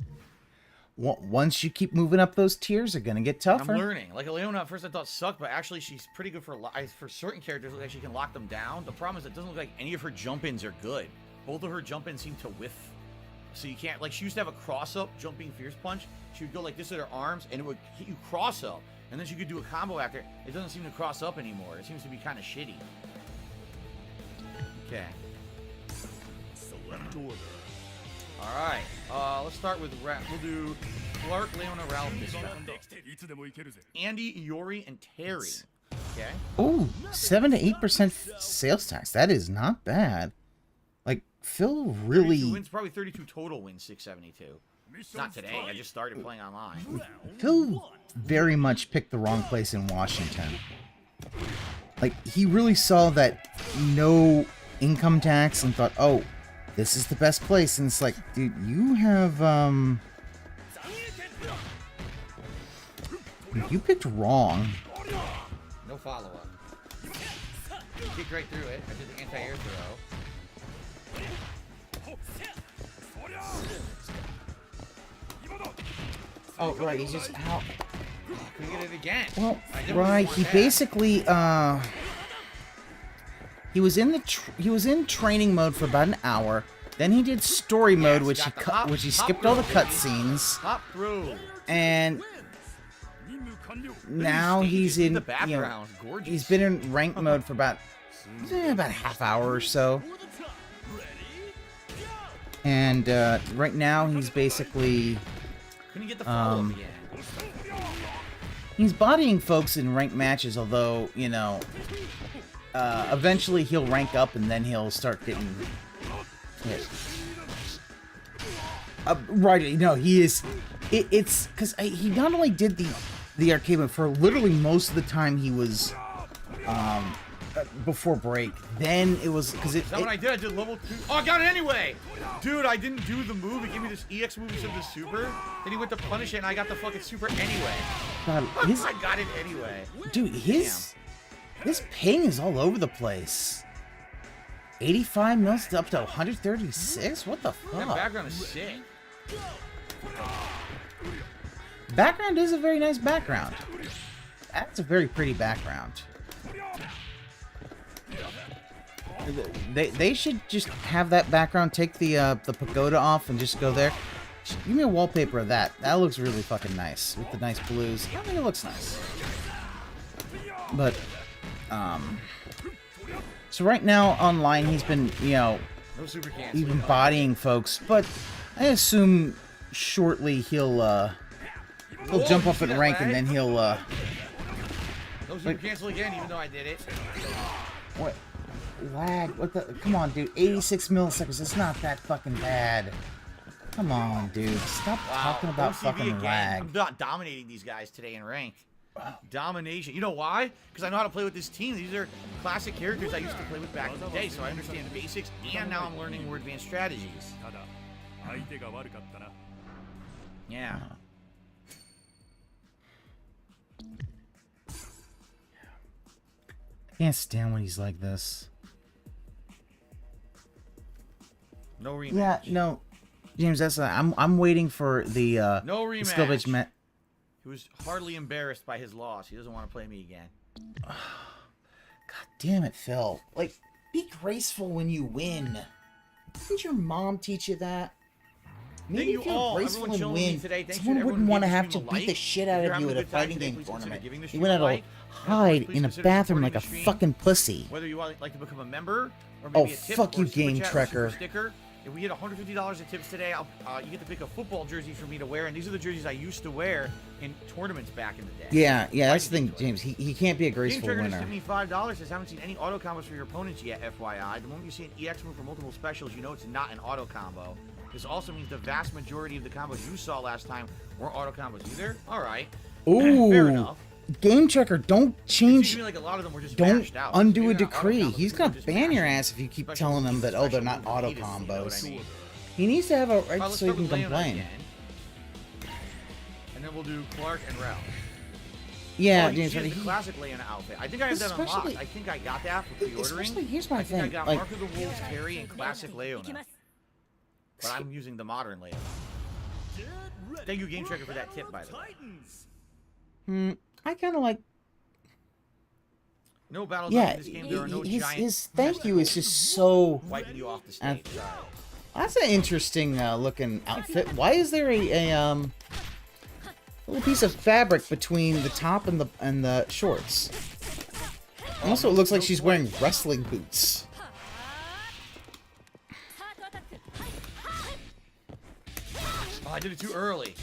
Once you keep moving up those tiers, they're gonna get tougher. I'm learning. Like Leona, at first I thought sucked, but actually she's pretty good for certain characters. Like she can lock them down. The problem is it doesn't look like any of her jump-ins are good. Both of her jump-ins seem to whiff. So you can't, like, she used to have a cross-up jumping fierce punch. She would go like this at her arms, and it would hit you cross-up. And then she could do a combo after. It doesn't seem to cross up anymore. It seems to be kind of shitty. Okay. Select order. Alright. Let's start with we'll do Clark, Leona, Ralph this time. Andy, Iori, and Terry. Okay. Ooh, 7 to 8% sales tax. That is not bad. Like, Phil really... 32 wins, probably 32 total wins, 672. Not today, I just started playing online. Phil very much picked the wrong place in Washington. Like, he really saw that no income tax and thought, oh, this is the best place. And it's like, dude, you have, you picked wrong. No follow-up. Kicked right through it. I did the anti-air throw. Oh, right, he's just out. Can we get it again? Well, right, he basically, he was in training mode for about an hour. Then he did story mode, which he skipped all the cutscenes. And now he's in, you know, he's been in rank mode for about a half hour or so. And right now he's basically he's bodying folks in ranked matches, although, you know, eventually he'll rank up and then he'll start getting hit. Right, no, he is. It's because he not only did the arcade mode for literally most of the time he was before break. Then it was because Is that what I did? I did level 2. Oh, I got it anyway! Dude, I didn't do the move. He gave me this EX move instead of the super. Then he went to punish it and I got the fucking super anyway. God, I got it anyway. Dude, his ping is all over the place. 85 mils up to 136? What the fuck? That background is sick. Background is a very nice background. That's a very pretty background. They should just have that background, take the pagoda off and just go there. Give me a wallpaper of that. That looks really fucking nice. With the nice blues. I think it looks nice. But, so right now online he's been, you know, he's been bodying folks, but I assume shortly he'll jump up in rank and then he'll No super cancel again, even though I did it. What? Lag? What the? Come on, dude. 86 milliseconds. It's not that fucking bad. Come on, dude. Stop talking about OCB fucking again. lag. I'm not dominating these guys today in rank. Domination. You know why? Because I know how to play with this team. These are classic characters I used to play with back in the day, so I understand the basics, and now I'm learning more advanced strategies. Yeah. I can't stand when he's like this. No rematch. Yeah, no, James. That's I'm waiting for the no rematch. Skill bitch He was hardly embarrassed by his loss. He doesn't want to play me again. God damn it, Phil. Like, be graceful when you win. Didn't your mom teach you that? Maybe if you're graceful and win, someone wouldn't want to have to beat the shit out of you at a fighting game tournament. You went out to hide in a bathroom like a fucking pussy. Whether you want like to become a member or Oh, maybe a tip fuck or you, a super Game chat or a super Trekker. sticker. If we get $150 of tips today, you get to pick a football jersey for me to wear, and these are the jerseys I used to wear in tournaments back in the day. Yeah, that's the thing, James. He can't be a graceful Game Trekker winner. just sent me $5. Says haven't seen any auto combos for your opponents yet. FYI, the moment you see an EX move for multiple specials, you know it's not an auto combo. This also means the vast majority of the combos you saw last time weren't auto combos either. All right. Ooh, fair enough. Game Trekker, don't change. Like a lot of them were just don't mashed out. undo Maybe a they're not auto decree. combos, He's maybe gonna they're just ban your mashed ass if you keep Special telling him moves, that they're special not moves auto needed, you know what combos. I mean? He needs to have a right Let's so he start can with Leona complain. again. And then we'll do Clark and Ralph. Yeah, oh, James, she but has the he, classic Leona outfit. I think I have that unlocked. Especially- I think I got that for pre-ordering. especially, here's my I think I thing, got like- Mark of the Wolves Terry and classic Leona. But I'm using the modern Leona. Thank you, Game Trekker, for that tip, by the way. I kind of like. No battles Yeah, in this game. There are no his giant thank you is just so. wiping you off the stage. That's an interesting looking outfit. Why is there a little piece of fabric between the top and the shorts? Also, it looks like she's wearing wrestling boots. Oh, I did it too early.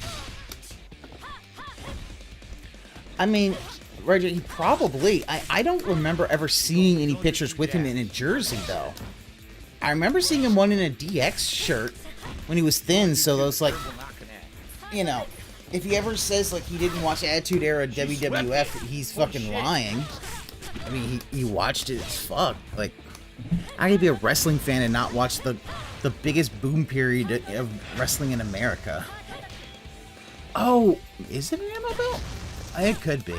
I mean, Roger, he probably. I don't remember ever seeing any pictures with him in a jersey, though. I remember seeing him one in a DX shirt when he was thin, so those like, you know, if he ever says like he didn't watch Attitude Era WWF, he's fucking lying. I mean, he watched it as fuck. Like, how can you be a wrestling fan and not watch the biggest boom period of wrestling in America? Oh, is it an ammo belt? It could be.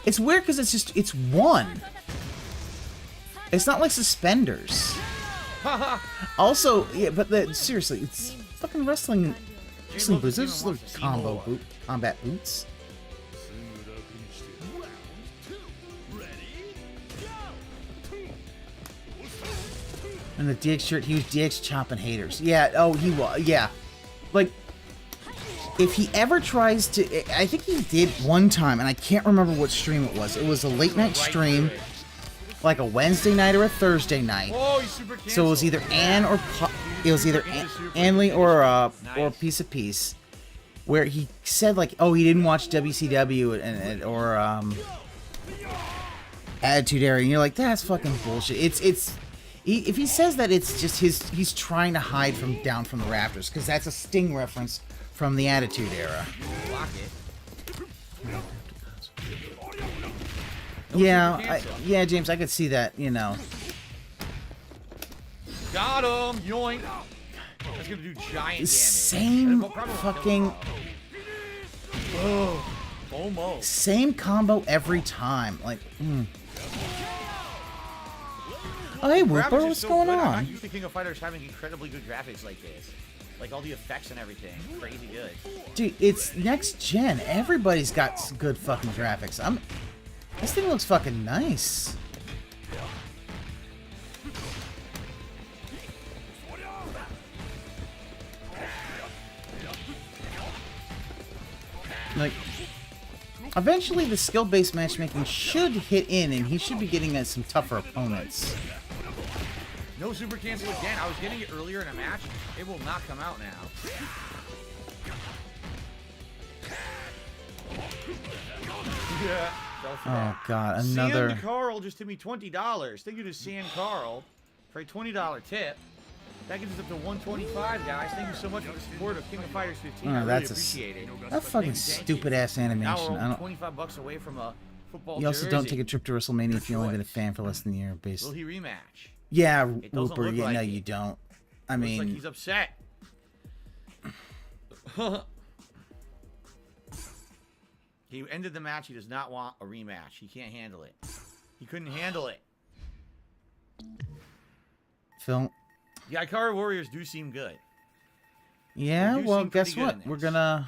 It's weird because it's one. It's not like suspenders. Also, yeah, but seriously, it's fucking wrestling boots. Those little combat boots. And the DX shirt, he was DX chopping haters. Yeah, oh, he was. Yeah. Like, if he ever tries to, I think he did one time, and I can't remember what stream it was. It was a late night stream, like a Wednesday night or a Thursday night. So it was either Ann or Anley or Piece of Peace, where he said like, oh, he didn't watch WCW or Attitude Era, and you're like, that's fucking bullshit. If he says that, it's just he's trying to hide from down from the rafters, because that's a Sting reference from the Attitude Era. Yeah, yeah, James, I could see that, you know. Got him! Yoink! That's gonna do giant damage. Same fucking... Oh, almost. Same combo every time. Like, Oh, hey, Whooper, what's going on? I'm not used to King of Fighters having incredibly good graphics like this. Like, all the effects and everything. Crazy good. Dude, it's next gen. Everybody's got some good fucking graphics. This thing looks fucking nice. Like, eventually the skill-based matchmaking should hit in, and he should be getting at some tougher opponents. No super cancel again. I was getting it earlier in a match. It will not come out now. Yeah. Oh god, another. San Carl just hit me $20. Thank you to San Carl for a $20 tip. That gets us up to $125, guys. Thank you so much for the support of King of Fighters 15. I really appreciate it. That fucking stupid ass animation. Now we're $25 away from a football You also jersey. don't take a trip to WrestleMania if you've only been a fan for less than a year, based. Will he rematch? Yeah, It doesn't Whooper. look Yeah, like no, it. you don't. I Looks mean, like he's upset. He ended the match. He does not want a rematch. He can't handle it. He couldn't handle it. Phil. The Ikara Warriors do seem good. Yeah, They do well, seem pretty guess good what? in We're this. gonna.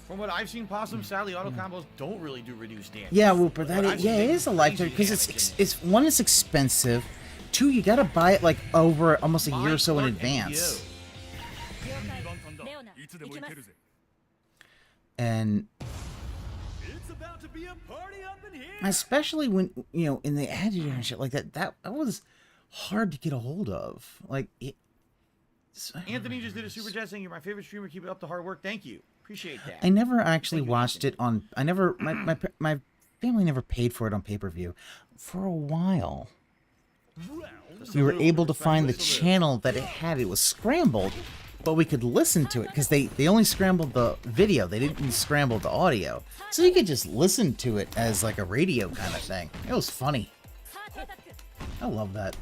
From what I've seen, Possum, sadly, auto combos don't really do reduced damage. Yeah, Whooper. What That I've is, seen, yeah, they it do is a lifetime crazy because damage in it's one, it's expensive. 2, you gotta buy it like over almost a year or so in advance. And It's about to be a party up in here. especially when, you know, in the editor and shit like that, that was hard to get a hold of. Like, Anthony just did a super chat saying you're my favorite streamer. Keep it up the hard work. Thank you. Appreciate that. I never actually watched it on. I never. My family never paid for it on pay-per-view. For a while, we were able to find the channel that it had. It was scrambled, but we could listen to it because they only scrambled the video. They didn't scramble the audio, so you could just listen to it as like a radio kind of thing. It was funny. I love that.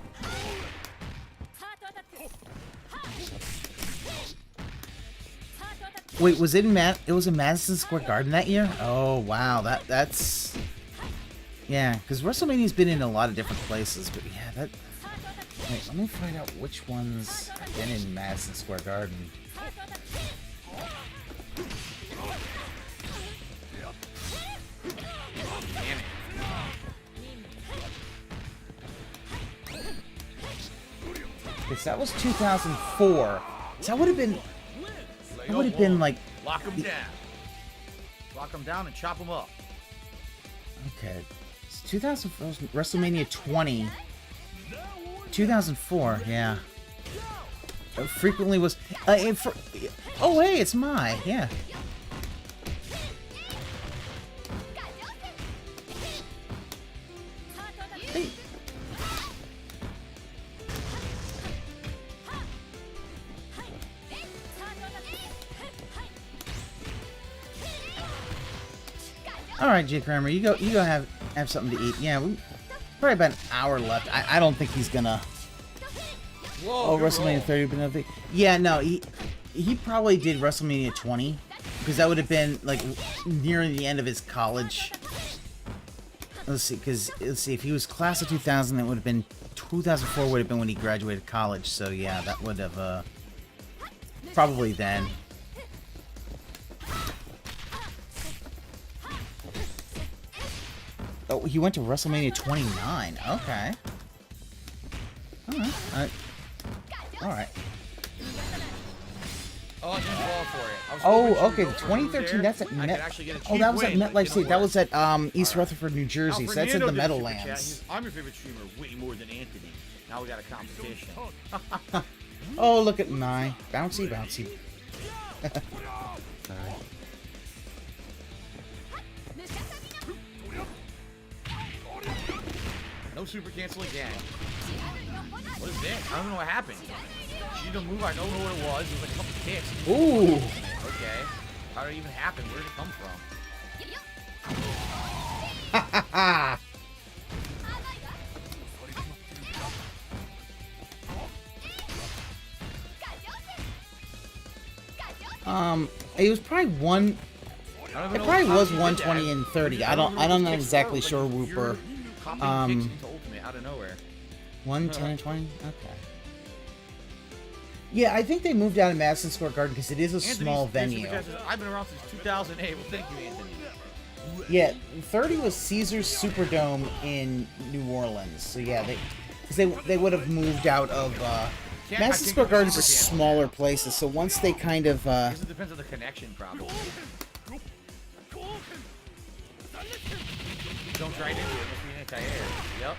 Wait, was it in it was in Madison Square Garden that year? Oh wow, that's yeah, because WrestleMania's been in a lot of different places, but yeah, that. Wait, let me find out which ones have been in Madison Square Garden. Because that was 2004. So that would have been. That would have been like. Lock them down. Lock them down and chop them up. Okay. It's 2004, WrestleMania 20. 2004, yeah. It frequently was. Oh, hey, it's Mai, yeah. Hey. All right, Jay Kramer, you go have something to eat. Yeah, we probably about an hour left. I don't think he's gonna. Whoa, WrestleMania 30, but nothing. Yeah, no, he probably did WrestleMania 20 because that would have been like near the end of his college. Let's see, if he was class of 2000, that would have been 2004 would have been when he graduated college. So yeah, that would have probably then. Oh, he went to WrestleMania 29. Okay. Alright. Alright. Oh, I didn't fall for it. Oh, okay. 2013. That's at Oh, that was at MetLife Stadium. That was at East Rutherford, New Jersey. So that's in the Meadowlands. I'm your favorite streamer way more than Anthony. Now we got a competition. Oh, look at Mai. Bouncy, bouncy. Alright. No super cancel again. What is this? I don't know what happened. She did a move, I don't know what it was. It was like a couple kicks. Ooh. Okay. How did it even happen? Where did it come from? Ha ha ha! It was probably one. It probably was 120 and 30. I'm not exactly sure, Whooper. Out of nowhere. 110 and 20. Okay. Yeah, I think they moved out of Madison Square Garden because it is a small venue. I've been around since 2008. Well, thank you, Anthony. Yeah, 30 was Caesars Superdome in New Orleans. So yeah, they would have moved out of. Madison Square Garden is smaller places, so once they kind of. I guess it depends on the connection, probably. Don't try to do it. It must be anti-air. Yep.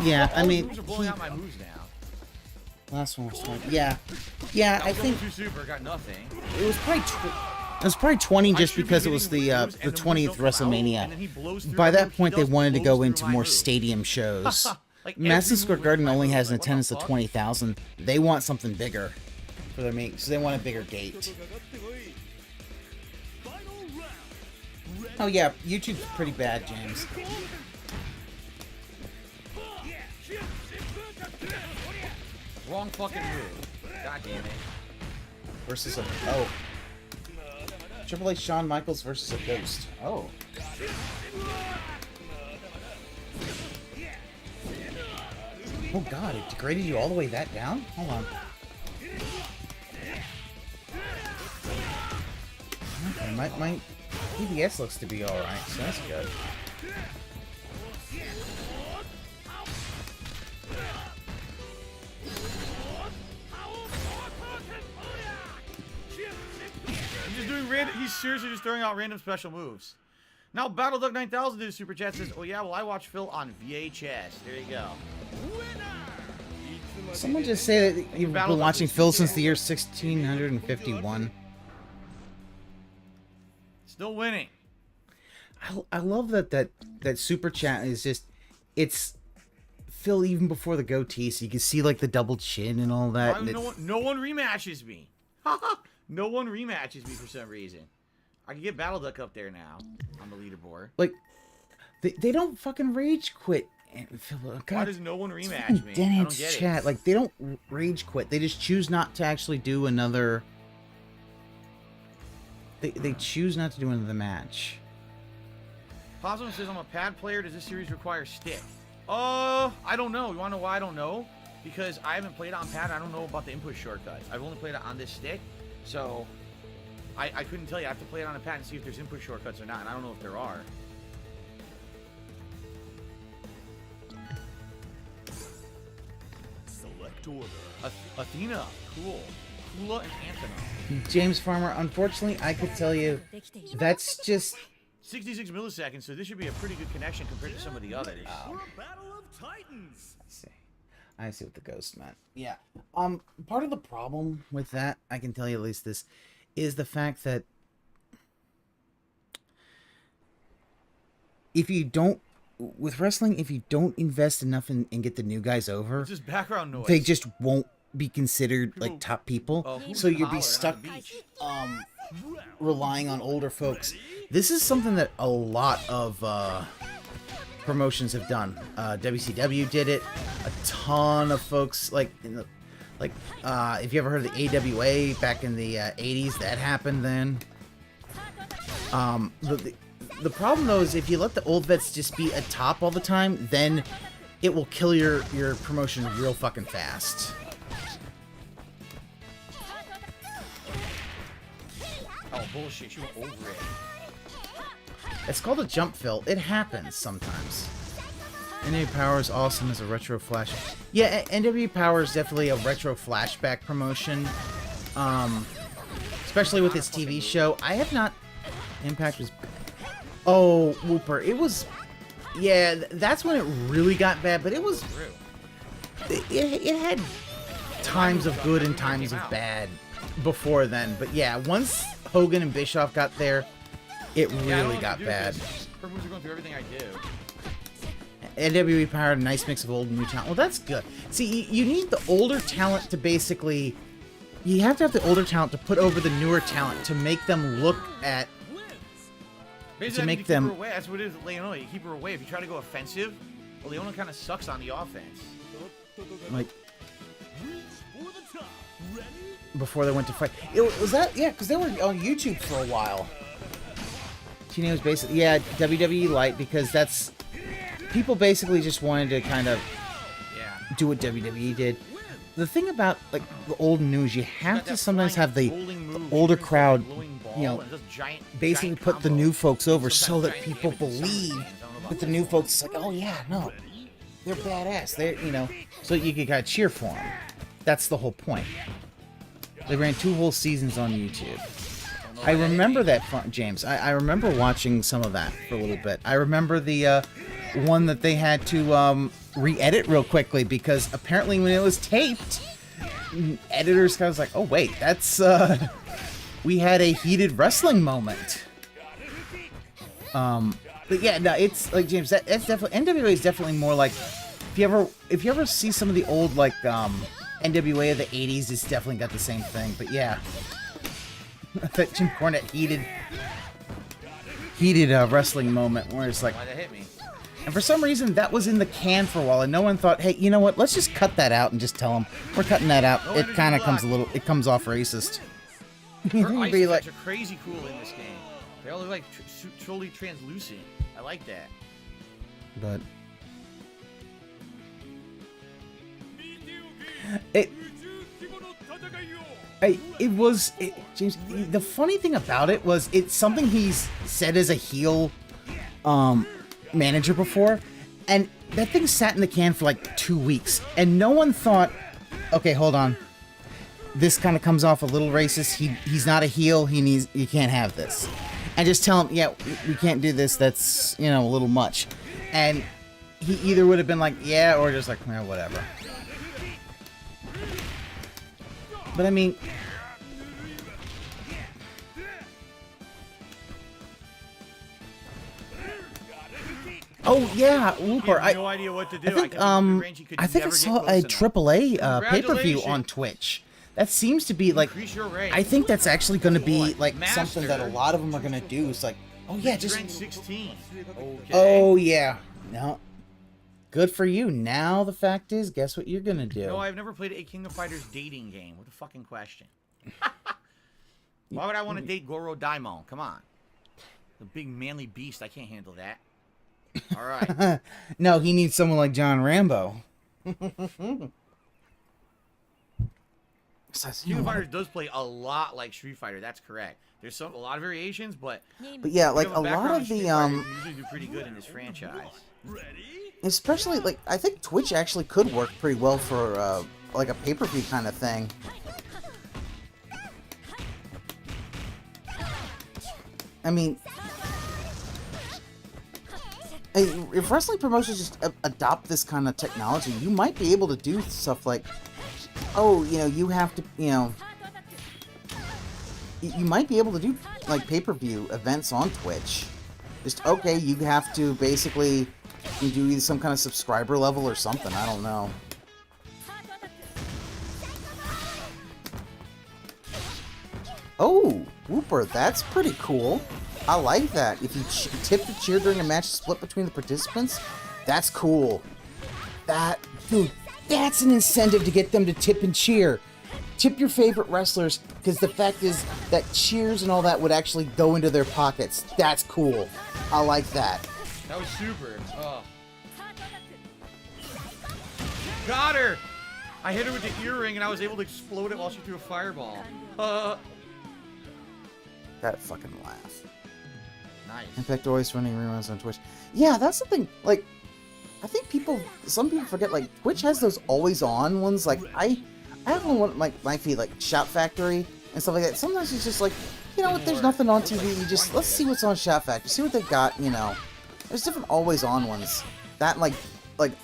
Yeah, I mean. Pulling out my moves now. Last one was 20. Yeah, yeah. I think super got nothing. It was probably 20 just because it was the 20th WrestleMania. By that point, they wanted to go into more stadium shows. Madison Square Garden only has an attendance of 20,000. They want something bigger for their meet, so they want a bigger gate. Oh yeah, YouTube's pretty bad, James. Wrong fucking move. God damn it. Versus a Triple H Shawn Michaels versus a ghost. Oh. Oh god, it degraded you all the way that down? Hold on. Okay, PBS looks to be alright, so that's good. He's seriously just throwing out random special moves. Now BattleDuck 9000 did a super chat, says, "Oh yeah, well I watch Phil on VHS." There you go. Someone just say that you've been watching Phil since the year 1651. Still winning. I love that super chat is just, it's Phil even before the goatee, so you can see like the double chin and all that. And no one rematches me. No one rematches me for some reason. I can get BattleDuck up there now on the leaderboard. Like, they don't fucking rage quit. Why does no one rematch me? I don't get chat. Like, they don't rage quit. They just choose not to actually do another. They choose not to do another match. Posum says, "I'm a pad player. Does this series require stick?" I don't know. You wanna know why I don't know? Because I haven't played on pad. I don't know about the input shortcuts. I've only played it on this stick, so I couldn't tell you. I have to play it on a pad and see if there's input shortcuts or not, and I don't know if there are. Select order. Athena, cool. Kula and Anthony. James Farmer, unfortunately, I could tell you that's just 66 milliseconds, so this should be a pretty good connection compared to some of the others. Battle of Titans. I see what the ghost meant. Yeah. Part of the problem with that, I can tell you at least this, is the fact that if you don't, with wrestling, if you don't invest enough and get the new guys over, it's just background noise. They just won't be considered like top people. So you'll be stuck relying on older folks. This is something that a lot of promotions have done. WCW did it. A ton of folks if you ever heard of the AWA back in the 80s, that happened then. The problem though is if you let the old vets just be at top all the time, then it will kill your promotion real fucking fast. Oh bullshit, you were over it. It's called a jump fill. It happens sometimes. NW Power is awesome as a retro flash. Yeah, NW Power is definitely a retro flashback promotion. Especially with its TV show. I have not... Impact was... Oh, Whooper. It was... Yeah, that's when it really got bad, but it was... It had times of good and times of bad before then. But yeah, once Hogan and Bischoff got there, it really got bad. Moves are going through everything I do. NWE Power had a nice mix of old and new talent. Well, that's good. See, you need the older talent to basically... You have to have the older talent to put over the newer talent to make them look at... Basically, to make keep them... her away. That's what it is with Leona. You keep her away. If you try to go offensive, well, Leona kind of sucks on the offense. Like... Before they went to fight. Was that... Yeah, because they were on YouTube for a while. TNA was basically... Yeah, WWE Light, because that's... People basically just wanted to kind of do what WWE did. The thing about like the old and new is you have to sometimes have the older crowd, you know, basically put the new folks over so that people believe that the new folks like, oh yeah, no, they're badass. They're, you know, so you can kind of cheer for them. That's the whole point. They ran 2 whole seasons on YouTube. I remember that, James. I remember watching some of that for a little bit. I remember the one that they had to re-edit real quickly because apparently when it was taped, editors kind of was like, oh wait, that's we had a heated wrestling moment. But yeah, no, it's like James. That's definitely NWA is definitely more like if you ever see some of the old like NWA of the '80s, it's definitely got the same thing. But yeah. That Jim Cornette heated wrestling moment where it's like, why'd that hit me? And for some reason that was in the can for a while, and no one thought, hey, you know what? Let's just cut that out and just tell them we're cutting that out. It kind of comes it comes off racist. Her ice effects are crazy cool in this game. They all look like truly translucent. I like that. But James. The funny thing about it was it's something he's said as a heel manager before, and that thing sat in the can for like 2 weeks, and no one thought, okay, hold on, this kind of comes off a little racist. He's not a heel. You can't have this, and just tell him, yeah, we can't do this. That's a little much, and he either would have been like, yeah, or just like, whatever. But I mean, oh yeah, Whooper. I have no idea what to do. I think I saw a AAA pay-per-view on Twitch. That seems to be like, I think that's actually going to be like something that a lot of them are going to do. It's like, oh yeah, just rank 16. Okay. Oh yeah, no. Good for you. Now the fact is, guess what you're gonna do? No, I've never played a King of Fighters dating game. What a fucking question. Why would I want to date Goro Daimon? Come on. The big manly beast. I can't handle that. All right. No, he needs someone like John Rambo. King of Fighters does play a lot like Street Fighter. That's correct. There's a lot of variations, but yeah, like a lot of the usually do pretty good in this franchise. Especially, like, I think Twitch actually could work pretty well for, like, a pay-per-view kind of thing. I mean, if wrestling promotions just adopt this kind of technology, you might be able to do stuff like, oh, you have to, you might be able to do, like, pay-per-view events on Twitch. Just, okay, you have to basically... You do either some kind of subscriber level or something. I don't know. Oh, Whooper, that's pretty cool. I like that. If you tip the cheer during a match split between the participants, that's cool. Dude, that's an incentive to get them to tip and cheer. Tip your favorite wrestlers, because the fact is that cheers and all that would actually go into their pockets. That's cool. I like that. That was super. Oh. Got her! I hit her with the earring and I was able to explode it while she threw a fireball. That fucking laugh. Nice. In fact, always running reruns on Twitch. Yeah, that's something, like, I think some people forget, like, Twitch has those always-on ones. Like, I have one, like, my feed, like, Shout Factory and stuff like that. Sometimes it's just like, you know what, there's nothing on TV. You just, let's see what's on Shout Factory. See what they've got, There's different always-on ones. That, like,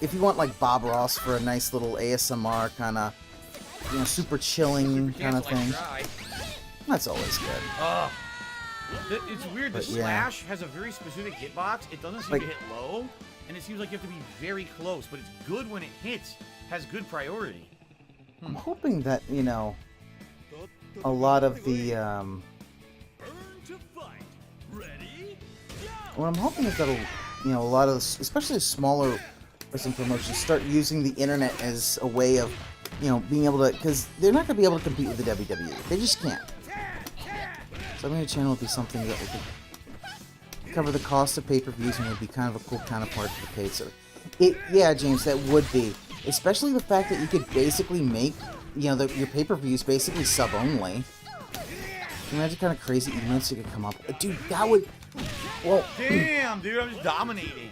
if you want, like, Bob Ross for a nice little ASMR kind of, super chilling kind of thing. That's always good. It's weird. The Slash has a very specific hitbox. It doesn't seem to hit low, and it seems like you have to be very close, but it's good when it hits. Has good priority. I'm hoping that, a lot of the, what I'm hoping is that, a lot of, especially the smaller wrestling promotions, start using the internet as a way of, being able to, because they're not going to be able to compete with the WWE. They just can't. So I mean, a channel would be something that we could cover the cost of pay-per-views and would be kind of a cool counterpart to the paid service. Yeah, James, that would be. Especially the fact that you could basically make, your pay-per-views basically sub-only. Can you imagine kind of crazy emotes you could come up with? Dude, that would... Well... Damn, dude, I'm just dominating.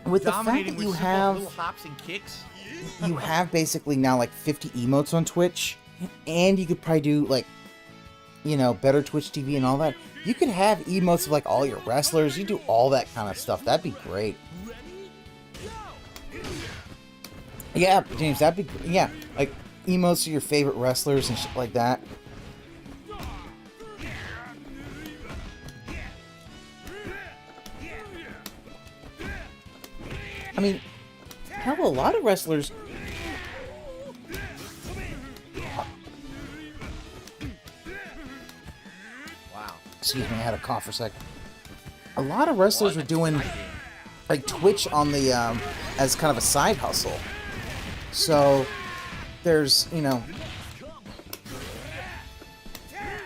With the fact that you have... little hops and kicks. You have basically now, like, 50 emotes on Twitch. And you could probably do, like, better Twitch TV and all that. You could have emotes of, like, all your wrestlers. You do all that kind of stuff. That'd be great. Yeah, James, that'd be... Yeah, like, emotes of your favorite wrestlers and shit like that. I mean, hell, a lot of wrestlers... Wow. Excuse me, I had a cough for a sec. A lot of wrestlers were doing, like, Twitch on the, as kind of a side hustle. So, there's,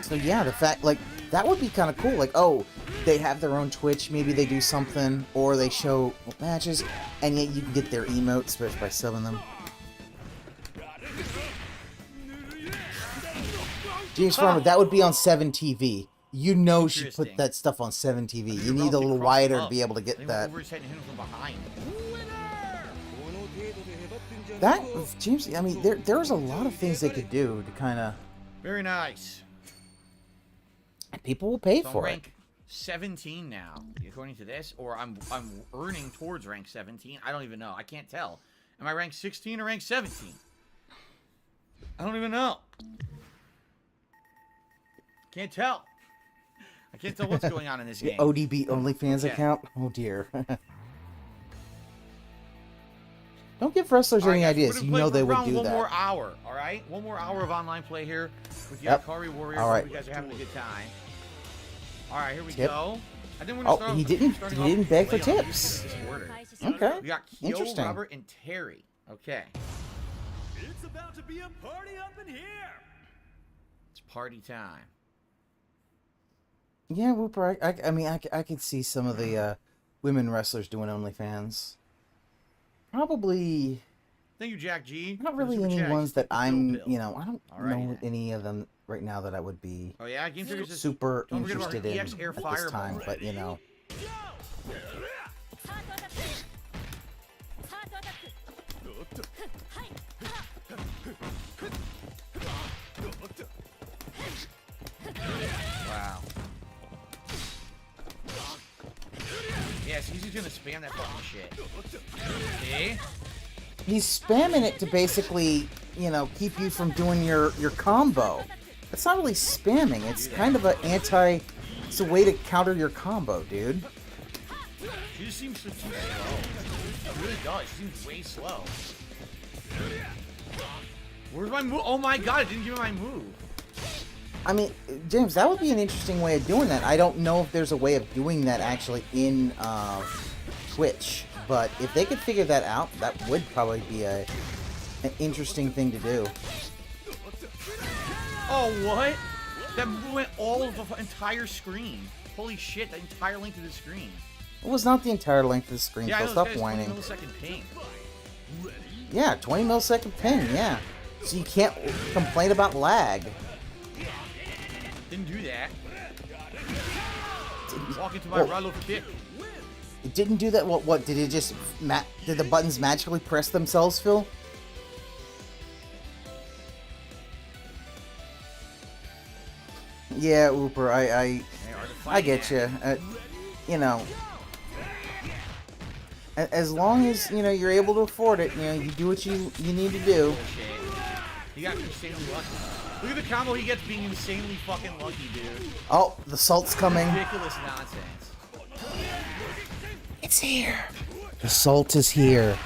So, yeah, the fact, like, that would be kind of cool. Like, oh, they have their own Twitch, maybe they do something, or they show matches, and yet you can get their emotes by subbing them. James Farmer, that would be on 7 TV. You know she put Interesting. that stuff on 7 TV. You Maybe need a Ralphie little crossed him wider to up. be able to I get think that. Over his head and hit him from behind. That James, I mean, there's a lot of things they could do to kind of. Very nice. People will pay So I'm for it. rank 17 now, according to this, or I'm earning towards rank 17. I don't even know. I can't tell. Am I rank 16 or rank 17? I don't even know. Can't tell. I can't tell what's going on in this The game. ODB OnlyFans Yeah. account. Oh dear. Don't give wrestlers All right, any guys, ideas. we're You gonna know play they for would around do one that. more hour, all right? One more hour of online play here with the Yep. Akari Warriors. All right. Hope you guys are having a good time. All right, here we Tip. go. I think we're Oh, gonna he start, didn't beg for late on the tips. this order. Okay. We got Kyo, Interesting. Robert, and Terry. Okay. It's about to be a party up in here. It's party time. Yeah, Whooper. I mean, I could see some of the women wrestlers doing OnlyFans. Probably Thank you, Jack G. not for the really super any chat. ones that Bill, I'm, Bill. you know, I don't Alrighty know then. any of them right now that I would be Oh yeah, Game Trigger's just super don't forget about interested in EX Air at this Fireball. time. But you know, Wow. Yes, he's just gonna spam that fucking shit. See? he's spamming it to basically, you know, keep you from doing your combo. It's not really spamming. It's kind of it's a way to counter your combo, dude. She just seems too slow. She really does. She seems way slow. Where's my move? Oh my god, it didn't give me my move. I mean, James, that would be an interesting way of doing that. I don't know if there's a way of doing that actually in Twitch, but if they could figure that out, that would probably be an interesting thing to do. Oh, what? That went all of the entire screen. Holy shit, that entire length of the screen. It was not the entire length of the screen, Yeah, so I know, stop this guy's whining. 20 millisecond ping. Yeah, 20 millisecond ping, yeah. So you can't complain about lag. Didn't do that. Walk into my Well, Rallo kick. It didn't do that. What did it just? Did the buttons magically press themselves, Phil? Yeah, Ooper, I get you. You know, as long as you know you're able to afford it, you know, you do what you need to do. He got insanely lucky. Look at the combo he gets being insanely fucking lucky, dude. Oh, the salt's coming. Ridiculous nonsense. It's here. The salt is here.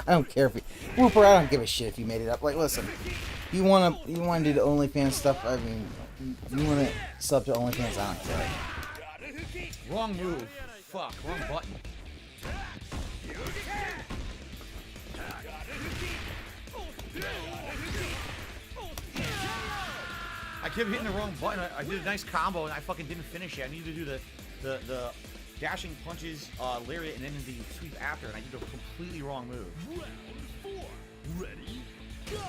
I don't care if you, Whooper. I don't give a shit if you made it up. Like, listen, you wanna do the OnlyFans stuff. I mean, you wanna sub to OnlyFans. I don't care. Wrong move. Fuck. Wrong button. I kept hitting the wrong button. I did a nice combo and I fucking didn't finish it. I needed to do the dashing punches, lariat, and then the sweep after, and I did a completely wrong move. Round 4. Ready? Go.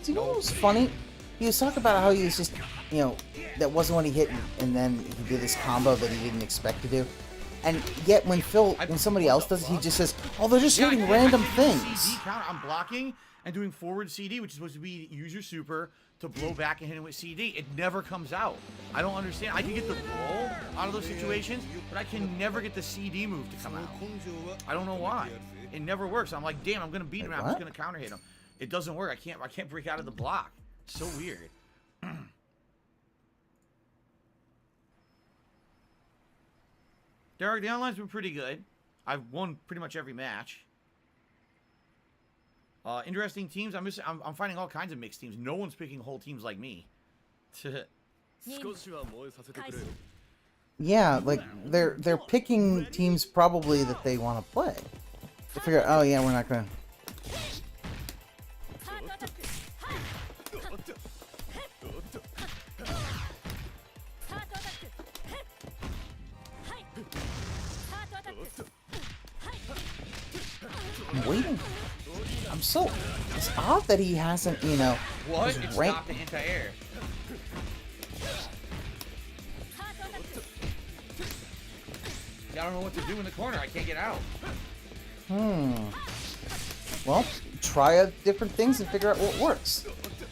You know what was funny? He was talking about how he was just, you know, that wasn't what he hit, and then he did this combo that he didn't expect to do. And yet, when somebody else does it, he just says, "Oh, they're just hitting random things." CD counter. I'm blocking and doing forward CD, which is supposed to be use your super to blow back and hit him with CD. It never comes out. I don't understand. I can get the roll out of those situations, but I can never get the CD move to come out. I don't know why. It never works. I'm like, damn, I'm gonna beat him. I'm just gonna counter hit him. It doesn't work. I can't break out of the block. It's so weird. Derek, the online's been pretty good. I've won pretty much every match. Interesting teams. I'm finding all kinds of mixed teams. No one's picking whole teams like me. Yeah, like they're picking teams probably that they want to play. They figure, oh yeah, we're not gonna. I'm waiting. I'm so. It's odd that he hasn't, you know. What? his It rank- stopped the anti-air. I don't know what to do in the corner. I can't get out. Well, try out different things and figure out what works.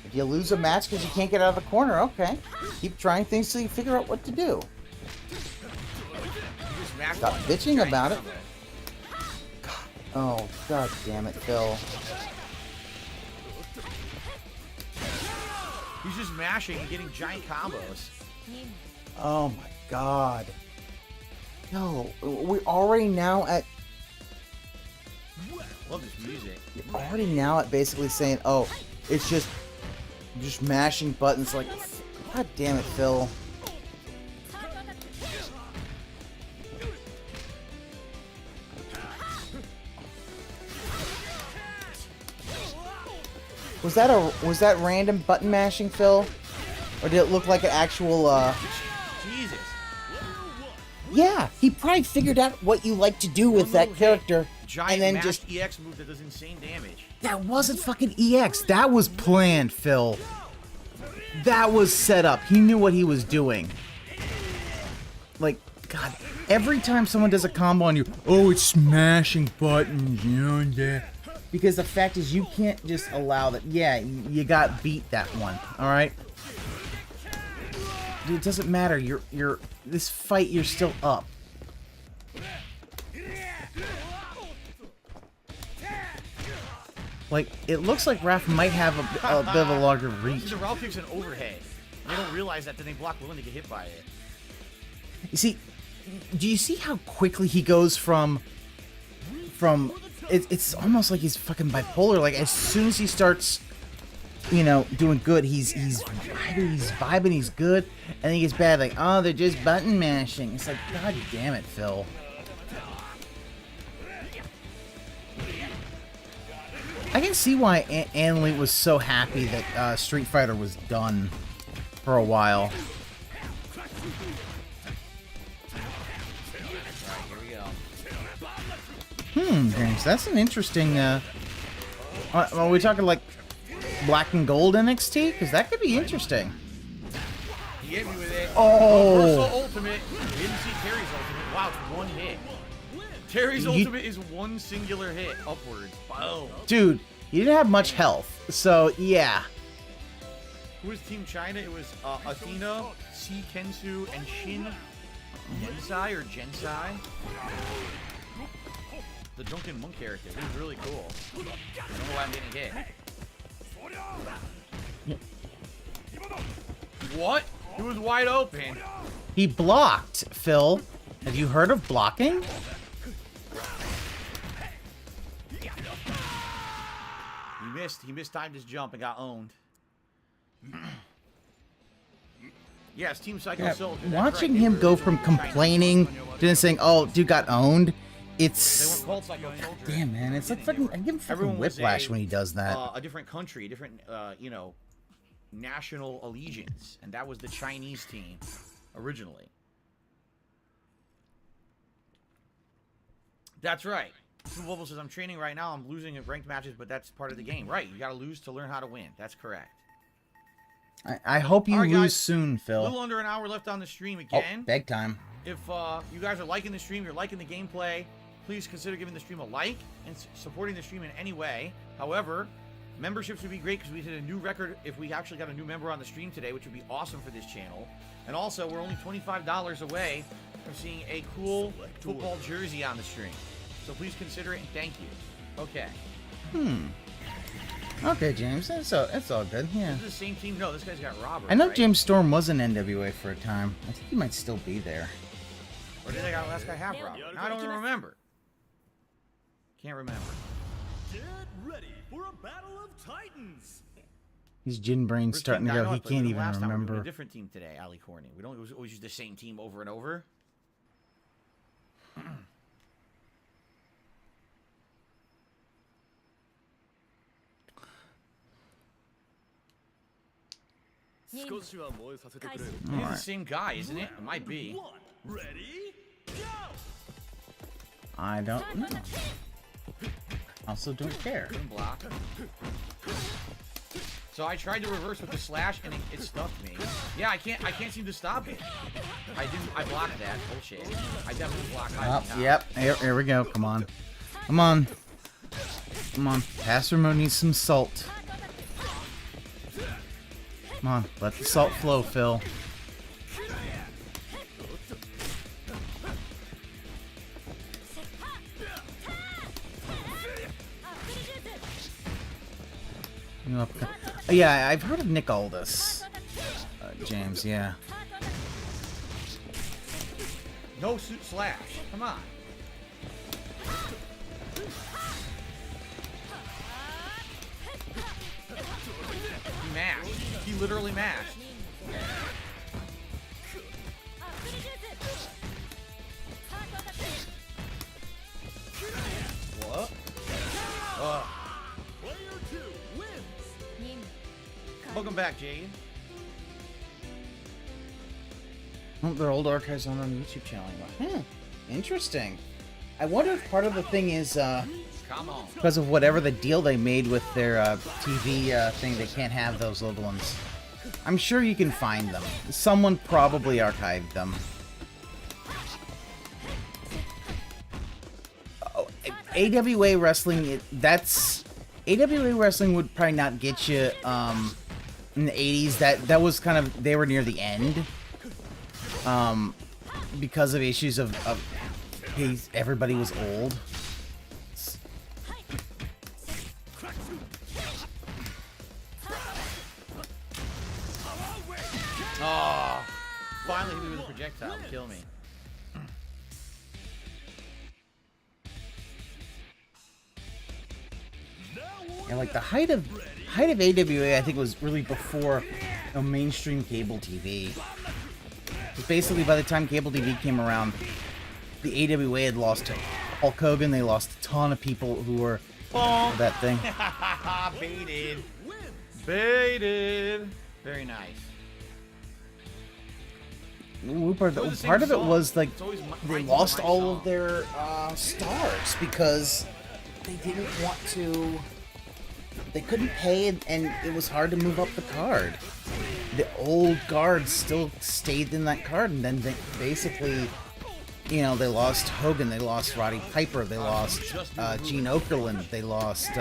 If you lose a match because you can't get out of the corner, okay. Keep trying things till you figure out what to do. Stop bitching about it. God. Oh, god damn it, Phil. He's just mashing and getting giant combos. Oh my god. No, we're already now at. Love this music. You're already now at basically saying, oh, it's just mashing buttons. Like, god damn it, Phil. Was that random button mashing, Phil? Or did it look like an actual Jesus. Yeah, he probably figured out what you like to do with that character, Giant and then mashed just EX move that does insane damage. that wasn't fucking EX. That was planned, Phil. That was set up. He knew what he was doing. Like, God, every time someone does a combo on you, oh, it's smashing buttons, you know, and because the fact is, you can't just allow that. Yeah, you got beat that one. All right. Dude, it doesn't matter. You're this fight. You're still up. Like, it looks like Raph might have a bit of a longer reach. The Ralph kicks an overhead. They don't realize that, then they block willing to get hit by it. You see, do you see how quickly he goes from it's almost like he's fucking bipolar. Like, as soon as he starts, you know, doing good, he's vibing, he's good, and then he gets bad. Like, oh, they're just button mashing. It's like, god damn it, Phil. I can see why Annalie was so happy that Street Fighter was done for a while. James, that's an interesting, are we talking like Black and Gold NXT? Because that could be interesting. He hit me with it. Oh! Reversal ultimate. We didn't see Terry's ultimate. Wow, it's one hit. Terry's ultimate is one singular hit upwards. Boom. Dude, he didn't have much health, so yeah. Who was Team China? It was Athena, C. Kensu, and Shin Gensai or Gensai. The Drunken Monk character. He was really cool. I don't know why I'm getting hit. What? He was wide open. He blocked, Phil. Have you heard of blocking? He mistimed his jump and got owned. Yes, Team Psycho Soldier. Watching him go from complaining to then saying, oh, dude got owned, it's... Damn, man, it's like fucking... I give him fucking whiplash when he does that. A different country, a different, you know, national allegiance. And that was the Chinese team, originally. That's right. Volvo says, I'm training right now, I'm losing at ranked matches, but that's part of the game. Right, you gotta lose to learn how to win. That's correct. I hope you right, lose guys, soon, Phil. A little under an hour left on the stream again. Oh, beg time. If you guys are liking the stream, you're liking the gameplay, please consider giving the stream a like and supporting the stream in any way. However, memberships would be great because we hit a new record if we actually got a new member on the stream today, which would be awesome for this channel. And also, we're only $25 away from seeing a cool football jersey on the stream. So please consider it and thank you. Okay. Okay, James, it's all good, yeah. This is the same team? No, this guy's got Robert. I know right? James Storm was in NWA for a time. I think he might still be there. Or did that last guy have Robert? I don't remember. Can't remember. Get ready for a battle of titans. His gin brain's starting to go. He can't even We're doing remember. a different team today, Ali Corning. We don't always use the same team over and over. He's the same guy, isn't it? It might be. Ready? Go! I don't know. Also don't care. Block. So I tried to reverse with the slash and it stuffed me. Yeah, I can't seem to stop it. I blocked that. Bullshit. I definitely blocked. Yep. Here we go. Come on. Come on. Come on. Pastor Mo needs some salt. Come on. Let the salt flow, Phil. Yeah, I've heard of Nick Aldis. James, yeah. No suit slash. Come on. He mashed. He literally mashed. What? Welcome back, Jade. Oh, their old archives on our YouTube channel. Interesting. I wonder if part of the thing is Come on. because of whatever the deal they made with their TV thing, they can't have those old ones. I'm sure you can find them. Someone probably archived them. Oh, AWA Wrestling, AWA Wrestling would probably not get you in the 80s. That was kind of, they were near the end. Because of issues of everybody was old. Oh, finally hit me with a projectile to kill me. And like the height of AWA, I think was really before mainstream cable TV. Basically, by the time cable TV came around, the AWA had lost to Hulk Hogan. They lost a ton of people who were that thing. Baited. Baited. Very nice. Part of it was like they lost all of their stars because they didn't want to. They couldn't pay, and it was hard to move up the card. The old guards still stayed in that card, and then they basically, you know, they lost Hogan, they lost Roddy Piper, they lost Gene Okerlund, they lost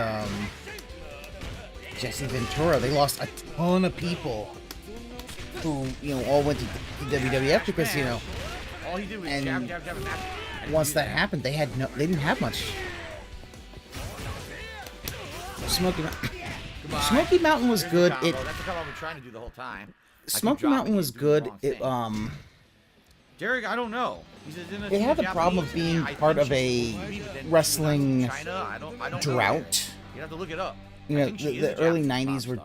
Jesse Ventura, they lost a ton of people who, you know, all went to WWF because, you know, all he did was and jab, once that happened, they didn't have much. Smoky Mountain was good. That's the combo I've been trying to do the whole time. Smoky Mountain was good. Derek, I don't know. They had the problem of being part of a wrestling drought. You have to look it up. You know, the early '90s were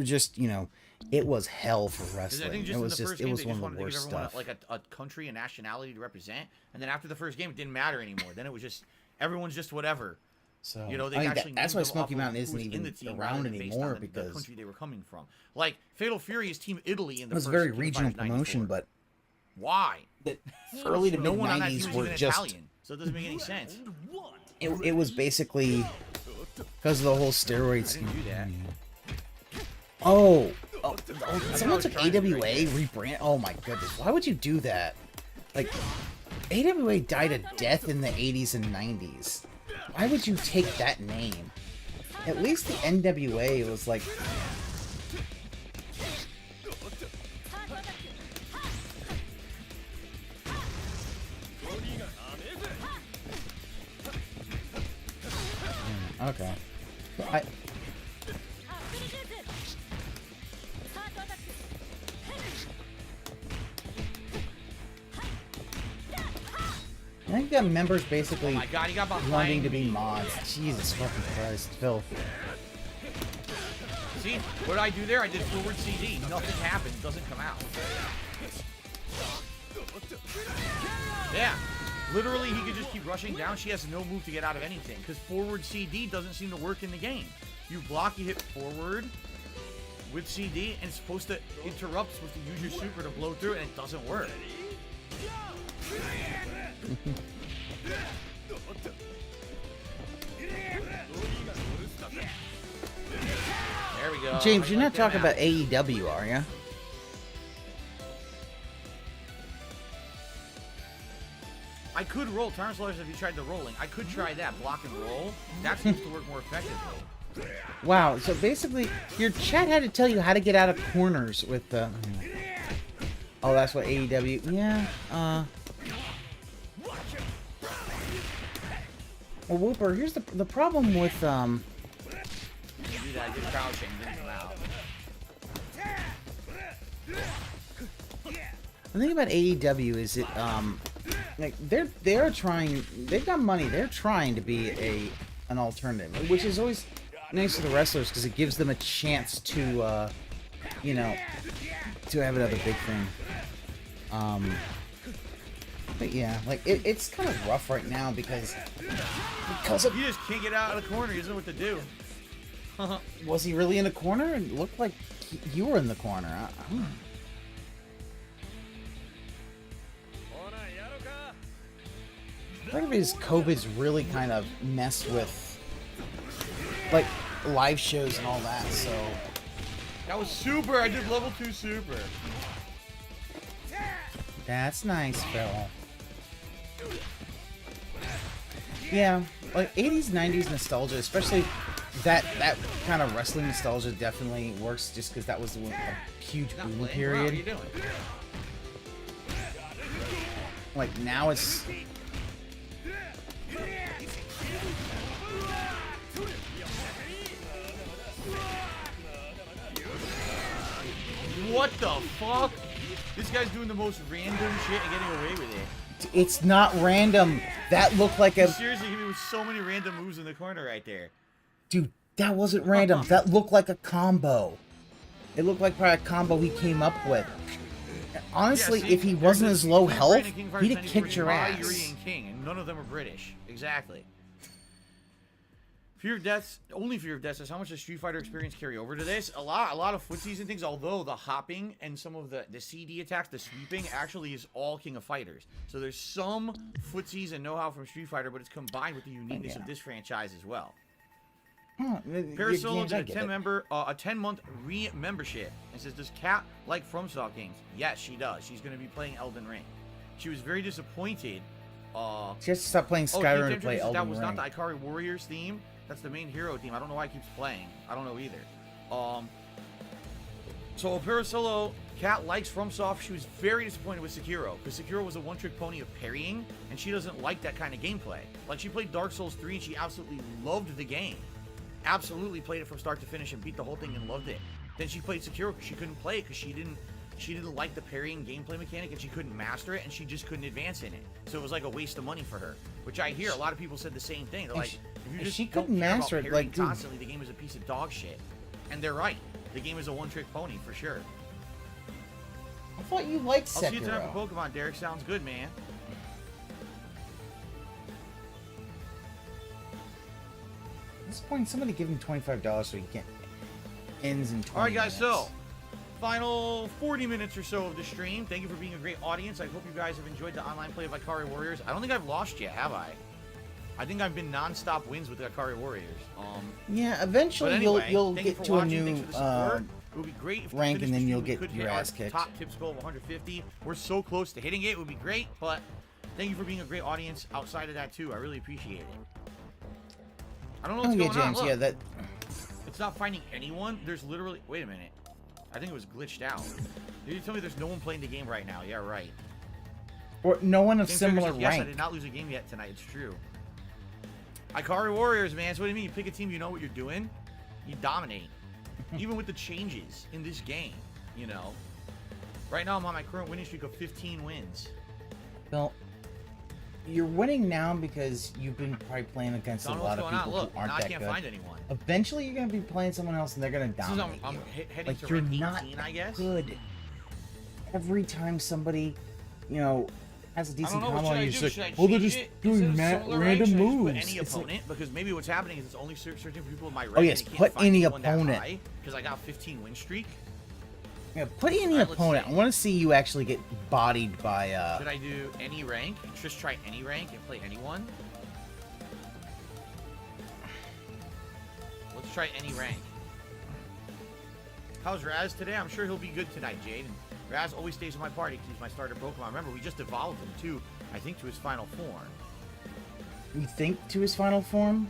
just you know, it was hell for wrestling. It was one of the worst stuff. Like a country and nationality to represent, and then after the first game, it didn't matter anymore. Then it was just everyone's just whatever. So, you know, they that's why Smoky Mountain isn't even around anymore because the country they were coming from. Like Fatal Fury is Team Italy in the first. It was a very regional promotion, but why? The early to mid '90s were just Italian, so it doesn't make any sense. It was basically because of the whole steroid scheme. Oh, someone took AWA rebrand. Oh my goodness, why would you do that? Like, AWA died a death in the 80s and 90s. Why would you take that name? At least the NWA was like... Okay. I think you got members Oh basically my god, he got behind wanting to me. be mods. Jesus fucking Christ, Phil. See, what did I do there? I did forward CD. Nothing happened. It doesn't come out. Yeah. Literally, he could just keep rushing down. She has no move to get out of anything. Because forward CD doesn't seem to work in the game. You block, you hit forward with CD, and it's supposed to interrupt. It's supposed to use your super to blow through it, and it doesn't work. There we go. James, you're Like not that talking now. about AEW, are you? I could roll. Terrence Lawrence, if you tried the rolling, I could try that. Block and roll. That seems to work more effectively. Wow, so basically, your chat had to tell you how to get out of corners with the... Oh, that's what AEW... Yeah, Well, Whooper, here's the problem with, You do that, good crouching, didn't come out. The thing about AEW is it, like, they're trying... They've got money. They're trying to be an alternative, which is always nice to the wrestlers because it gives them a chance to, you know, to have another big thing. But yeah, like it's kind of rough right now because of... You just can't get out of the corner. He doesn't know what to do. Was he really in the corner? It looked like you were in the corner. I think his COVID's really kind of messed with, like, live shows and all that, so... That was super. I did level 2 super. That's nice, Phil. Yeah, like 80s, 90s nostalgia, especially that kind of wrestling nostalgia definitely works just because that was a huge boom What are period. you doing? Like now it's... What the fuck? This guy's doing the most random shit and getting away with it. It's not random. That looked like a... Seriously, hit me with so many random moves in the corner right there. Dude, that wasn't random. That looked like a combo. It looked like probably a combo he came up with. Honestly, Yeah, see, if he wasn't as low health, Brandon King versus he'd have kicked your Yuri ass. and King, and none of them are British. Exactly. Fear of Death, only Fear of Death says, how much does Street Fighter experience carry over to this? A lot of footsies and things, although the hopping and some of the CD attacks, the sweeping, actually is all King of Fighters. So there's some footsies and know-how from Street Fighter, but it's combined with the uniqueness of this franchise as well. Parasolo did a 10-month re-membership and says, does Kat like FromSoft games? Yes, she does. She's going to be playing Elden Ring. She was very disappointed. She has to stop playing Skyrim to play Elden That was Ring. not the Ikari Warriors theme. That's the main hero theme. I don't know why it keeps playing. I don't know either. So Parasolo, Kat likes FromSoft. She was very disappointed with Sekiro because Sekiro was a one-trick pony of parrying, and she doesn't like that kind of gameplay. Like, she played Dark Souls 3 and she absolutely loved the game. Absolutely played it from start to finish and beat the whole thing and loved it. Then she played Sekiro because she couldn't play it because she didn't like the parrying gameplay mechanic and she couldn't master it and she just couldn't advance in it. So it was like a waste of money for her. Which I hear a lot of people said the same thing. They're like, if you just she don't couldn't care about master it, parrying like, dude. constantly, the game is a piece of dog shit. And they're right. The game is a one-trick pony for sure. I thought you liked I'll see you tonight Sekiro. for Pokemon, Derek. Sounds good, man. At this point, somebody give him $25 so he can ends in 20 All right, guys. minutes. So, final 40 minutes or so of the stream. Thank you for being a great audience. I hope you guys have enjoyed the online play of Ikari Warriors. I don't think I've lost yet, have I? I think I've been non-stop wins with the Ikari Warriors. Yeah, eventually But anyway, you'll thank you get for to a watching. new Thanks for the support. It would be great if we rank, finished and then the you'll stream, we get could your hit our ass kicked. top tips goal of 150. We're so close to hitting it. It would be great, but thank you for being a great audience outside of that too. I really appreciate it. I don't know what's Oh, yeah, going on. James, Look, yeah, that... it's not finding anyone. There's literally... Wait a minute. I think it was glitched out. Did you tell me there's no one playing the game right now? Yeah, right. Or no one of James similar says, yes, I rank. did not lose a game yet tonight. It's true. Ikari Warriors, man. So what do you mean? You pick a team, you know what you're doing. You dominate. Even with the changes in this game, you know. Right now, I'm on my current winning streak of 15 wins. Well, you're winning now because you've been probably playing against a Don't know lot what's of going on. people Look, who aren't now I that can't good. find anyone. Eventually, you're gonna be playing someone else, and they're gonna This is, dominate I'm you. heading Like to you're rank not 18, I guess. good. Every time somebody, you know, has a I decent don't know what combo, should I you're do. just Should I like, well, they're change just it? doing Instead of similar rank, random should I just moves. put any It's like- opponent, because maybe what's happening is it's only certain people in my rank. Oh, yes, and I put can't find any anyone that opponent. high, because I got 15 win streak. yeah, put any Alright, let's opponent. see. I want to see you actually get bodied by. Should I do any rank? Just try any rank and play anyone? Let's try any rank. How's Raz today? I'm sure he'll be good tonight, Jade. And Raz always stays in my party because he's my starter Pokemon. Remember, we just evolved him too, I think, to his final form. You think to his final form?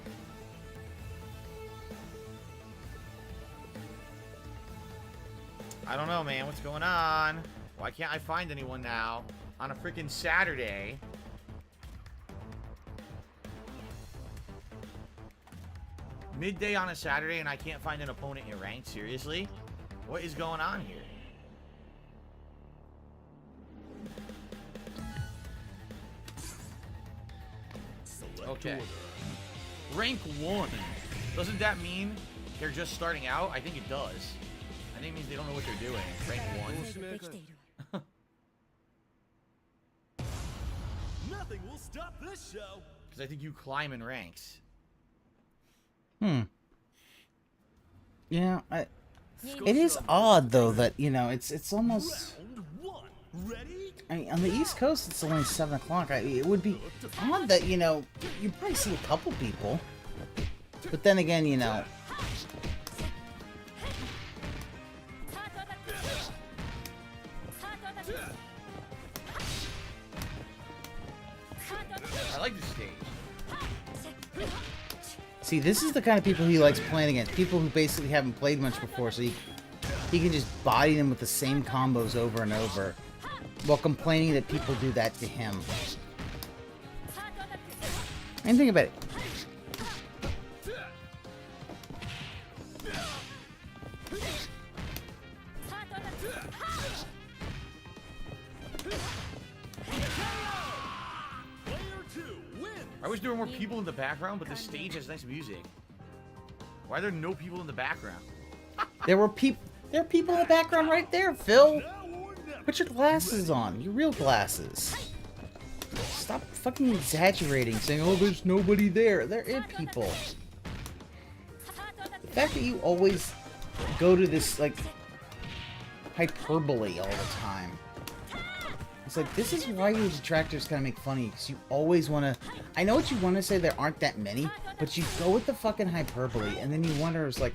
I don't know, man. What's going on? Why can't I find anyone now on a freaking Saturday? Midday on a Saturday and I can't find an opponent in ranked? Seriously? What is going on here? Okay. Rank 1. Doesn't that mean they're just starting out? I think it does. I think it means they don't know what they're doing. Rank 1. Nothing will stop this show. Because I think you climb in ranks. Yeah, it is odd though that it's almost. Round 1. Ready? I mean, on the East Coast, it's only 7 o'clock. It would be odd that you probably see a couple people, but then again, I like this stage. See, this is the kind of people he likes playing against. People who basically haven't played much before, so he can just body them with the same combos over and over, while complaining that people do that to him. And think about it. I wish there were more people in the background, but the stage has nice music. Why are there no people in the background? There are people in the background right there, Phil. Put your glasses on, your real glasses. Stop fucking exaggerating, saying, "Oh, there's nobody there." There are people. The fact that you always go to this like hyperbole all the time. It's like, this is why your detractors kind of make fun of you, because you always want to... I know what you want to say, there aren't that many, but you go with the fucking hyperbole, and then you wonder, it's like,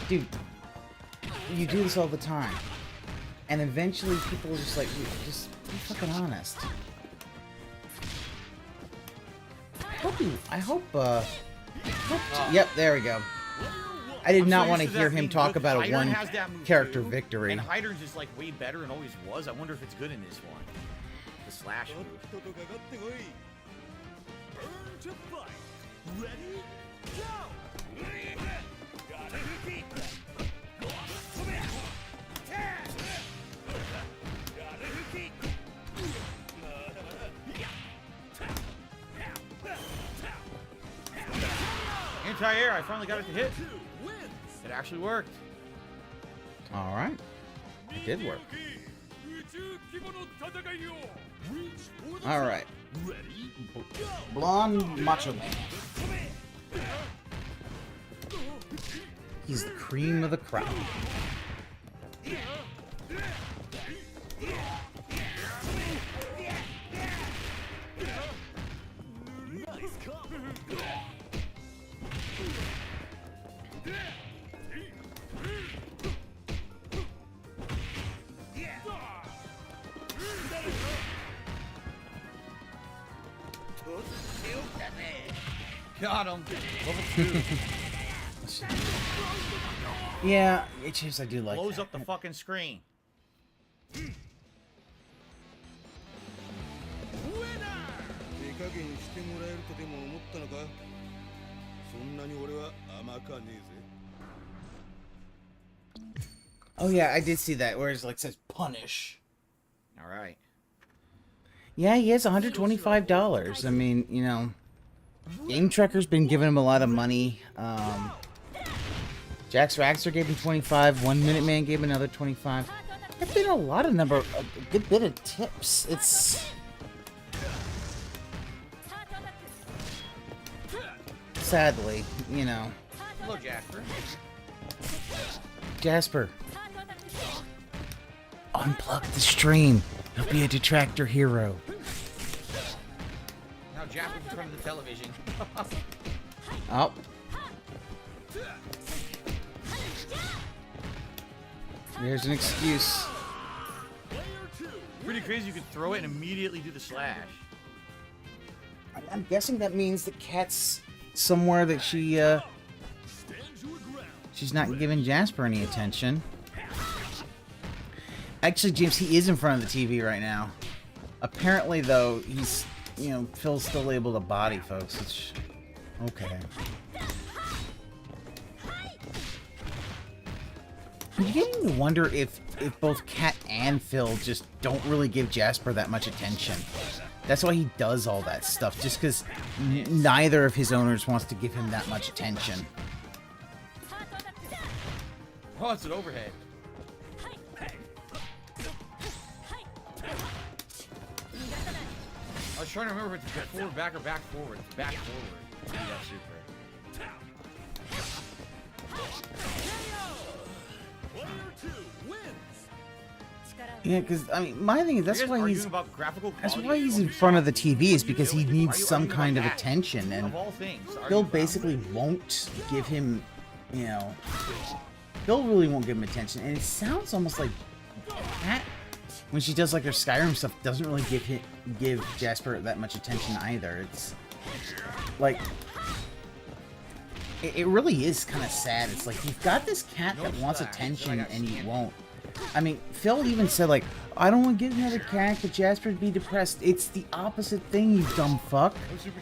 dude, you do this all the time. And eventually people are just like, just be fucking honest. I hope, yep, there we go. I did not want to hear him talk about a one character victory. And Hydra's is like way better and always was. I wonder if it's good in this one. The slash move. Ready? Go! Anti-air, I finally got it to hit. It actually worked. Alright. It did work. Alright. Blonde Macho Man. He's the cream of the crop. Got him. Level 2. Yeah, HFs I do like. Blows up the fucking screen. Oh yeah, I did see that where it like says punish. All right. Yeah, he has $125. I mean, you know, Game Trekker's been giving him a lot of money. Jax Raxter gave him 25. 1 Minute Man gave him another 25. There's been a good bit of tips. It's sadly, you know. Hello, Jasper. Jasper, unplug the stream. You'll be a detractor hero. Now Jasper's in front of the television. Oh. There's an excuse. Pretty crazy you could throw it and immediately do the slash. I'm guessing that means the cat's somewhere that she's not giving Jasper any attention. Actually, James, he is in front of the TV right now. Apparently, though, he's, you know, Phil's still able to body folks. It's okay. I'm beginning to wonder if both Kat and Phil just don't really give Jasper that much attention. That's why he does all that stuff, just because neither of his owners wants to give him that much attention. Oh, it's an overhead. I was trying to remember if it's forward, back, or back, forward. It's back, forward. Maybe that's super. Yeah, because, I mean, my thing is, that's why he's in front front of the TV, is because he needs some kind of attention, and Phil basically won't give him, you know, Phil really won't give him attention, and it sounds almost like Kat, when she does like her Skyrim stuff, doesn't really give Jasper that much attention either. It's like, it really is kind of sad. It's like, you've got this cat that wants attention and he won't. I mean, Phil even said, like, I don't want to get another cat, but Jasper would be depressed. It's the opposite thing, you dumb fuck.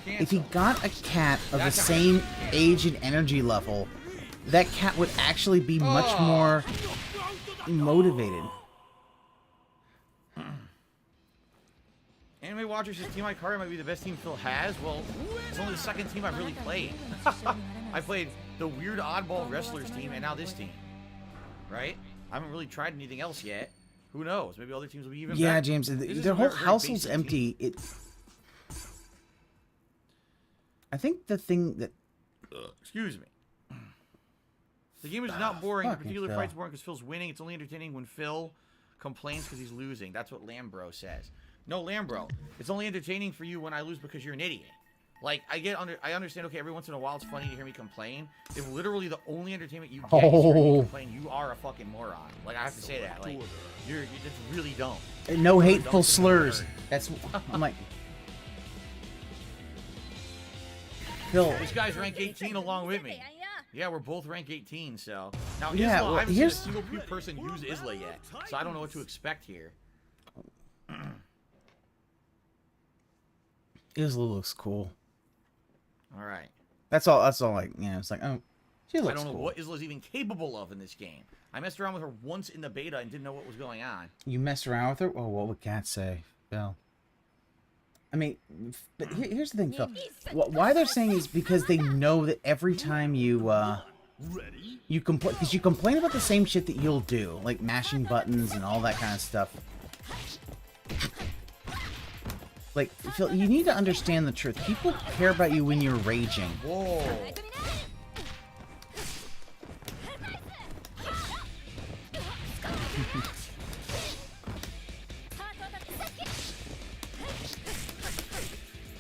If he got a cat of the same age and energy level, that cat would actually be much more motivated. Anime Watcher says Team Ikari might be the best team Phil has. Well, it's only the second team I've really played. I played the weird oddball wrestlers team and now this team. Right? I haven't really tried anything else yet. Who knows? Maybe other teams will be even better. Yeah, James, their whole household's empty. I think the thing that... Excuse me. The game is not boring. The particular fight's boring because Phil's winning. It's only entertaining when Phil complains because he's losing. That's what Lambro says. No, Lambro. It's only entertaining for you when I lose because you're an idiot. Like, I understand, okay, every once in a while it's funny to hear me complain. If literally the only entertainment you get is hearing me complain, you are a fucking moron. Like, I have to say that. Like, you're just really dumb. No hateful slurs. That's... I'm like... Phil... This guy's rank 18 along with me. Yeah, we're both rank 18, so... Now, yeah, Isla, well, I haven't seen a single person use Isla yet, so I don't know what to expect here. Isla looks cool. All right. That's all. Like, you know, it's like, oh, she looks cool. I don't know what Isla's even capable of in this game. I messed around with her once in the beta and didn't know what was going on. You messed around with her? Oh, what would Kat say, Phil? I mean, but here's the thing, Phil. Why they're saying is because they know that every time you complain, because you complain about the same shit that you'll do, like mashing buttons and all that kind of stuff. Like, Phil, you need to understand the truth. People care about you when you're raging. Whoa.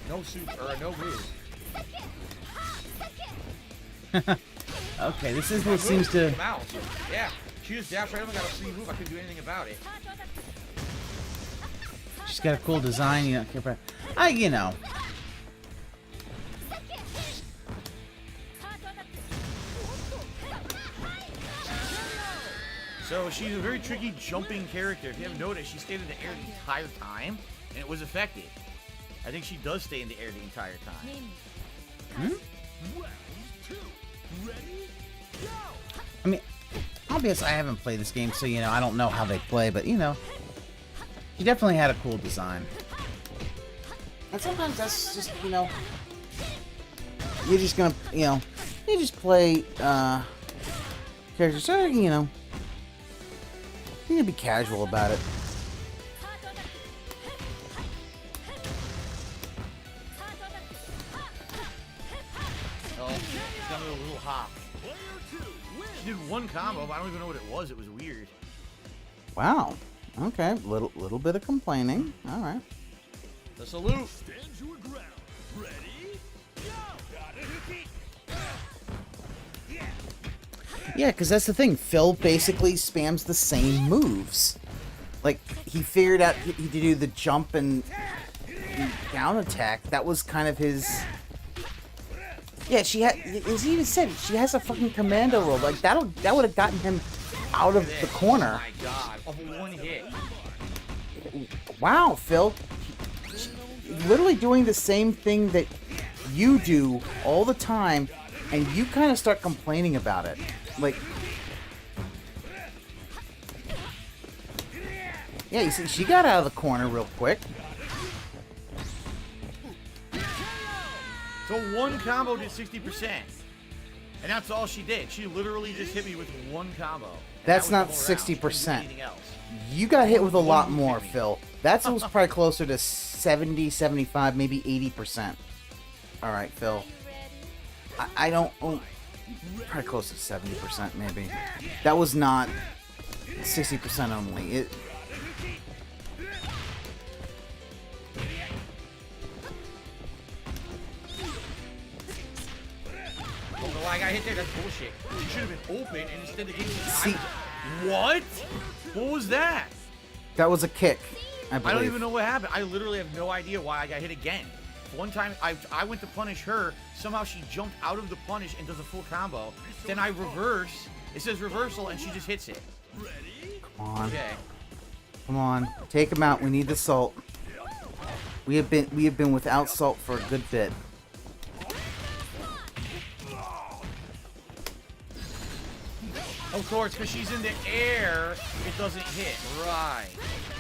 No soup, or no move. Okay, this is what seems to... Yeah, she just dashed right up and got a free move. I couldn't do anything about it. She's got a cool design, you don't care about... you know. So she's a very tricky jumping character. If you haven't noticed, she stayed in the air the entire time, and it was effective. I think she does stay in the air the entire time. I mean, obviously I haven't played this game, so, you know, I don't know how they play, but, you know, she definitely had a cool design. And sometimes that's just, you know, you're just gonna, you know, you just play characters, so, you know, you can be casual about it. Oh, it's got me a little hop. She did one combo, but I don't even know what it was. It was weird. Wow. Okay, little bit of complaining. All right. The salute. Stand your ground. Ready? Yeah, because that's the thing. Phil basically spams the same moves. Like, he figured out he to do the jump and down attack. That was kind of his... Yeah, she had... As he even said, she has a fucking commando roll. Like, that would have gotten him out of the corner. Oh my god, of one hit. Wow, Phil. Literally doing the same thing that you do all the time, and you kind of start complaining about it. Like... Yeah, you see, she got out of the corner real quick. So one combo did 60%. And that's all she did. She literally just hit me with one combo. That's not 60%. You got hit with a lot more, Phil. That was probably closer to 70, 75, maybe 80%. All right, Phil. I don't... Oh, probably close to 70%, maybe. That was not 60% only. I got hit there. That's bullshit. You should have been open, and instead the game was... See... What? What was that? That was a kick, I believe. I don't even know what happened. I literally have no idea why I got hit again. One time, I went to punish her. Somehow she jumped out of the punish and does a full combo. Then I reverse. It says reversal, and she just hits it. Come on. Okay. Come on. Take him out. We need the salt. We have been without salt for a good bit. Of course, because she's in the air, it doesn't hit. Right.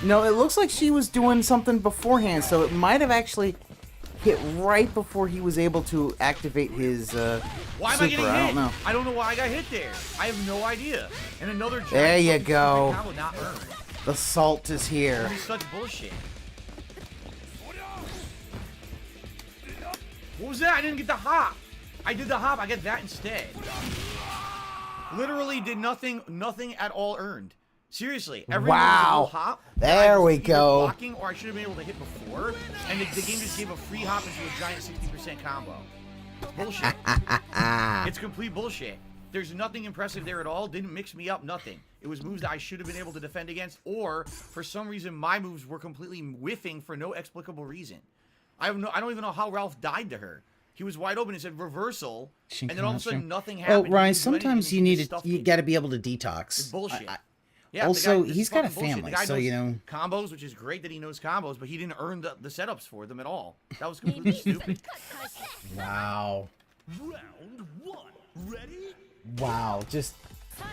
No, it looks like she was doing something beforehand, so it might have actually hit right before he was able to activate his why am super. I getting hit? I don't know. I don't know why I got hit there. I have no idea. And another there you go. combo not earned. The salt is here. This is such bullshit. What was that? I didn't get the hop. I did the hop. I get that instead. Literally did nothing at all earned. Seriously, every wow. hop. There we go. Blocking, or I should have been able to hit before, and the game just gave a free hop into a giant 60% combo. Bullshit. It's complete bullshit. There's nothing impressive there at all. Didn't mix me up. Nothing. It was moves that I should have been able to defend against, or for some reason my moves were completely whiffing for no explicable reason. I don't even know how Ralph died to her. He was wide open and said reversal, and then all of a sudden nothing happened. Oh, Ryan, sometimes you got to be able to detox. It's bullshit. Yeah, also, he's got a family, so you know. Combos, which is great that he knows combos, but he didn't earn the setups for them at all. That was completely stupid. Wow. Round one. Ready? Wow, just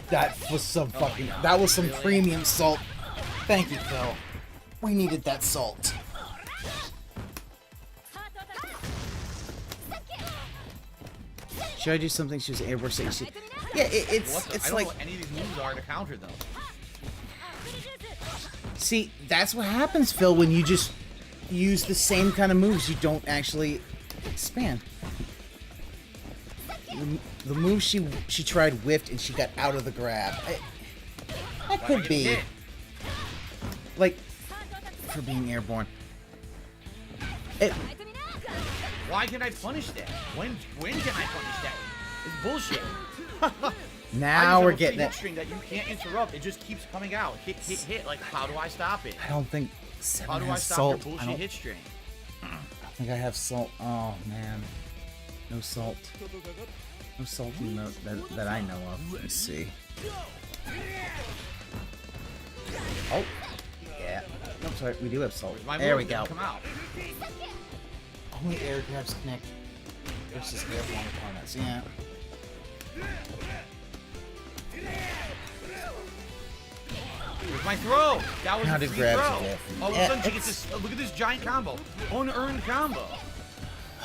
that was some fucking. That was some premium salt. Thank you, Phil. We needed that salt. Should I do something? She was airburst. Yeah, it's I don't like know what any of these moves are to counter them. See, that's what happens, Phil, when you just use the same kind of moves. You don't actually expand. The move she tried whiffed and she got out of the grab. That could be like for being airborne. Why can I punish that? When can I punish that? It's bullshit. Now we're getting it. String that you can't interrupt. It just keeps coming out. Hit. Like, how do I stop it? I don't think. How do I stop your bullshit hit string? I think I have salt. Oh man, no salt. No salt that I know of. Let's see. Oh, yeah. I'm sorry. We do have salt. There we go. Come out. Only air grabs connect versus airborne opponents. Yeah. Where's my throw? That was How a did free grabs throw. it there? All of a sudden she gets this. Look at this giant combo. Unearned combo.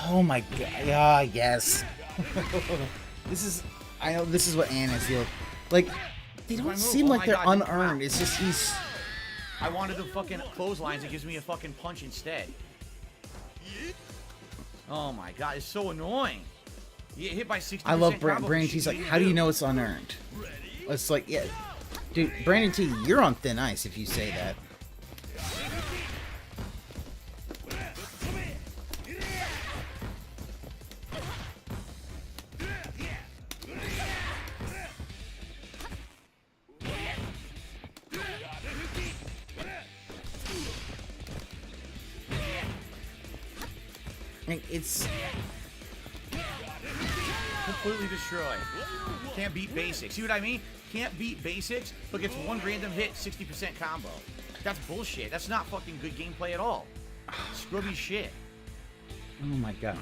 Oh my god. Yeah, yes. This is. I know this is what Anna feels like. They don't seem like they're unearned. It's just he's. I wanted the fucking clotheslines. It gives me a fucking punch instead. Oh my god, it's so annoying. You get hit by 60%. I love Brandon T's like, how do you know it's unearned? It's like, yeah. Dude, Brandon T, you're on thin ice if you say that. It's completely destroyed. Can't beat basics. See what I mean? Can't beat basics, but gets one random hit, 60% combo. That's bullshit. That's not fucking good gameplay at all. Scrubby shit. oh my god.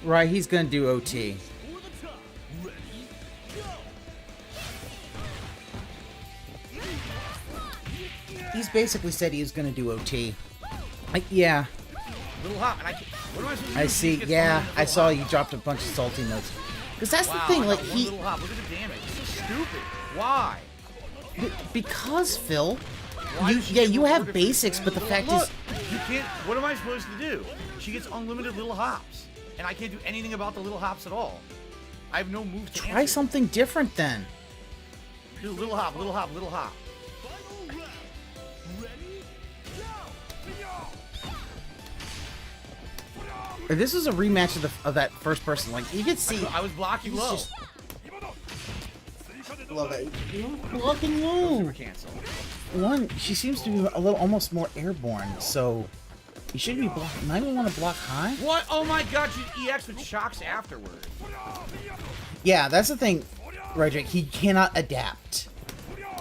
Right, he's gonna do OT. He's basically said he was gonna do OT. Yeah. Little hop, and what am I supposed to do? I see. Yeah, I saw you dropped a bunch of salty notes. Because that's the thing, like he. Little hop. Look at the damage. It's so stupid. Why? Because Phil, you have basics, but the fact is, you can't. What am I supposed to do? She gets unlimited little hops, and I can't do anything about the little hops at all. I have no moves to try something different then. Do little hop, little hop, little hop. If this was a rematch of that first person, like you could see. I was blocking low. Love it. Blocking low. Cancel. One, she seems to be a little almost more airborne, so you should be blocking. Might even want to block high. What? Oh my god, she's EX with shocks afterwards. Yeah, that's the thing, Roderick. He cannot adapt.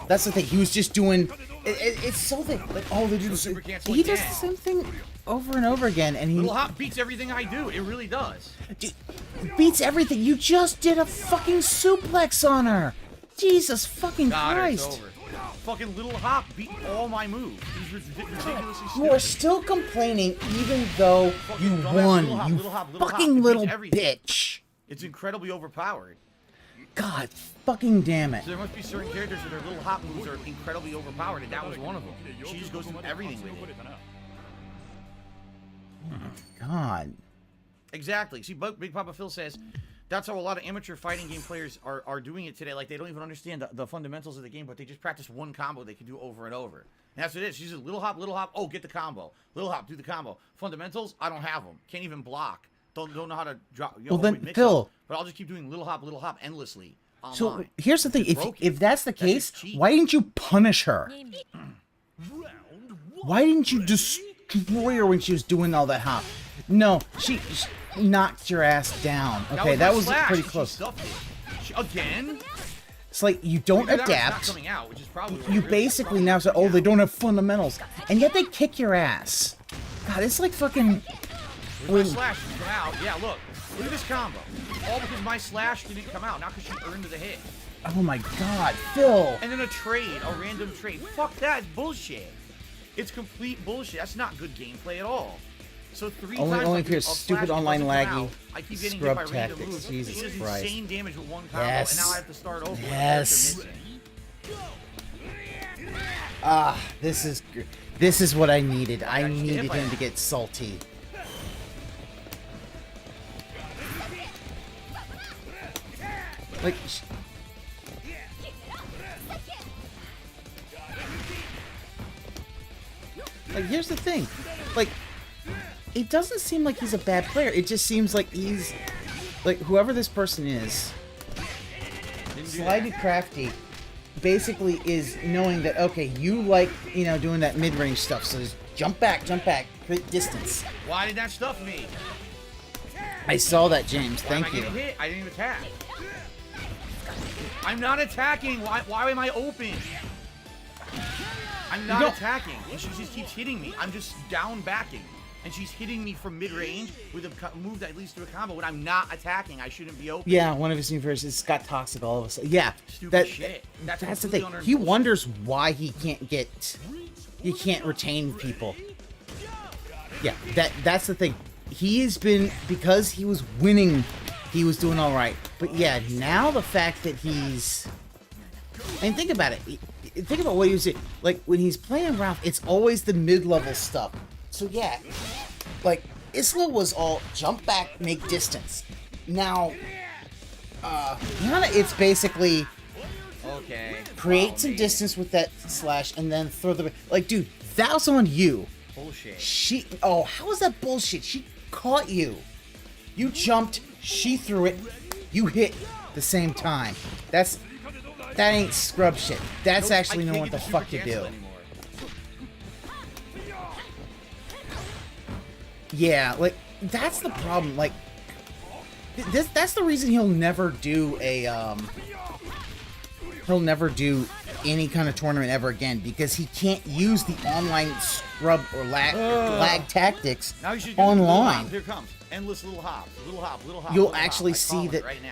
That's the thing. He was just doing. It's so thick. Like, oh, they do the same. He does the same thing over and over again, and he. Little hop beats everything I do. It really does. Dude, beats everything. You just did a fucking suplex on her. Jesus fucking Christ. It's over. Fucking little hop beat all my moves. He's ridiculously stupid. You are still complaining even though you won. You fucking little bitch. It's incredibly overpowered. God fucking damn it. So there must be certain characters that their little hop moves are incredibly overpowered, and that was one of them. She just goes through everything with it. God. Exactly. See, Big Papa Phil says that's how a lot of amateur fighting game players are doing it today. Like, they don't even understand the fundamentals of the game, but they just practice one combo they can do over and over. And that's what it is. She's just little hop, oh, get the combo. Little hop, do the combo. Fundamentals, I don't have them. Can't even block. Don't know how to drop. Well, then, Phil. But I'll just keep doing little hop endlessly. Online. So here's the thing: if that's the case, why didn't you punish her? Why didn't you destroy her when she was doing all that hop? No, she knocked your ass down. Okay, that was pretty close. Again? It's like you don't adapt. You basically now say, "Oh, they don't have fundamentals," and yet they kick your ass. God, it's like fucking. My slash didn't come out. Yeah, look at this combo. All because my slash didn't come out, not because she earned the hit. Oh my God, Phil! And then a random trade. Fuck that, it's bullshit. It's complete bullshit. That's not good gameplay at all. So only if you're stupid online laggy I keep getting scrub hit by random tactics. moves. Jesus he does Christ! Insane damage with one combo, Yes. and now I have to start over. Yes. This is what I needed. I needed him to get salty. Like, here's the thing. Like, it doesn't seem like he's a bad player. It just seems like he's... Like, whoever this person is... Slidey Crafty basically is knowing that, okay, you like, doing that mid-range stuff, so just jump back, create distance. Why did that stuff me? I saw that, James. Thank you. Hit? I didn't even attack. I'm not attacking. Why am I open? I'm not attacking. And she just keeps hitting me. I'm just down backing. and she's hitting me from mid-range with a move that leads to a combo when I'm not attacking. I shouldn't be open. Yeah, one of his new versions got toxic all of a sudden. Yeah, Stupid shit. That's the thing. He wonders why he can't retain people. Yeah, that's the thing. He has been, because he was winning, he was doing all right. But yeah, now the fact that he's, and think about it. Think about what he was doing. Like when he's playing Ralph, it's always the mid-level stuff. So yeah, like Isla was all jump back, make distance. Now, Yana, it's basically create some distance with that slash and then throw the like, dude, that was on you. Bullshit. How is that bullshit? She caught you. You jumped, she threw it, you hit the same time. That ain't scrub shit. That's actually knowing what the fuck to do. Yeah, like that's the problem. Like that's the reason he'll never do any kind of tournament ever again, because he can't use the online scrub or lag tactics online. Here comes endless little hops, little hop. You'll actually see that right now.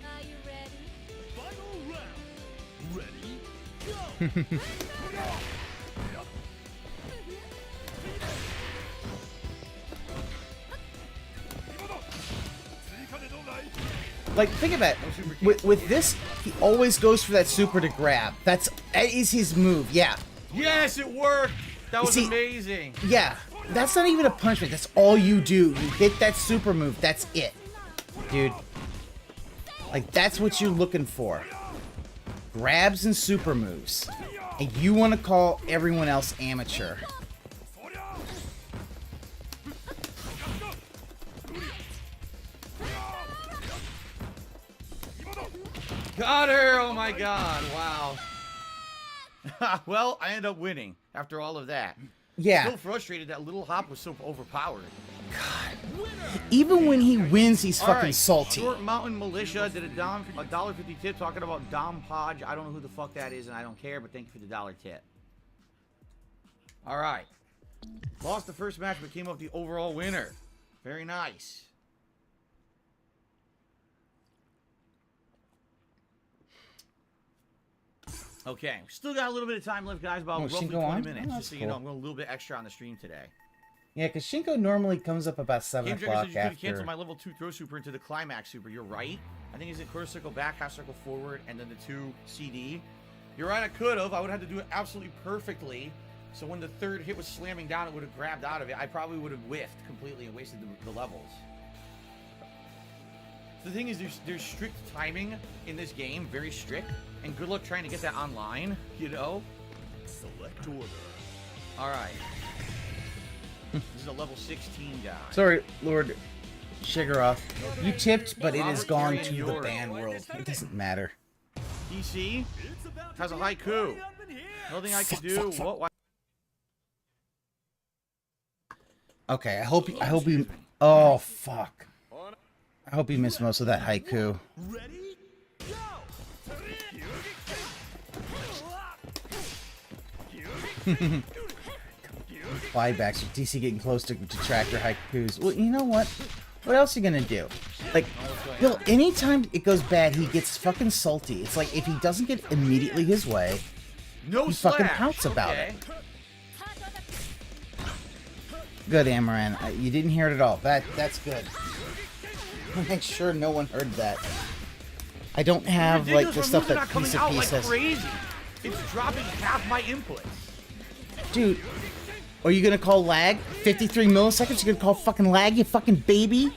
Are you ready? Final round. Ready? Go! Like, think about it. With this, he always goes for that super to grab. That is his move. Yeah. Yes, it worked. That was amazing. Yeah, that's not even a punishment. That's all you do. You hit that super move. That's it, dude. Like, that's what you're looking for. Grabs and super moves. And you want to call everyone else amateur. Got her! Oh my god, wow. Well, I end up winning after all of that. Yeah. Still frustrated that little hop was so overpowered. God. Even when he wins, he's fucking salty. Short Mountain Militia did a $1.50 tip talking about Dom Podge. I don't know who the fuck that is and I don't care, but thank you for the $1 tip. Alright. Lost the first match but came up the overall winner. Very nice. Okay, still got a little bit of time left, guys, about roughly 20 minutes. Just so you know, I'm going a little bit extra on the stream today. Yeah, because Shinko normally comes up about 7 o'clock said you could cancel my level 2 throw super into the climax super. You're right. I think it's a quarter circle back, half circle forward, and then the 2 CD. You're right, I could have. I would have had to do it absolutely perfectly. So when the third hit was slamming down, it would have grabbed out of it. I probably would have whiffed completely and wasted the levels. The thing is, there's strict timing in this game, very strict, and good luck trying to get that online, you know? Select order. Alright. This is a level 16 guy. Sorry, Lord Shigaroth. You tipped, but it has gone to the ban world. It doesn't matter. DC has a haiku. Nothing I can do. What? Why? Okay, I hope you. Oh fuck. I hope you missed most of that haiku. Ready? Go! Flybacks with DC getting close to tractor haikus. Well, you know what? What else are you gonna do? Like, Bill, anytime it goes bad, he gets fucking salty. It's like if he doesn't get immediately his way, he fucking pouts about it. Good, Amaran. You didn't hear it at all. That's good. Make sure no one heard that. I don't have like the stuff that Piece of Peace has. Crazy. It's dropping half my inputs. Dude, are you gonna call lag? 53 milliseconds? You're gonna call fucking lag, you fucking baby? You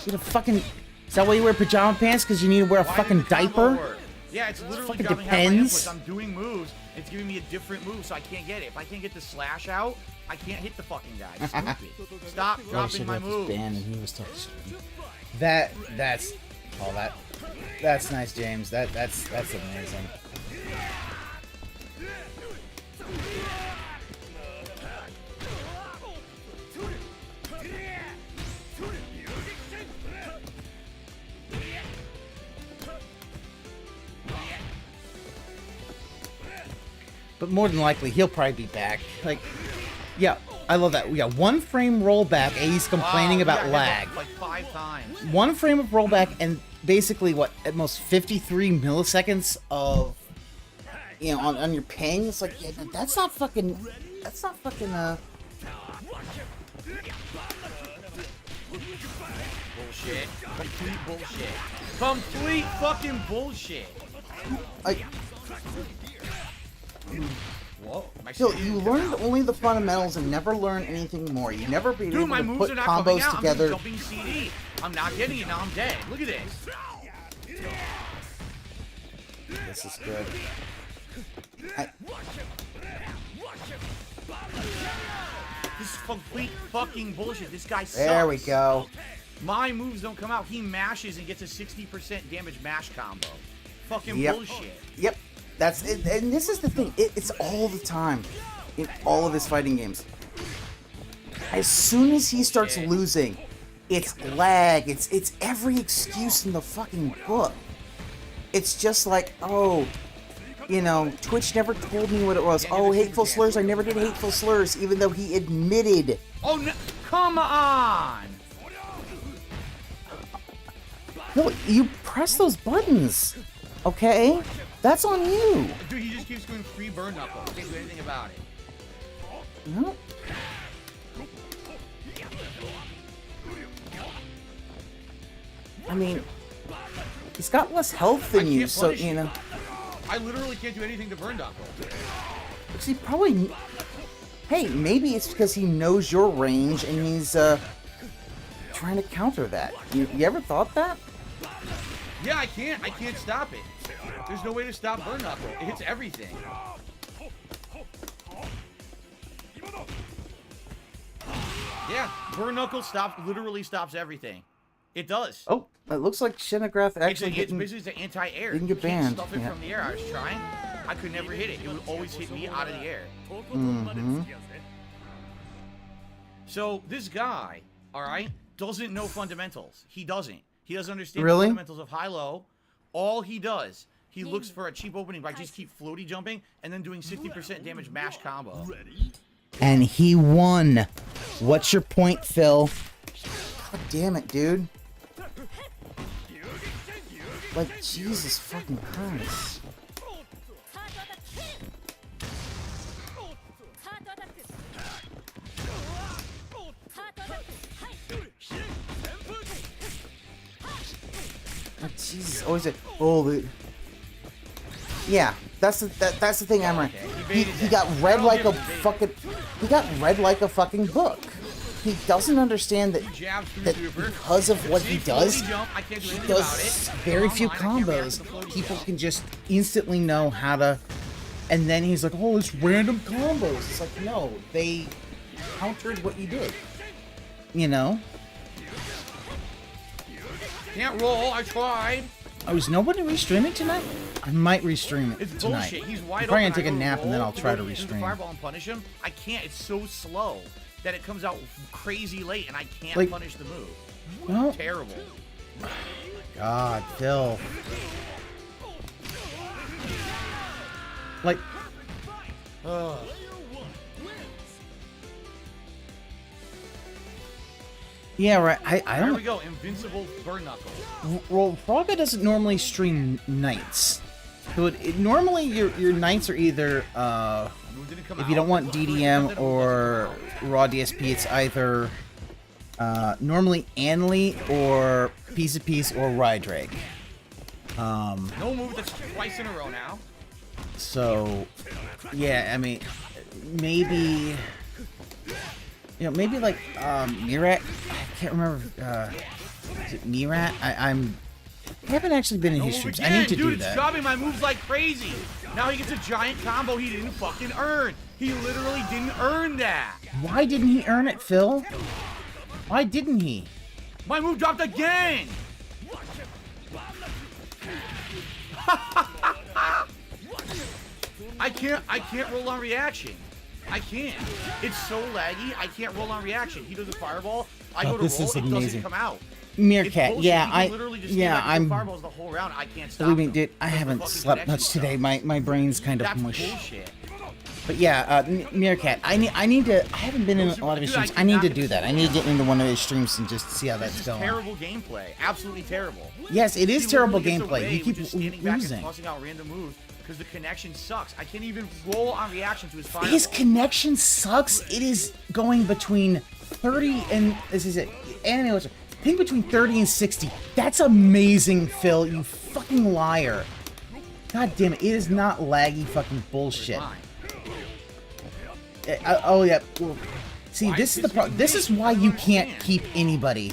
gonna fucking... Is that why you wear pajama pants? Because you need to wear a fucking diaper? Yeah, it's literally fucking dropping depends. half my inputs. I'm doing moves. It's giving me a different move, so I can't get it. If I can't get the slash out, I can't hit the fucking guy. It's stupid. Stop dropping my moves. And he was that's nice, James. That's amazing. but more than likely he'll probably be back. Like, yeah, I love that. We got 1 frame rollback. He's complaining about lag. Like 5 times. 1 frame of rollback and basically what at most 53 milliseconds of on your ping. It's like that's not fucking. Bullshit. Complete bullshit. Complete fucking bullshit. Whoa. Phil, you learned only the fundamentals and never learn anything more. You never be able my to moves put are not coming combos out. together. I'm jumping CD. I'm not getting it. Now I'm dead. Look at this. This is good. This is complete fucking bullshit. This guy sucks. There we go. My moves don't come out. He mashes and gets a 60% damage mash combo. Fucking bullshit. Yep. That's it. And this is the thing. It's all the time in all of his fighting games. As soon as he starts losing, it's lag. It's every excuse in the fucking book. It's just like, oh, Twitch never told me what it was. Oh, hateful slurs. I never did hateful slurs, even though he admitted. Oh, no, come on. No, you press those buttons, okay? That's on you. Dude, he just keeps doing free burn knuckle. Can't do anything about it. No. I mean, he's got less health than you, so I literally can't do anything to burn knuckle. See, probably. Hey, maybe it's because he knows your range and he's trying to counter that. You ever thought that? Yeah, I can't stop it. There's no way to stop burn knuckle. It hits everything. Yeah, burn knuckle literally stops everything. It does. Oh, it looks like Shinnegrath actually it's basically the anti-air. didn't get You can't banned. stuff it from the air. I was trying. I could never hit it. It would always hit me out of the air. Mm-hmm. So this guy, all right, doesn't know fundamentals. He doesn't. He doesn't understand Really? the fundamentals of high-low. All he does, he looks for a cheap opening by just keep floaty jumping and then doing 60% damage mash combo. And he won. What's your point, Phil? God damn it, dude. Like, Jesus fucking Christ. Oh, Jesus, always yeah, that's the thing, Amaranth. He got read like a fucking book. He doesn't understand that because of what he does, he does very few combos. People can just instantly know how to, and then he's like, oh, it's random combos. It's like, no, they countered what you did. Can't roll. I tried. Oh, is nobody restreaming tonight? I might restream it It's tonight. bullshit. He's wide I'm probably open. gonna take a nap and then I'll try to do the restream. fireball and punish him. I can't. It's so slow that it comes out crazy late, and I can't Like- punish the move. Well, Terrible. God, Phil. Like, yeah, right. I There don't. we go. Invincible burn knuckle. Well, Frogga doesn't normally stream nights. So normally your nights are either if you don't want DDM or raw DSP, it's either normally Anli or Piece of Peace or Rydrake. No move that's twice in a row now. So, yeah, I mean, maybe, maybe like Mirat. I can't remember. Is it Mirat? I haven't actually been in his streams. I need to do It's that. dropping my moves like crazy. Now he gets a giant combo he didn't fucking earn. He literally didn't earn that. Why didn't he earn it, Phil? Why didn't he? My move dropped again. I can't roll on reaction. I can't. It's so laggy. I can't roll on reaction. He does a fireball. I go to this roll. is It amazing. doesn't come out. Meerkat, yeah, I'm fireballs the whole round. I can't stop believe me, them. dude, I That's the haven't fucking slept connection much today. stuff. My brain's kind of That's mush. bullshit. But yeah, Meerkat, I need to. I haven't been in a lot of his streams. I need to do that. I need to get into one of his streams and just see how that's going. Terrible gameplay, absolutely terrible. Yes, it is terrible gameplay. You keep losing. Tossing out random moves because the connection sucks. I can't even roll on reaction to his fireball. His connection sucks. It is going between 30 and this is it. Anime watcher. I think between 30 and 60. That's amazing, Phil. You fucking liar. God damn it. It is not laggy fucking bullshit. Oh yeah. Well, see, this is the problem. This is why you can't keep anybody.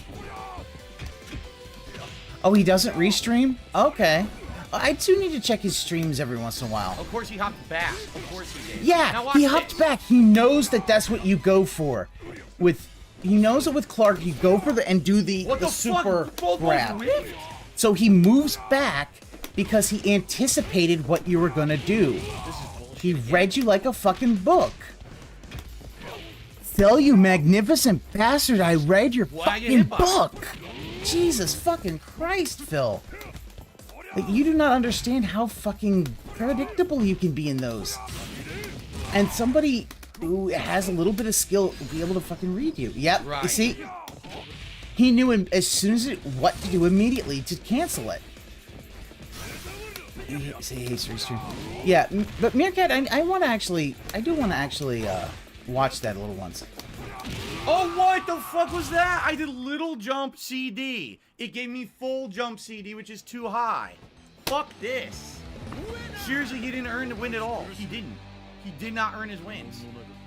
Oh, he doesn't restream? Okay. I do need to check his streams every once in a while. Of course he hopped back. Of course he did. Yeah, he hopped back. He knows that that's what you go for. He knows that with Clark, you go for and do the super grab. So he moves back because he anticipated what you were gonna do. He read you like a fucking book. Phil, you magnificent bastard! I read your fucking book. Jesus fucking Christ, Phil. Like, you do not understand how fucking predictable you can be in those. And somebody who has a little bit of skill will be able to fucking read you. Yep, right. You see? He knew as soon as what to do immediately to cancel it. Say hey, restream. Yeah, but Meerkat, I do want to actually watch that a little once. Oh, what the fuck was that? I did little jump CD. It gave me full jump CD, which is too high. Fuck this. Seriously, he didn't earn the win at all. He didn't. He did not earn his wins.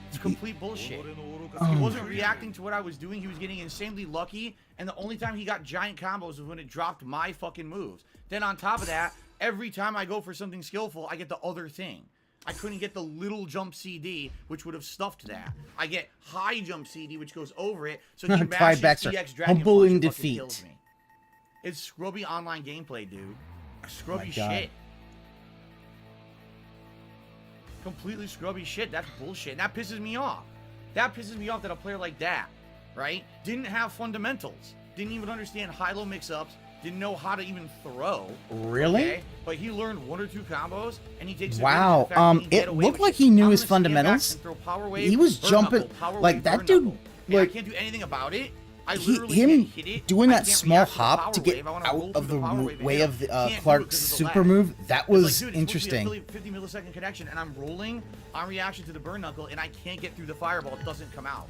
It's complete bullshit. He wasn't reacting to what I was doing. He was getting insanely lucky, and the only time he got giant combos was when it dropped my fucking moves. Then on top of that, every time I go for something skillful, I get the other thing. I couldn't get the little jump CD, which would have stuffed that. I get high jump CD, which goes over it, so he mashes CX Dragon humble Punch in and fucking defeat. kills me. It's scrubby online gameplay, dude. Scrubby shit. Completely scrubby shit. That's bullshit. And that pisses me off. That pisses me off that a player like that, right, didn't have fundamentals. Didn't even understand high-low mix-ups. Didn't know how to even throw. Really? Okay? But he learned 1 or 2 combos, and he takes. Wow. It looked like he knew his fundamentals. He was jumping like that dude. Like I can't do anything about it. Him doing that small hop to get out of the way of Clark's super move, that was interesting. 50 millisecond connection, and I'm rolling on reaction to the burn knuckle, and I can't get through the fireball. It doesn't come out.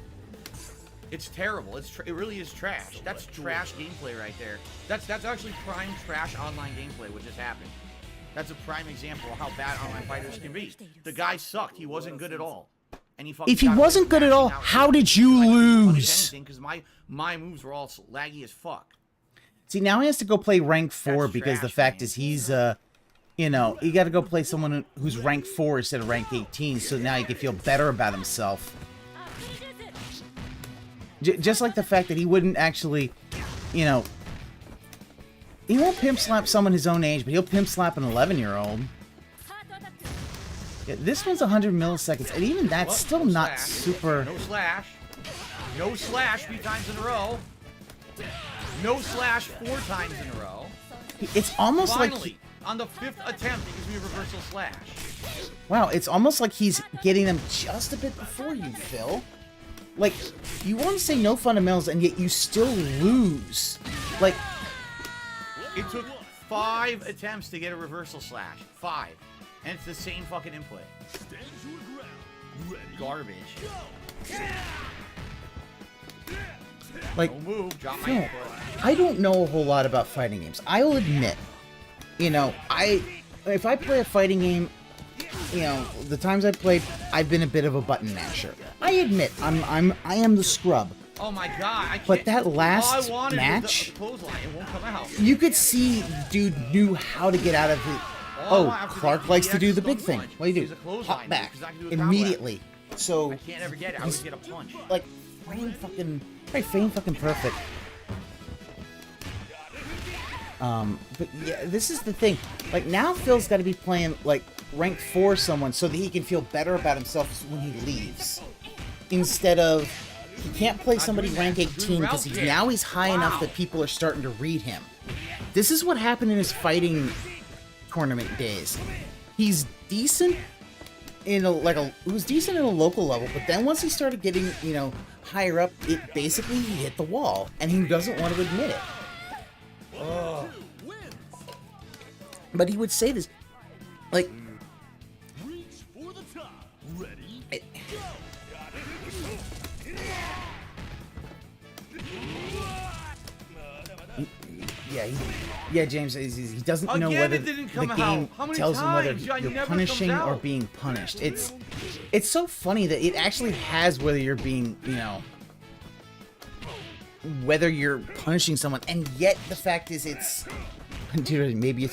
It's terrible. It really is trash. That's trash gameplay right there. That's actually prime trash online gameplay, which just happened. That's a prime example of how bad online fighters can be. The guy sucked. He wasn't good at all. And if he wasn't good at all, how did you lose? Because my moves were all laggy as fuck. See, now he has to go play rank 4 because the fact is he's you know, you got to go play someone who's rank 4 instead of rank 18, so now he can feel better about himself. Just like the fact that he wouldn't actually, you know, he won't pimp slap someone his own age, but he'll pimp slap an 11-year-old. Yeah, this one's 100 milliseconds, and even that's still not super. No slash. No slash 3 times in a row. No slash 4 times in a row. It's almost Finally, like on the 5th attempt, he gives me a reversal slash. Wow, it's almost like he's getting them just a bit before you, Phil. Like, you want to say no fundamentals, and yet you still lose. Like, it took 5 attempts to get a reversal slash. 5. And it's the same fucking input. Garbage. Like, no move, drop my Phil, input. I don't know a whole lot about fighting games. I'll admit, you know, if I play a fighting game, you know, the times I played, I've been a bit of a button masher. I admit, I am the scrub. Oh my god! I can't. But that last match, it won't come out. You could see, dude knew how to get out of it. Oh, Clark likes to do the big thing. What do you do? Hop back immediately. So I can't ever get it. I always get a punch. Like frame fucking perfect. But yeah, this is the thing. Like now, Phil's got to be playing like rank 4 someone so that he can feel better about himself when he leaves. Instead of, he can't play somebody rank 18 because he's high enough that people are starting to read him. This is what happened in his fighting tournament days. He's decent, in it was decent in a local level, but then once he started getting, you know, higher up, it basically he hit the wall, and he doesn't want to admit it. Oh. But he would say this, like, yeah, James, he doesn't know whether the game tells him whether you're punishing or being punished. It's so funny that it actually has whether you're being, you know, whether you're punishing someone, and yet the fact is dude, maybe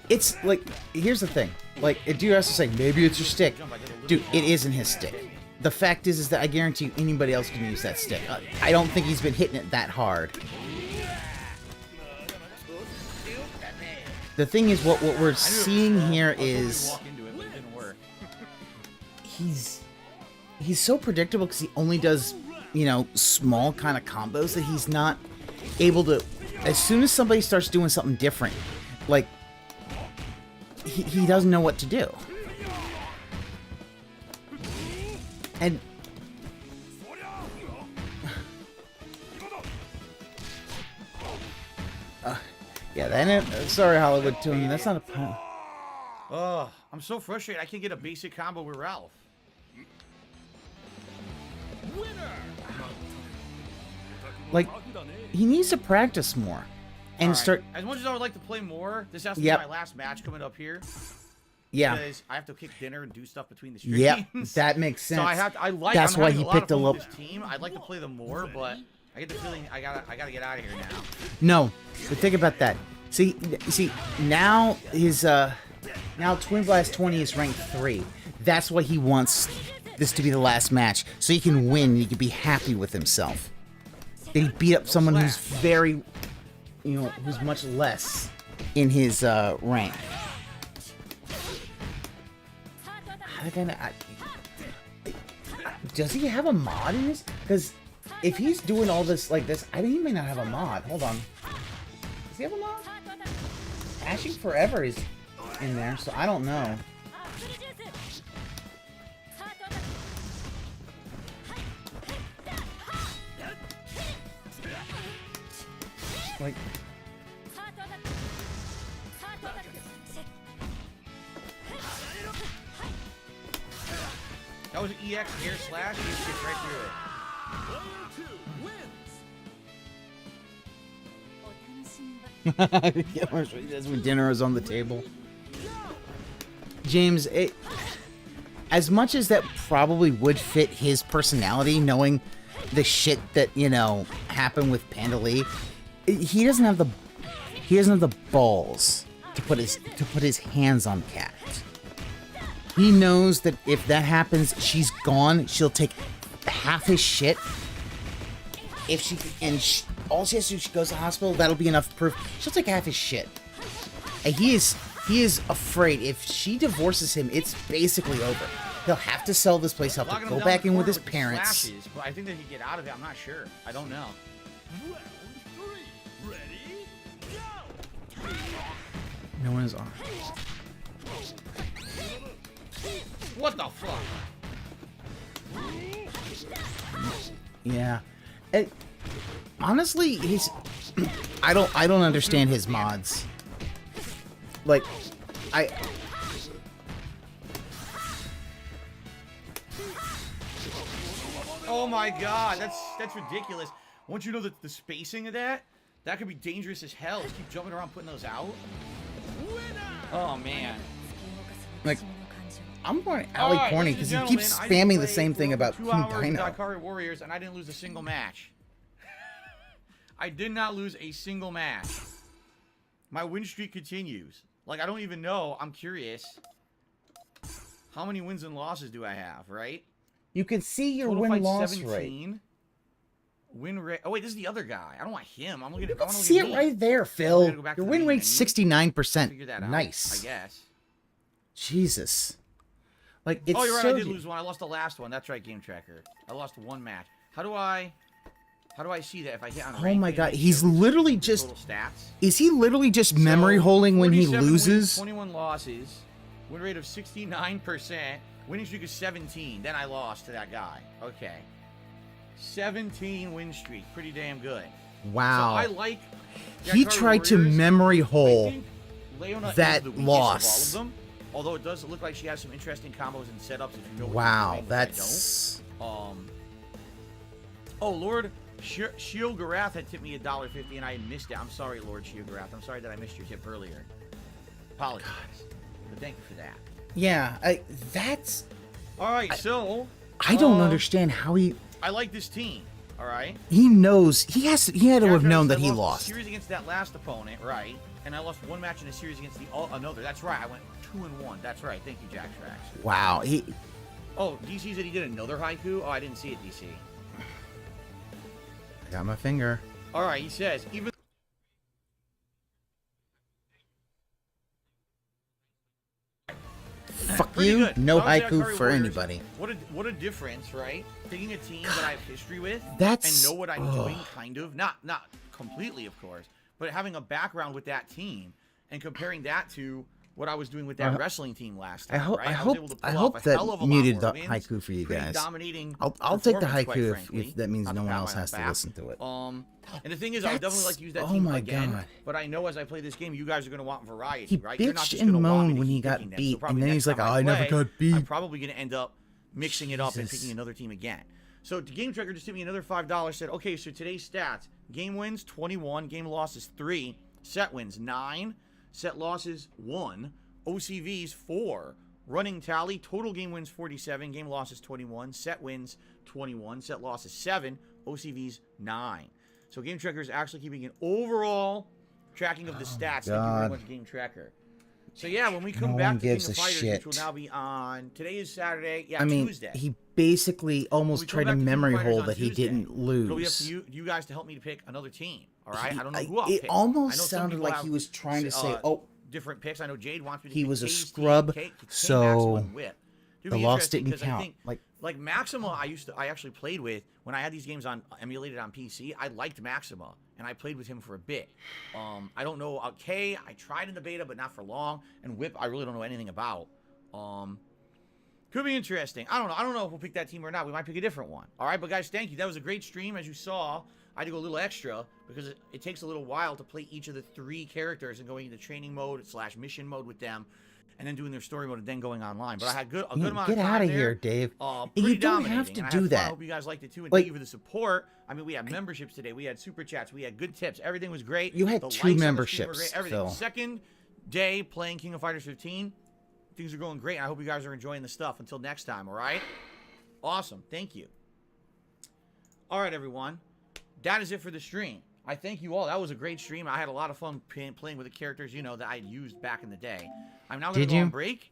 it's like, here's the thing, like, a dude has to say, maybe it's your stick. Dude, it isn't his stick. The fact is that I guarantee you anybody else can use that stick. I don't think he's been hitting it that hard. The thing is, what we're seeing here is he's so predictable because he only does, you know, small kind of combos that he's not able to. As soon as somebody starts doing something different, like, he doesn't know what to do. And yeah, then sorry, Hollywood Tune. That's not a pun. Oh, I'm so frustrated. I can't get a basic combo with Ralph. Like, he needs to practice more and start. As much as I would like to play more, this has to be my last match coming up here. Yeah. Because I have to kick dinner and do stuff between the streams. Yep, that makes sense. So That's why he picked a little team. I'd like to play them more, but I get the feeling I gotta get out of here now. No, but think about that. See, now his now Twin Blast 20 is ranked 3. That's why he wants this to be the last match, so he can win. And he can be happy with himself. That he beat up someone who's very, you know, who's much less in his rank. Does he have a mod in this? Because if he's doing all this like this, I think he may not have a mod. Hold on. Does he have a mod? Ashing Forever is in there, so I don't know. Like, that was EX air slash. He gets right through it. That's when dinner is on the table. James, as much as that probably would fit his personality, knowing the shit that, you know, happened with Panda Lee, he doesn't have the balls to put his hands on Cat. He knows that if that happens, she's gone. She'll take half his shit. If all she has to do, she goes to the hospital. That'll be enough proof. She'll take half his shit. And he is afraid. If she divorces him, it's basically over. He'll have to sell this place. He'll have to go back in with his parents. Slashes, but I think that he can get out of it. I'm not sure. I don't know. No one is on. What the fuck? Yeah. Honestly, I don't understand his mods. Like, Oh my god, that's ridiculous. Once you know the spacing of that could be dangerous as hell. Just keep jumping around putting those out. Oh man. Like, I'm going Ali Corny because he keeps spamming the same thing about King Dino. Dakari Warriors, and I didn't lose a single match. I did not lose a single match. My win streak continues. Like, I don't even know. I'm curious. How many wins and losses do I have, right? You can see your win-loss rate. Win rate. Oh wait, this is the other guy. I don't want him. I'm looking at. You can see it right there, Phil. Your win rate's 69%. Figure that out. Nice. I guess. Jesus. Like, it's oh, you're right. so I did lose one. I lost the last one. That's right, Game Tracker. I lost one match. How do I see that if I hit on? Oh my god, he's literally just. Total stats. Is he literally just memory holding when he loses? Wins, 21 losses. Win rate of 69%. Winning streak is 17. Then I lost to that guy. Okay. 17 win streak. Pretty damn good. Wow. So I like... He tried to memory hole Leona that is the loss. Of all of them, although it does look like she has some interesting combos and setups if you know what wow, she's doing, that's... Oh, Lord Shiogarath had tipped me $1.50 and I missed it. I'm sorry, Lord Shiogarath. I'm sorry that I missed your tip earlier. Apologize. But thank you for that. Yeah, that's... Alright, so... I don't understand how he... I like this team. All right. He knows he had to have known that he lost. Series against that last opponent, right? And I lost one match in a series against the another. That's right. I went 2-1. That's right. Thank you, Jack Trax. Wow. Oh, DC said he did another haiku. Oh, I didn't see it, DC. I got my finger. All right. He says even. Fuck you. Good. No So haiku Curry for Warriors, anybody. What a difference, right? Picking a team that I have history with That's... and know what I'm doing, kind of. Not completely, of course, but having a background with that team and comparing that to what I was doing with that wrestling team last time. I hope that muted the haiku for you guys. I'll take the haiku if that means no one else has to listen to it. And the thing is, I would definitely like to use that team again. God. But I know as I play this game, you guys are going to want variety, he right? You're not just and moaned when he got beat, and then he's like, I never got beat. I'm probably going to end up mixing it up and picking another team again. So Game Tracker just sent me another $5, said, okay, so today's stats. Game wins, 21. Game losses, 3. Set wins, 9. Set losses, 1. OCVs, 4. Running tally, total game wins, 47. Game losses, 21. Set wins, 21. Set losses, 7. OCVs, 9. So Game Tracker is actually keeping an overall tracking of the stats. Thank you very much, Game Tracker. So yeah, when we come back to King of Fighters, which will now be on... Today is Saturday. Yeah, Tuesday. He basically almost tried to memory hole that he didn't lose. It'll be up to you guys to help me to pick another team. All right? I don't know who I'll pick. It almost sounded like he was trying to say, different picks. I know Jade wants me to he pick was a KC, scrub, so the loss didn't count. Like Maxima, I actually played with when I had these games on emulated on PC. I liked Maxima, and I played with him for a bit. I don't know K. I tried in the beta, but not for long. And Whip, I really don't know anything about. Could be interesting. I don't know. I don't know if we'll pick that team or not. We might pick a different one. All right, but guys, thank you. That was a great stream, as you saw. I had to go a little extra because it takes a little while to play each of the 3 characters and going into training mode / mission mode with them, and then doing their story mode and then going online. But I had a good amount of time. Get out of here, Dave. You don't have to do that. I hope you guys liked it too, and thank you for the support. I mean, we had memberships today. We had super chats. We had good tips. Everything was great. You had 2 memberships. Everything. Phil. Second day playing King of Fighters 15. Things are going great. I hope you guys are enjoying the stuff. Until next time, all right? Awesome. Thank you. All right, everyone. That is it for the stream. I thank you all. That was a great stream. I had a lot of fun playing with the characters, that I used back in the day. I'm now going to go on break.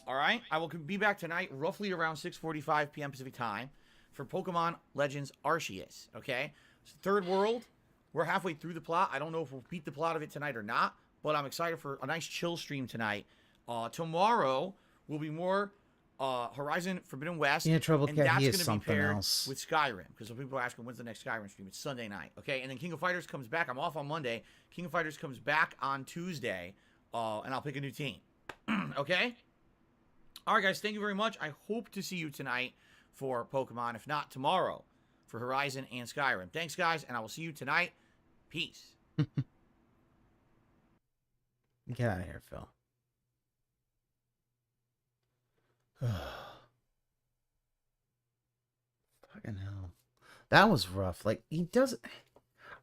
All right? I will be back tonight roughly around 6:45 p.m. Pacific time for Pokemon Legends Arceus, okay? So Third World, we're halfway through the plot. I don't know if we'll beat the plot of it tonight or not, but I'm excited for a nice chill stream tonight. Tomorrow will be more Horizon Forbidden West. Yeah, Trouble and Cat, that's he is gonna something be paired else. with Skyrim, because some people are asking when's the next Skyrim stream. It's Sunday night, okay? And then King of Fighters comes back. I'm off on Monday. King of Fighters comes back on Tuesday, and I'll pick a new team. Okay? All right, guys, thank you very much. I hope to see you tonight for Pokemon, if not tomorrow, for Horizon and Skyrim. Thanks, guys, and I will see you tonight. Peace. Get out of here, Phil. Fucking hell. That was rough. Like, he doesn't...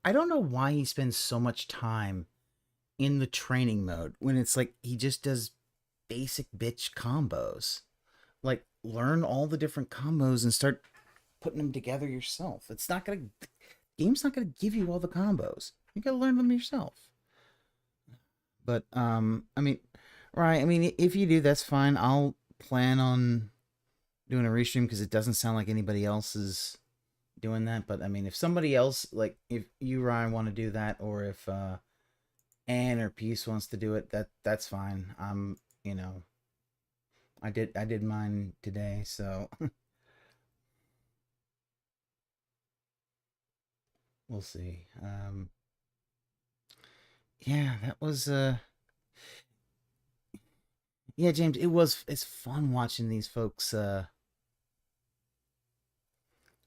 I don't know why he spends so much time in the training mode when it's like he just does basic bitch combos. Like, learn all the different combos and start putting them together yourself. It's not gonna... Game's not gonna give you all the combos. You gotta learn them yourself. But, I mean... Right, I mean, if you do, that's fine. I'll plan on doing a restream because it doesn't sound like anybody else is doing that. But I mean, if somebody else, like if you, Ryan, want to do that, or if Anne or Peace wants to do it, that's fine. I did mine today, so we'll see. Yeah, that was Yeah, James, it's fun watching these folks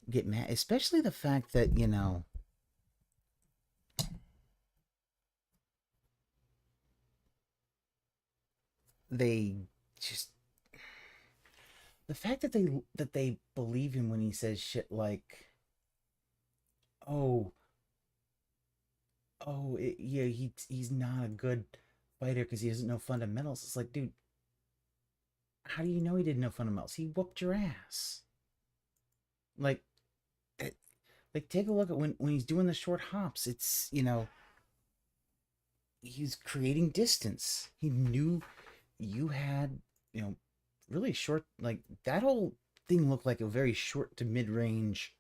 get mad, especially the fact that, you know, they just, the fact that they believe him when he says shit like, oh, yeah, he's not a good fighter because he doesn't know fundamentals. It's like, dude, how do you know he didn't know fundamentals? He whooped your ass. Like, take a look at when he's doing the short hops. It's, you know, he's creating distance. He knew you had, you know, really short, like, that whole thing looked like a very short to mid-range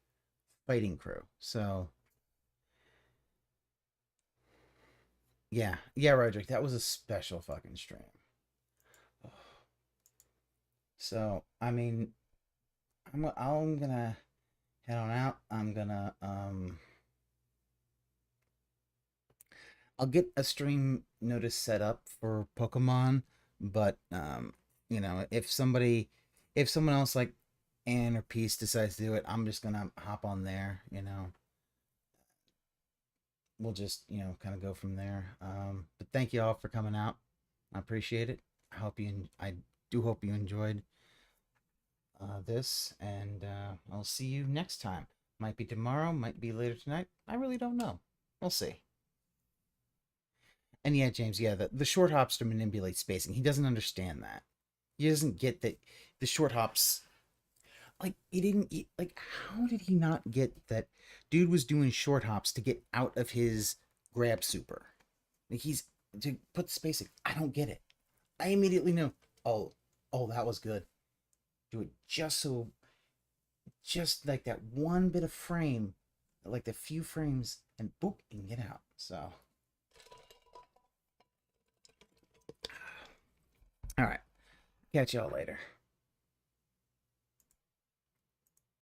fighting crew. So, yeah, Roderick, that was a special fucking stream. So, I mean, I'm gonna head on out. I'm gonna, I'll get a stream notice set up for Pokemon, but, you know, if someone else like Ann or Peace decides to do it, I'm just gonna hop on there, you know. We'll just, you know, kind of go from there. But thank you all for coming out. I appreciate it. I do hope you enjoyed this, and I'll see you next time. Might be tomorrow, might be later tonight. I really don't know. We'll see. And yeah, James, yeah, the short hops to manipulate spacing. He doesn't understand that. He doesn't get that the short hops, like, how did he not get that dude was doing short hops to get out of his grab super? Like, he's, to put spacing, I don't get it. I immediately know, oh, that was good. Do it just like that one bit of frame, like the few frames, and boop, you can get out. So, all right, catch y'all later.